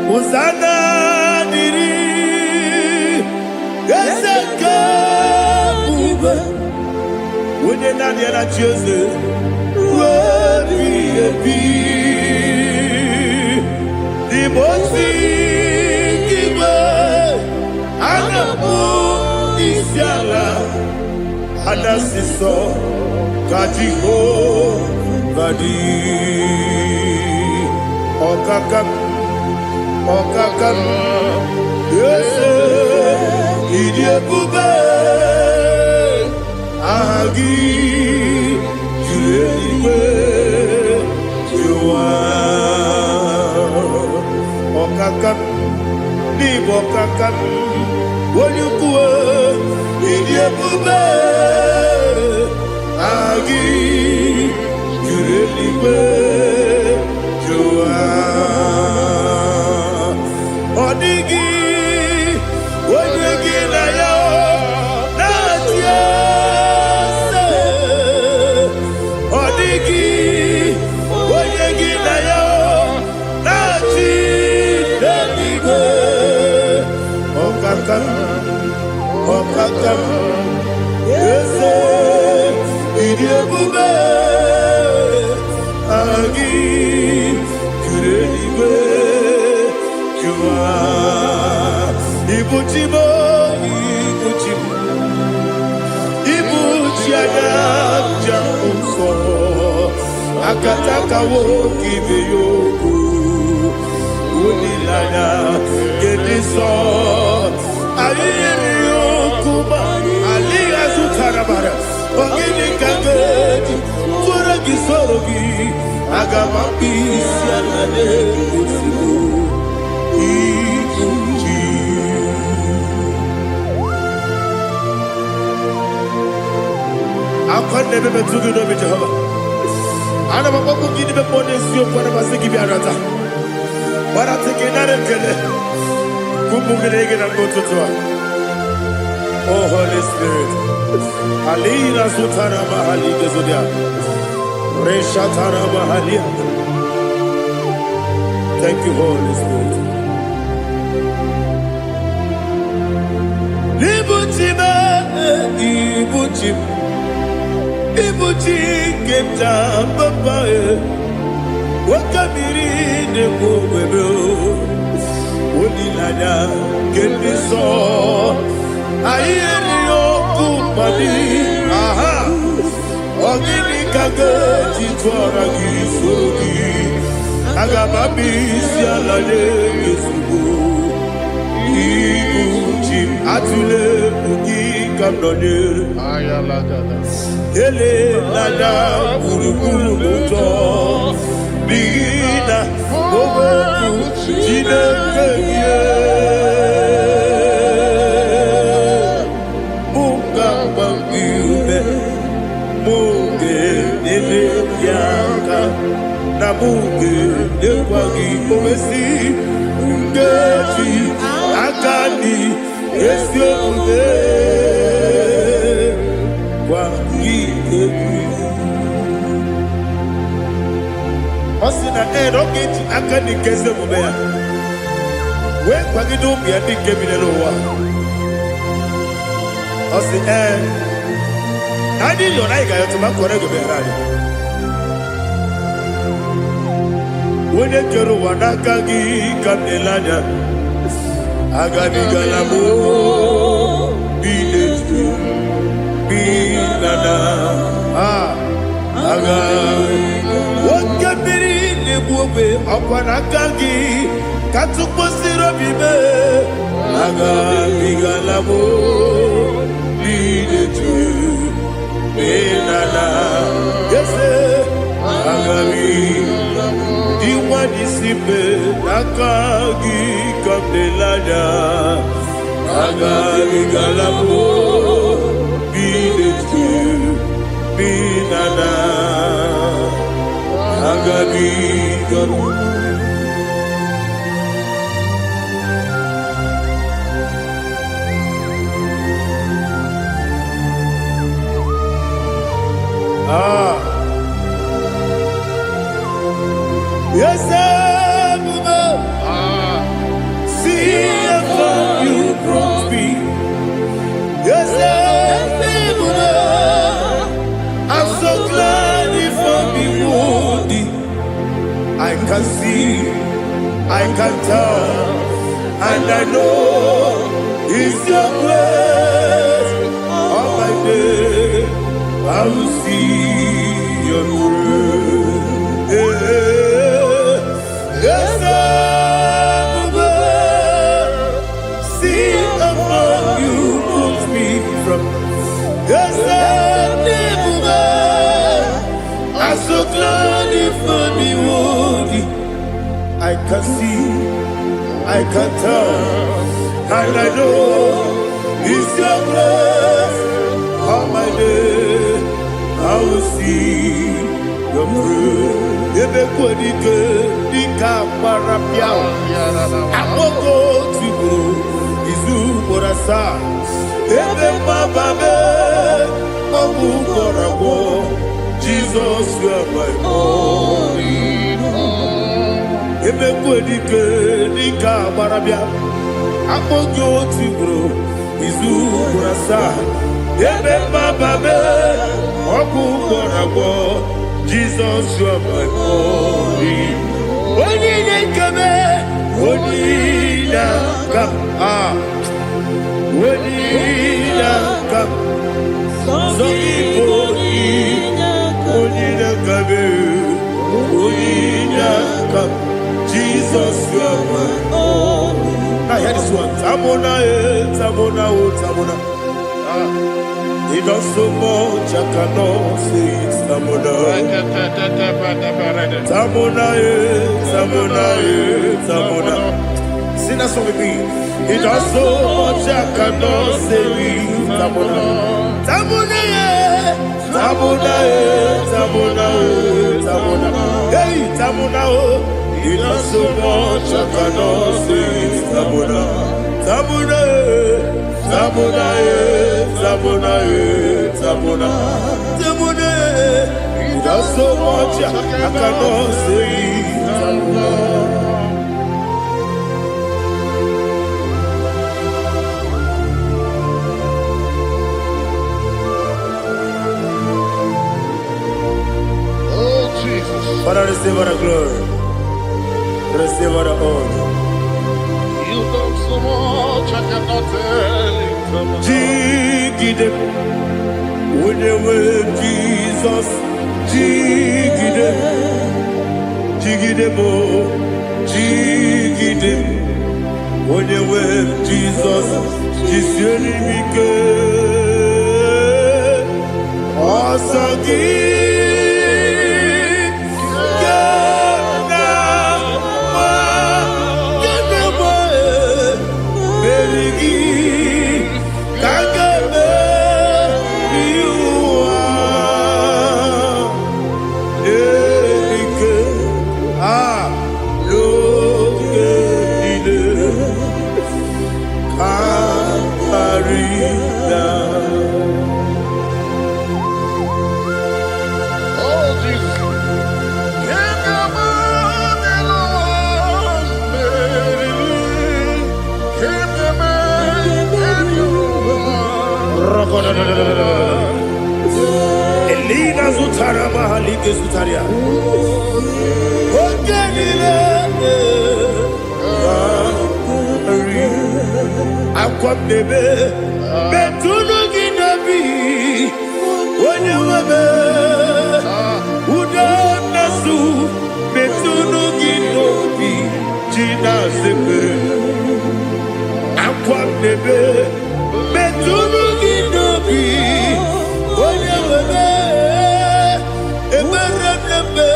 Hosanna diri, yeseka. When you're not here at Jose, webi the mosi kiwe, anamu isiala, anasiso kajiho badi, okakam, yese idiekube. Agi julewe juwa okakam ni bokakam wonyukwe idiekube agi julewe juwa odigi wonyegi na yo na tie. Okakam, yese, idiekube, agi, kureliwe, juwa, ibuchimo, ibuchiaya, jamuso, akataka woki beyoku, unilaya, gediso, Aliyekuba, Aliyazutarabara, Ogini Kageti, Furagi Sorogi, Agamapi, Sianade, Usibu, Ibuji. I've never been to the Jehovah. I never want to give the bonus you for the Masiki Biarata. But I take another killer. Oh, Holy Spirit. Alina Sutara Mahali Gezudia. Reshatara Mahalia. Thank you, Holy Spirit. Ibuchim, chiketa papa wakamiri ne bobebe onilanya kemiso ayeri okupadi aha ogini kage jitwara gisogi agabami sialale yesugo ibuchim atule ugi kamdone ele lada guruguru luto bigina bobo jine keye munga bangiume munge nele yaka na munge nekwagi omesi ngeji akani esiomude Osina erogeji akani keze mubea we kwagido bia dike bilelowa osi nani lo na igayo to makore go berari wone kero wanaka gi kanelanya agani galamo biletu bilana aga wakabiri nebuobe akwanakagi katuposiro bibe aga bigalamo biletu bilana yese aga diwani sibe nakagi kabdelanya aga bigalamo biletu binana agabi garu yes see if you brought me yes I'm so glad if I can see, I can tell, and I know it's your grace. All my day, I will see your grace. Yes, see above you moves me from. Yes, I'm so glad if me would. I can see, I can tell, and I know it's your grace. All my day, I will see your grace. Ebe kodike, dika parapiao. Amoko tigo, izu borasa. Ebe mababe, obu borabo. Jesus, you are my only home. Ebe kwedike nika marabia, apojo tigro, izu kurasa. Ebe bababe, oku korabo. Jesus, you are my only home. Oni nekame, oni nakam, oni nakam. So iboni. Jesus, you are my own. Now hear this one. Tamona, Tamona, Tamona. He does so much, I cannot say it. Tamona, Tamona, Tamona, Tamona. Sing that song with me. He does so much, I cannot say it. Tamona, Tamona, Tamona, Tamona, Tamona. Hey, Tamona, he does so much, I cannot say it. Tamona, Tamona, Tamona, Tamona, Tamona, Tamona. He does so much, I cannot say it. Tamona. receive all the glory. Receive all the honor.
You done so much, I cannot tell it.
Jigide, when you were Jesus, Jigide, Jigide mo, Jigide, when you were Jesus, Jiseli Mike, Asagi. Elina Zutara Mahalike Zutaria. Akwam debe betunu ginabi wanyewebe uda nasu betunu ginobi jina sepe. Akwam debe betunu ginobi wanyewebe eberenebe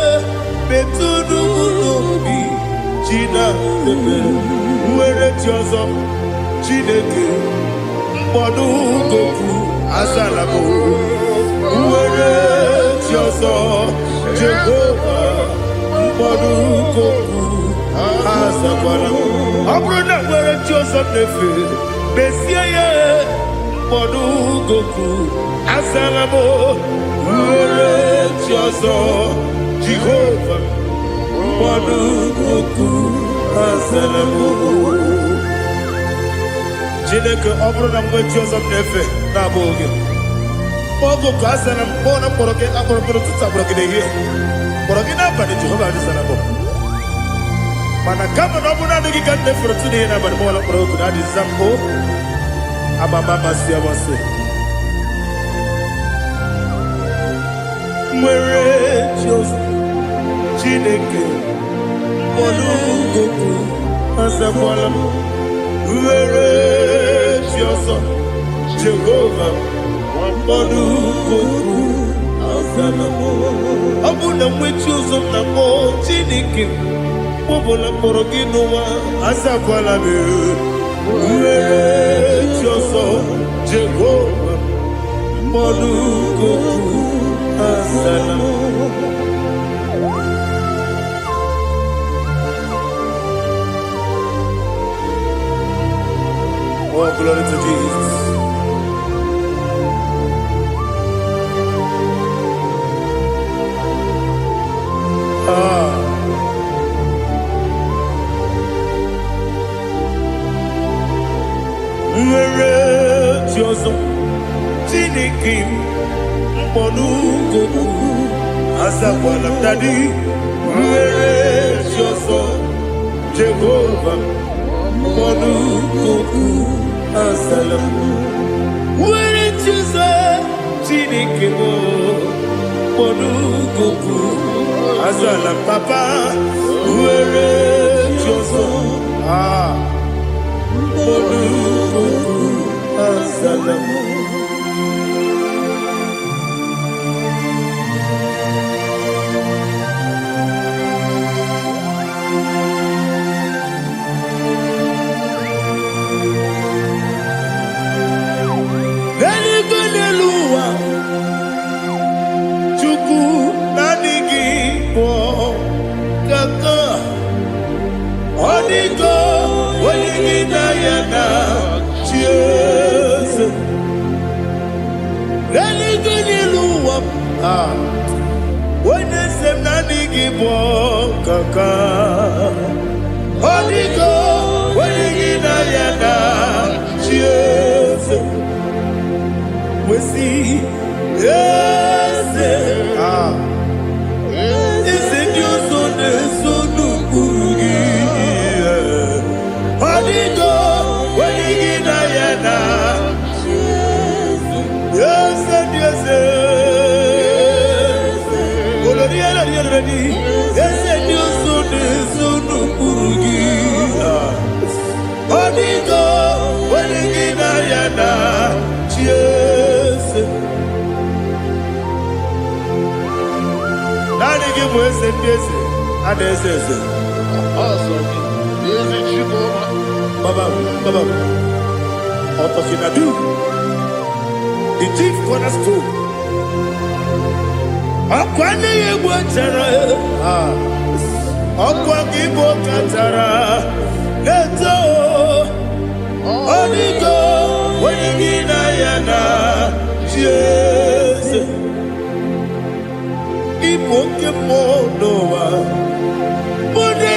betunu ginobi jina sepe. Uwere tiozo Chineke mkpọdụ goku asalamo uwere tiozo Jehova mkpọdụ goku asakwalamo. Ọ bụrụ na nwere tiozo nefe besie ya mkpọdụ goku asalamo uwere tiozo Jehova mkpọdụ goku asalamo. Chineke ọ bụrụ na mgbe chi ọzọ m na-efe na-abụ oge ogo ka a sara m kpọọ na mkpọrọ gị akpọrọ mkpọrọ tutu akpọrọ gị n'ehihie mkpọrọ gị n'abalị Jehova adịsara bụ mana kama na ọ bụ naanị gị ka m na-efere otu n'ihe n'abalị mụọla mkpọrọ ogu na adịza mbụ amama amasị amasị nwere chi ọzọ Chineke mkpọrọ ogu azakwala m nwere chi ọzọ Jehova mkpọrọ ogu azala m. Ọ bụ na nwechi ụzọ m na mkpọ Chineke mkpọbụla mkpọrọ gị n'ụwa azakwala m. Nwere chi ọzọ Jehova mkpọrọ ogu azala m. Oh, glory to Jesus. Nwere chi ọzọ Chineke mkpọrọ ogu azakwala m dadi. Nwere chi ọzọ Jehova mkpọrọ ogu azala m. Nwere chi ọzọ Chineke mkpọrọ ogu azala m papa. Nwere chi ọzọ mkpọrọ ogu azala m. Onye sem na adịghị bụ kaka ọ dịgo onye gị na ya na chi eze wesi eze eze ndị ụzọ ready. Yes, and you soon Burugi. Odigo, when again I am. Cheers. Nani give us a kiss. And this is it. Baba. Otokinadu. The chief cornerstone. Akwani Igbo chara. Akwani Igbo chara. Leto. Onigo. Wenigina yana. Jesus. Igbo kemo noa. Mune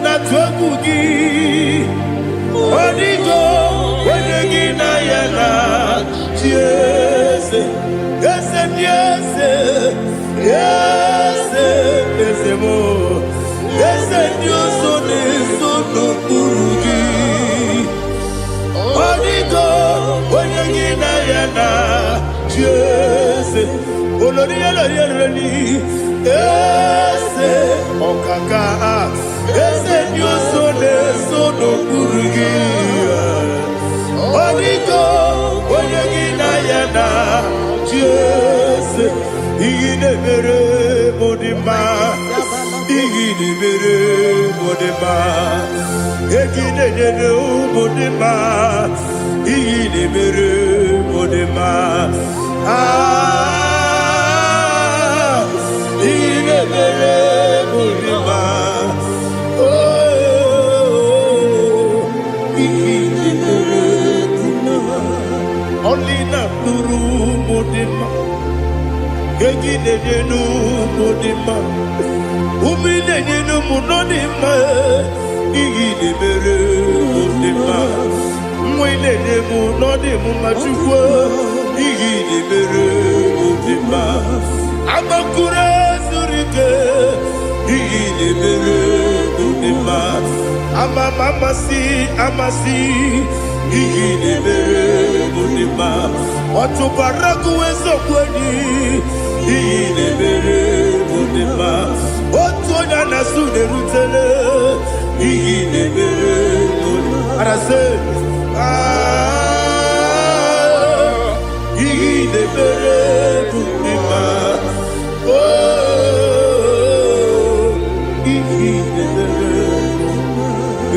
na twagu gi. Onigo. Wenigina yana. Jesus. Yes, more. Yes, and you so no Burugi. Onigo, when you get Ayana, yes, Olonia, yes, Okaka, yes, and you so no Burugi. Onigo, when you get Ayana, yes. Igidebere modima, igidebere modima, igidebere modima, igidebere modima. Ah, igidebere modima. Oh, igidebere modima. Only na turu modima. Gegidenu modima, umidenu munodima, igidebere modima, mwilene munodimu machukwa, igidebere modima, amakure zurike, igidebere modima, amasi, igidebere modima, otubaraku ezokweni. Igidebere modima, otonya nasu derutele. Igidebere modima, arase. Igidebere modima, oh, igidebere.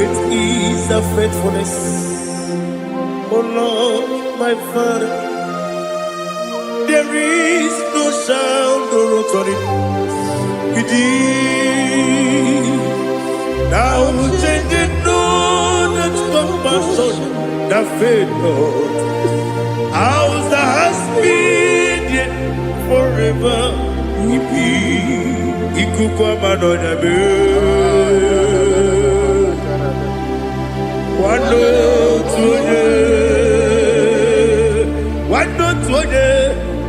It is a faithfulness, oh Lord, my Father. There is no sound or authority. It is now changing, no, that's compassion, the faith, Lord. Ours that has been yet forever. Ikukwa manonya be. Wando tuone.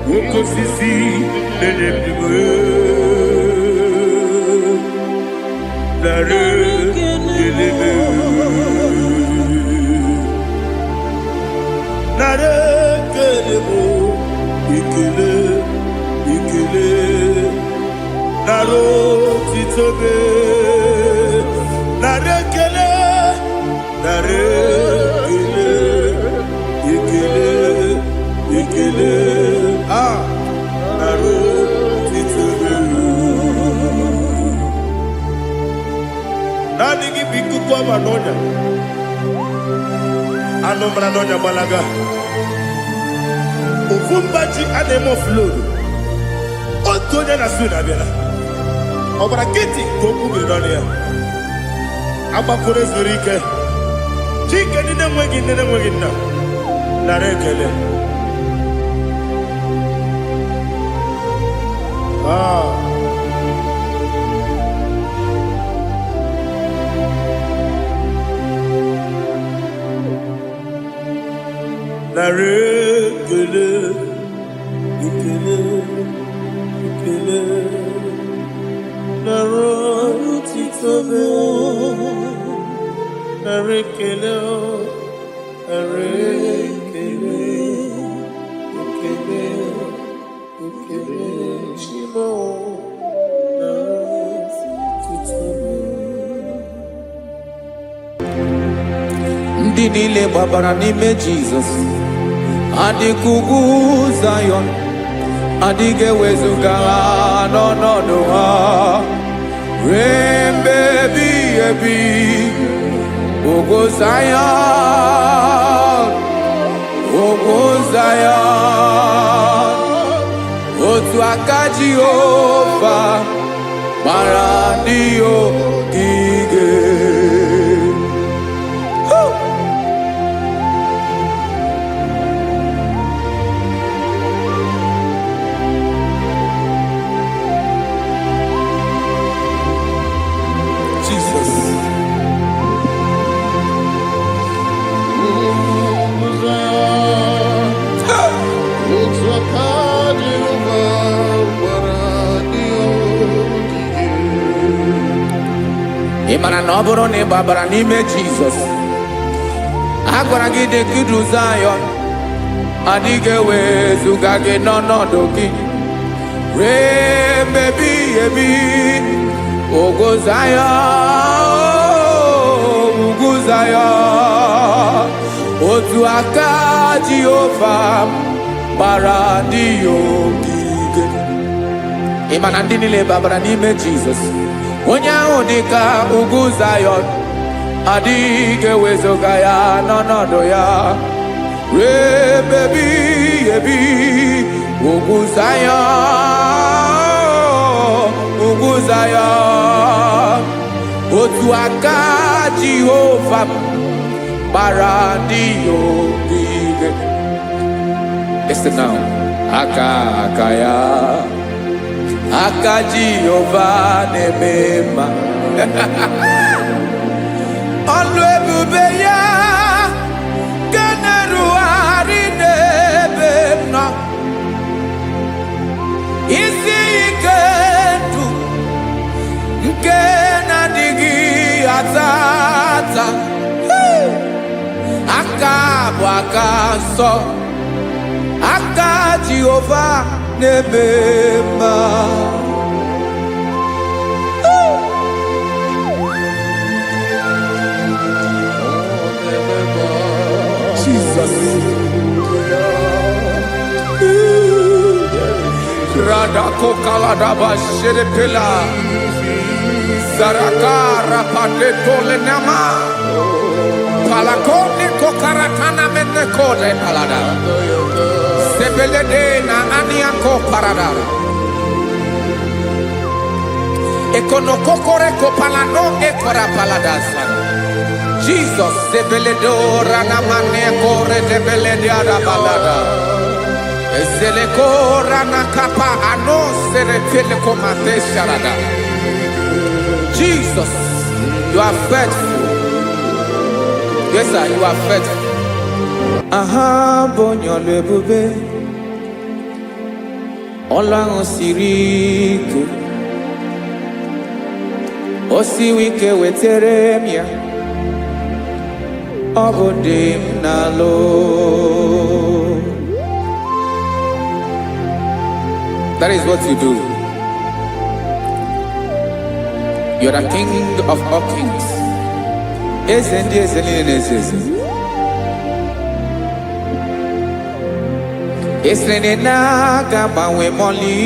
Woko sisi nenebwe nare kelebe nare kelebo ikele naro titobe nare kele ikele naro titobe nani gibiku kwa manonya anomra nonya balaga ufumbaji anemo flow otonya na suna bela obra kiti koku bidonia agbapore zurike chike nine nwegi nna nare kele nare kele ikele naro titobe nare kele ikele shimo
ndị niile gbabara n'ime Jizọs adịghị ugwu Zayọn adịghị ewezuga ha n'ọnọdụ ha ruo mgbe ebighị ebi. Ugwu Zayọn, ugwu Zayọn, otu aka Jehova gbara ndị ogige. Ị mara na ọ bụrụ na ị gbabara n'ime Jizọs, a gwara gị dị ka Igbo Zayọn adịghị ewezuga gị n'ọnọdụ gị ruo mgbe ebighị ebi. Ugwu Zayọn, ugwu Zayọn, otu aka Jehova gbara ndị ogige. Ị ma na ndị niile gbabara n'ime Jizọs, onye ahụ dị ka ugwu Zayọn adịghị ewezuga ya n'ọnọdụ ya ruo mgbe ebighị ebi. Ugwu Zayọn, ugwu Zayọn, otu aka Jehova gbara ndị ogige. Listen now, aka ya, aka Jehova na-eme mma. Ọlụ ebube ya ga na-erugharị n'ebe m nọ. Isi ike ndụ nke na-adịghị ata ata. Aka bụ aka nsọ, aka Jehova na-eme mma. Jesus. Radako kaladaba sherepela zarakara padeto lenama palakone kokaratana mene kode palada sebelede na aniako paradara ekonokokore kopalano ekora paladasa. Jesus sebeledo ranamane kore debelede arabalada ezeleko ranakapa ano serepele komate sharada. Jesus, you are faithful. Yes sir, you are faithful. Aha bonyo lebube Ọlọ́run siri ike o siwe ike wetere m ya. Ọ bụ dị m n'alụ. That is what you do. You are the King of all kings. Eze ndị eze niile na-eze eze. Esere na-agbanwe mọlị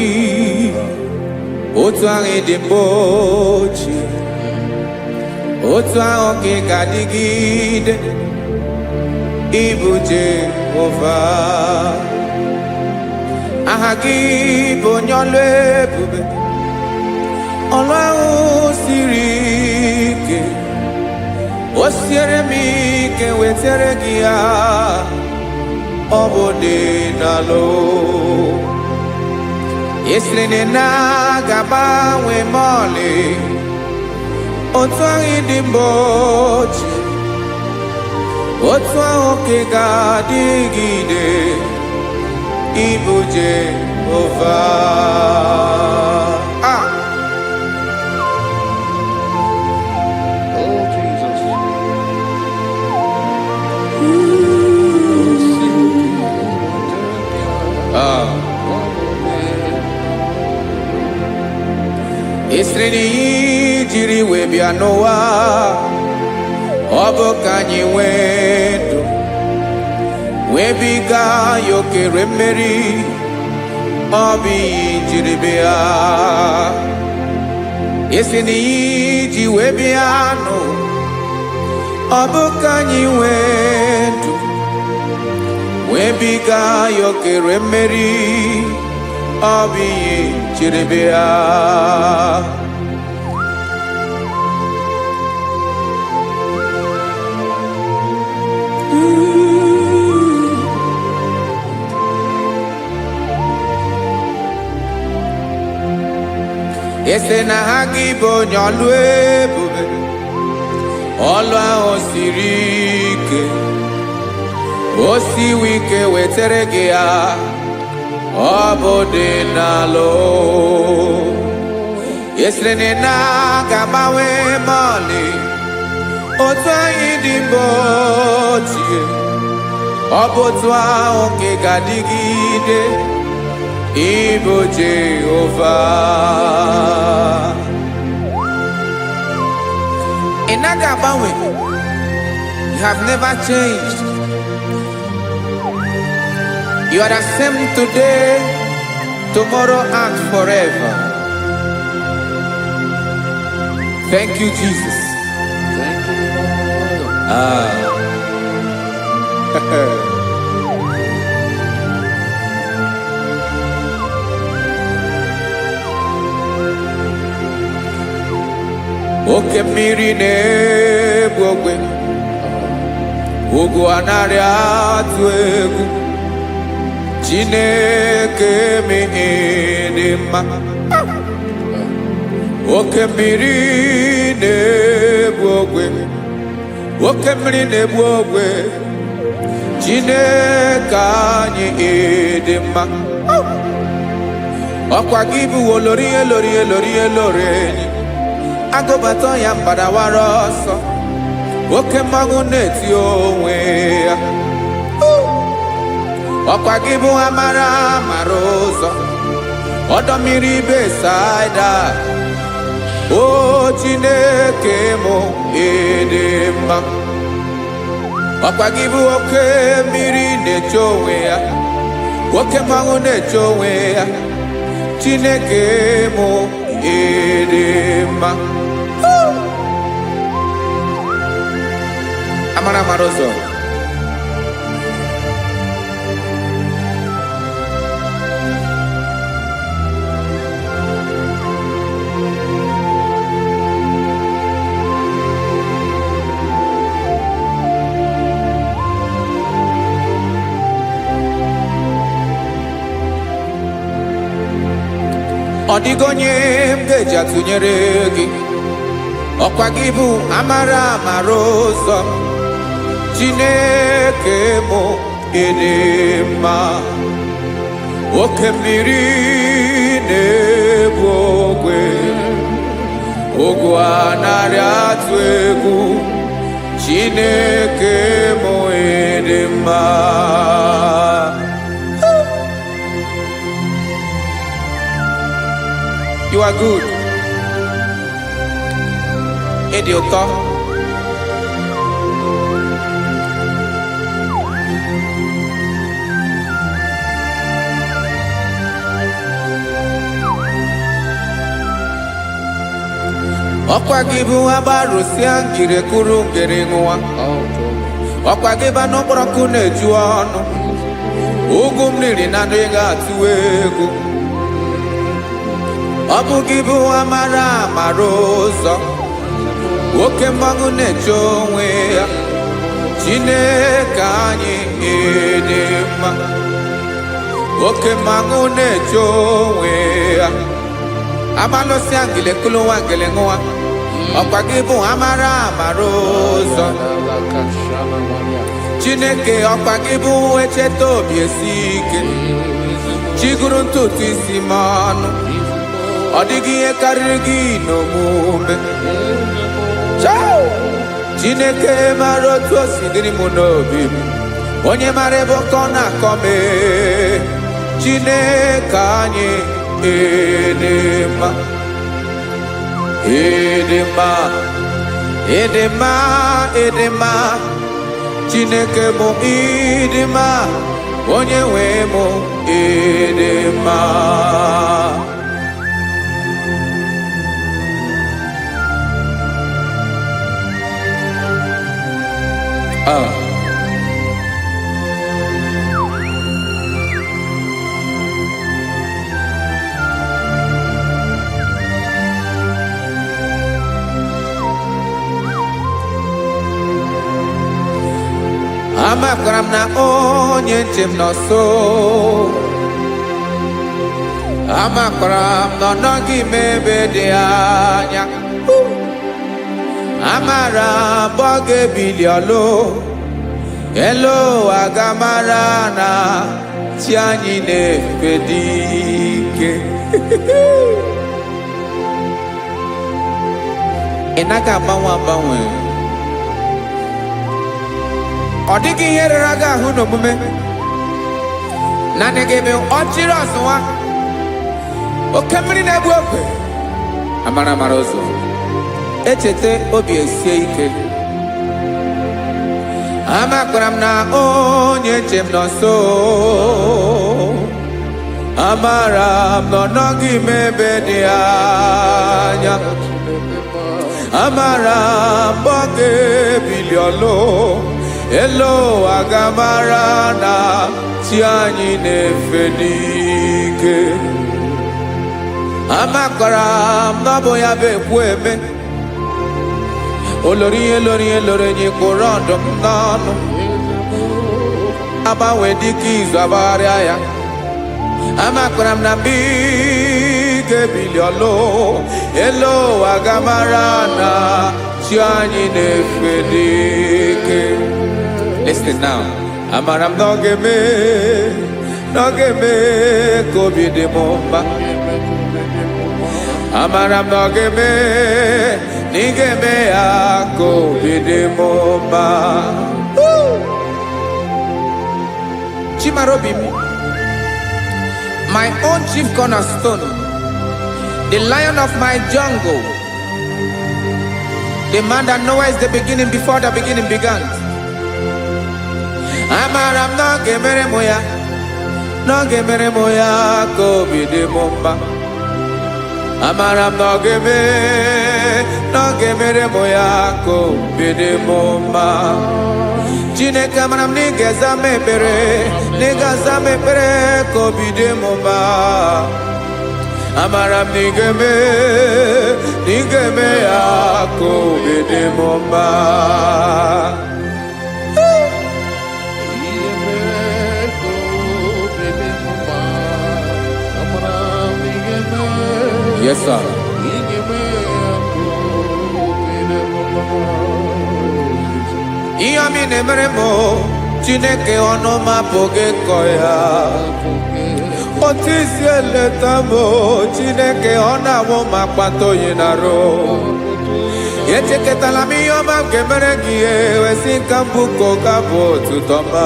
otu ahụ dị mgbe ochie, otu ahụ ka ị ga-adịgide. Ịbụ Jehova, aha gị bụ onye ọlụ ebube, ọlụ ahụ siri ike. O siere m ike wetere gị ya, ọ bụ dị n'alụ. Esiri na ga-agbanwe mọlị otu ahụ dị mgbe ochie, otu ahụ ka ị ga-adịgide. Ịbụ Jehova.
Oh Jesus.
Esiri jiri wee bịa n'ụwa, ọ bụ ka anyị nwee ndụ webiga ya okere mmeri ọ bụ ihe jiri bịa isi na ihe ji wee bịa nụ ọ bụ ka anyị nwee ndụ webiga ya okere mmeri ọ bụ ihe jiri bịa ese na ha gị bụ onye ọlụ ebube ọlụ ahụ siri ike o siwe ike wetara gị ya ọ bụ dị n'alụ esiri na ga-agbanwe mọlị otu anyị dị mgbe ochie ọ bụ otu ahụ nke ga-adịgide Igbo Jehovah. Inaga agbanwe, you have never changed. You are the same today, tomorrow and forever. Thank you, Jesus.
Thank you, Lord.
Oke mmiri na-egbu ogwe ugwu anaghị atụ egwu Chineke dị mma oke mmiri na-egbu ogwe oke mmiri na-egbu ogwe Chineke anyị dị mma ọkwa gị bụ olori enyi agụbata ya mbadawara ọsọ oke mmanwụ na-eti onwe ya ọkwa gị bụ amara ụzọ ọdọ mmiri Besaida o Chineke mụ dị mma ọkwa gị bụ oke mmiri na-eche onwe ya oke mmanwụ na-eche onwe ya Chineke mụ dị mma amara ụzọ ọ dịghị onye m ga-eji atụnyere gị ọkwa gị bụ amara ụzọ Chineke mụ dị mma oke mmiri na-egbu ogwe ugwu anaghị atụ egwu Chineke mụ dị mma You are good. Ịdị ụtọ. Ọkwa gị bụ agbarụsịa ngiri kụrụ ngiri nwa. Ọkwa gị bụ n'okporoko na-eju ọnụ. Ugwu mmiri na ndị ga-atụ egwu. Ọ bụ gị bụ amara ụzọ oke mmanwụ na-eche onwe ya Chineke anyị dị mma oke mmanwụ na-eche onwe ya amalụsị ngile kụlụ nwa ngile nwa ọkwa gị bụ amara ụzọ Chineke ọkwa gị bụ echeta obi esi ike chiguru ntutu isi m ọnụ ọ dịghị ihe karịrị gị n'omume Chineke mara otu o si dịrị m n'obi m onye mara ebe ọkọ na-akọ m Chineke anyị dị mma Edema, edema, Chineke mụ idima, onye nwe mụ edema. Amakwara m na onye nche m nọ nso. Amakwara m na ọ nọghị m ebe dị anya. Amara m ọ ga-ebili ọlụ. Elu aga mara na chi anyị na-efe dị ike. Ị naghị agbanwe agbanwe. Ọ dịghị ihe rere gị ahụ n'omume. Naanị gị bụ ọchịrị ọsụwa. Oke mmiri na-egbu ogwe. Amara mara ụzọ. Echete obi esie ike. Amakwara m na onye nche m nọ nso. Amara m na ọ nọghị m ebe dị anya. Amara m ọ ga-ebili ọlụ. Elu aga mara na chi anyị na-efe n'ike. Amakwara m na ọ bụ ya bụ ekwu eme. Olori ihe lori ihe lori enyi kwụrụ ọdụm n'ọnụ. Agbanwe dịka izu agbagharịa ya. Amakwara m na mgbe ị ga-ebili ọlụ. Elu aga mara na chi anyị na-efe n'ike. Listen now. Amara m na ọ ga-eme ka obi dị m mma. Amara m na ọ ga-eme na ị ga-eme ya ka obi dị m mma. Chimara obi m, my own chief cornerstone, the lion of my jungle, the man that knows the beginning before the beginning began. Amara m na ọ ga-emere m ya, na ọ ga-emere m ya ka obi dị m mma. Amara m na ọ ga-emere m ya ka obi dị m mma. Chineke amara m na ị ga-aza m ekpere, na ị ga-aza m ekpere ka obi dị m mma. Amara m na ị ga-eme ya ka obi dị m mma. Yes, sir. Ihe ọmị na-emere m Chineke ọnụ m apụghị ịkọ ya. Otu isi eleta m Chineke ọ na-awụ m akpata oyi n'arụ. Echeketala m ihe ọma m ga-emere gị ewesị ka m bụkọ ga bụ otuto mma.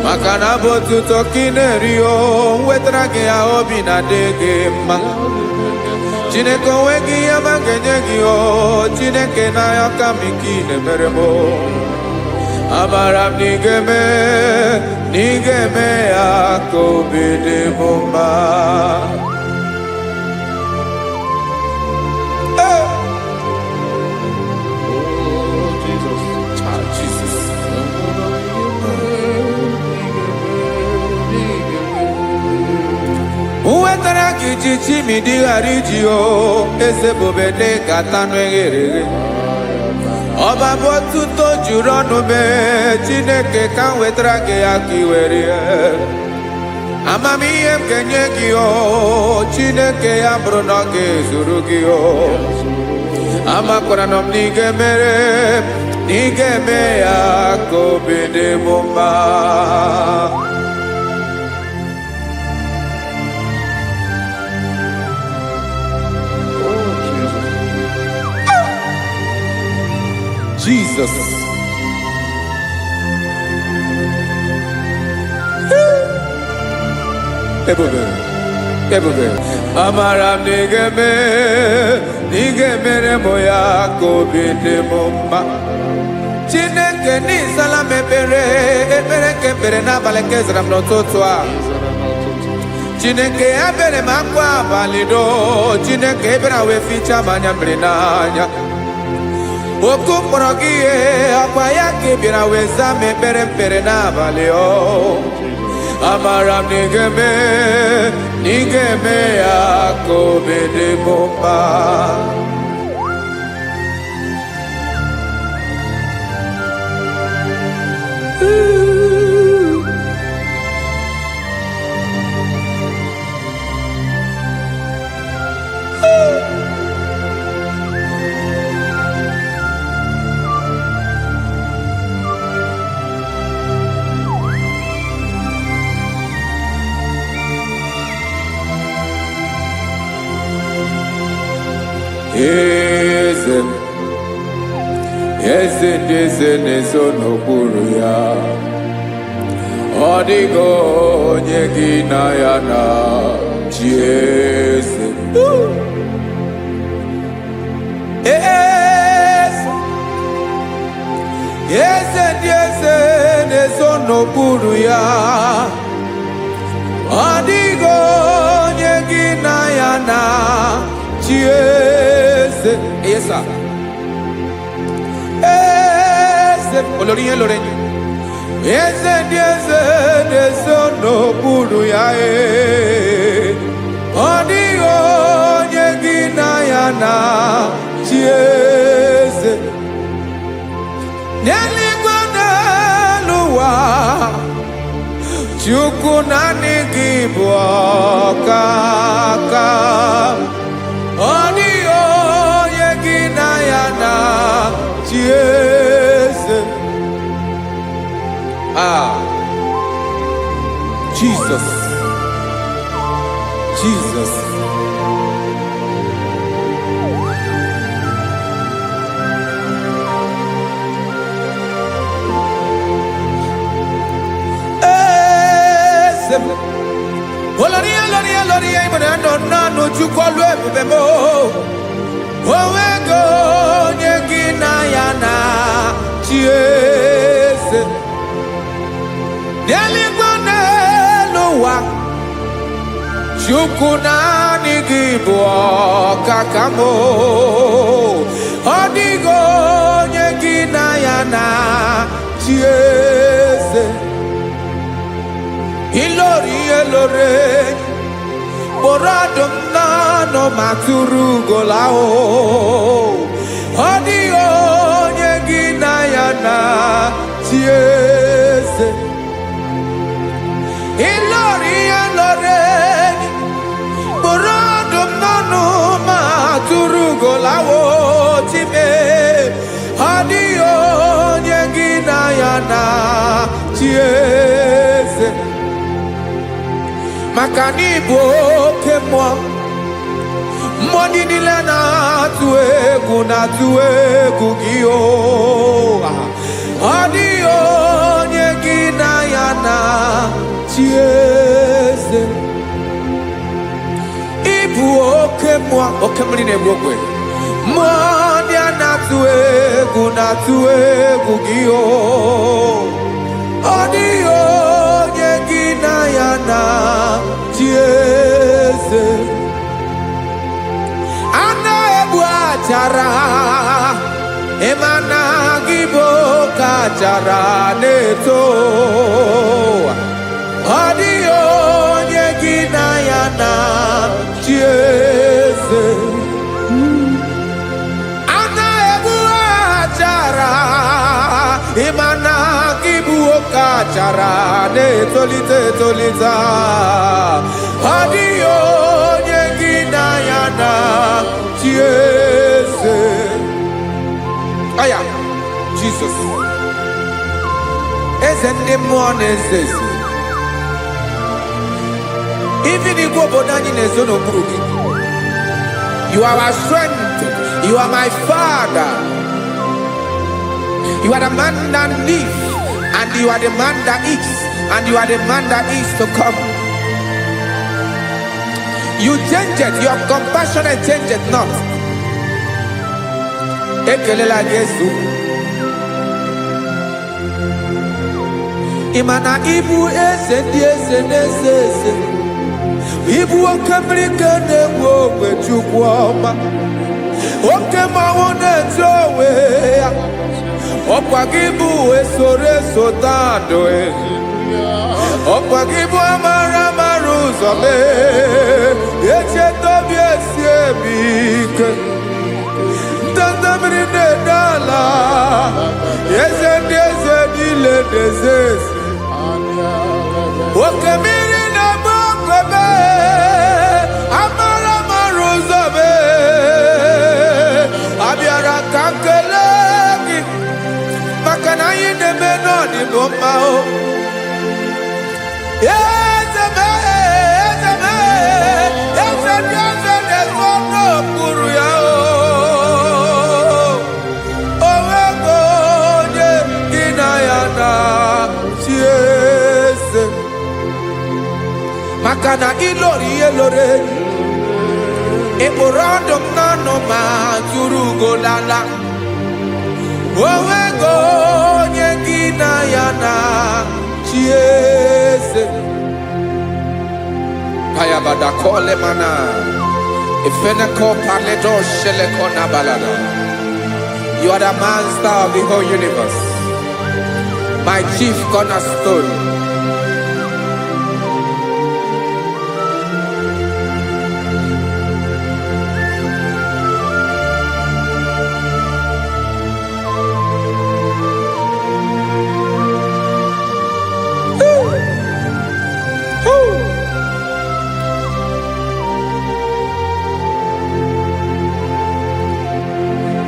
Maka na bụ otuto ka ị na-eri o wetara gị ya obi na-adị gị mma. Chineke onwe gị ihe ọma ga-enye gị o Chineke n'anya ka m ike ị na-emere m. Amara m na ị ga-eme ya ka obi dị m mma. Wetara gị ji chimidi ghara iji o eze bobede gata anụ eghere eghe. Ọba bụ otuto juru ọnụ mee Chineke ka m wetara gị ya ka ị were ya. Amamihe m ga-enye gị o Chineke ya bụrụ na ọ ga-ezuru gị o. Amakwara na m na ị ga-eme ya ka obi dị m mma. Jesus. Ebube. Ebube. Amara m n'ige mere mo ya ka obi dị m mma. Chineke n'ịzala m ekpere nke ekpere n'abalị nke zara m n'ụtụtụ a. Chineke ebere m akwa abalị do. Chineke ebere wee ficha m anya mmiri n'anya. Oku mkpọrọ gị ihe akwa ya ka ị bịara wee zaa m ekpere n'abalị o. Amara m n'ige ya ka obi dị m mma. Eze na-ezo n'okpuru ya. Ọ dịghị onye gị na ya na-achị eze. Eze na-ezo n'okpuru ya. Ọ dịghị onye gị na ya na-achị eze. Yes, sir. Olórí yẹn lórí eze na-ezo n'okpuru ya. Ọ dịghị onye gị na ya na-achị eze. N'eluigwe n'elu ụwa, Chukwu naanị gị bụ ọkaka. Ọ dịghị onye gị na ya na-achị eze. Jesus. Olórí ibùdó nánú Chukwu ebube mo. Onwego onye gị na ya na-achị eze. N'eluigwe n'elu ụwa, Chukwu naanị gị bụ ọkaka m. Ọ dịghị onye gị na ya na-achị eze. Ilori kpụrụ ọdụm n'ọnụ ma tụrụ ugo lahụ. Ọ dịghị onye gị na ya na-achị eze. Ilori kpụrụ ọdụm n'ọnụ ma tụrụ ugo lahụ. Chime, ọ dịghị onye gị na ya na-achị eze. Maka na ị bụ oke mmụọ, mmụọ niile na-atụ egwu gị o. Ọ dịghị onye gị na ya na-achị eze. Ị bụ oke mmụọ, oke mmiri na-egbu ogwe. Mmụọ ndị a na-atụ egwu gị o. Ọ dịghị onye gị na ya na-achị eze. A na-egbu achara, ịma na gị bụ ka achara na-eto. Ọ dịghị onye gị na ya na-achị eze. A na-egbu achara, ịma na gị bụ ka achara na-etolite. Ọ dịghị onye gị na ya na-achị eze. Aya, Jesus. Eze ndị mmụọ na-eze eze. Ibi n'igwe obodo anyị na-ezo n'okpuru gị. You are our strength. You are my Father. You are the man that lives, and you are the man that eats, and you are the man that is to come. You change it, your compassion change it not. Ekelela Jesu. Imana ibu eze di eze n'eze eze. Ibu okemerike na-ewu ogbe Chukwu ọma. Oke mmanwụ na-eche ya. Ọkwa gị bụ esoro eso tado ọkwa gị bụ amara ụzọ mee. Echeta obi esi ebi ike. Ndanda mmiri na-ede ala. Eze ndị eze niile na-eze eze. Oke mmiri na-agba okwebe. Amara ụzọ mee. Abịara ka nkele gị. Maka na anyị na-eme n'ọdịbụ mma o. Eze mee, eze mee. Eze ndị eze na-ezo n'okpuru ya o. Onwego onye gị na ya na-achị eze. Maka na ịlọrọ ihe lọrọ elu. Ịkpụrụ ọdụ m n'ọnụ ma tụrụ ugo lala. Onwego onye gị na ya na-achị eze. Payabada kole mana. Ifeneko paledo sheleko na balada. You are the master of the whole universe. My chief cornerstone.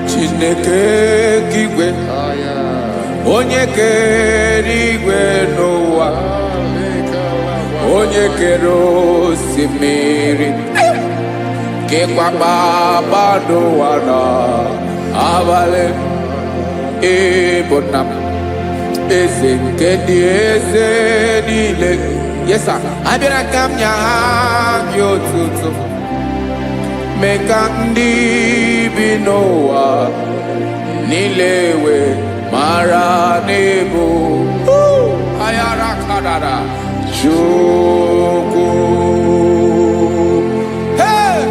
Chineke igwe, onye kere igwe n'ụwa, onye kere osimiri, kekwa kpakpando ụwa n'abalị. Ịbụ nna m, eze nke ndị eze niile. Yes sir, abịara ka m nye gị otuto. Mee ka ndị bi n'ụwa niile wee mara n'ebu ayara kadara Chukwu. Hey!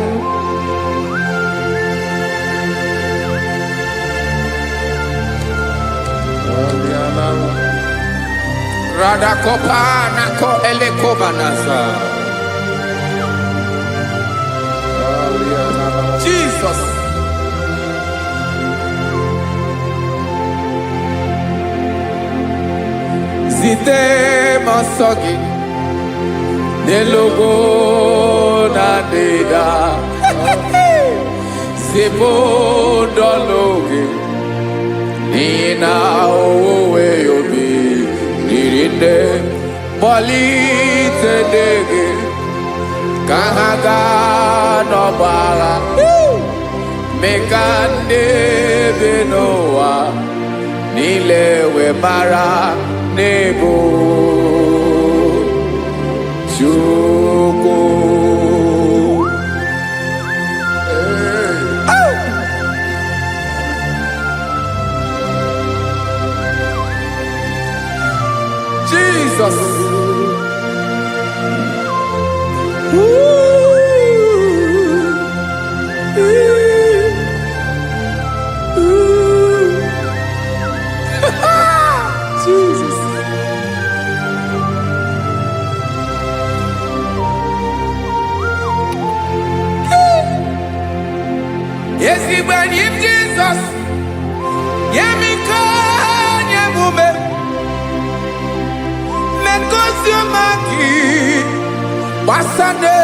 Radakopa nako elekobanasa. Jesus. Zite masogi nelogo na deda. Zipo dologe nina owe yobi nirinde bolite dege kahaga no bala. Meka ndị bi n'ụwa niile wee mara n'ebu Chukwu. Jesus. Jesus. Yes, he went in Jesus. Yemika, Yemume. Mekosio Maki. Basane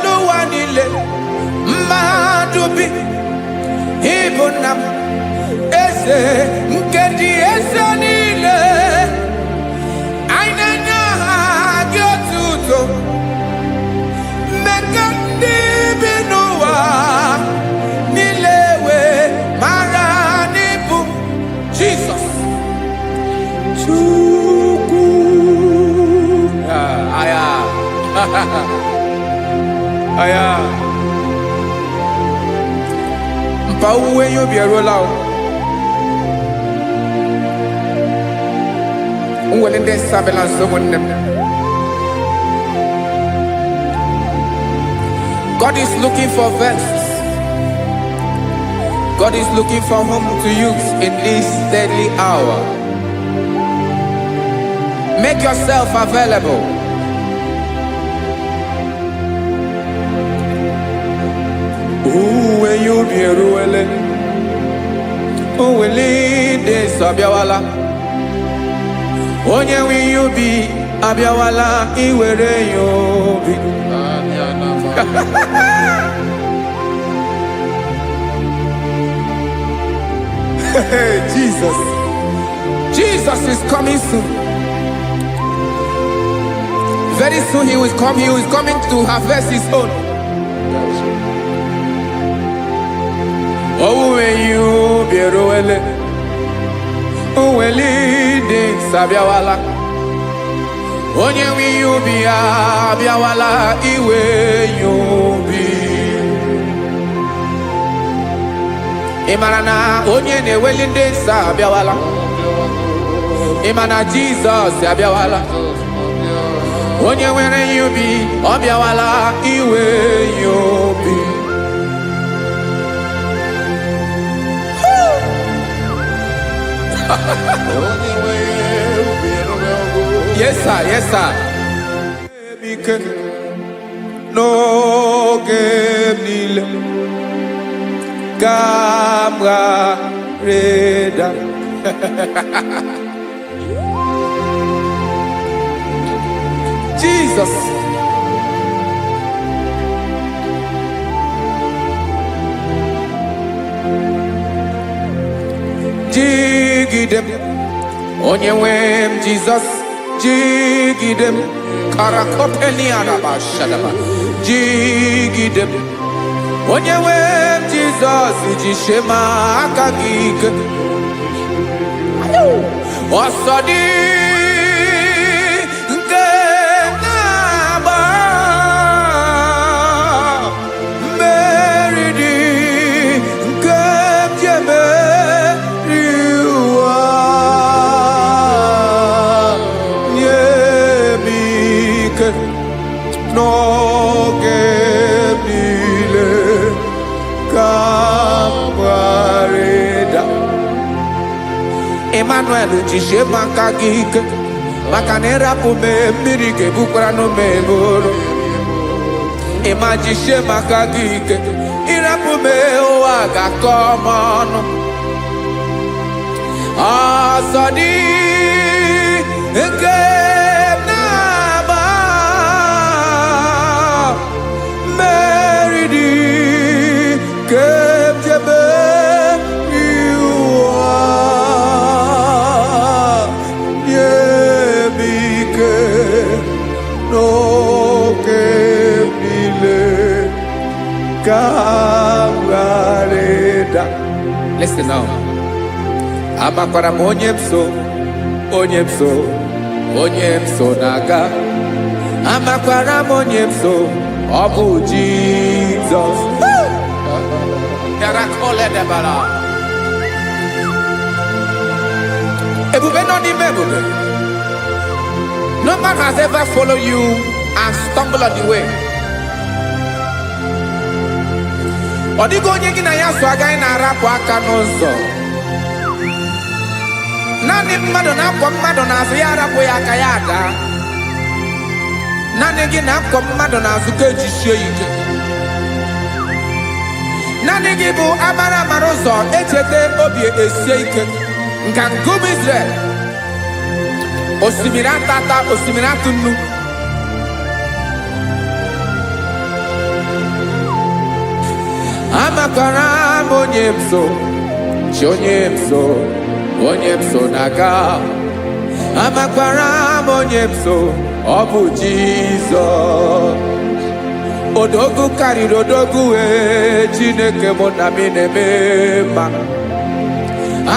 Luanile. Madubi. Ibunam. Ese. Nkedi Ese Nile. Ainanya Gyotuto. Mekandi Binua. Nilewe Maranibu. Jesus. Chukwu. aya mpa uwe yo bierola o unwele de sabela somonem. God is looking for vessels. God is looking for whom to use in this deadly hour. Make yourself available. When you be ruele, uwele de sabiawala. Onye when you be abiawala, iwere you be. Jesus is coming soon. Very soon he will come. He is coming to harvest his own. Oh, when you be ruele, oh, when leading sabiawala. Onye when you be abiawala, iwe you be. Imarana onye ne welinde sabiawala. Imana Jesus abiawala. Onye were you be obiawala iwe you be. Yes sir, yes sir. No game nile Camera Reda. Jesus. Jigidem. Onye wem Jesus. Jigidem. Karakopeni araba shadaba. Jigidem. Onye wem Jesus. Jishema akagig. Osodi. Emmanuel jishe maka gike maka na irapu me mmiri ga-ebukwara no me buru Ema jishe maka gike irapu me ụwa ga-akọ m ọnụ Asọdị nke na-agba mmeri dị ke jebe Listen now. Amakwara m onye mso naga. Amakwara m onye mso, ọ bụ Jesus. Ebube nọ n'ime ebube. No man has ever followed you and stumbled on the way. Ọ dịghị onye gị na ya so agaghị na-arapụ aka n'ụzọ. Naanị mmadụ na-akwọ mmadụ n'azụ ya arapụ ya aka ya ada. Naanị gị na-akwọ mmadụ n'azụ ka ejisie ike. Naanị gị bụ amara ụzọ echete obi esie ike. Nganga ụmụ Izrel. Osimiri atata, osimiri atụ nnu. Amakwara m onye mso, chi onye mso naga. Amakwara m onye mso, ọ bụ Jizọs. Odogwu karịrị odogwu Chineke mụ na mi na-eme mma.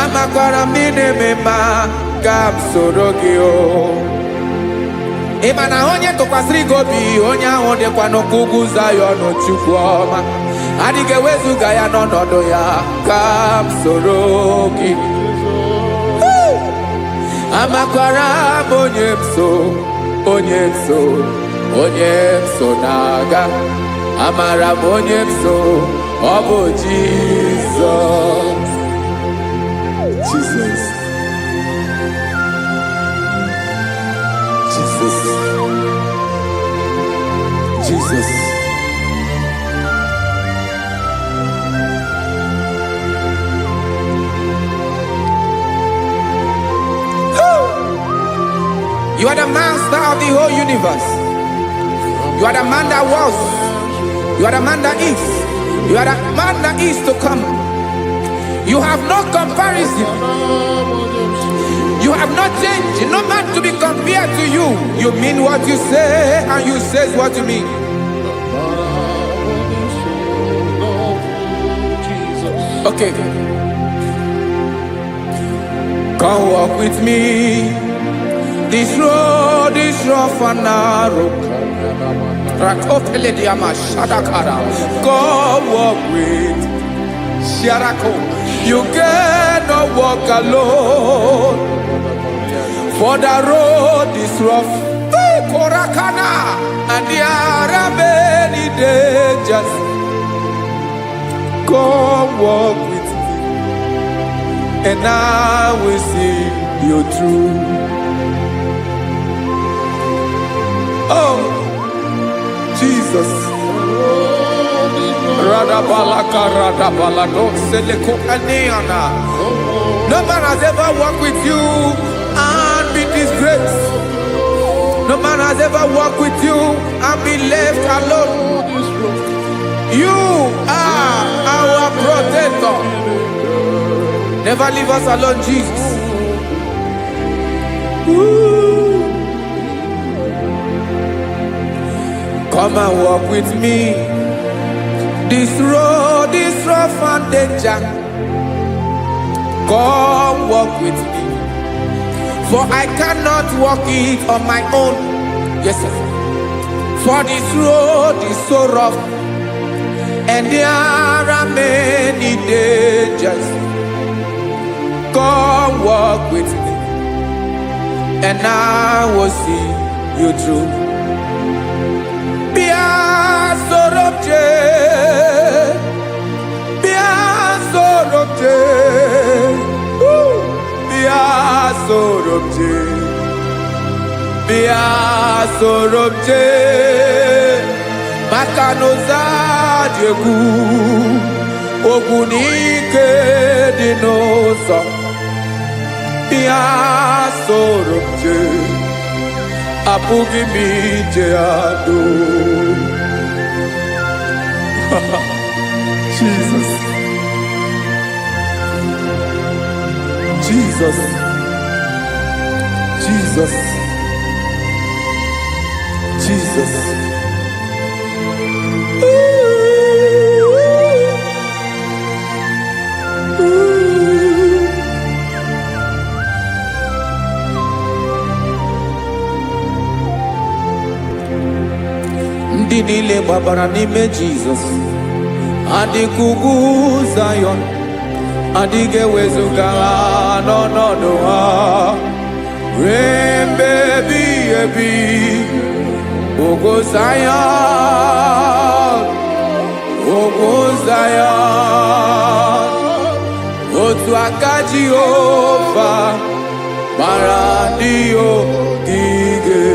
Amakwara m na-eme mma ka m soro gị o. ịma na onye tụkwasịrị gị obi onye ahụ dịkwa n'ugwu Zayọn Chukwu ọma adịghị ewezuga ya n'ọnọdụ ya ka m soro gị amakwara m onye m so na-aga amara m onye m so ọ bụ Jizọs Jesus You are the master of the whole universe. You are the man that was. You are the man that is. You are the man that is to come. You have no comparison. You have not changed. No man to be compared to you. You mean what you say and you say what you mean. Okay. Come walk with me. This road is rough and narrow. Come walk with Sharako. You cannot walk alone. For the road is rough. Korakana. And there are many dangers. Come walk with me. And I will see you through. Oh, Jesus. No man has ever walked with you and be disgraced. No man has ever walked with you and be left alone. You are our protector. Never leave us alone, Jesus. Ooh. Come and walk with me. This road is rough and danger. Come walk with me. For I cannot walk it on my own. Yes, sir. For this road is so rough. And there are many dangers. Come walk with me. And I will see you through. Sorobje Makanoza Diegu Ogunike Dinosa Bia Sorobje Apugi Mijeado Jesus Jesus Jesus Jesus. Ndị niile gbabara n'ime Jizọs adịghị ugwu Zayọn adịghị ewezuga ha n'ọnọdụ ha ruo mgbe ebighị ebi. Ogo Zion, otu aka Jehova gbara ndị ogige.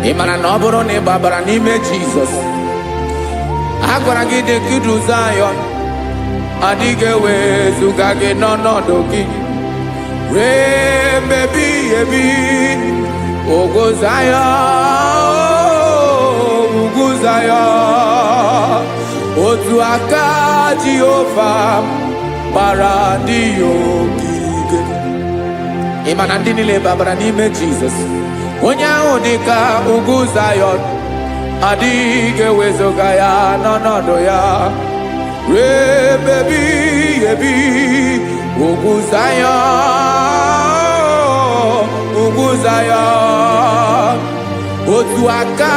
Ịmara na ọ bụrụ na ị gbabara n'ime Jizọs a gwara gị dị kudu Zayọn adịghị ewezuga gị n'ọnọdụ gị ruo mgbe ebighị ebi. Ogo Zayọn Zion. Otu aka Jehova gbara ndị ya ogige. Ị ma na ndị niile babara n'ime Jizọs. Onye ahụ dị ka ugwu Zion, adịghị ewezuga ya n'ọnọdụ ya. Rebebi ebi ugwu Zion, ugwu Zion. Otu aka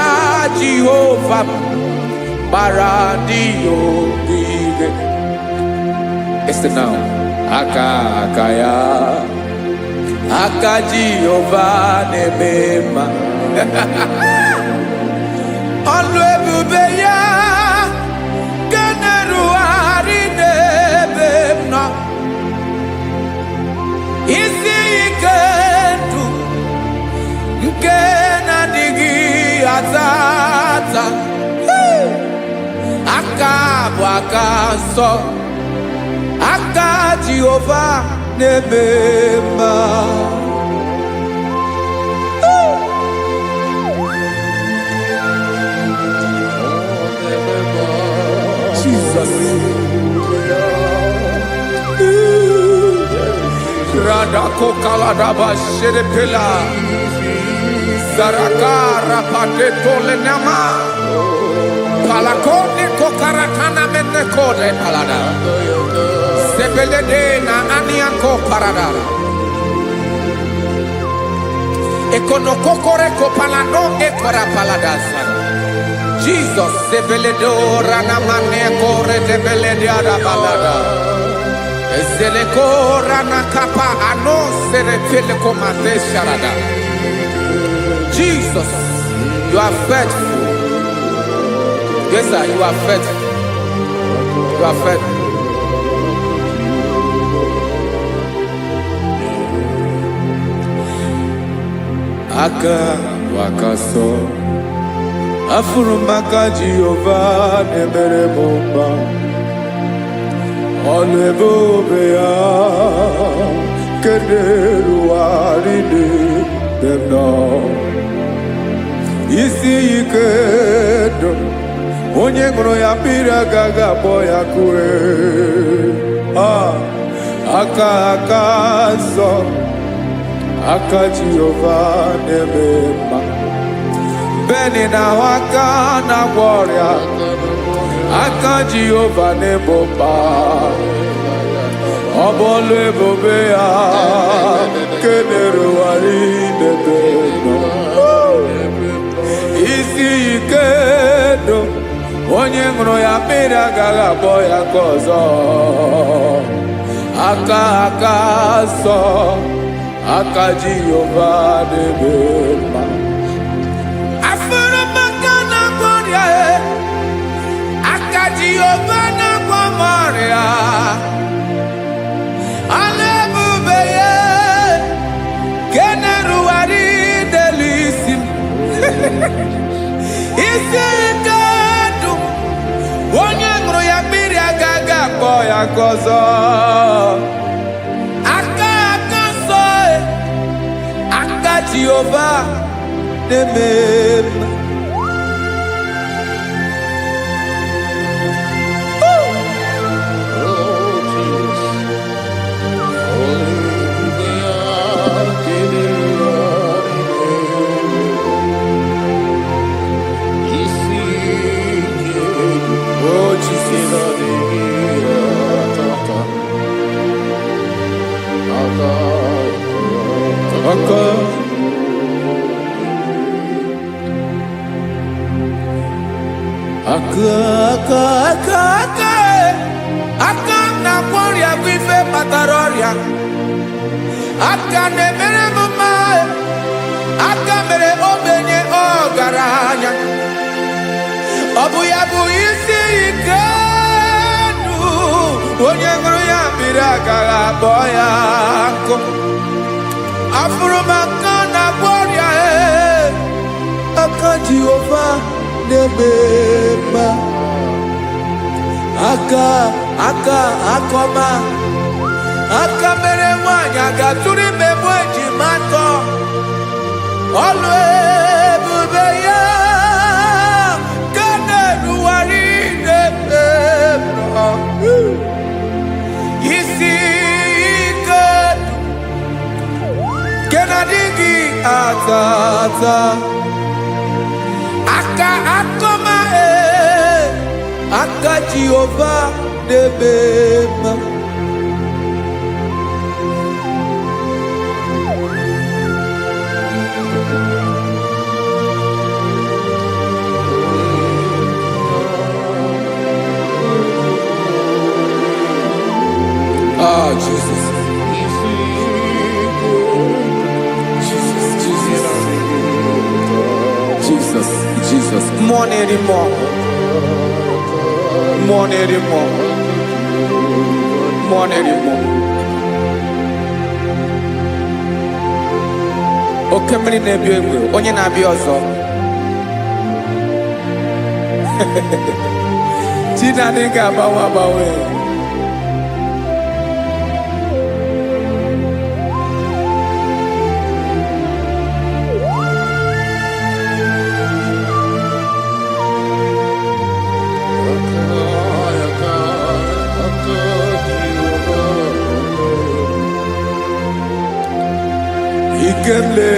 Jehova gbara ndị ya ogige. Listen now. Aka ya, aka Jehova na-eme mma. Ọlụ ebube ya ga na-erugharị n'ebe m nọ. Isi ike ndụ nke na-adịghị ata ata. Aka bụ aka nsọ, aka Jehova na-eme mma. Jesus. Radako kaladaba sherepela. Zarakara padeto lenama. Palakone kokaratana menekode palada. Sebelede na aniako paradara. Ekonokokore kopalano ekora paladasa. Jesus, sebeledo ranamane kore debelede arabalada. Ezeleko ranakapa ano serepele komande sharada. Jesus, you are faithful. Yes, sir, you are faithful. You are faithful. Aka wakaso afurumaka Jehova nemere mumba. Ọlụ ebube ya kenerughari n'ebe m nọ. Isi ike ndụ onye ṅụrụ ya mmiri agaghị akpọ ya kue. Aka nsọ, aka Jehova na-eme mma. Beni na aka na-agwọ ọrịa, aka Jehova na-egbo mkpa. Ọ bụ ọlụ ebube ya kenerugharị n'ebe m nọ. Isi ike ndụ onye ṅụrụ ya mmiri agaghị akpọ ya ka ọzọ. Aka nsọ, aka Jehova na-eme mma. Afụrụmaka na-agwọ ọrịa, aka Jehova na-agwọ m ọrịa. Ọlụ ebube ya ka na-erugharị n'elu isi m. Isi ike ndụ onye ṅụrụ ya mmiri agaghị akpọ ya ka ọzọ. Aka nsọ, aka Jehova na-eme mma. Aka na-agwọ ọrịa bụ ife kpatara ọrịa. Aka na-emere m mma. Aka mere ogbenye ọgaranya. Ọ bụ ya bụ isi ike ndụ onye ṅụrụ ya mmiri agaghị akpọ ya nkụ. Afụrụmaka na-agwọ ọrịa, aka Jehova na-eme mma. Aka akọma, aka mere nwanyị ga-atụrụ ime bụ ejima atọ. Ọlụ ebube ya ka bata aka akoma aka Jehovah debema ah Jesus Jesus, more anymore. More anymore. More anymore. Okay, many nebi onye na bi ozo. Tina ninga bawe. Ikemle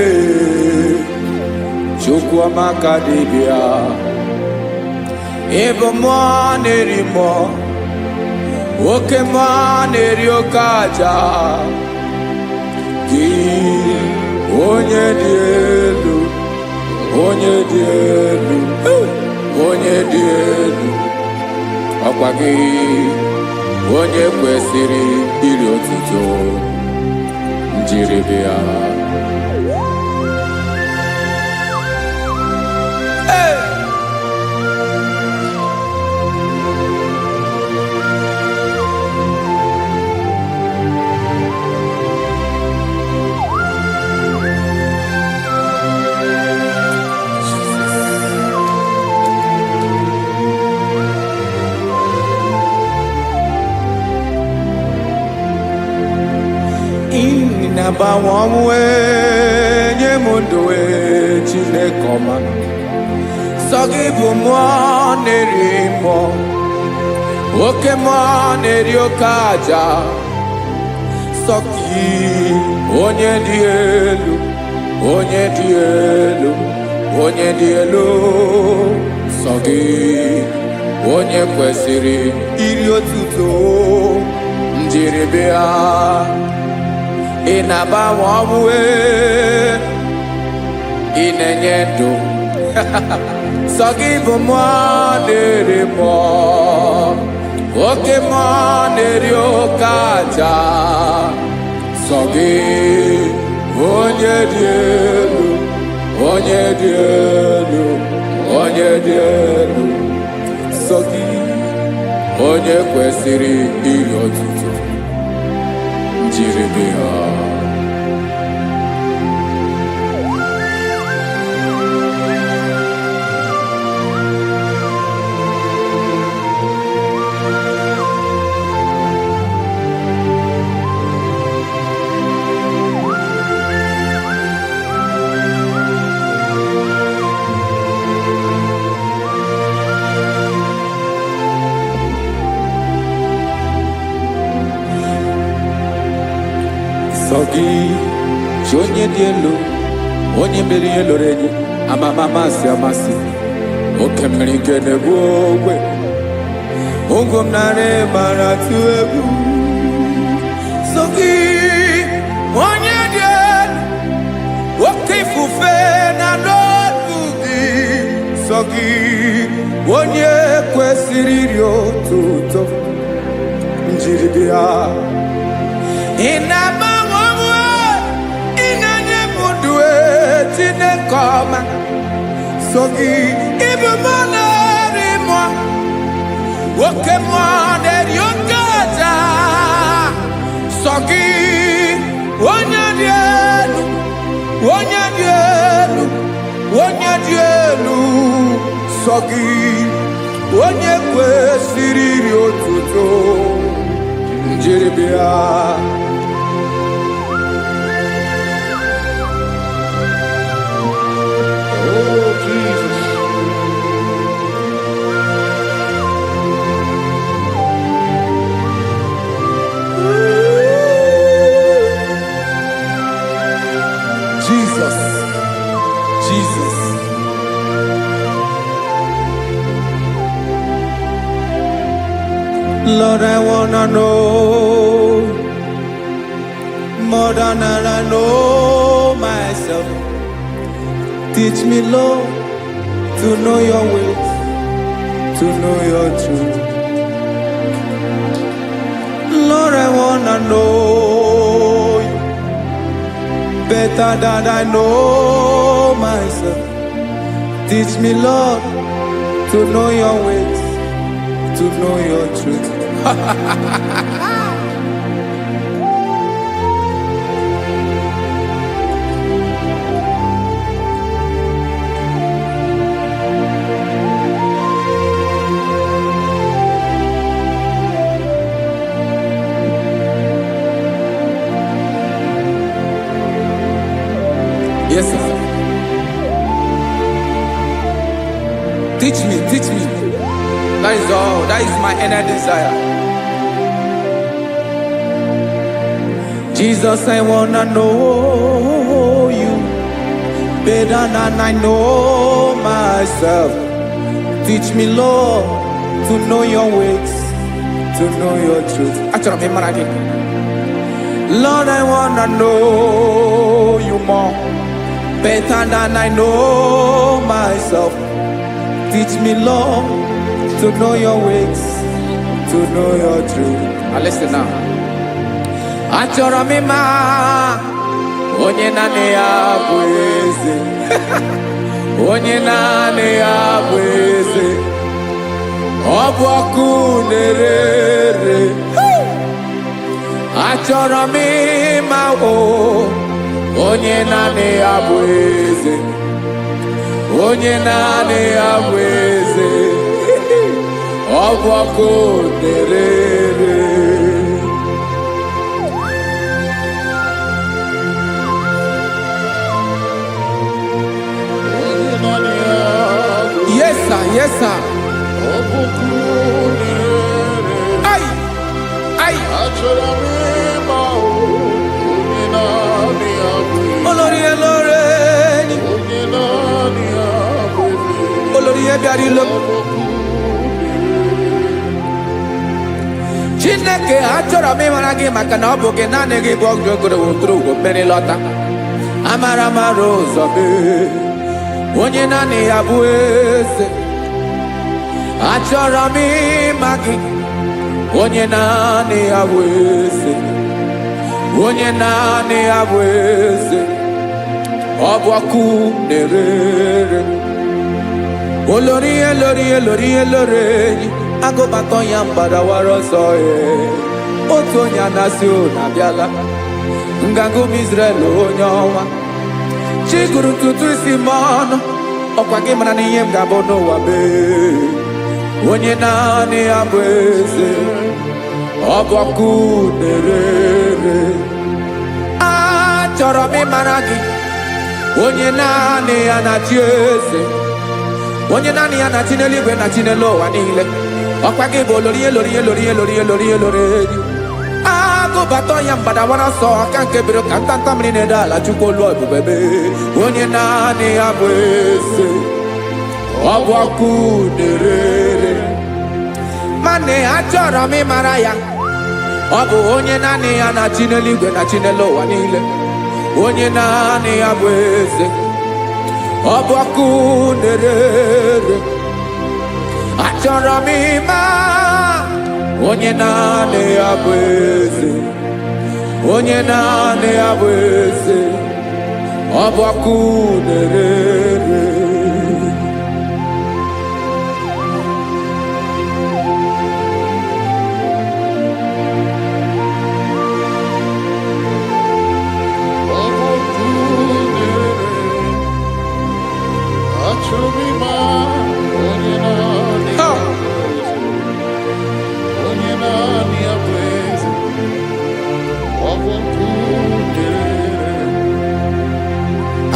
chukwu amaka dibia ebe mmụọ na-eri mmụọ oke mmụọ na-eri oke aja gị onye dị elu onye dị elu onye dị elu ọkwa gị onye kwesịrị iri otuto njiri bịa Inabawamwe nyemundowe Chinekoma Sogibu nerimo Oke neri okaja Soki onye di elu onye di elu onye di elu Sogi onye kwesịrị iri otuto njiri bịa Inabawamwe inenye ndụ Sogibu nerimo Oke neri okaja Sogi onye dị elu onye dị elu onye dị elu Sogi onye kwesịrị iri otuto njiri bịa Sogi onye dị elu onye mmeri ihe loro enyi amamamasi amasi oke mmiri nke na-egbu ogwe ụgwọ m narị mara tụ egwu Sogi onye dị elu oke ifufe na n'ọdụ gị Sogi onye kwesịrị iri otuto njiri bịa Inabawamwe inenye mundue Chinekoma Sogi ibu nerimo Oke neri okaja Sogi onye dị elu onye dị elu onye dị elu Sogi onye kwesịrị iri otuto njiri bịa Lord, I wanna know more than I know myself. Teach me, Lord, to know your ways, to know your truth. Lord, I wanna know you better than I know myself. Teach me, Lord, to know your ways, to know your truth. Yes, sir. Teach me, teach me. That is all. That is my inner desire. Jesus, I wanna know you better than I know myself. Teach me, Lord, to know your ways, to know your truth. Lord, I wanna know you more better than I know myself. Teach me, Lord, to know your ways, to know your truth. Now listen now. Achọrọ m ịma onye naanị ya bụ eze. Onye naanị ya bụ eze. Ọ bụ ọkụ na-ere. Achọrọ m ịma onye naanị ya bụ eze. Onye naanị ya bụ eze. Ọ bụ ọkụ na-ere. Yes, sir. Yes, sir. Ay, ay. Olórí elóore ni. Olórí ebiari lo. Chineke achọrọ m ịmara gị maka na ọ bụ gị naanị gị bụ ogologo wotoro ugo mmeri lọta. Amara mara ụzọ mee. Onye naanị ya bụ eze. Achọrọ m ịma gị. Onye naanị ya bụ eze. Onye naanị ya bụ eze. Ọ bụ ọkụ na-ere. Olórí elórí elórí elóore enyi. Agụbatọ ya mgbadawara ọsọ ya. Otu onye anasị ụlọ abịala. Nganga ụmụ Izrel onye ọnwa. Chi gụrụ ntutu isi m ọnụ. Ọkwa gị mara na ihe m ga-abụ n'ụwa bee. Onye naanị ya bụ eze. Ọ bụ ọkụ na-ere. Achọrọ m ịmara gị. Onye naanị ya na-achị eze. Onye naanị ya na-achị n'eluigwe na-achị n'elu ụwa niile. Ọkwa gị bụ olórí elórí elórí elórí elórí elórí enyi. Agụbatọ ya mgbadawara ọsọ aka nke biri ka ntanta mmiri na-ede ala Chukwu olu ebube mee. Onye naanị ya bụ eze. Ọ bụ ọkụ na-ere. Mane achọrọ m ịmara ya. Ọ bụ onye naanị ya na-achị n'eluigwe na-achị n'elu ụwa niile. Onye naanị ya bụ eze. Ọ bụ ọkụ na-ere. Achọrọ m ịma onye naanị ya bụ eze. Onye naanị ya bụ eze. Ọ bụ ọkụ na-ere.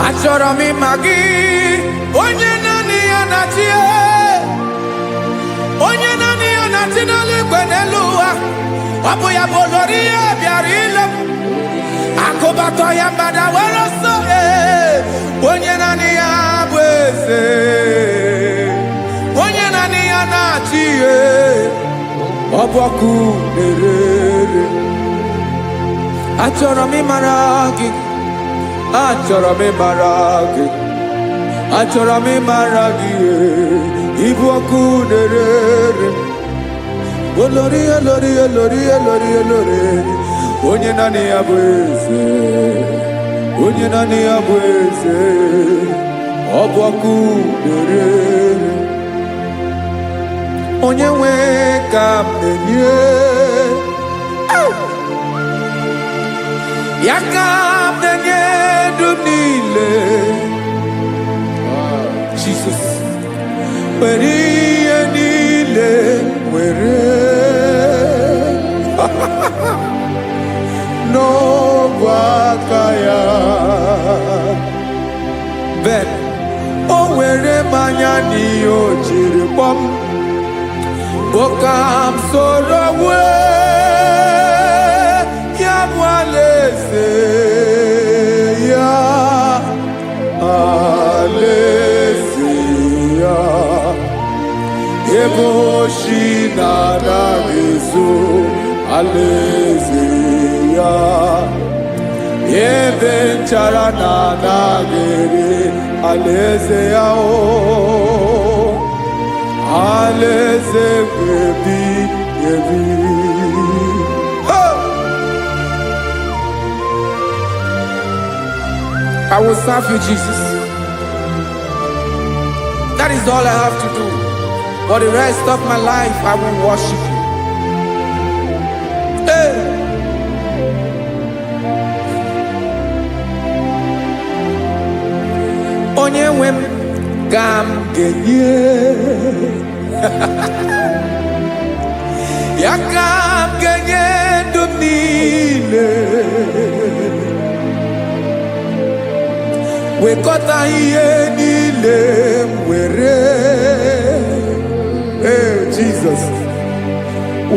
Achọrọ m ịma gị. Onye naanị ya na-achị. Onye naanị ya na-achị n'eluigwe n'elu ụwa. Ọ bụ ya bụ olórí ya bịara ile. Agụbatọ ya mgbadawara ọsọ. Onye naanị ya bụ eze. Onye naanị ya na-achị. ọbọkụ na-erere. Achọrọ m ịmara gị, achọrọ m ịmara gị, achọrọ m ịmara gị, ịbụ ọkụ na-erere. Olori olori olori olori olori, onye naanị ya bụ eze, onye naanị ya bụ eze, ọbọkụ na-erere. Onye nwe ka m na-enye, ya ka m na-enye ndụ niile. Jesus, were ihe niile were n'ọbụ aka ya. Ben, o were mmanya n'ihe o jiri kpọm, Bokam soro ya bụ alaeze ya, alaeze ya, ebe oshi na-anaghị ezo, alaeze ya, ebe nchara na-anaghị ere, alaeze ya o. Alaeze ebi ebi. I will serve you, Jesus. That is all I have to do. For the rest of my life, I will worship you. Hey. Onye nwe m ka m ga-enye, ya ka m ga-enye ndụ m niile. Wekọta ihe niile m were, Jesus,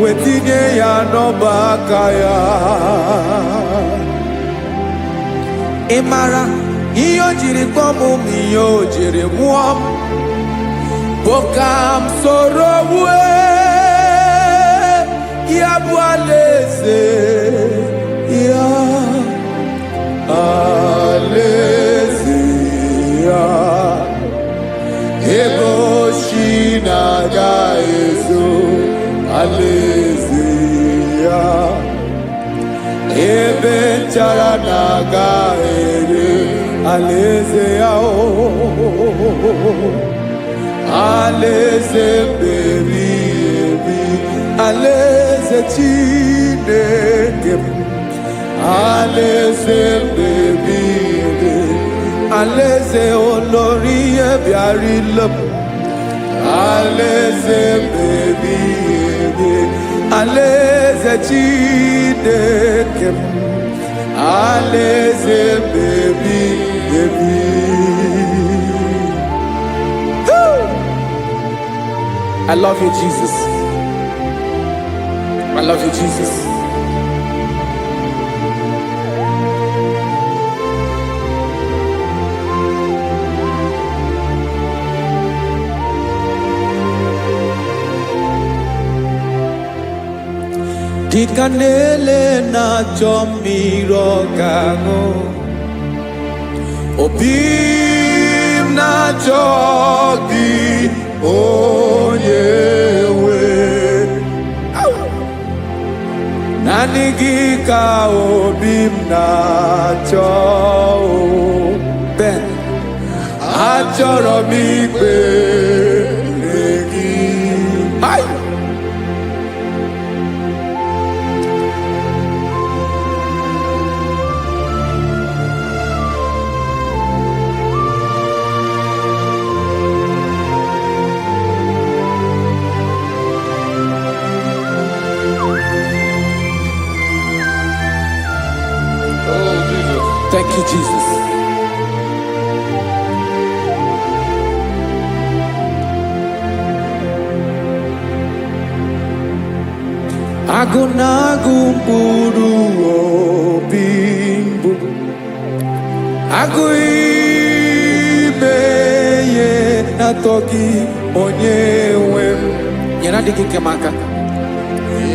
wetinye ya n'ọba aka ya. Ị mara ihe o jiri kpọọ m, ihe o jiri mụọ m, Bokam soro ya bụ alaeze ya, alaeze ya, ebe oshi na-agaghị ezo, alaeze ya, ebe nchara na-agaghị ere, alaeze ya o. Alaeze ebi ebi, alaeze Chineke m, alaeze ebi ebi, alaeze olori ebiarila m, alaeze ebi ebi, alaeze Chineke m, alaeze ebi ebi. I love you, Jesus. I love you, Jesus. Dịka na-ele na-achọ mmiri ọ ga-aṅụ, obi m na-achọ gị, onye nwe. Naanị gị ka obi m na-achọ. Ben, achọrọ m ikpere gị. Thank you, Jesus. Agụ na-agụ mkpụrụ obi mbụ, agụ ime ihe na-atọ gị, onye nwe m. Nyere adịghị nke m aka.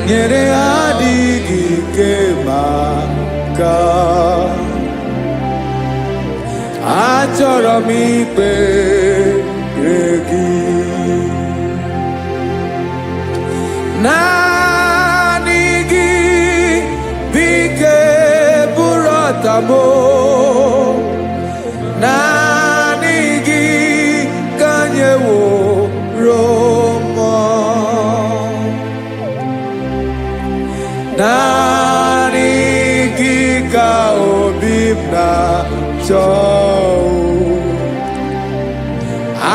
nyere adịghị ike maka achọrọ m ikpere gị naanị gị bike bụrụ ọtabo naanị gị ka nyeworo m naanị gị ka obi m na-achọ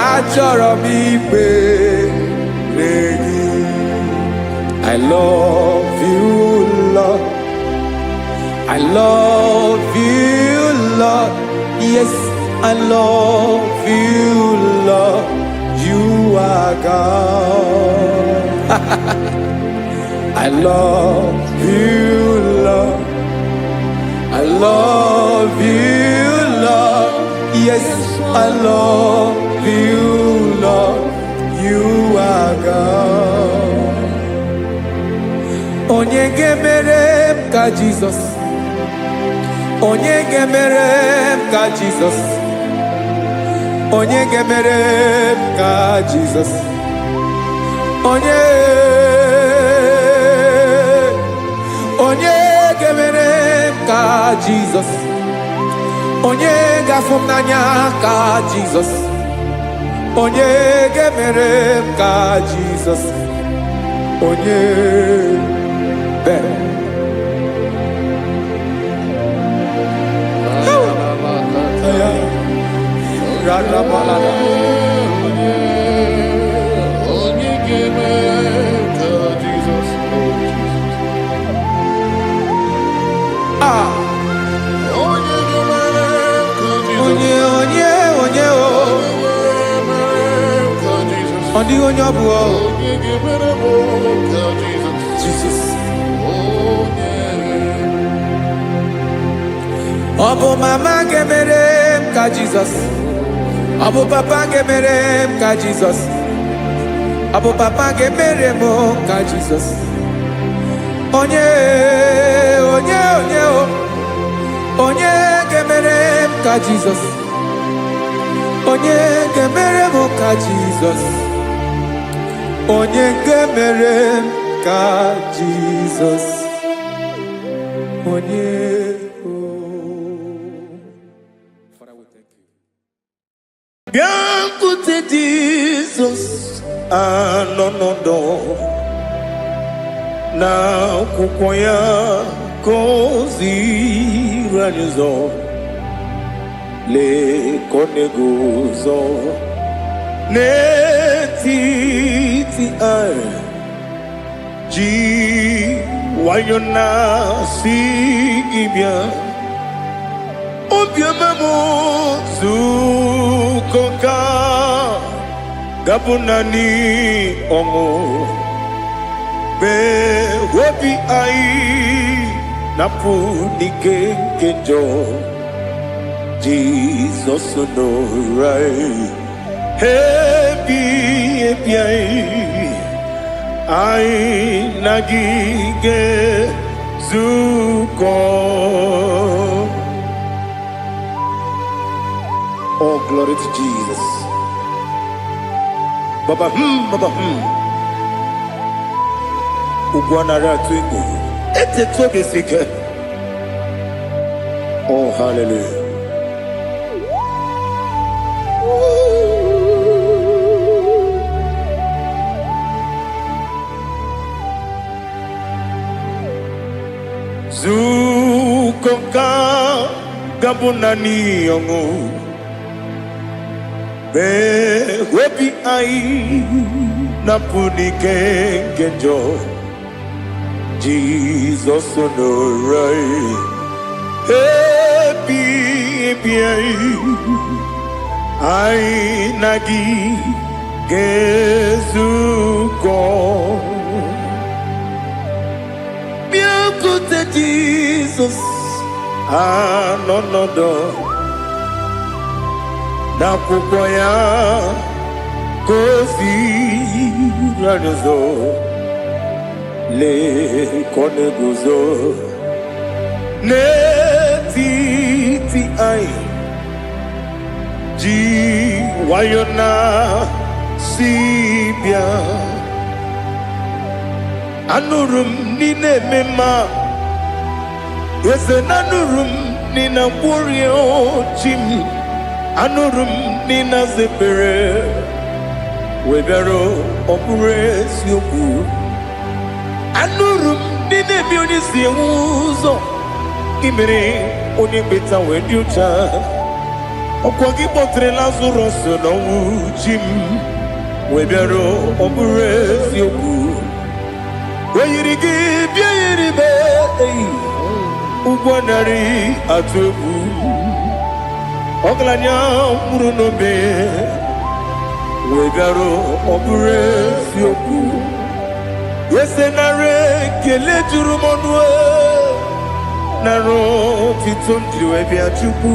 achọrọ m ikpere gị I love you, Lord. I love you, Lord. Yes, I love you, Lord. You are God. I love you, Lord. I love you, Lord. Yes, I love you, Lord. You are God. Onye ga-emere m ka Jizọs. Onye ga-emere m ka Jizọs. Onye ga-emere m ka Jizọs. Onye ga-emere m ka Jizọs. Onye ga-afụ m n'anya ka Jizọs. Onye ga-emere m ka Jizọs. Onye onye ọ bụ Jesus. Ọ bụ mama ga-emere m ka Jizọs. Ọ bụ papa ga-emere m ka Jizọs. Ọ bụ papa ga-emere m ka Jizọs. Onye ga-emere m ka Jizọs. Onye ga-emere m ka Jizọs. Onye ga-emere m ka Jizọs. Onye
bịakwute Jizọs anọ n'ọdụ n'akwụkwọ ya ka o ziri anyị ụzọ lee ka ọ na-eguzo n'etiti anyị ji nwayọọ na-asị gị bịa obiọma m zukọ ka gabụ naanị ọṅụ mgbe obi anyị na-apụ n'ike nke njọ Jizọs nọrọ anyị ebi anyị na gị ga-ezukọ. Oh, glory to Jesus. Baba, Baba, Ugwanara twingo. Ete toge sike. Oh, hallelujah. Zukoka gabunani yongo. Webi ai napuni kenjo Jesus onorai happy ai nagi gezuko biakute Jesus anonodo n'akwụkwọ ya ka o ziri anyị ụzọ
le kone guzo netiti ai ji wayona sibia anurum nine mema yese nanurum nina burio chim anurum nina zepere webero opure sioku anurum nine bioni siuzo imere oni beta weducha okwagi potre Lazarus no chim webero opure sioku weyirigi biiribe ugwanari atubu oglanya muru no be wegaro obure sioku yesenare kele jurumonwe naro titondri webia chupu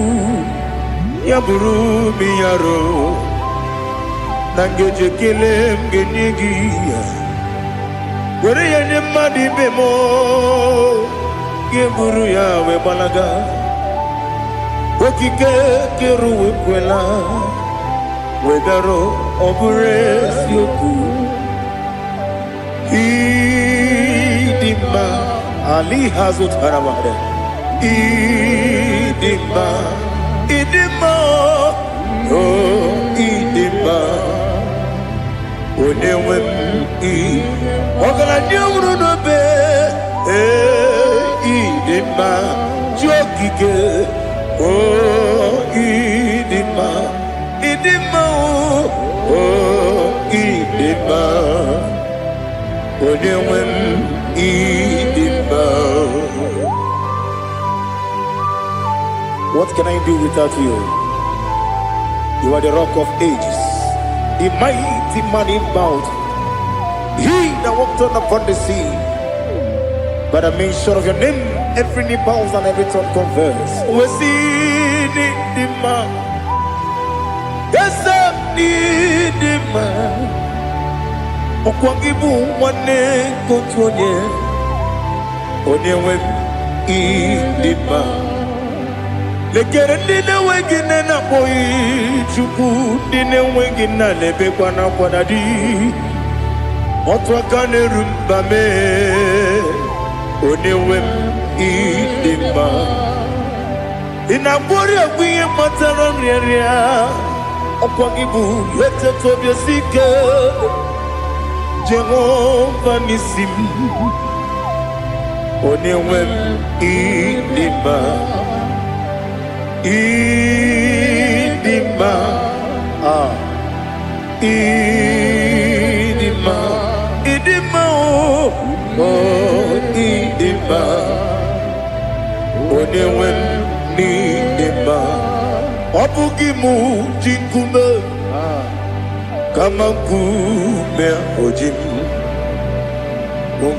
yaburu miyaro nangeje kele mgenigi were yenye madi bemo geburu ya we balaga okike keru we kwela wedaro obure sioku idima ali hazut haramade idima oh idima onewem ogala nyumru no be idima jokike oh idima oh idima onewem idima. What can I do without you? You are the rock of ages, the mighty man in battle. He that walked on upon the sea. By the mention of your name, every knee bows and every tongue confess. We see the man. Yes, I need the man. Okwangibu wane kotonye. Onyewe the man. Lekere dine wengine na boyi chuku dine wengine lebe kwa na kwadadi. Otwakane rumba me onewem idima inabori agwiye matara nriaria okwagibu yete tobye sike Jehova nisim onewem idima idima idima idima oh idima onewem idima obugimu jinkume kama kume ojim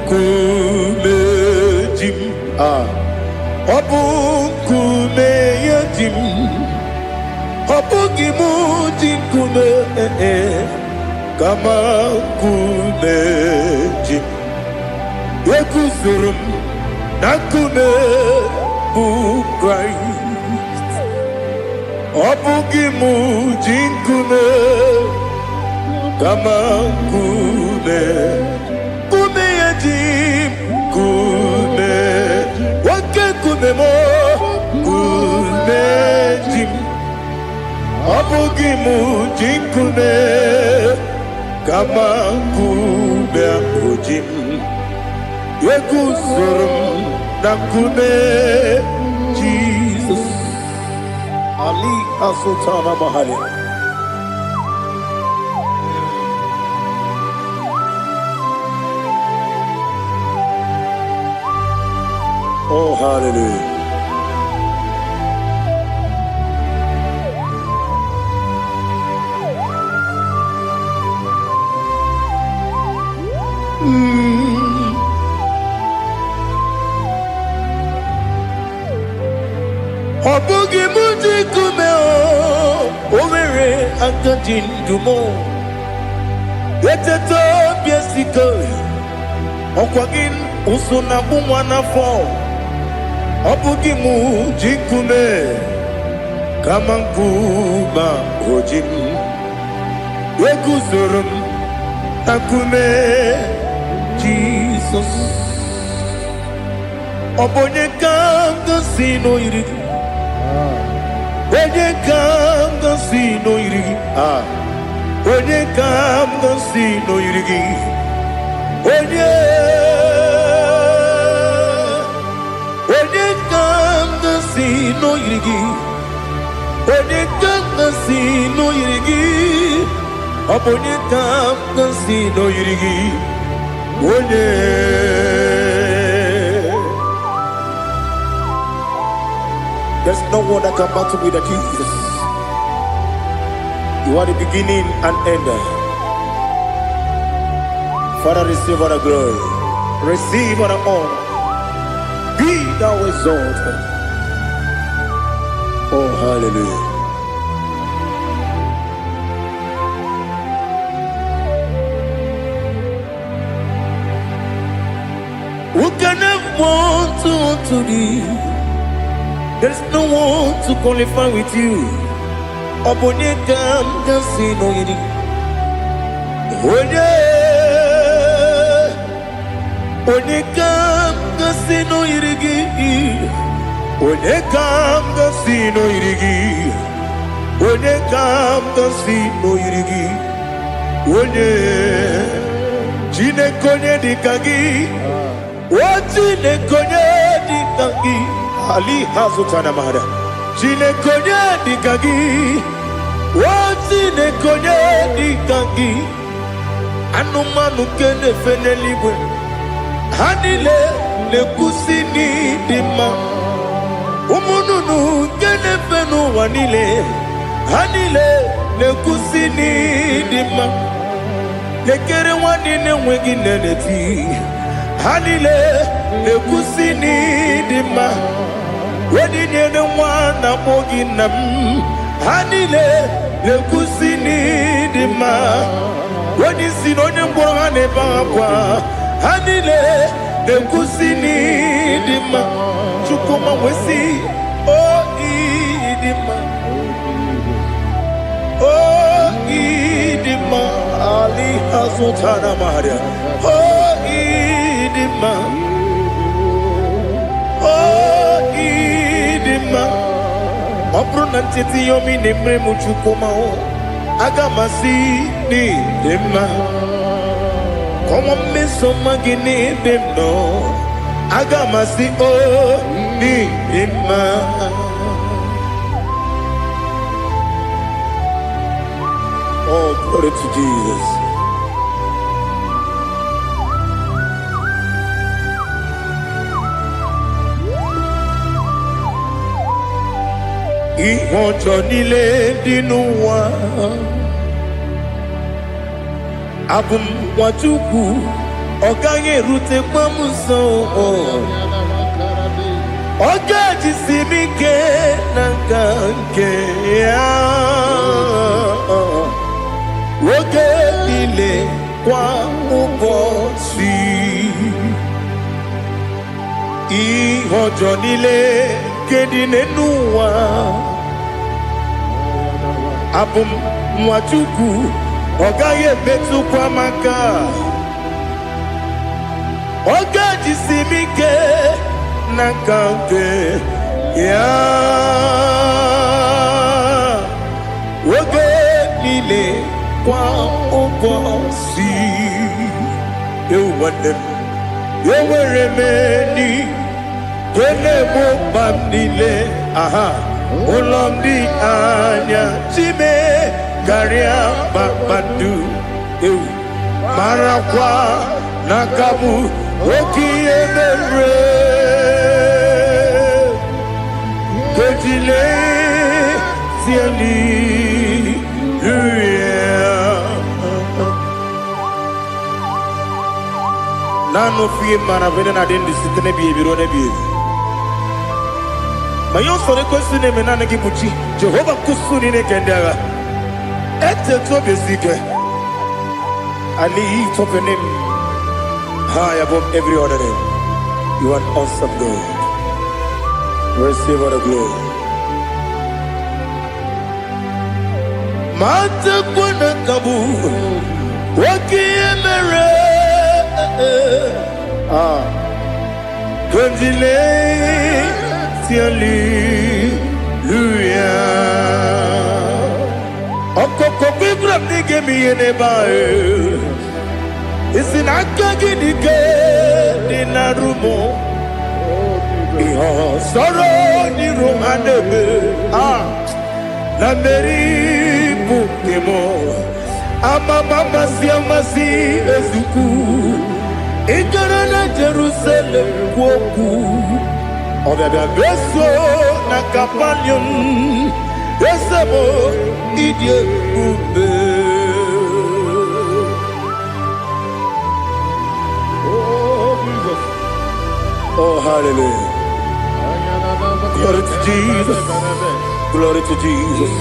kume jim obukume yajim obugimu jinkume kama kume jim yekuzurum nakume bu Christ obugimu jinkume kama kume kume yajim kume wake kume mo kume jim obugimu jinkume kama kume ojim yekuzurum nakume Jesus Ali Asutana Mahali. Oh, hallelujah. Obugi muji kume o omere akadin dumo yeteto biesiko
Okwagin usuna bumwana fo. Obugi mu jikume. Kamankuba ojim. Wekuzurum takume. Jesus. Obonye kanga sino irigi. Onye kanga sino irigi. Onye kanga sino irigi. Onye kanga sino irigi. Onye kanga sino irigi. Obonye kanga sino irigi. Onye. There's no one that can battle with Jesus. You are the beginning and end. Father, receive all the glory. Receive all the honor. Be thou exalted. Oh, hallelujah. Who can have one to thee? There's no one to qualify with you. Obonye kam kasi no yiri. Onye kam kasi no yirigi. Onye kam kasi no yirigi. Onye kam kasi no yirigi. Onye jine konye dikagi. Wajine konye dikagi. Ali hazutana mahada. Jine konye dikagi. Wajine konye dikagi. Anumanu kene fene libwe. Hanile ne kusini dima. Umununu kene fenu wanile. Hanile ne kusini dima. Lekere wanine wegi neneti. Hanile ne kusini dima. Wedi nyene wana mogi nam. Hanile ne kusini dima. Wedi sinonye mbora ne bangwa. Hanile ne kusini dima. Chukuma wesi oh idima. Oh idima. Ali hazutana maria. Oh idima. Oh idima. Opro nantiti yomi nemre muchukuma o. Agamasi ni dima. Como me soma gini demno. Agamasi o ni dima. Oh, glory to Jesus. Ìwọ̀njọ́ nílé dínú wa. Abumwachukwu ọ̀gá yẹn rute pọ́mùsọ. Ọ̀gá jisi mi ké na nke ya. Oge nílé kwa ụbọchị. Ìwọ̀njọ́ nílé kedi nínú wa. Abumwachukwu ọ̀gá yẹn betu kwa maka. Ọ̀gá jisi mi ké na nke ya. Oge nílé kwa ụbọchị. Ewuwadem ewere meni. Kele mo bamnile, aha, ulam di anya, chime garia babandu, marakwa nakamu oki emere, kejile siali, nano fiye mana vene na dendi sitene biye biro ne biye. Mayo sore kusune menane kibuchi Jehova kusuni ne kendaga ete to besike ali topenim high above every other name. You are an awesome God. Receive all the glory. Mata kuna kabu wakiemere Kundile tiali luya Okoko bibram nige miyene bae Isinaka ginike dinarumo Iho soro ni romanebe La meri bukemo Ama mama siamasi ezuku Ikarana Jerusalem woku Obebe beso na kapanion Esemo idye ube Oh Jesus. Oh hallelujah. Glory to Jesus. Glory to Jesus.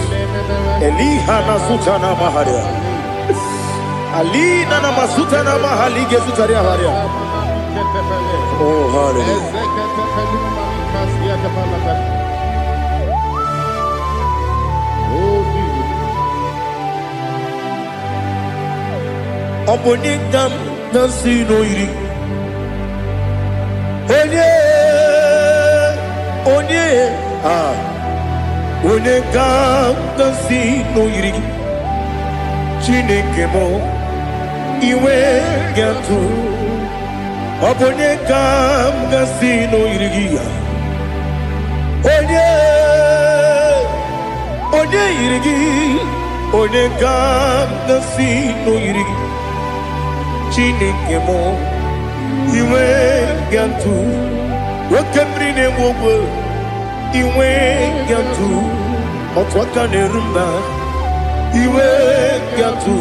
Elihana sutana maharia. Alina na masutana mahalige sutaria haria. Oh hallelujah. Obonikam nasino iri. Onye Onekam nasino iri. Chineke mo iwe gatu. Obonekam nasino iri. Onye iri. Onekam nasino iri. Chineke mo iwe gatu. Wakemrine mwogo iwe gatu. Otwaka nerumba iwe gatu.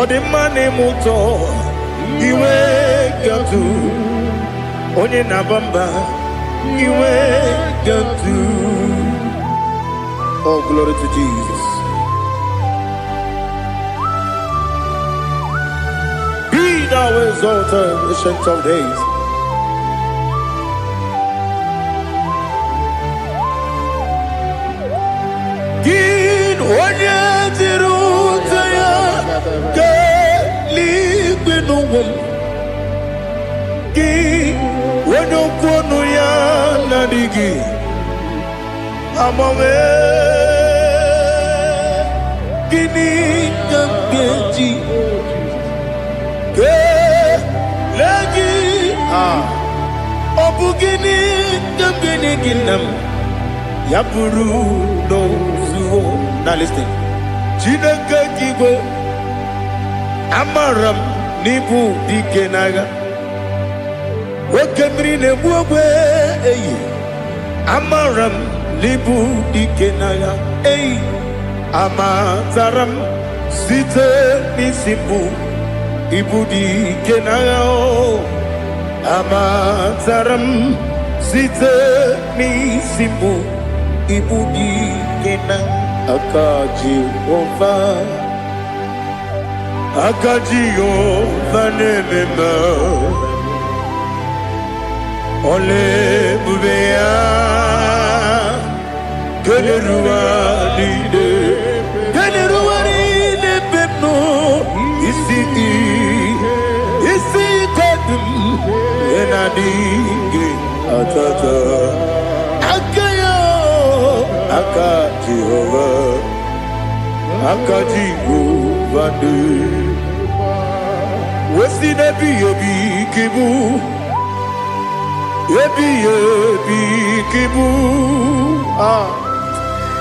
Odemane moto iwe gatu. Onye nabamba iwe gatu. Oh, glory to Jesus. Be thou exalted, ancient of days. Gin onye tiruta ya ke likwinugum. Gin onye kwonu ya nadigi amame. Gini kamgeji ke lagi obugini kamgini ginam yaburu no zuo. Now listen. Chineke kigo amaram nibu dikenaga. Wakemri ne buwe eyi amaram nibu dikenaga. Eyi amataram site nisimbu ibu dikenaga. Amataram site nisimbu ibu dikenaga. Akaji Ova nemema Ole bubea Geleruwa lide pepno Isi kodum Enadinge atata Akaji Ova Wesi nebi yebi kibu Yebi kibu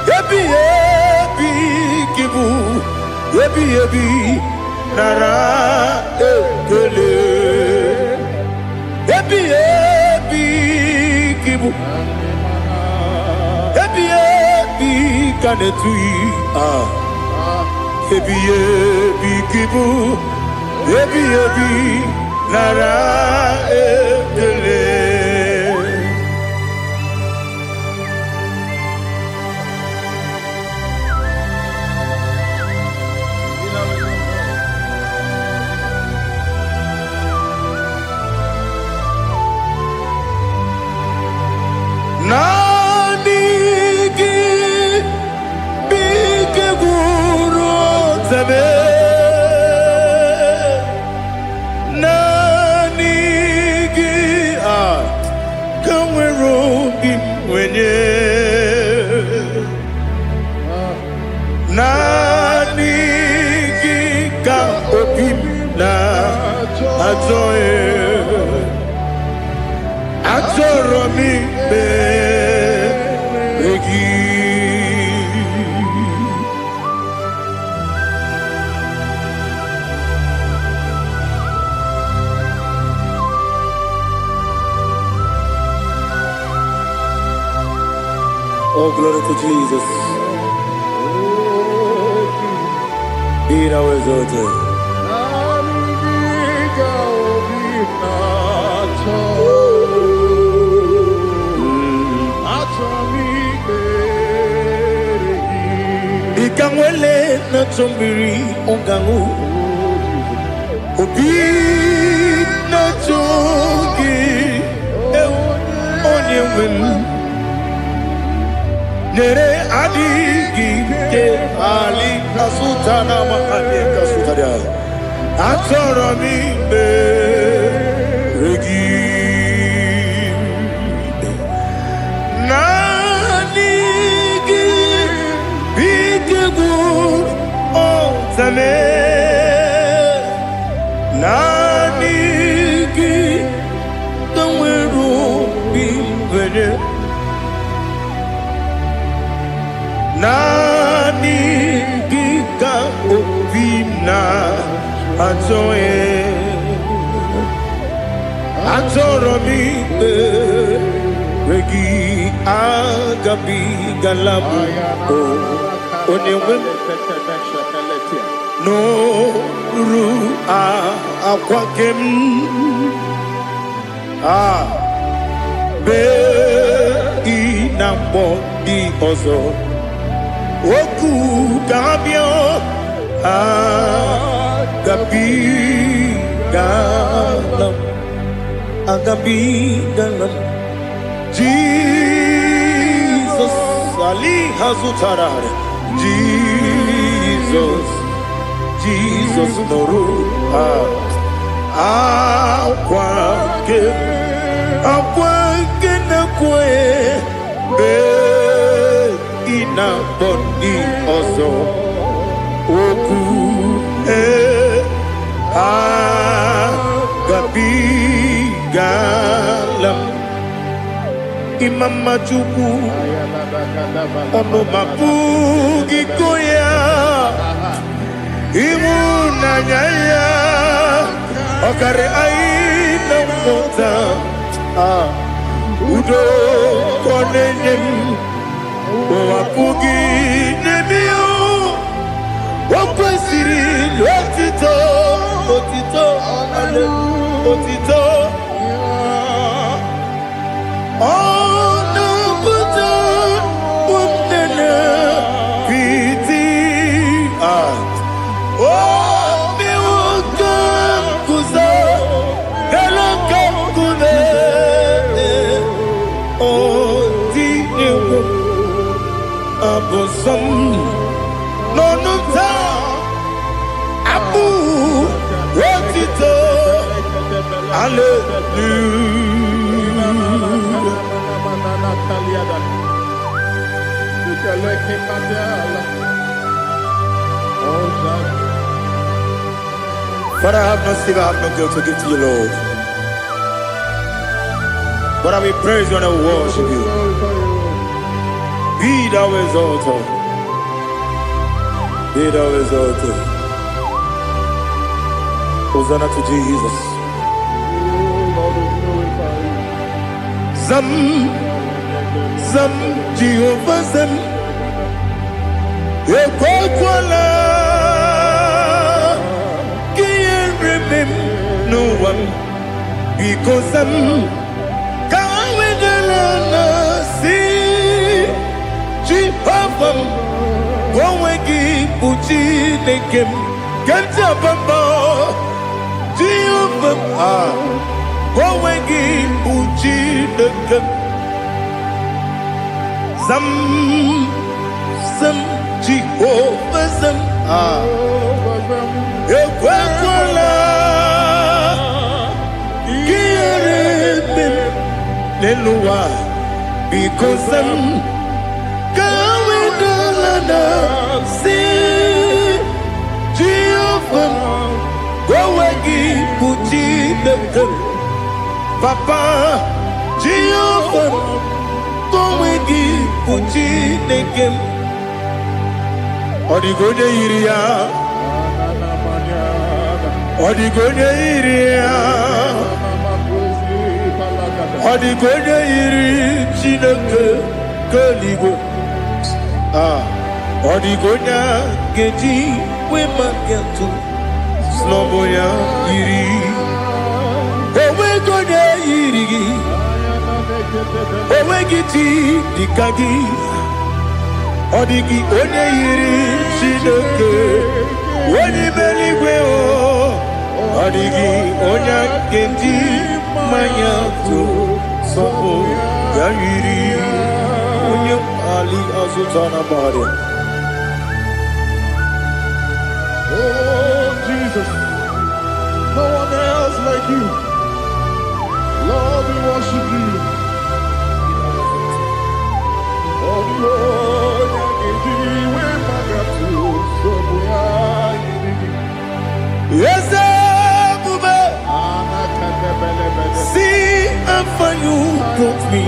Yebi kibu Yebi nara ekele Yebi kibu Yebi kanetui Yebi kibu Yebi nara ekele mi beregi. Oh, glory to Jesus. Be thou exalted. Ikangwele na chombiri ongangu. Obi na chogi onye wenu. Nere adigi ke ali kasutana ma ali kasutaria. Atoro mi beregi. Nanigi bigegu otame. Nanigi tangweru bimvene. Nani gika obina atoe atoro mi regi agabi galabu onewe no ru akwakem be inambo di ozo Oku gabio agabi galam Jesus Ali Hazutarad Jesus Noru akwake na kwe ina boni ozo oku gabi galam imama chuku ono mapugi koya imuna nyaya okare aina mota udo konenyem wapugi nebio wakwesiri otito ale otito ono buto umnene piti mi woka kuzo galaka kude oti ewo abosom nonuta abu wotito Father, have mercy, I have no guilt to give to you, Lord. Father, we praise you and we worship you. Be thou exalted. Be thou exalted. Hosanna to Jesus. Zam Jehovah Zam Ekwakwala Can't remember no one because Zam Kawedalana see Jehovah Gowegi Puchi Nekem Kantabamba Jehovah Gowegi Puchi Nekem Zam Jehovah Zam Ekwakwala Kieremem Nelua because Zam Kawedalana see Jehovah Gowegi Puchi Nekem Papa Jehovah, come again, Uchi Nekem. Odigonya Iria, Odigonya Iria, Odigonya Iri, Chineke, Kaligo. Odigonya Geti, Wemagetu, Sloboya Iri. Owegonya Iri, Owegiti, Dikagi. Odigi onye yiri Chineke onye meligwe o Odigi onye kendi manya tu sopo ya yiri onye ali azutana bari.
Oh Jesus, no one else like you. Lord, we worship you. Oh Lord,
yes, Bube. See how far you brought me.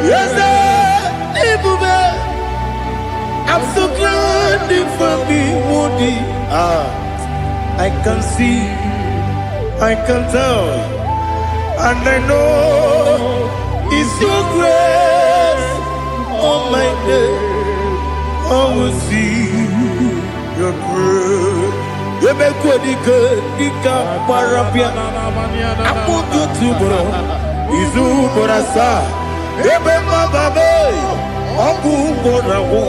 Yes, Bube. I'm so glad you found me, Woody. I can see, I can tell, and I know it's your grace on my day. I will see your grace. You make good, Dika Parapia. I want you to bro. Izu Borasa. You make my baby. Aku Borawo.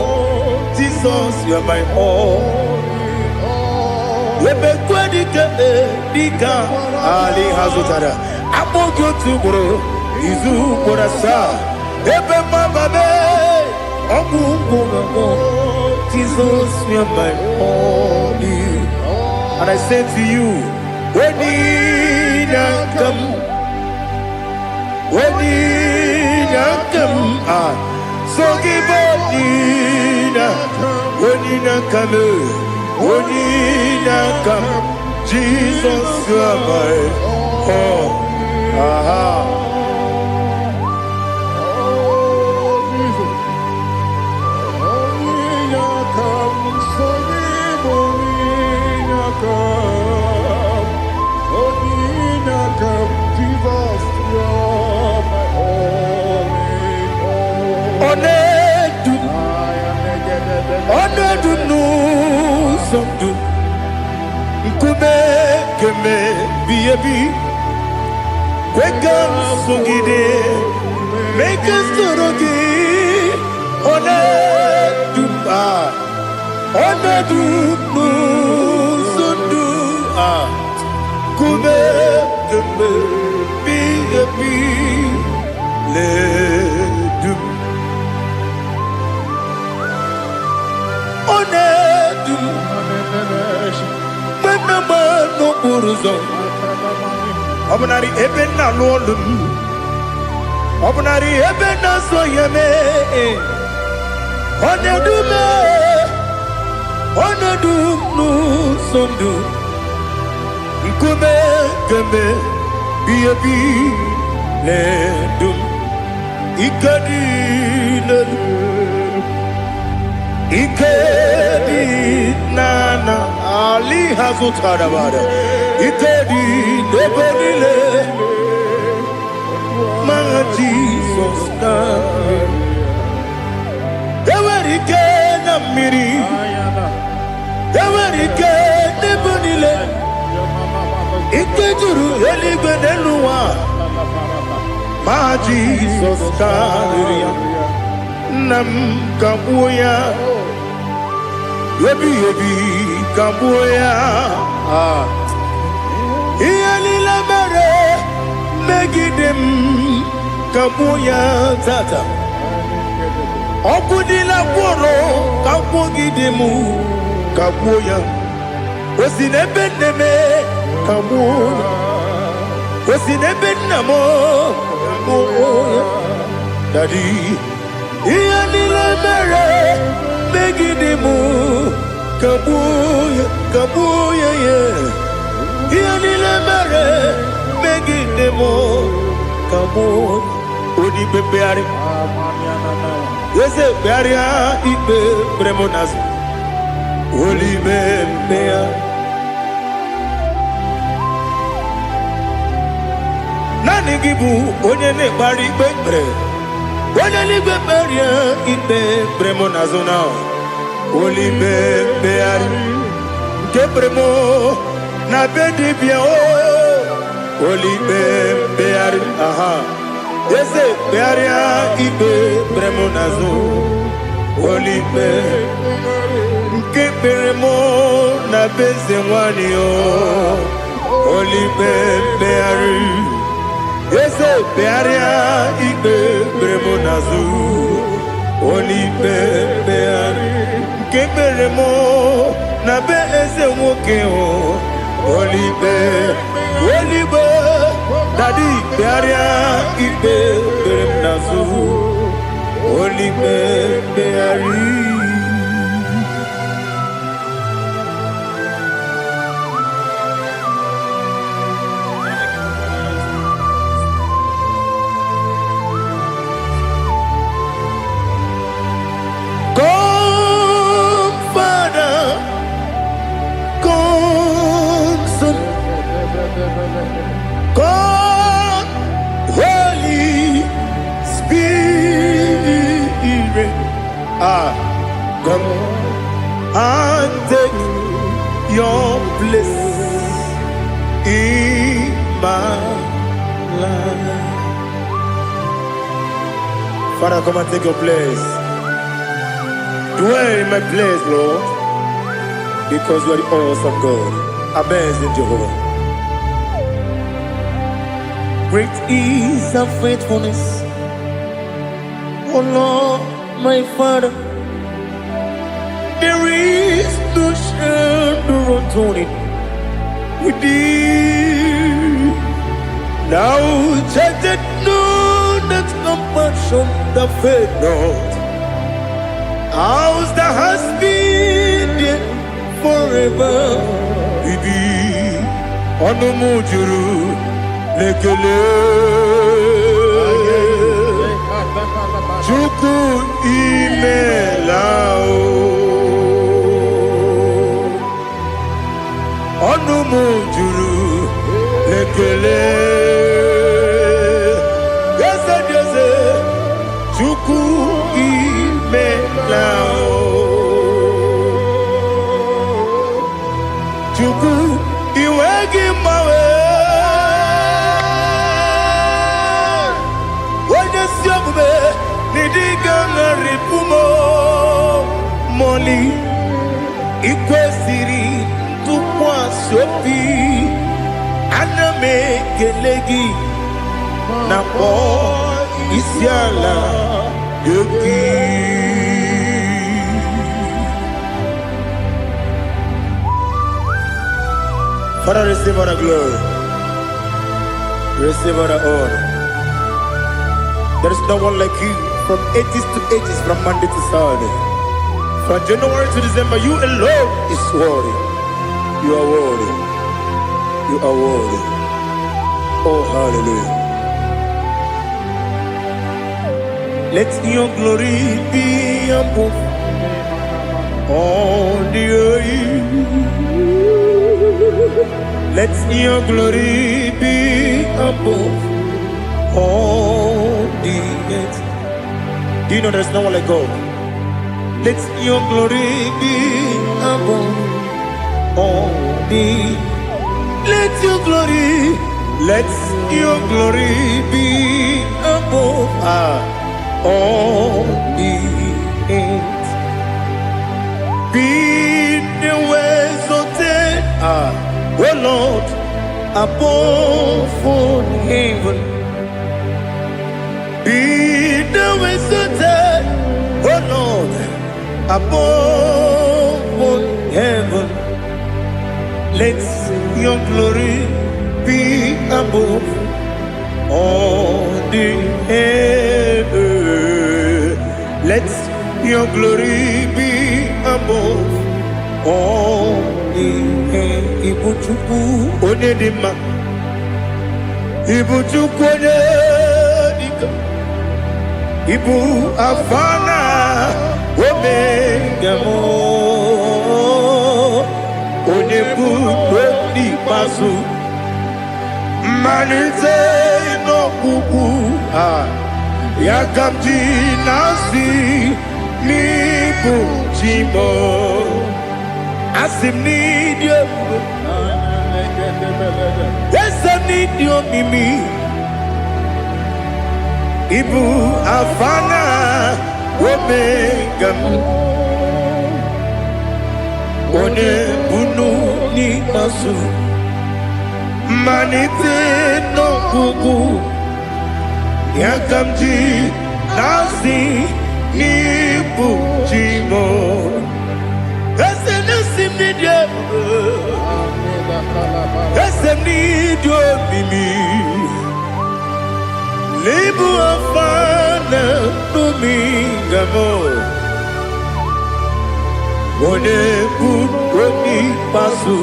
Jesus, you're my all. You make good, Dika Ali Hazutara. I want you to bro. Izu Borasa. You make my baby. Jesus, you're my only. And I say to you, when you come, so give up, when you come, Jesus, you're my all. Onedu no somdu Nkube keme biyebi Kweka songide Make us torogi Onedu Onedu no somdu Nkube keme biyebi Ledu Onedu Menama no buruzo Obnari ebena lolum Obnari ebena soyeme Onedu me Onedu no sondu Nkume keme biyebi ledum Ikadi ledum Ikedi nana Ali hazutara bada Ikedi nebenile Ma Jesus na Ewerike na miri Ewerike nebenile Ikejuru eligwe neluwa Ma Jesus na Nam kabuya Yebi kabuya Iyalila mere Megidem kabuya tata Okudila kworo Kabugidemu kabuya Osinebeneme kabuya Osinebenamo kabuya Daddy Iyalila mere Megidemu kabuya kabuya yeah Iyalila mere Megidemu kamo odi bebeari yese bearia ibe bremonas oli bebea nani gibu onye ne bari bebre onye ni beberia ibe bremonas na oli bebeari kebremo na bedi bia o oli bebeari aha yese bearia ibe bremonazo oli be kebremo na beze wani o oli bebeari yese bearia ibe bremonazo oli bebeari kebremo na beze woke o Olibe, Daddy, Bearia, Ibe, Beremnazu, Olibe, Beari. God, Holy Spirit, come and take your place in my life. Father, come and take your place. Dwell in my place, Lord, because you are the awesome God. Amazing Jehovah. Great is thy faithfulness, O Lord, my Father. There is no shadow unto it with thee. Now judgeth know that compassion that faith not. Ours that has been there forever with thee. Onomujuru. Lekele Chuku imelao Onumujuru Lekele Yese Chuku imelao Chuku iwegi mawe Ripumo Moli Ikwesiri Tukwa Sopi Aname Kelegi Napo Isiala Yoki Father, receive all the glory, receive all the honor. There is no one like you. From ages to ages, from Monday to Saturday, from January to December, you alone is worthy. You are worthy. You are worthy. Oh, hallelujah. Let your glory be above all the earth. Let your glory be above all the earth. Do you know there's no one like God? Let your glory be above all the. Let your glory be above all the earth. Be the ways of oh Lord, above all heaven. Be the wisdom, oh Lord, above all heaven. Let your glory be above all the heaven. Let your glory be above all the heaven. Ibuchuku onedima, Ibuchuku onedima. Ibu afana omega mo onebu ni masu manite no kuku yakamji nasi mi bujimo asim ni dio asim ni dio mimi Ibu afana omega one bunu ni masu manite no kuku yakamji nasi ni bujimo ese nasim ni dio ese ni dio mimi Libu afana dominga mo One kuni pasu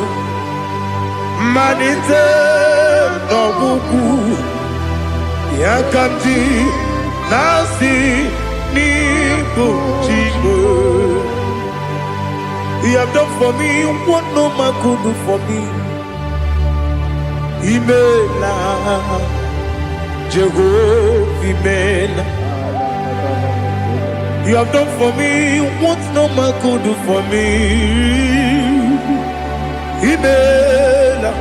Manite no buku Yakamji nasi ni bujibo You have done for me what no man could do for me Imela Jehovah Mela. You have done for me what no man could do for me. Imela,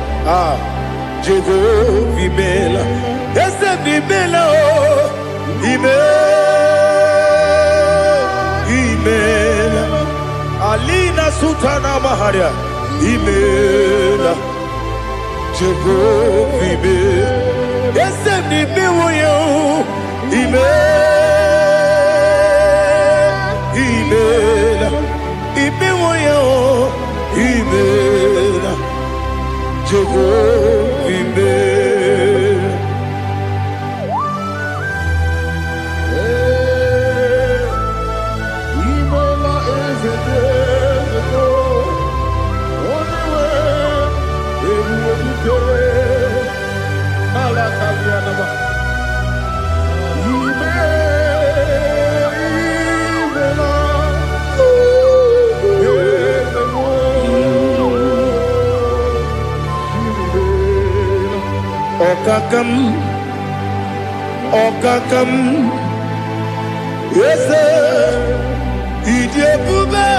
Jehovah Mela. Yes, Mela, Imela, Alina Sutana Maharia. Imela, Jehovah Mela. Yes, ni biwoyo imela ibiwoyo imela Jehovah imela
imela ezedezeko oniwe eruwe Alakalianaba.
Okakam, yes, Idiabube,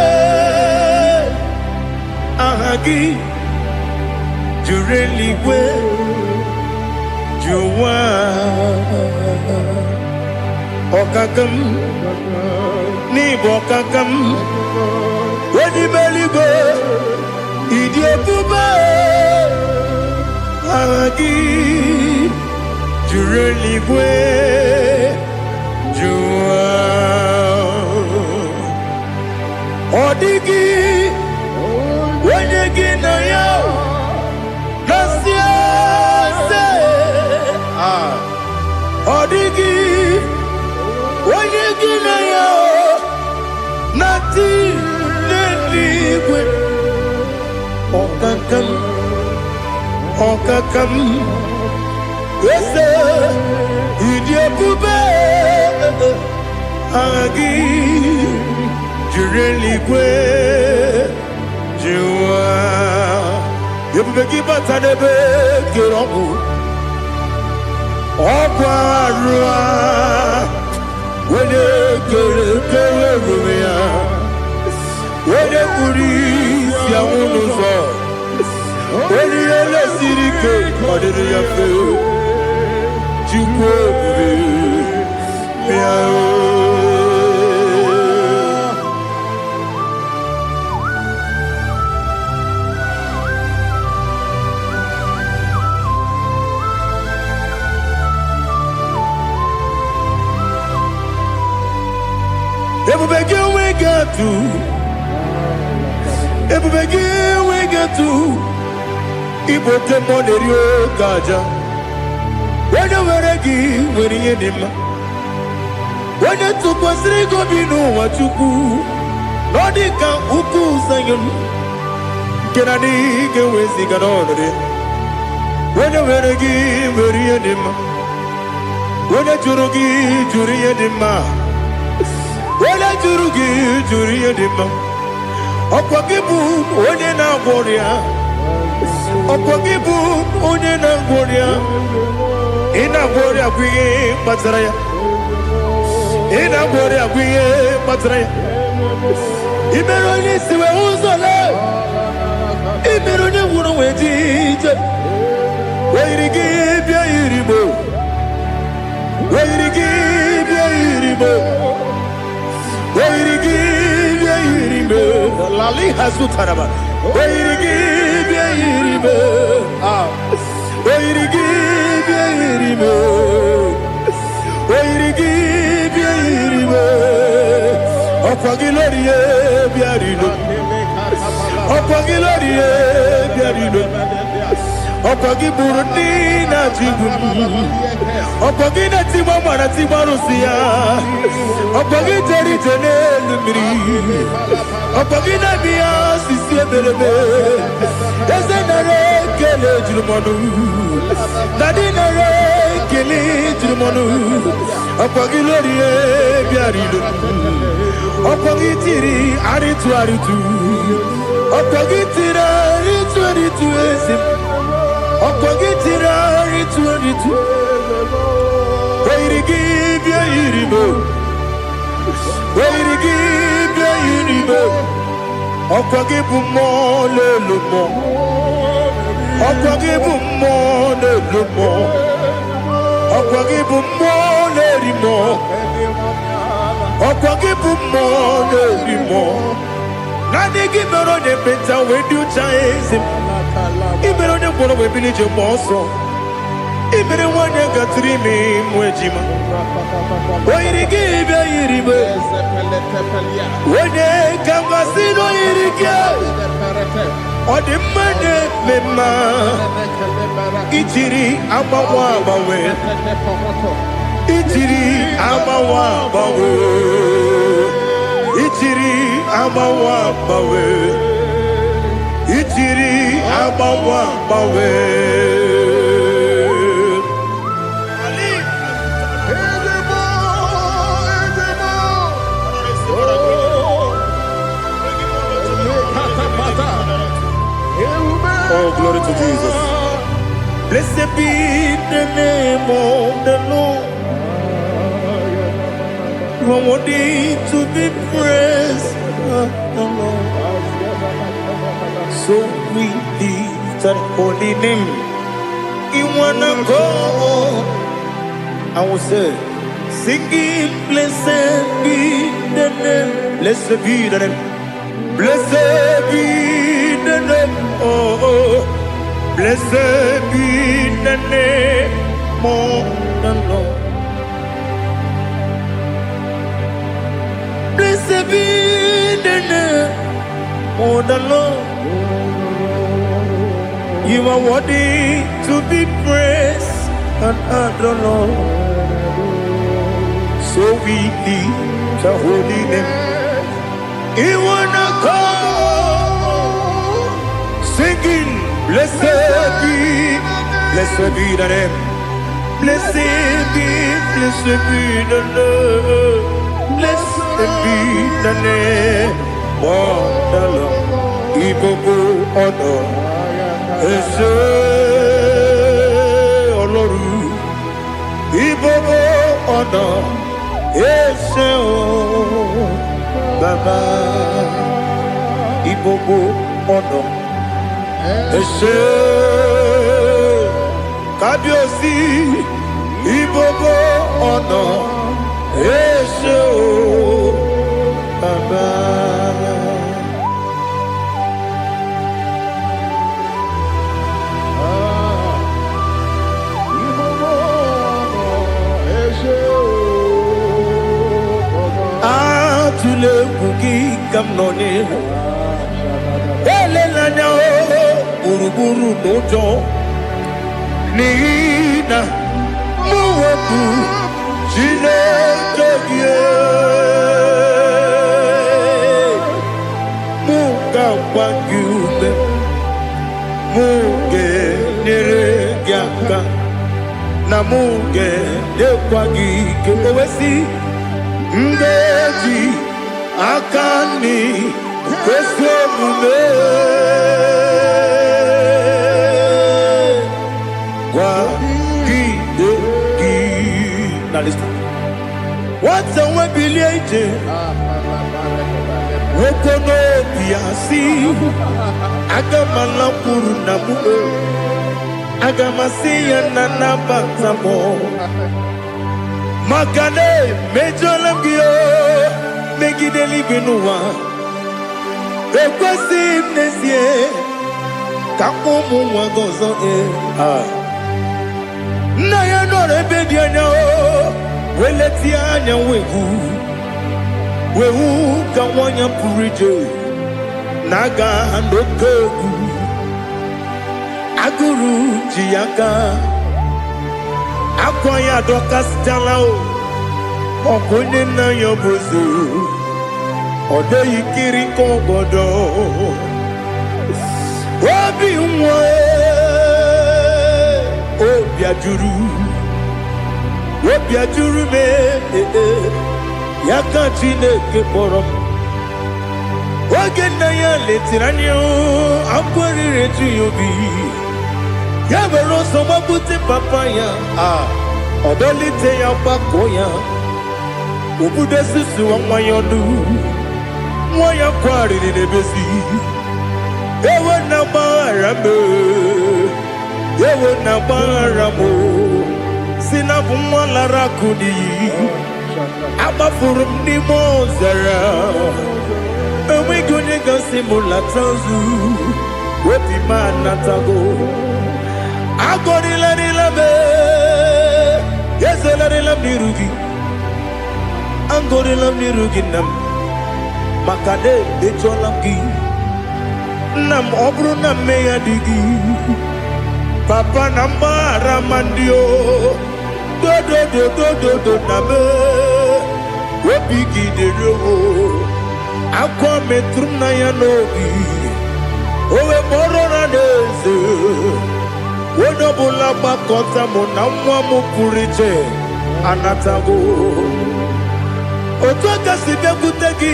Ahagi, Jureligwe. Juwa Okakam Ni Bokakam Wedi Beligo Idiebuba Agi Jureligwe Juwa Odigi Wenyegi na yao Nasia Odigi Oyegi na yo Nati Neligwe Okakam Okakam Yese Idiabube Agi Jureligwe Juwa Yebubeki Batanebe Kirobu Okwarua Wene kere rumia Wene kuri siya unuzo Wene ele sirike Adere ya fe Chukwe bube Miao Ebubege we get to Igbo temonerio gaja Wene weregi weri yenima Wene tukwasiri gobinu wachuku Nodika uku sayun Kenani gewezi ganonore Wene weregi weri yenima onye jụrụ gị jụrụ ihe dị mma onye jụrụ gị jụrụ ihe dị mma ọkwa gị bụ onye na-agwọ ọrịa ọkwa gị bụ onye na-agwọ ọrịa ị na-agwọ ọrịa bụ ihe kpatara ya ị na-agwọ ọrịa bụ ihe kpatara ya ị mere onye isi wee ụzọ lee ị mere onye gwụrụ wee dị ije wee yiri gị bịa yiri Igbo wee yiri gị bịa yiri Igbo wee yiri gị bịa yiri Igbo lali ha zụtara ma wee yiri gị bịa yiri Igbo wee yiri gị bịa yiri Igbo wee yiri gị bịa yiri Igbo ọkwa gị lórí ye bịa rilo ọkwa gị lórí ye bịa rilo ọkwa gị bụrụ ndị na-achị igwu ọkwa gị na-etigba mara tigba arụsị ya ọkwa gị jere ije n'elu mmiri ọkwa gị na-eme ya sisi eberebe eze nara ekele juru m ọnụ na dị nara ekele juru m ọnụ ọkwa gị lórí ye bịa rilo ọkwa gị tiri arịtụ arịtụ ọkwa gị tiri arịtụ arịtụ ezi ọkwa gị tiri arịtụ arịtụ oyiri gị bịa yiri Igbo oyiri gị bịa yiri Igbo ọkwa gị bụ mmụọ n'elu mmụọ ọkwa gị bụ mmụọ n'elu mmụọ ọkwa gị bụ mmụọ n'eri mmụọ ọkwa gị bụ mmụọ n'eri mmụọ naanị gị mere onye ekpenta wee dị ụcha eze ị mere onye gwọrọ wee bili ije gba ọsọ ị mere nwanyị gatụrụ ime mụ ejima oyiri gị bịa yiri Igbo onye ka mmasị na oyiri gị ọ dị mma na-eme mma ijiri agbanwe agbanwe ijiri agbanwe agbanwe ijiri agbanwe agbanwe ijiri agbanwe agbanwe Oh, glory to Jesus. Blessed be the name of the Lord. You are worthy to be praised, Lord. So we lift that holy name. You wanna go? I will say, singing, blessed be the name. Blessed be the name. Blessed be the name. Oh, blessed be the name of the Lord. Blessed be the name of the Lord. You are worthy to be praised and adored, Lord. So we lift the holy name. You wanna call, singing, blessed be the name. Blessed be the Lord. Blessed be the name of the Lord. Igbo honor, Ese Oloru. Igbo honor, Ese Baba. Igbo honor, Ese Kabiosi. Igbo honor, Ese Baba. Atule kuki kamnoni elelanya buruburu nojo nina muwebu Chineke muga wagyume muge nere gyaka na muge dekwagi kewesi ngeji akani kwesi omume kwa gidegi. Now listen. What's a webiliate? Wokono biasi agamala puru namu agamasiya nanabatamo makane mejolamgio megideli genuwa ekwesi nesie kamumu wagozo na ya nore bedianya weleti anya wehu kawanya purije naga ndokogu aguru jiyaga akwanya dokastalao okonye na yobozo ode yikiri kogodo obi nwa obi ajuru me yaka Chineke kpọrọ m oge nna ya letiri anya akwarịrị eju ya obi ya were ọsọ gbapute papa ya ọdọlite ya gbakọ ya obodo susu nwa ya ọnụ nwa ya kwarịrị n'ebezi ewe na gbaghara m ewe na gbaghara m si na bụ nwa lara akụ n'iyi agbafuru m n'ime ọzara enweghị onye gasị m lata ozu obi m anatago agọrịlarịla m ezelarịla m n'iru gị agọrịla m n'iru gị nna m maka na echọla m gị nna m ọ bụrụ na mmehie dị gị papa na mgbaghara ma ndị o dodododododo na me obi gị dere owo akwa metụrụ na ya n'obi owe kpọrọ na n'eze onye ọbụla gbakọta mụ na nwa m pụrụ iche anatago otu aka si bịakwute gị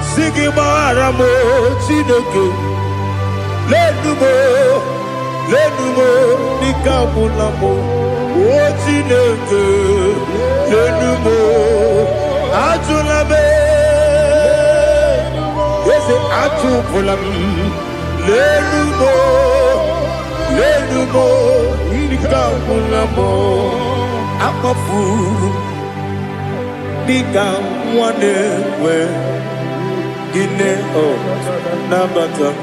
si gị gbaghara m Chineke lenumo dịka agwụla m o Chineke lenumo ajụla m eze ajụpụla m lenumo dịka agwụla m akpafuru dịka nwa na-enwe gịnị nabata m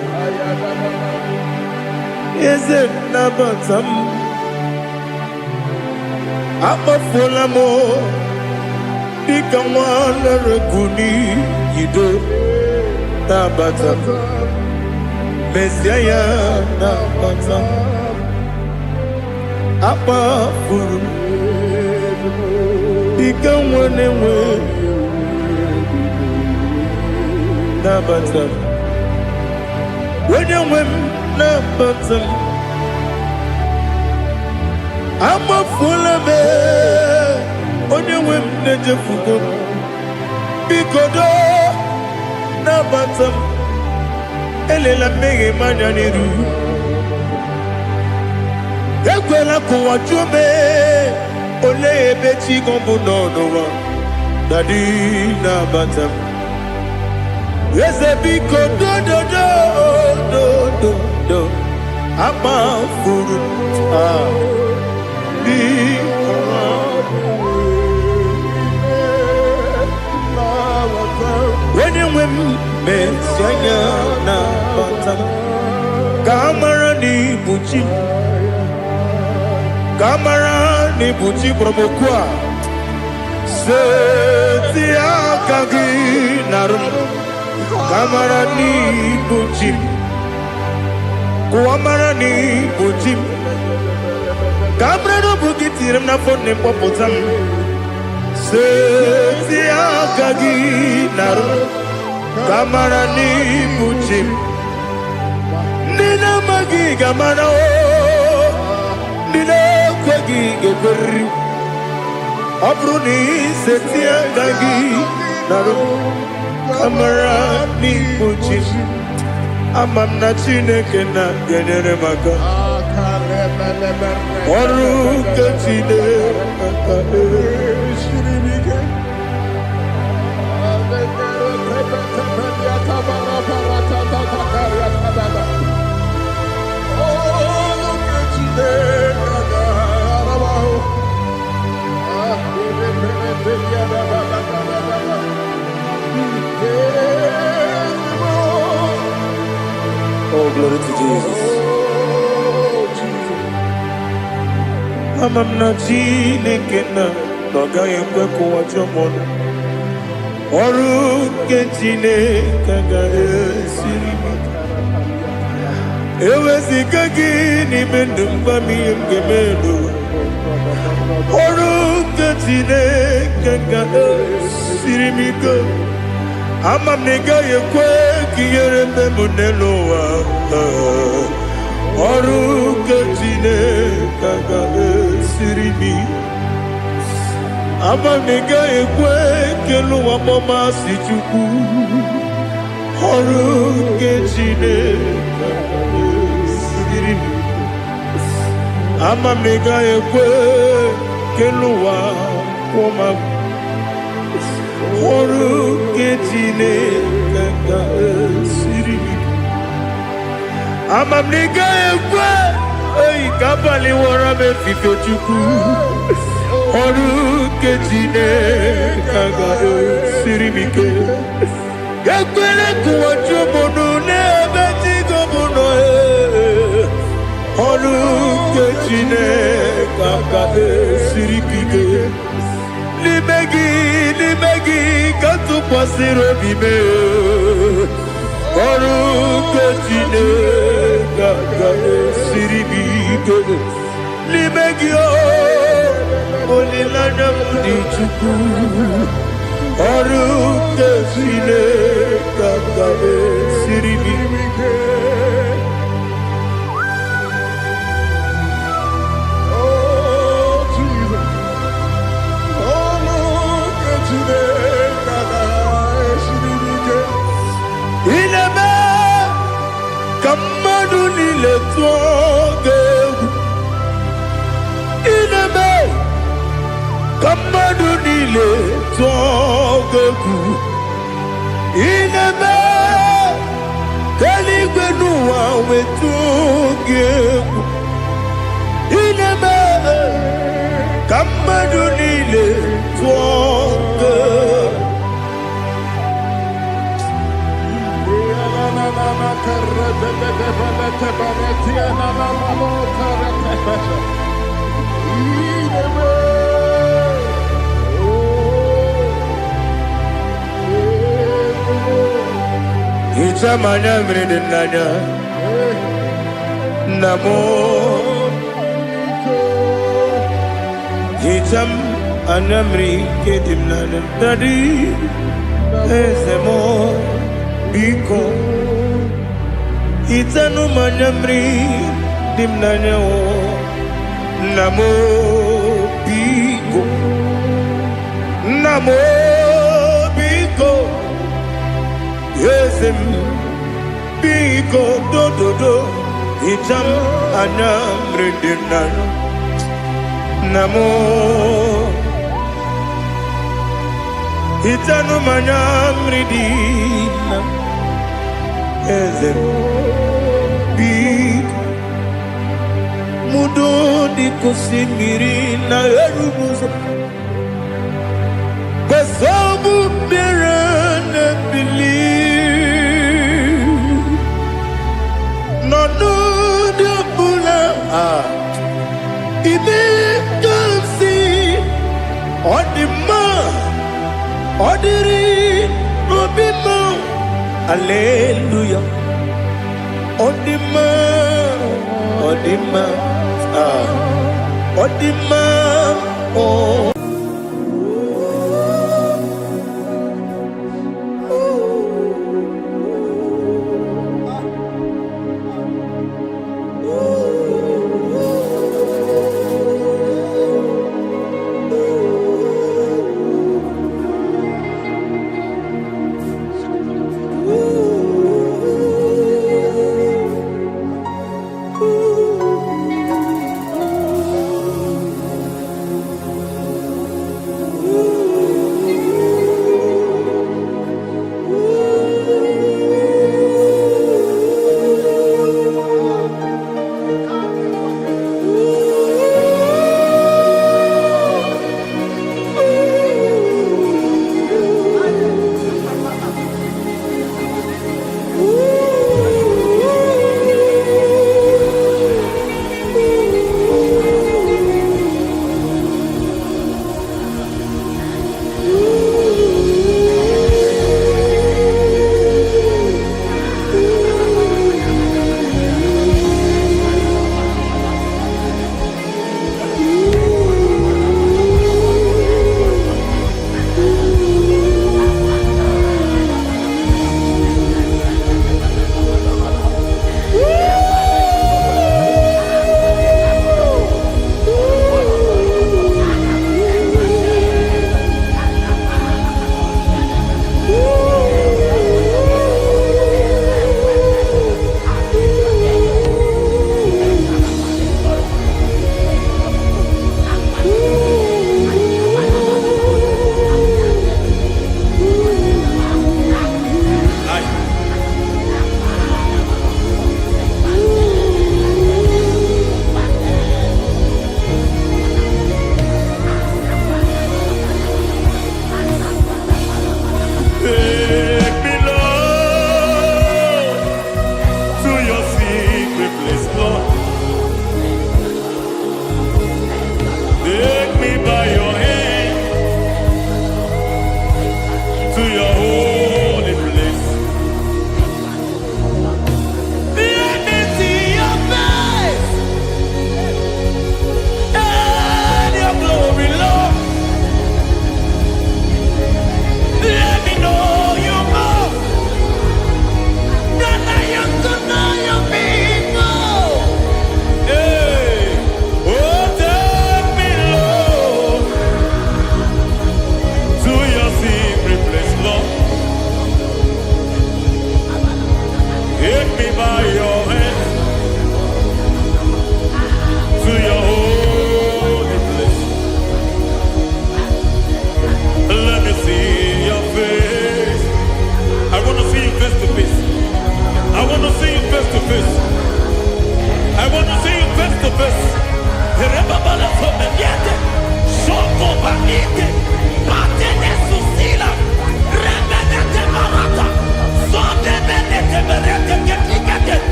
eze nabata m akpafuola m dịka nwa na-erekwu n'iyido nabata m mezie ya nabata m akpafuru dịka nwa na-enwe nabata m onye nwe m nabata m amafuola m onye nwe m na-ejefugo m biko do nabata m elela mmehie m anya n'iru ekwela ka ụwa jụọ m olee ebe chi gọ bụ n'ọnụwa dadi nabata m eze biko do akpafuru onye nwe m mesi anya nabata m ka amara n'ibu chi ka amara n'ibu chi gwara m okwu a seti aka gị narụ m kamara n'ibu chi m kụwamara n'ibu chi m ka amara n'obu gị tiri m n'afọ nne mkpọpụta m seti aka gị narụ kamara n'ibu chi m ndị na-amaghị ga-amara o ndị na-ekwu gị ga-ekweriri ọ bụrụ na iseti aka gị narụ kamara n'igbochi ama m na Chineke na-enyere m aka ọrụ nke Chineke Oh, glory to Jesus. Ama m na Chineke na ọ gaghị ekwe ka ụwa jọọ m ọnụ. Ọrụ nke Chineke ga-esiri m ike. Eweziga gị n'ime ndụ m gwa m ihe m ga-eme n'ụwa. Ọrụ nke Chineke ga-esiri m ike. Ama m na ị gaghị ekwe ka ihere mee m n'elu ụwa. Ọrụ nke Chineke ga-esiri m ike. Ama m na ị gaghị ekwe ka elu ụwa gbamasị Chukwu. Ọrụ nke Chineke ga-esiri m ike. Ama m na ị gaghị ekwe ka elu ụwa kwụọ m ọrụ nke Chineke ga-esiri m ike. Ama m na ị gaghị ekwe ka abalị wara m efife Chukwu. Ọrụ nke Chineke ga-esiri m ike. Ekwela ka ụwa jụọ m ọnụ n'ebe chi gị bụ nọ. Ọrụ nke Chineke ga-esiri m ike. N'ime gị ka tụkwasịrị obi m. Ọrụ nke Chineke ga-esiri m ike. N'ime gị olileanya m dị Chukwu. Ọrụ nke Chineke ga-esiri m ike. Inebe ka mmadụ niile tụọ gị egwu. Inebe ka mmadụ niile tụọ gị egwu. Inebe ka eluigwe n'ụwa wee tụọ gị egwu. Inebe ka mmadụ niile tụọ gị egwu. Itamanya mmiri n'anya nna m. Itam anya mmiri nke dị m n'anya dadi eze m biko. Itanu manya mmiri dị m n'anya nna m biko. Nna m biko eze m biko dododo. Itam anya mmiri dị m n'anya nna m. Itanu manya mmiri dị m eze m biko. Mudo di kosimiri na erubuzo. Besobu bere ne bili. Nonu de bula. Ibe kamsi. Odima. Odiri. Obima. Hallelujah. Odima. Odima. Odima. Oh.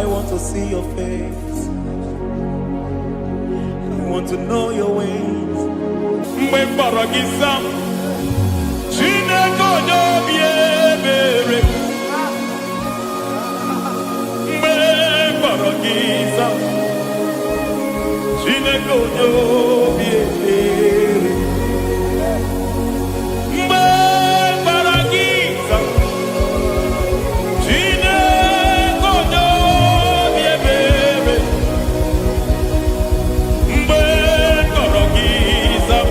I want to see your face. I want to know your ways. Mgbe mkpọrọ gị sam, Chineke onye obi ebere. Mgbe mkpọrọ gị sam, Chineke onye obi ebere. Mgbe mkpọrọ gị sam, Chineke onye obi ebere. Mgbe mkpọrọ gị sam,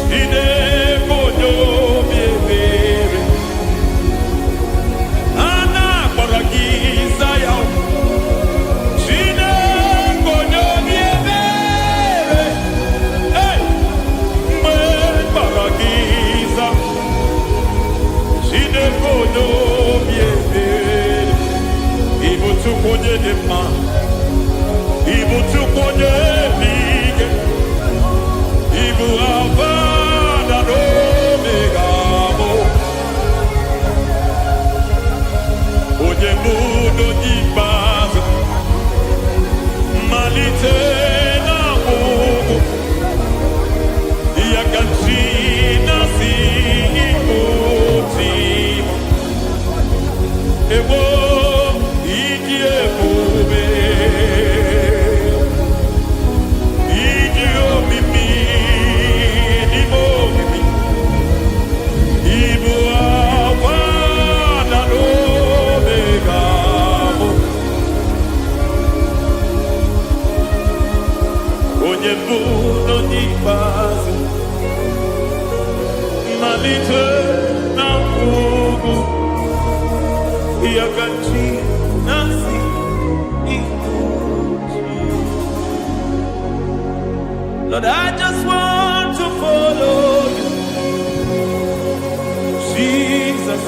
Chineke onye obi ebere. A na-akpọrọ gị Zion, Chineke onye obi ebere. Hey! Mgbe mkpọrọ gị sam, Chineke onye obi ebere. Ị bụ Chukwu onye dị mma, ị bụ Chukwu onye dị ike, ị bụ Alfa na Omega bụ onye mbụ na onye ikpeazụ, mmalite na ọgwụgwụ, ya ka chi na-asị Igbo tim. Ewo ịdị ebube, ịdị omimi n'ime omimi, ịbụ Alfa na Omega bụ onye mbụ na onye ikpeazụ, mmalite na ọgwụgwụ, ya ka chi na-asị Igbo tim. Lord, I just want to follow you, Jesus,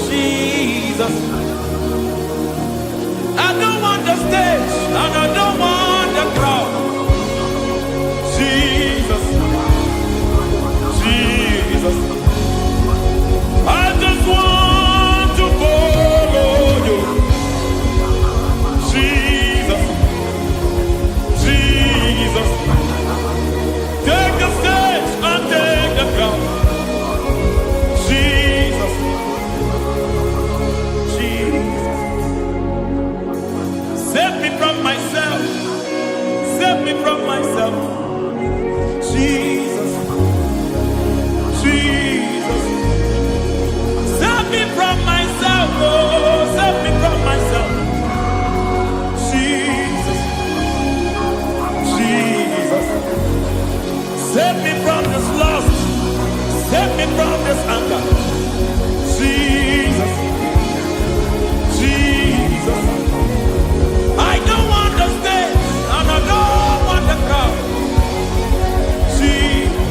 Jesus. I don't want the stage and I don't want the crowd. Jesus, Jesus. I just want to follow you, Jesus, Jesus. Take the stage and take the crown. Jesus, Jesus. Save me from myself. Save me from myself. Jesus, Jesus. Save me from myself. Oh, save me from myself. Jesus, Jesus. Save me from this lust. Save me from this anger. Jesus, Jesus. I don't want the stage and I don't want the crowd. Jesus.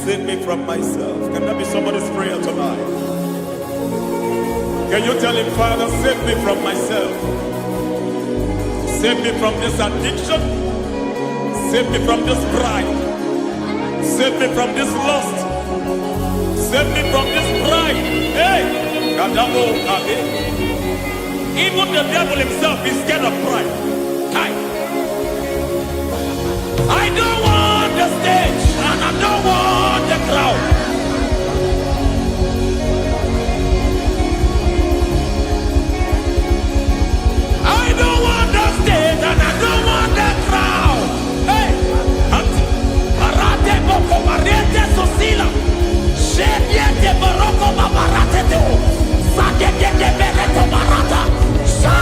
Save me from myself. Can that be somebody's prayer tonight? Can you tell him, Father, save me from myself. Save me from this addiction. Save me from this pride. Save me from this lust. Save me from this pride. Hey! Kadabo, Kade. Even the devil himself is scared of pride. Kai. I don't want the stage and I don't want the crowd. I don't want the stage and I don't want the crowd. Hey, Parate boko barete sosila. Shebiete baroko babarate teo. Sadeke bereto barata. Sha!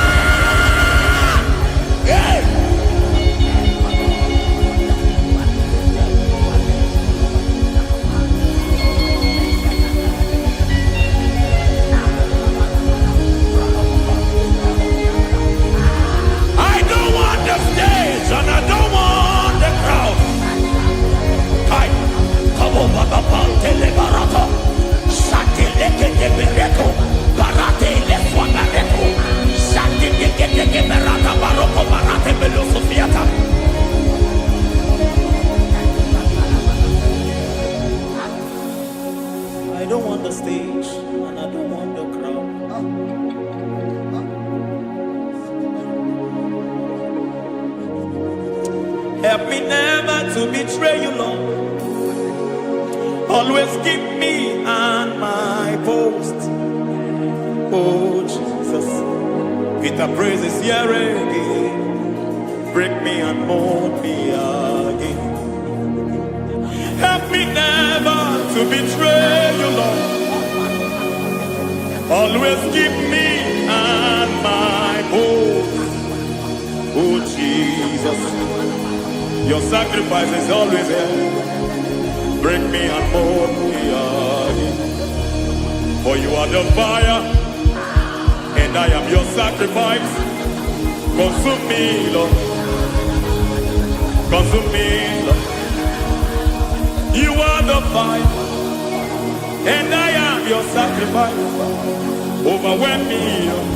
Help me never to betray you, Lord. Always keep me on my post. Oh Jesus, with the praises here again. Break me and mold me again. Help me never to betray you, Lord. Always keep me on my post. Oh Jesus, your sacrifice is always there. Break me and mold me again. For you are the fire, and I am your sacrifice. Consume me, Lord. Consume me, Lord. You are the fire, and I am your sacrifice. Overwhelm me, Lord.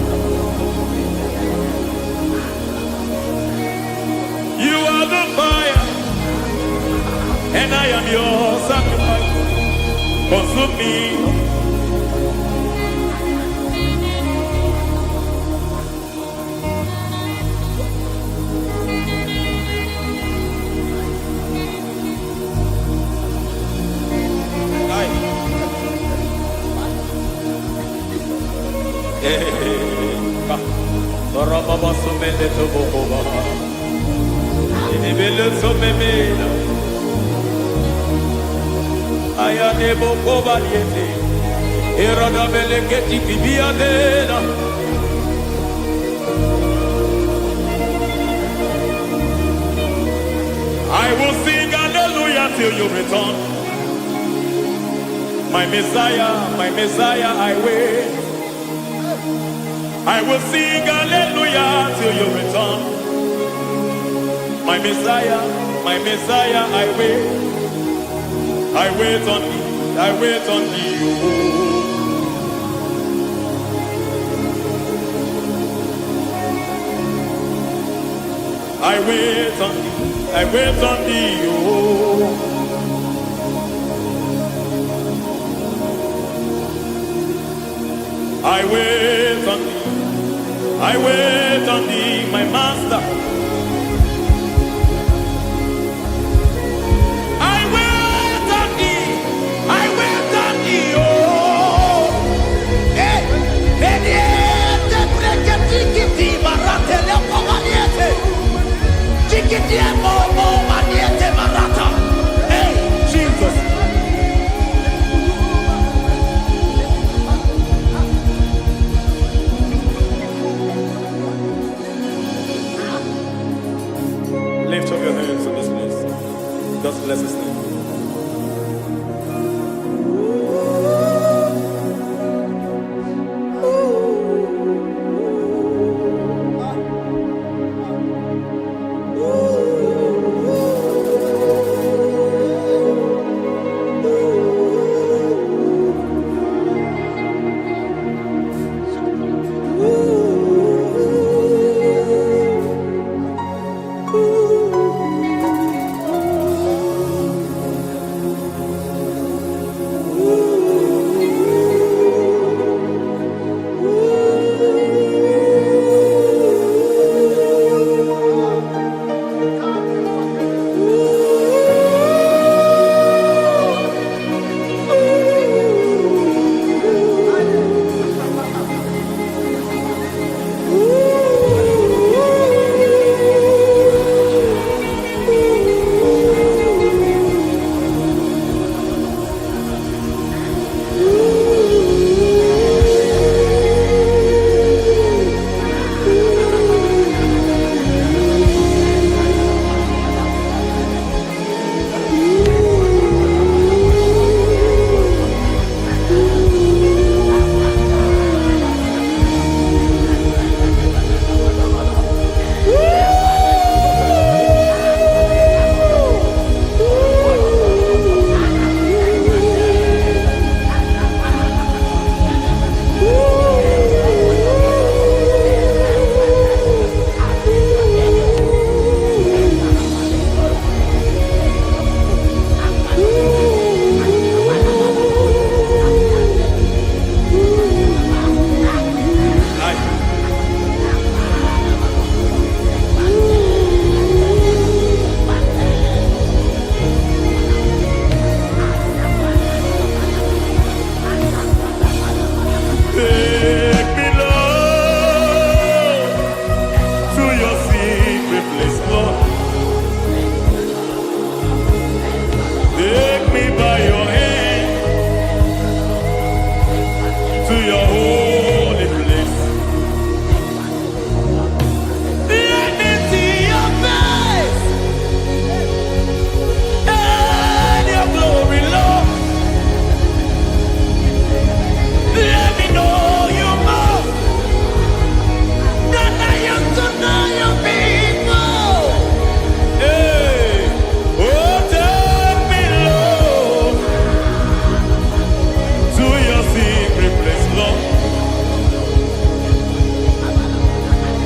You are the fire, and I am your sacrifice. Consume me, Lord. I will sing hallelujah till you return. My Messiah, I wait. I will sing hallelujah till you return. My Messiah, I wait. I wait on thee, I wait on thee. Oh. I wait on thee, I wait on thee. Oh. I wait on thee. I wait on thee, my master. I wait on thee. I wait on thee, oh. Hey, mediete breke tikiti marate le pomaniete. Tikiti mo maniete marata. Hey, Jesus. Lift up your hands in this place. Just bless his name.
me by your hand to your holy place. Let me see your face and your glory, Lord. Let me know you more than I used to know you people. Hey, oh, take me, Lord, to your secret place, Lord.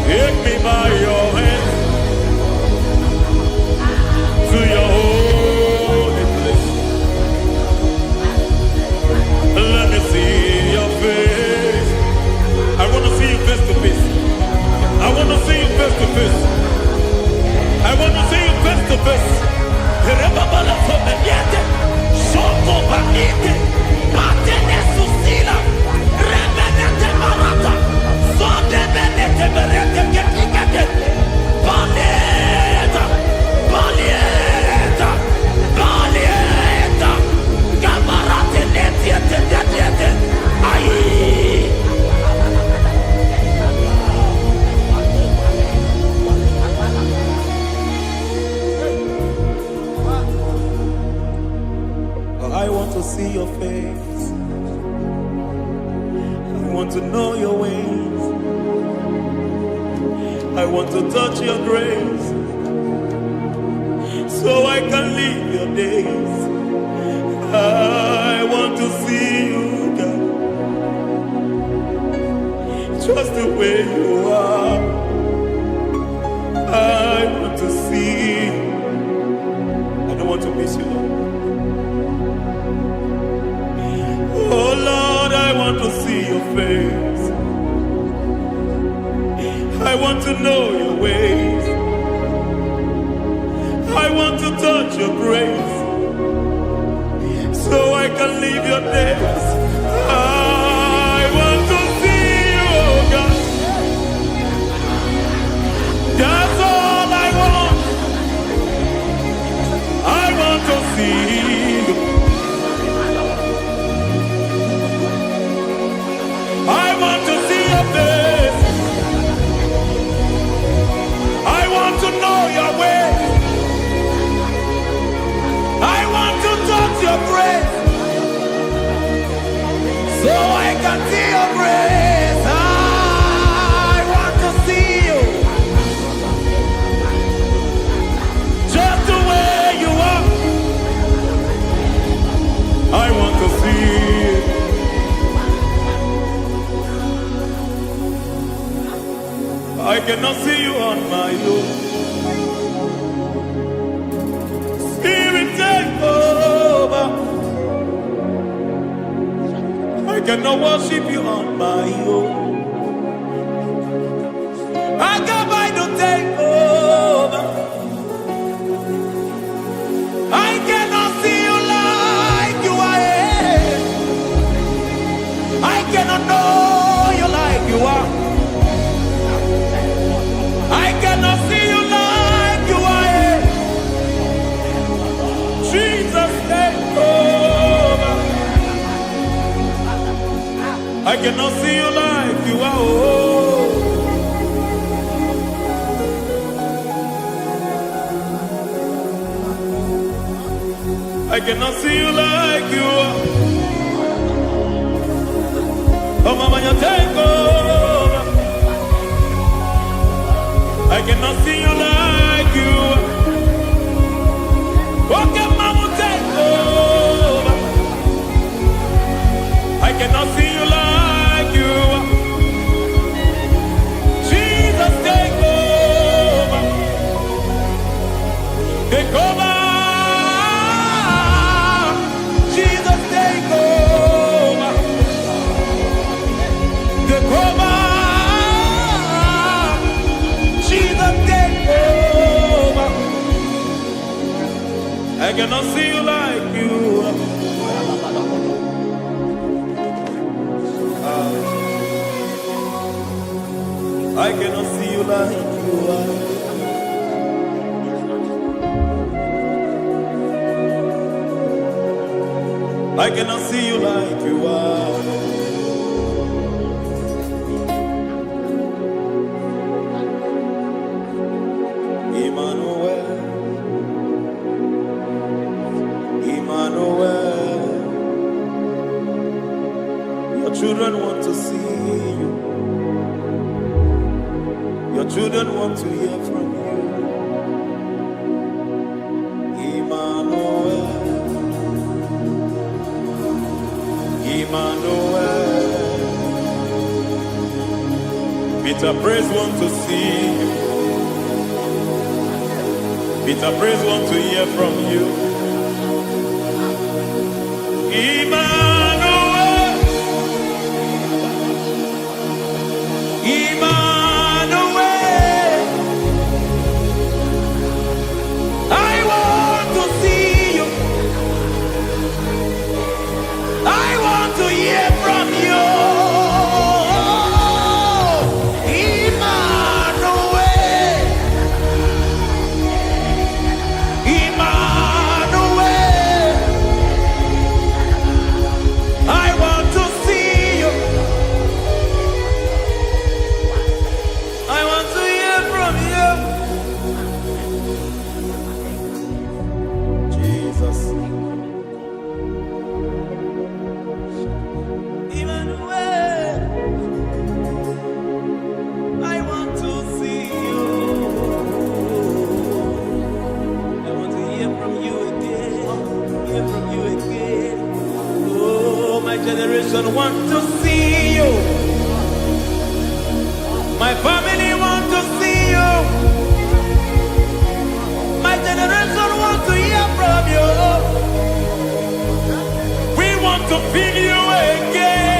Take me by your hand to your holy place. Let me see your face. I want to see you face to face. I want to see you face to face. I want to see you face to face. Rebabala sometiate, shoko banite, patene susila, rebenete barata, sonde benete berete ketikete, balieta, balieta, balieta, gabarate netiete netiete, aye. I want to see your face. I want to know your ways. I want to touch your grace so I can live your days. I want to see you, God, just the way you are. I want to see you. I don't want to miss you, Lord. Oh Lord, I want to see your face. I want to know your ways. I want to touch your grace so I can live your days. I want to see you, oh God. That's all I want. I want to see you. I want to see your face. I want to know your way. I want to touch your grace so I can see your grace. I want to see you just the way you are. I want to see you. I cannot see you on my own. Spirit, take over. I cannot worship you on my own. I come by to take over. I cannot see you like you are. I cannot know you like you are. I cannot see you like you are. Jesus, take over. I cannot see you like you are. Oh. I cannot see you like you are. Oh, Mama, you take over. I cannot see you like you. Okay, Mama, take over. I cannot see you like you. Jesus, take over. Take over. Jesus, take over. Take over. I cannot see you like you. I cannot see you like you are. I cannot see you like you are. Emmanuel, Emmanuel, your children want to see you. Your children want to hear from you. Emmanuel, Emmanuel. Peter Praise want to see you. Peter Praise want to hear from you. Emmanuel, Emmanuel. I want to see you. I want to hear from you. Generation want to see you. My family want to see you. My generation want to hear from you. We want to feel you again.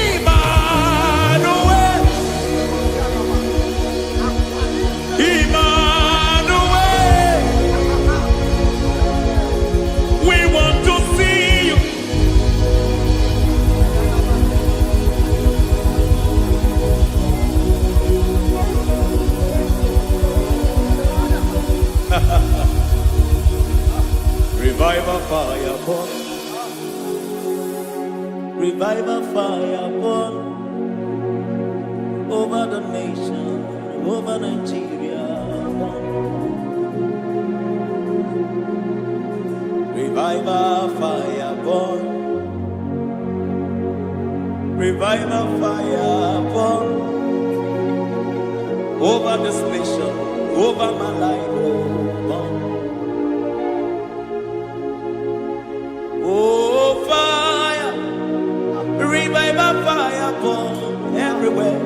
Emmanuel, Emmanuel. We want to see. Revival fire burn. Revival fire burn over the nation, over Nigeria. Revival fire burn. Revival fire burn over this nation, over my life. Burn. Oh, fire, revival fire burn everywhere.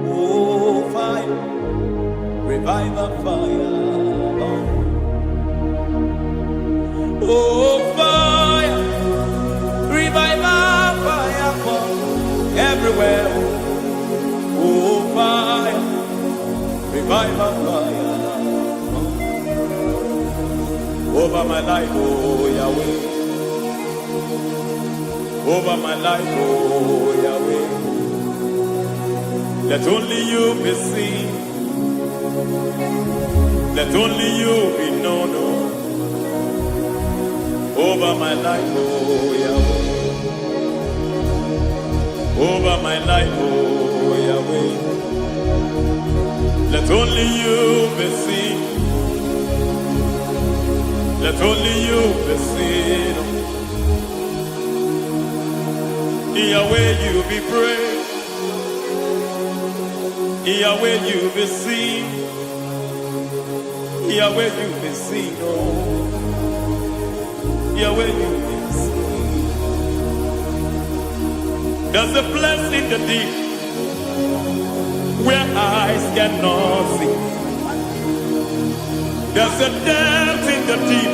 Oh, fire, revival fire burn. Oh, fire, revival fire burn everywhere. Oh, fire, revival fire burn over my life, oh Yahweh. Over my life, oh Yahweh. Let only you be seen. Let only you be known. Over my life, oh Yahweh. Over my life, oh Yahweh. Let only you be seen. Let only you be seen. Yahweh, you be praised. Yahweh, you be seen. Yahweh, you be seen. Oh, Yahweh, you be seen. There's a place in the deep where eyes cannot see. There's a depth in the deep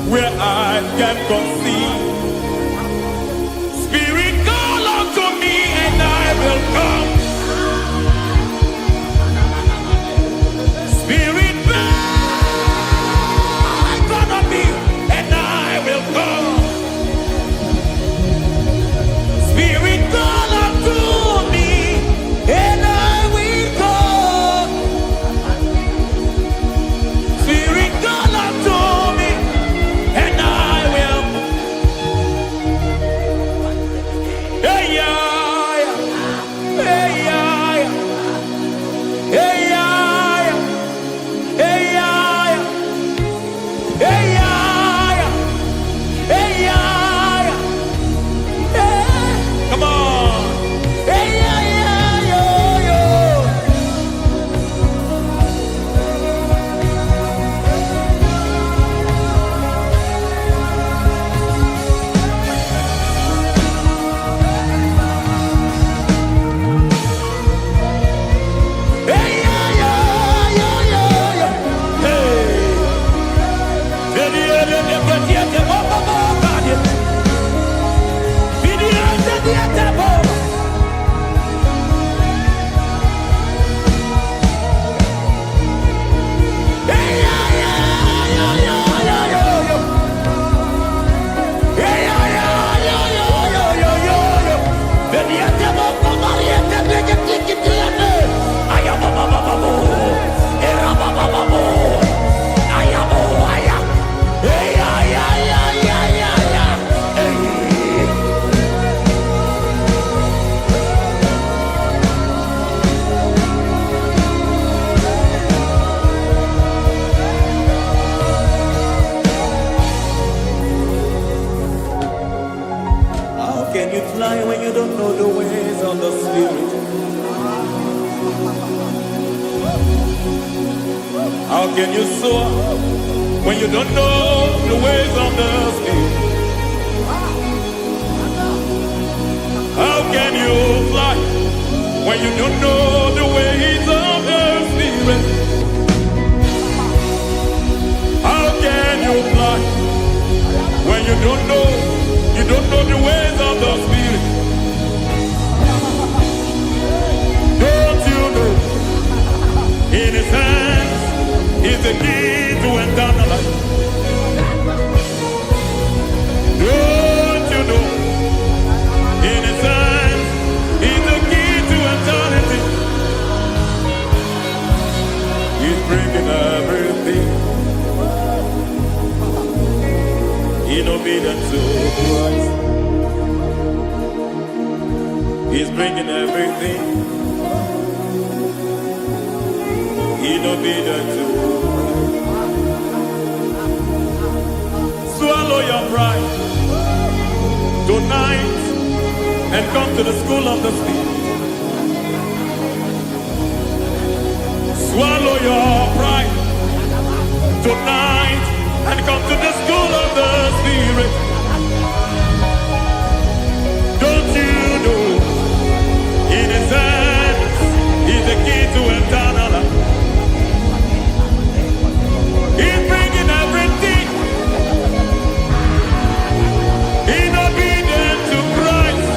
where eyes can conceive. Spirit, call unto me and I will come. Spirit, beg on me and I will come. Spirit, call unto me and I will come. Spirit, call unto me.
How can you soar when you don't know the ways of the Spirit? How can you fly when you don't know the ways of the Spirit? How can you fly when you don't know the ways of the Spirit? Don't you know in His hands is the key to eternal life? Don't you know in His hands is the key to eternity? He's bringing everything in obedience to Christ. He's bringing everything in obedience to Christ. Swallow your pride tonight and come to the school of the Spirit. Swallow your pride tonight and come to the school of the Spirit. Don't you know in His hands is the key to eternal life? He's bringing everything in obedience to Christ.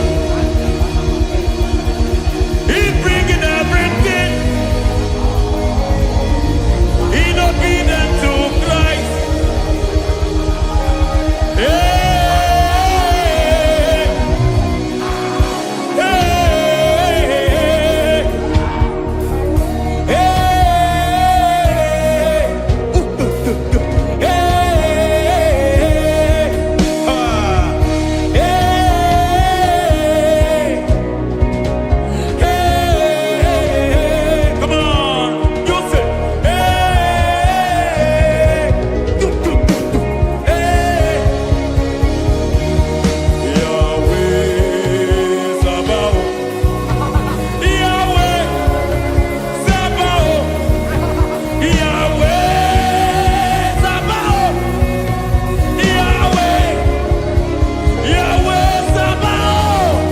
He's bringing everything in obedience to Christ. Hey, hey, hey, come on, you say, Yahweh Sabaoth, Yahweh Sabaoth, Yahweh Sabaoth, Yahweh, Yahweh Sabaoth.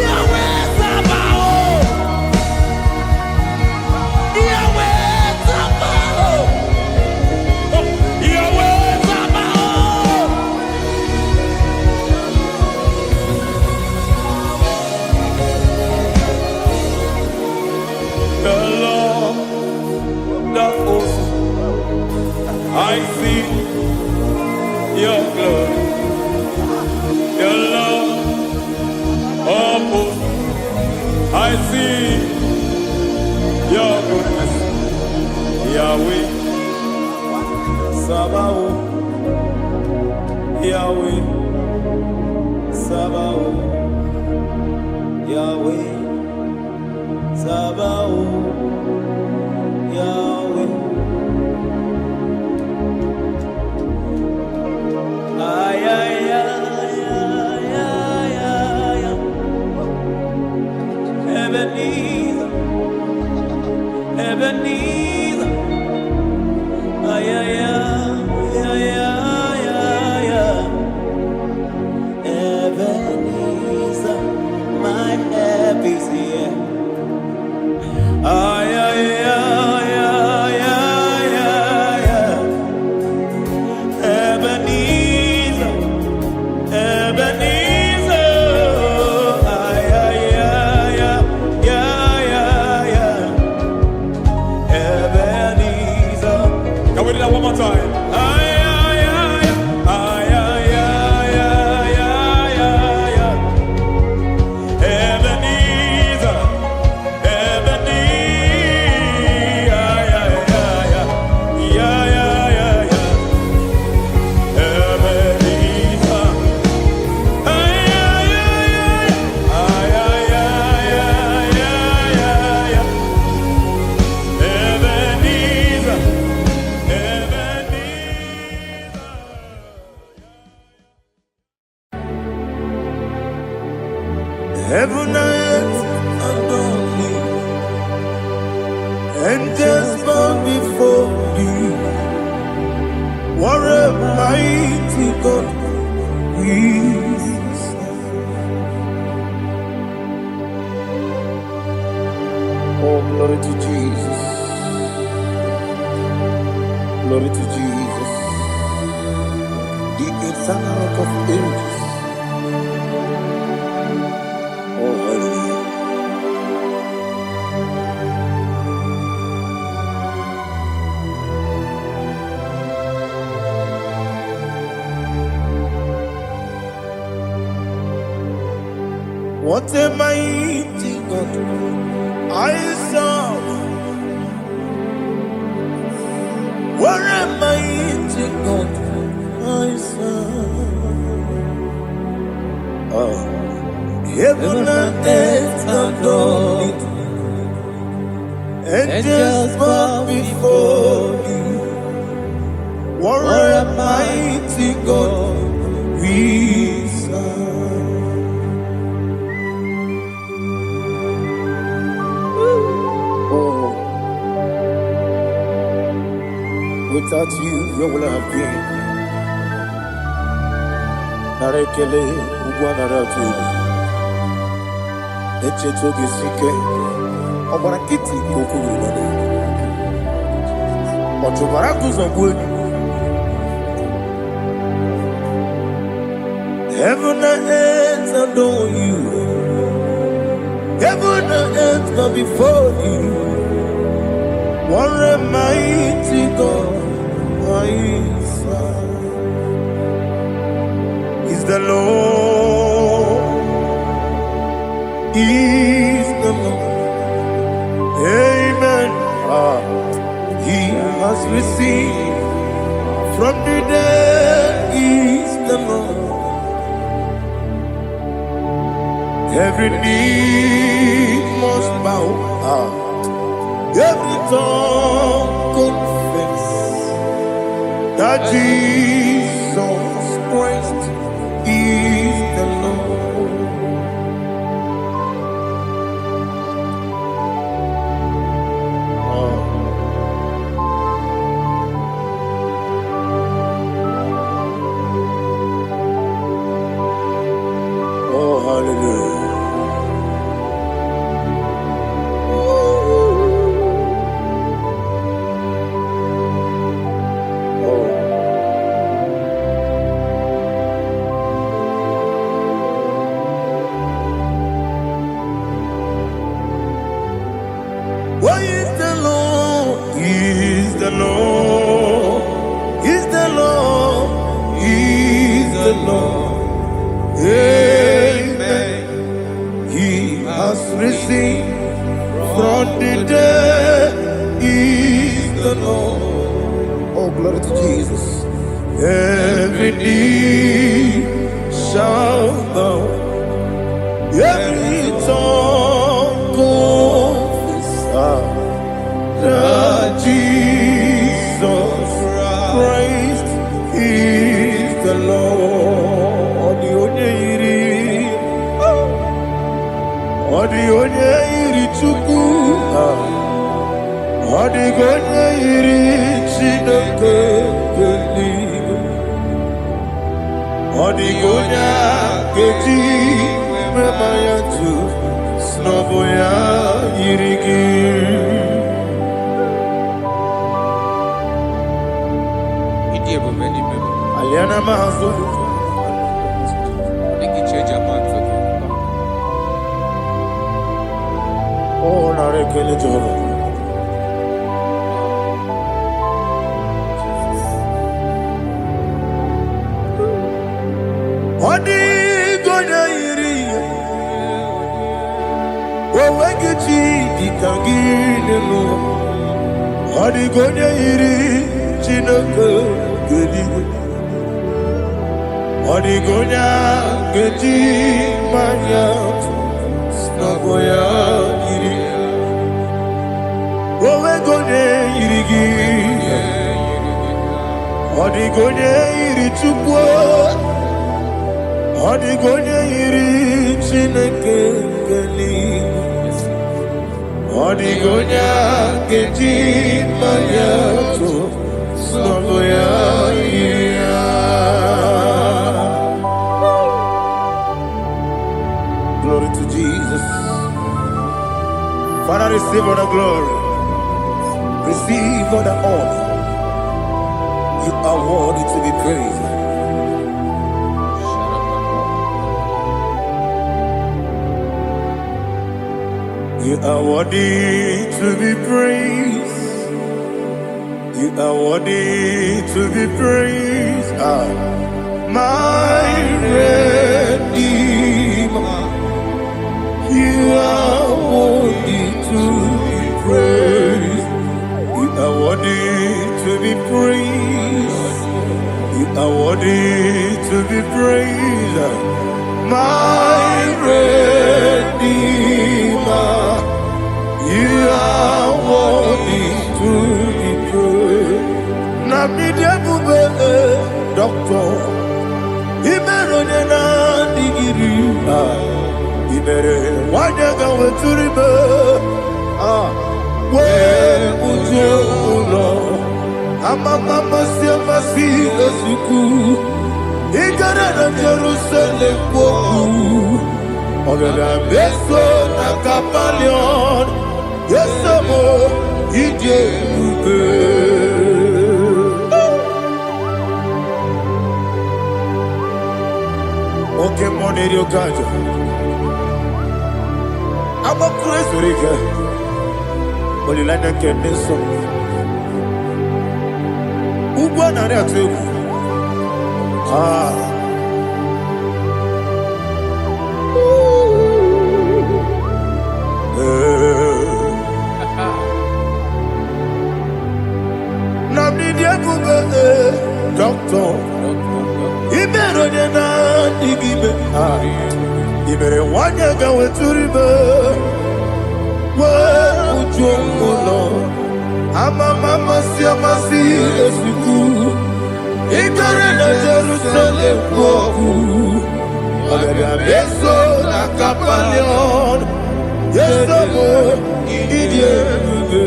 Yahweh Sabaoth, Yahweh Sabaoth, Yahweh Sabaoth. The Lord of hosts, I see your glory. The Lord of hosts, I see your goodness. Yahweh Sabaoth, Yahweh Sabaoth, Yahweh Sabaoth, Yahweh. Ay, ay, ay, ay, ay, ay, ay. Ebenezer, Ebenezer. Ay, ay, ay, ay, ay, ay, ay. Ebenezer, my help is here. Ay, ay, ay, ay, ay, ay, ay. Ebenezer, Ebenezer. Ay, ay, ay, ay, ay, ay, ay.
angels bow before thee. What a mighty God we serve. Oh, glory to Jesus. Glory to Jesus. The eternal rock of ages. Oh, hallelujah. What a mighty God I serve. What a mighty God I serve. Oh. Heaven and earth adore it. Angels bow before thee. What a mighty God we serve. Oh, without you, where would I have been? Narekele, Ugwanaratu. Echetoge sike, ọgbara nkịtị ka o kwuru nọdụ. Ọ chụbara guzo gbuo. Heaven and earth adore you. Heaven and earth bow before you. What a mighty God I serve. Is the Lord. Is the Lord. Amen. He has received from the dead. Is the Lord. Every knee must bow. Every tongue confess that Jesus Christ is the Lord. Oh, hallelujah. What is the Lord? Is the Lord? Is the Lord? Is the Lord? Amen. He has risen from the dead. Is the Lord? Oh, glory to Jesus. Every knee shall bow. Every tongue confess that Jesus Christ is the Lord. The only Chukwu. The only Chineke. The only Keji Memaya tu Snoboya Yirigi. Aliana Mahazo. Oh, Narekele Jehovah. Odi gonya iri. Owegechi dikangine no. Odi gonya iri Chineke gedi. Odi gonya gedi manya snagoya iri. Owe gonya iri gi. Odi gonya iri chukwu. Odi gonya iri Chineke gedi. Odigonya keji mayato soboya iya. Glory to Jesus. Father, receive all the glory. Receive all the honor. You are worthy to be praised. You are worthy to be praised. You are worthy to be praised. My Redeemer. You are worthy to be praised. You are worthy to be praised. You are worthy to be praised. My Redeemer. You are worthy to be praised. Namidia bube doctor. Imerone na digiri. Imere wanyaga weturibe. We uje ulo. Mama siamasi esuku. Igara na Jerusalem kwoku. Ogada beso na kapalion. Yesamo ije ube. Oke moneri okaja. Aba Christ orika. Olilanya keneso. Ugwa na re atu. Doctor, Ibero de na digibe. Ibere wanyaga weturibe. We ujomulo. Mama siamasi esuku. Igare na Jerusalem kwoku. Ogada beso na kapalion. Yesamo idie ube.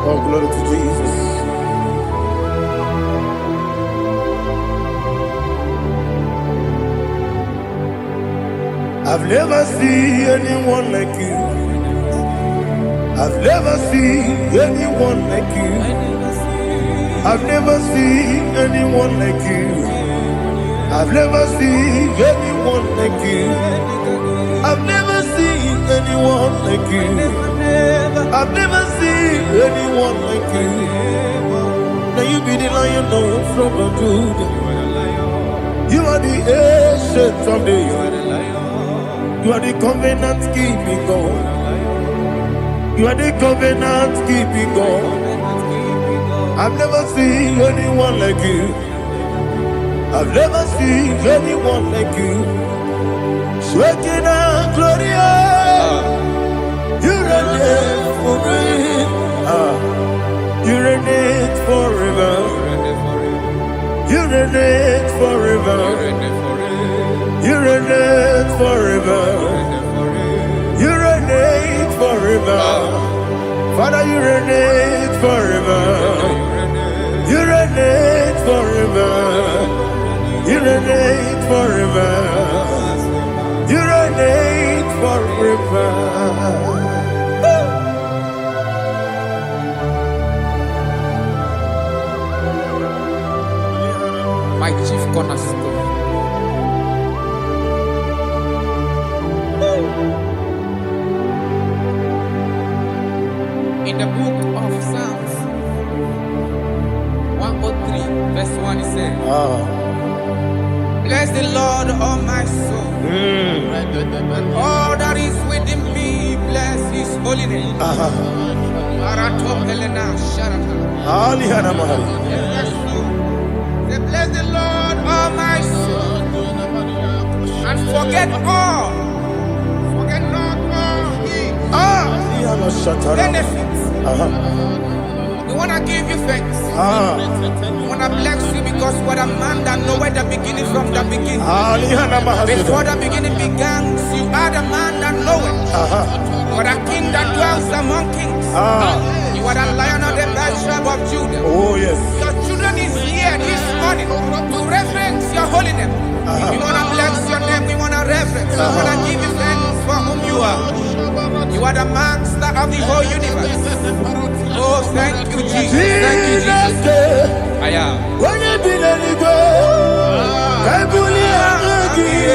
Oh, glory to Jesus. I've never seen anyone like you. I've never seen anyone like you. I've never seen anyone like you. I've never seen anyone like you. I've never seen anyone like you. I've never seen anyone like you. Now you be the lion from the Judah. You are the ancient of days. You are the covenant keeping God. You are the covenant keeping God. I've never seen anyone like you. I've never seen anyone like you. Shaking and glorious. You reign forever. You reign forever. You reign forever. You reign forever. You reign forever. Father, you reign forever. You reign forever. You reign forever. You reign forever.
My chief cornerstone. In the book of Psalms 103, verse 1, it says, bless the Lord, all my soul, and all that is within me, bless his holy name. Say, bless the Lord, all my soul, and forget not all his benefits. The one want to give you thanks.
Ah.
I want to bless you because what a man that knoweth the beginning from the beginning.
Ah, lihana mahasida.
Before the beginning began, you are the man that knoweth. For the king that dwells among kings.
Ah.
You are the lion of the tribe of Judah.
Oh, yes.
Your children is here this morning to reverence your holiness. We want to bless your name. We want to reverence. We want to give you thanks for whom you are. You are the master of the whole universe. Oh, thank you, Jesus. Thank you, Jesus. I am.
When you be the Igbo, I believe
Jesus,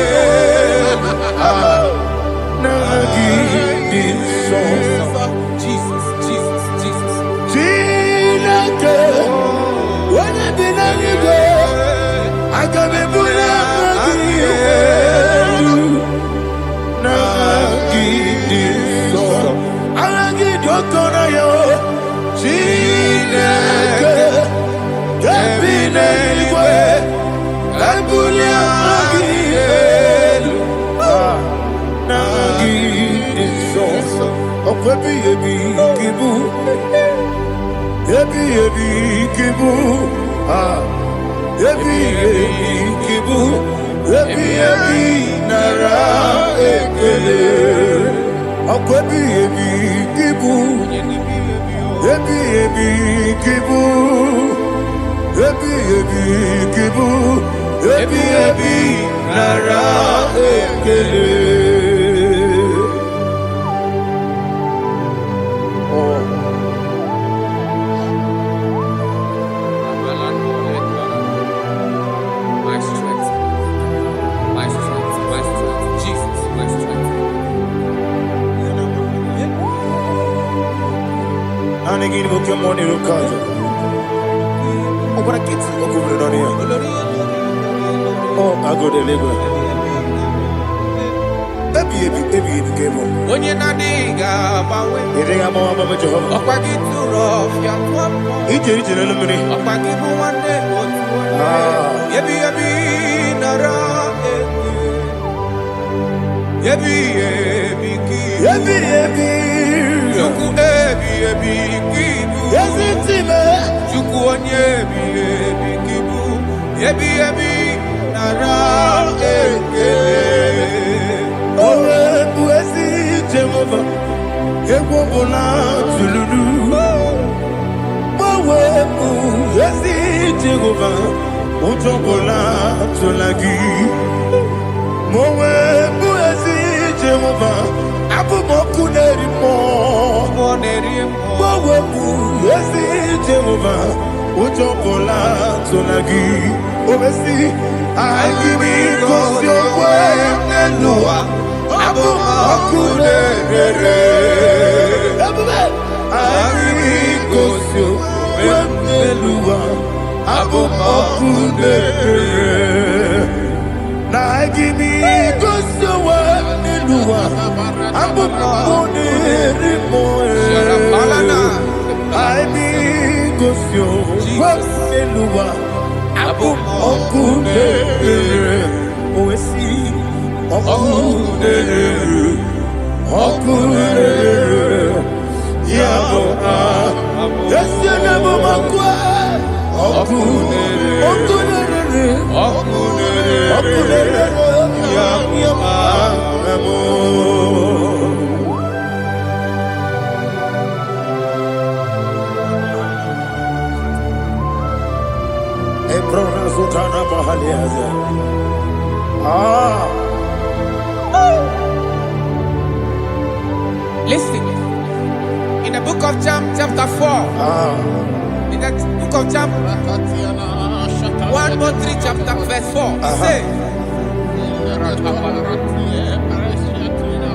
Jesus, Jesus.
When you be the Igbo, I can be
Listen, in the book of John, chapter 4, in the book of John, 1 more 3, chapter verse 4, it says,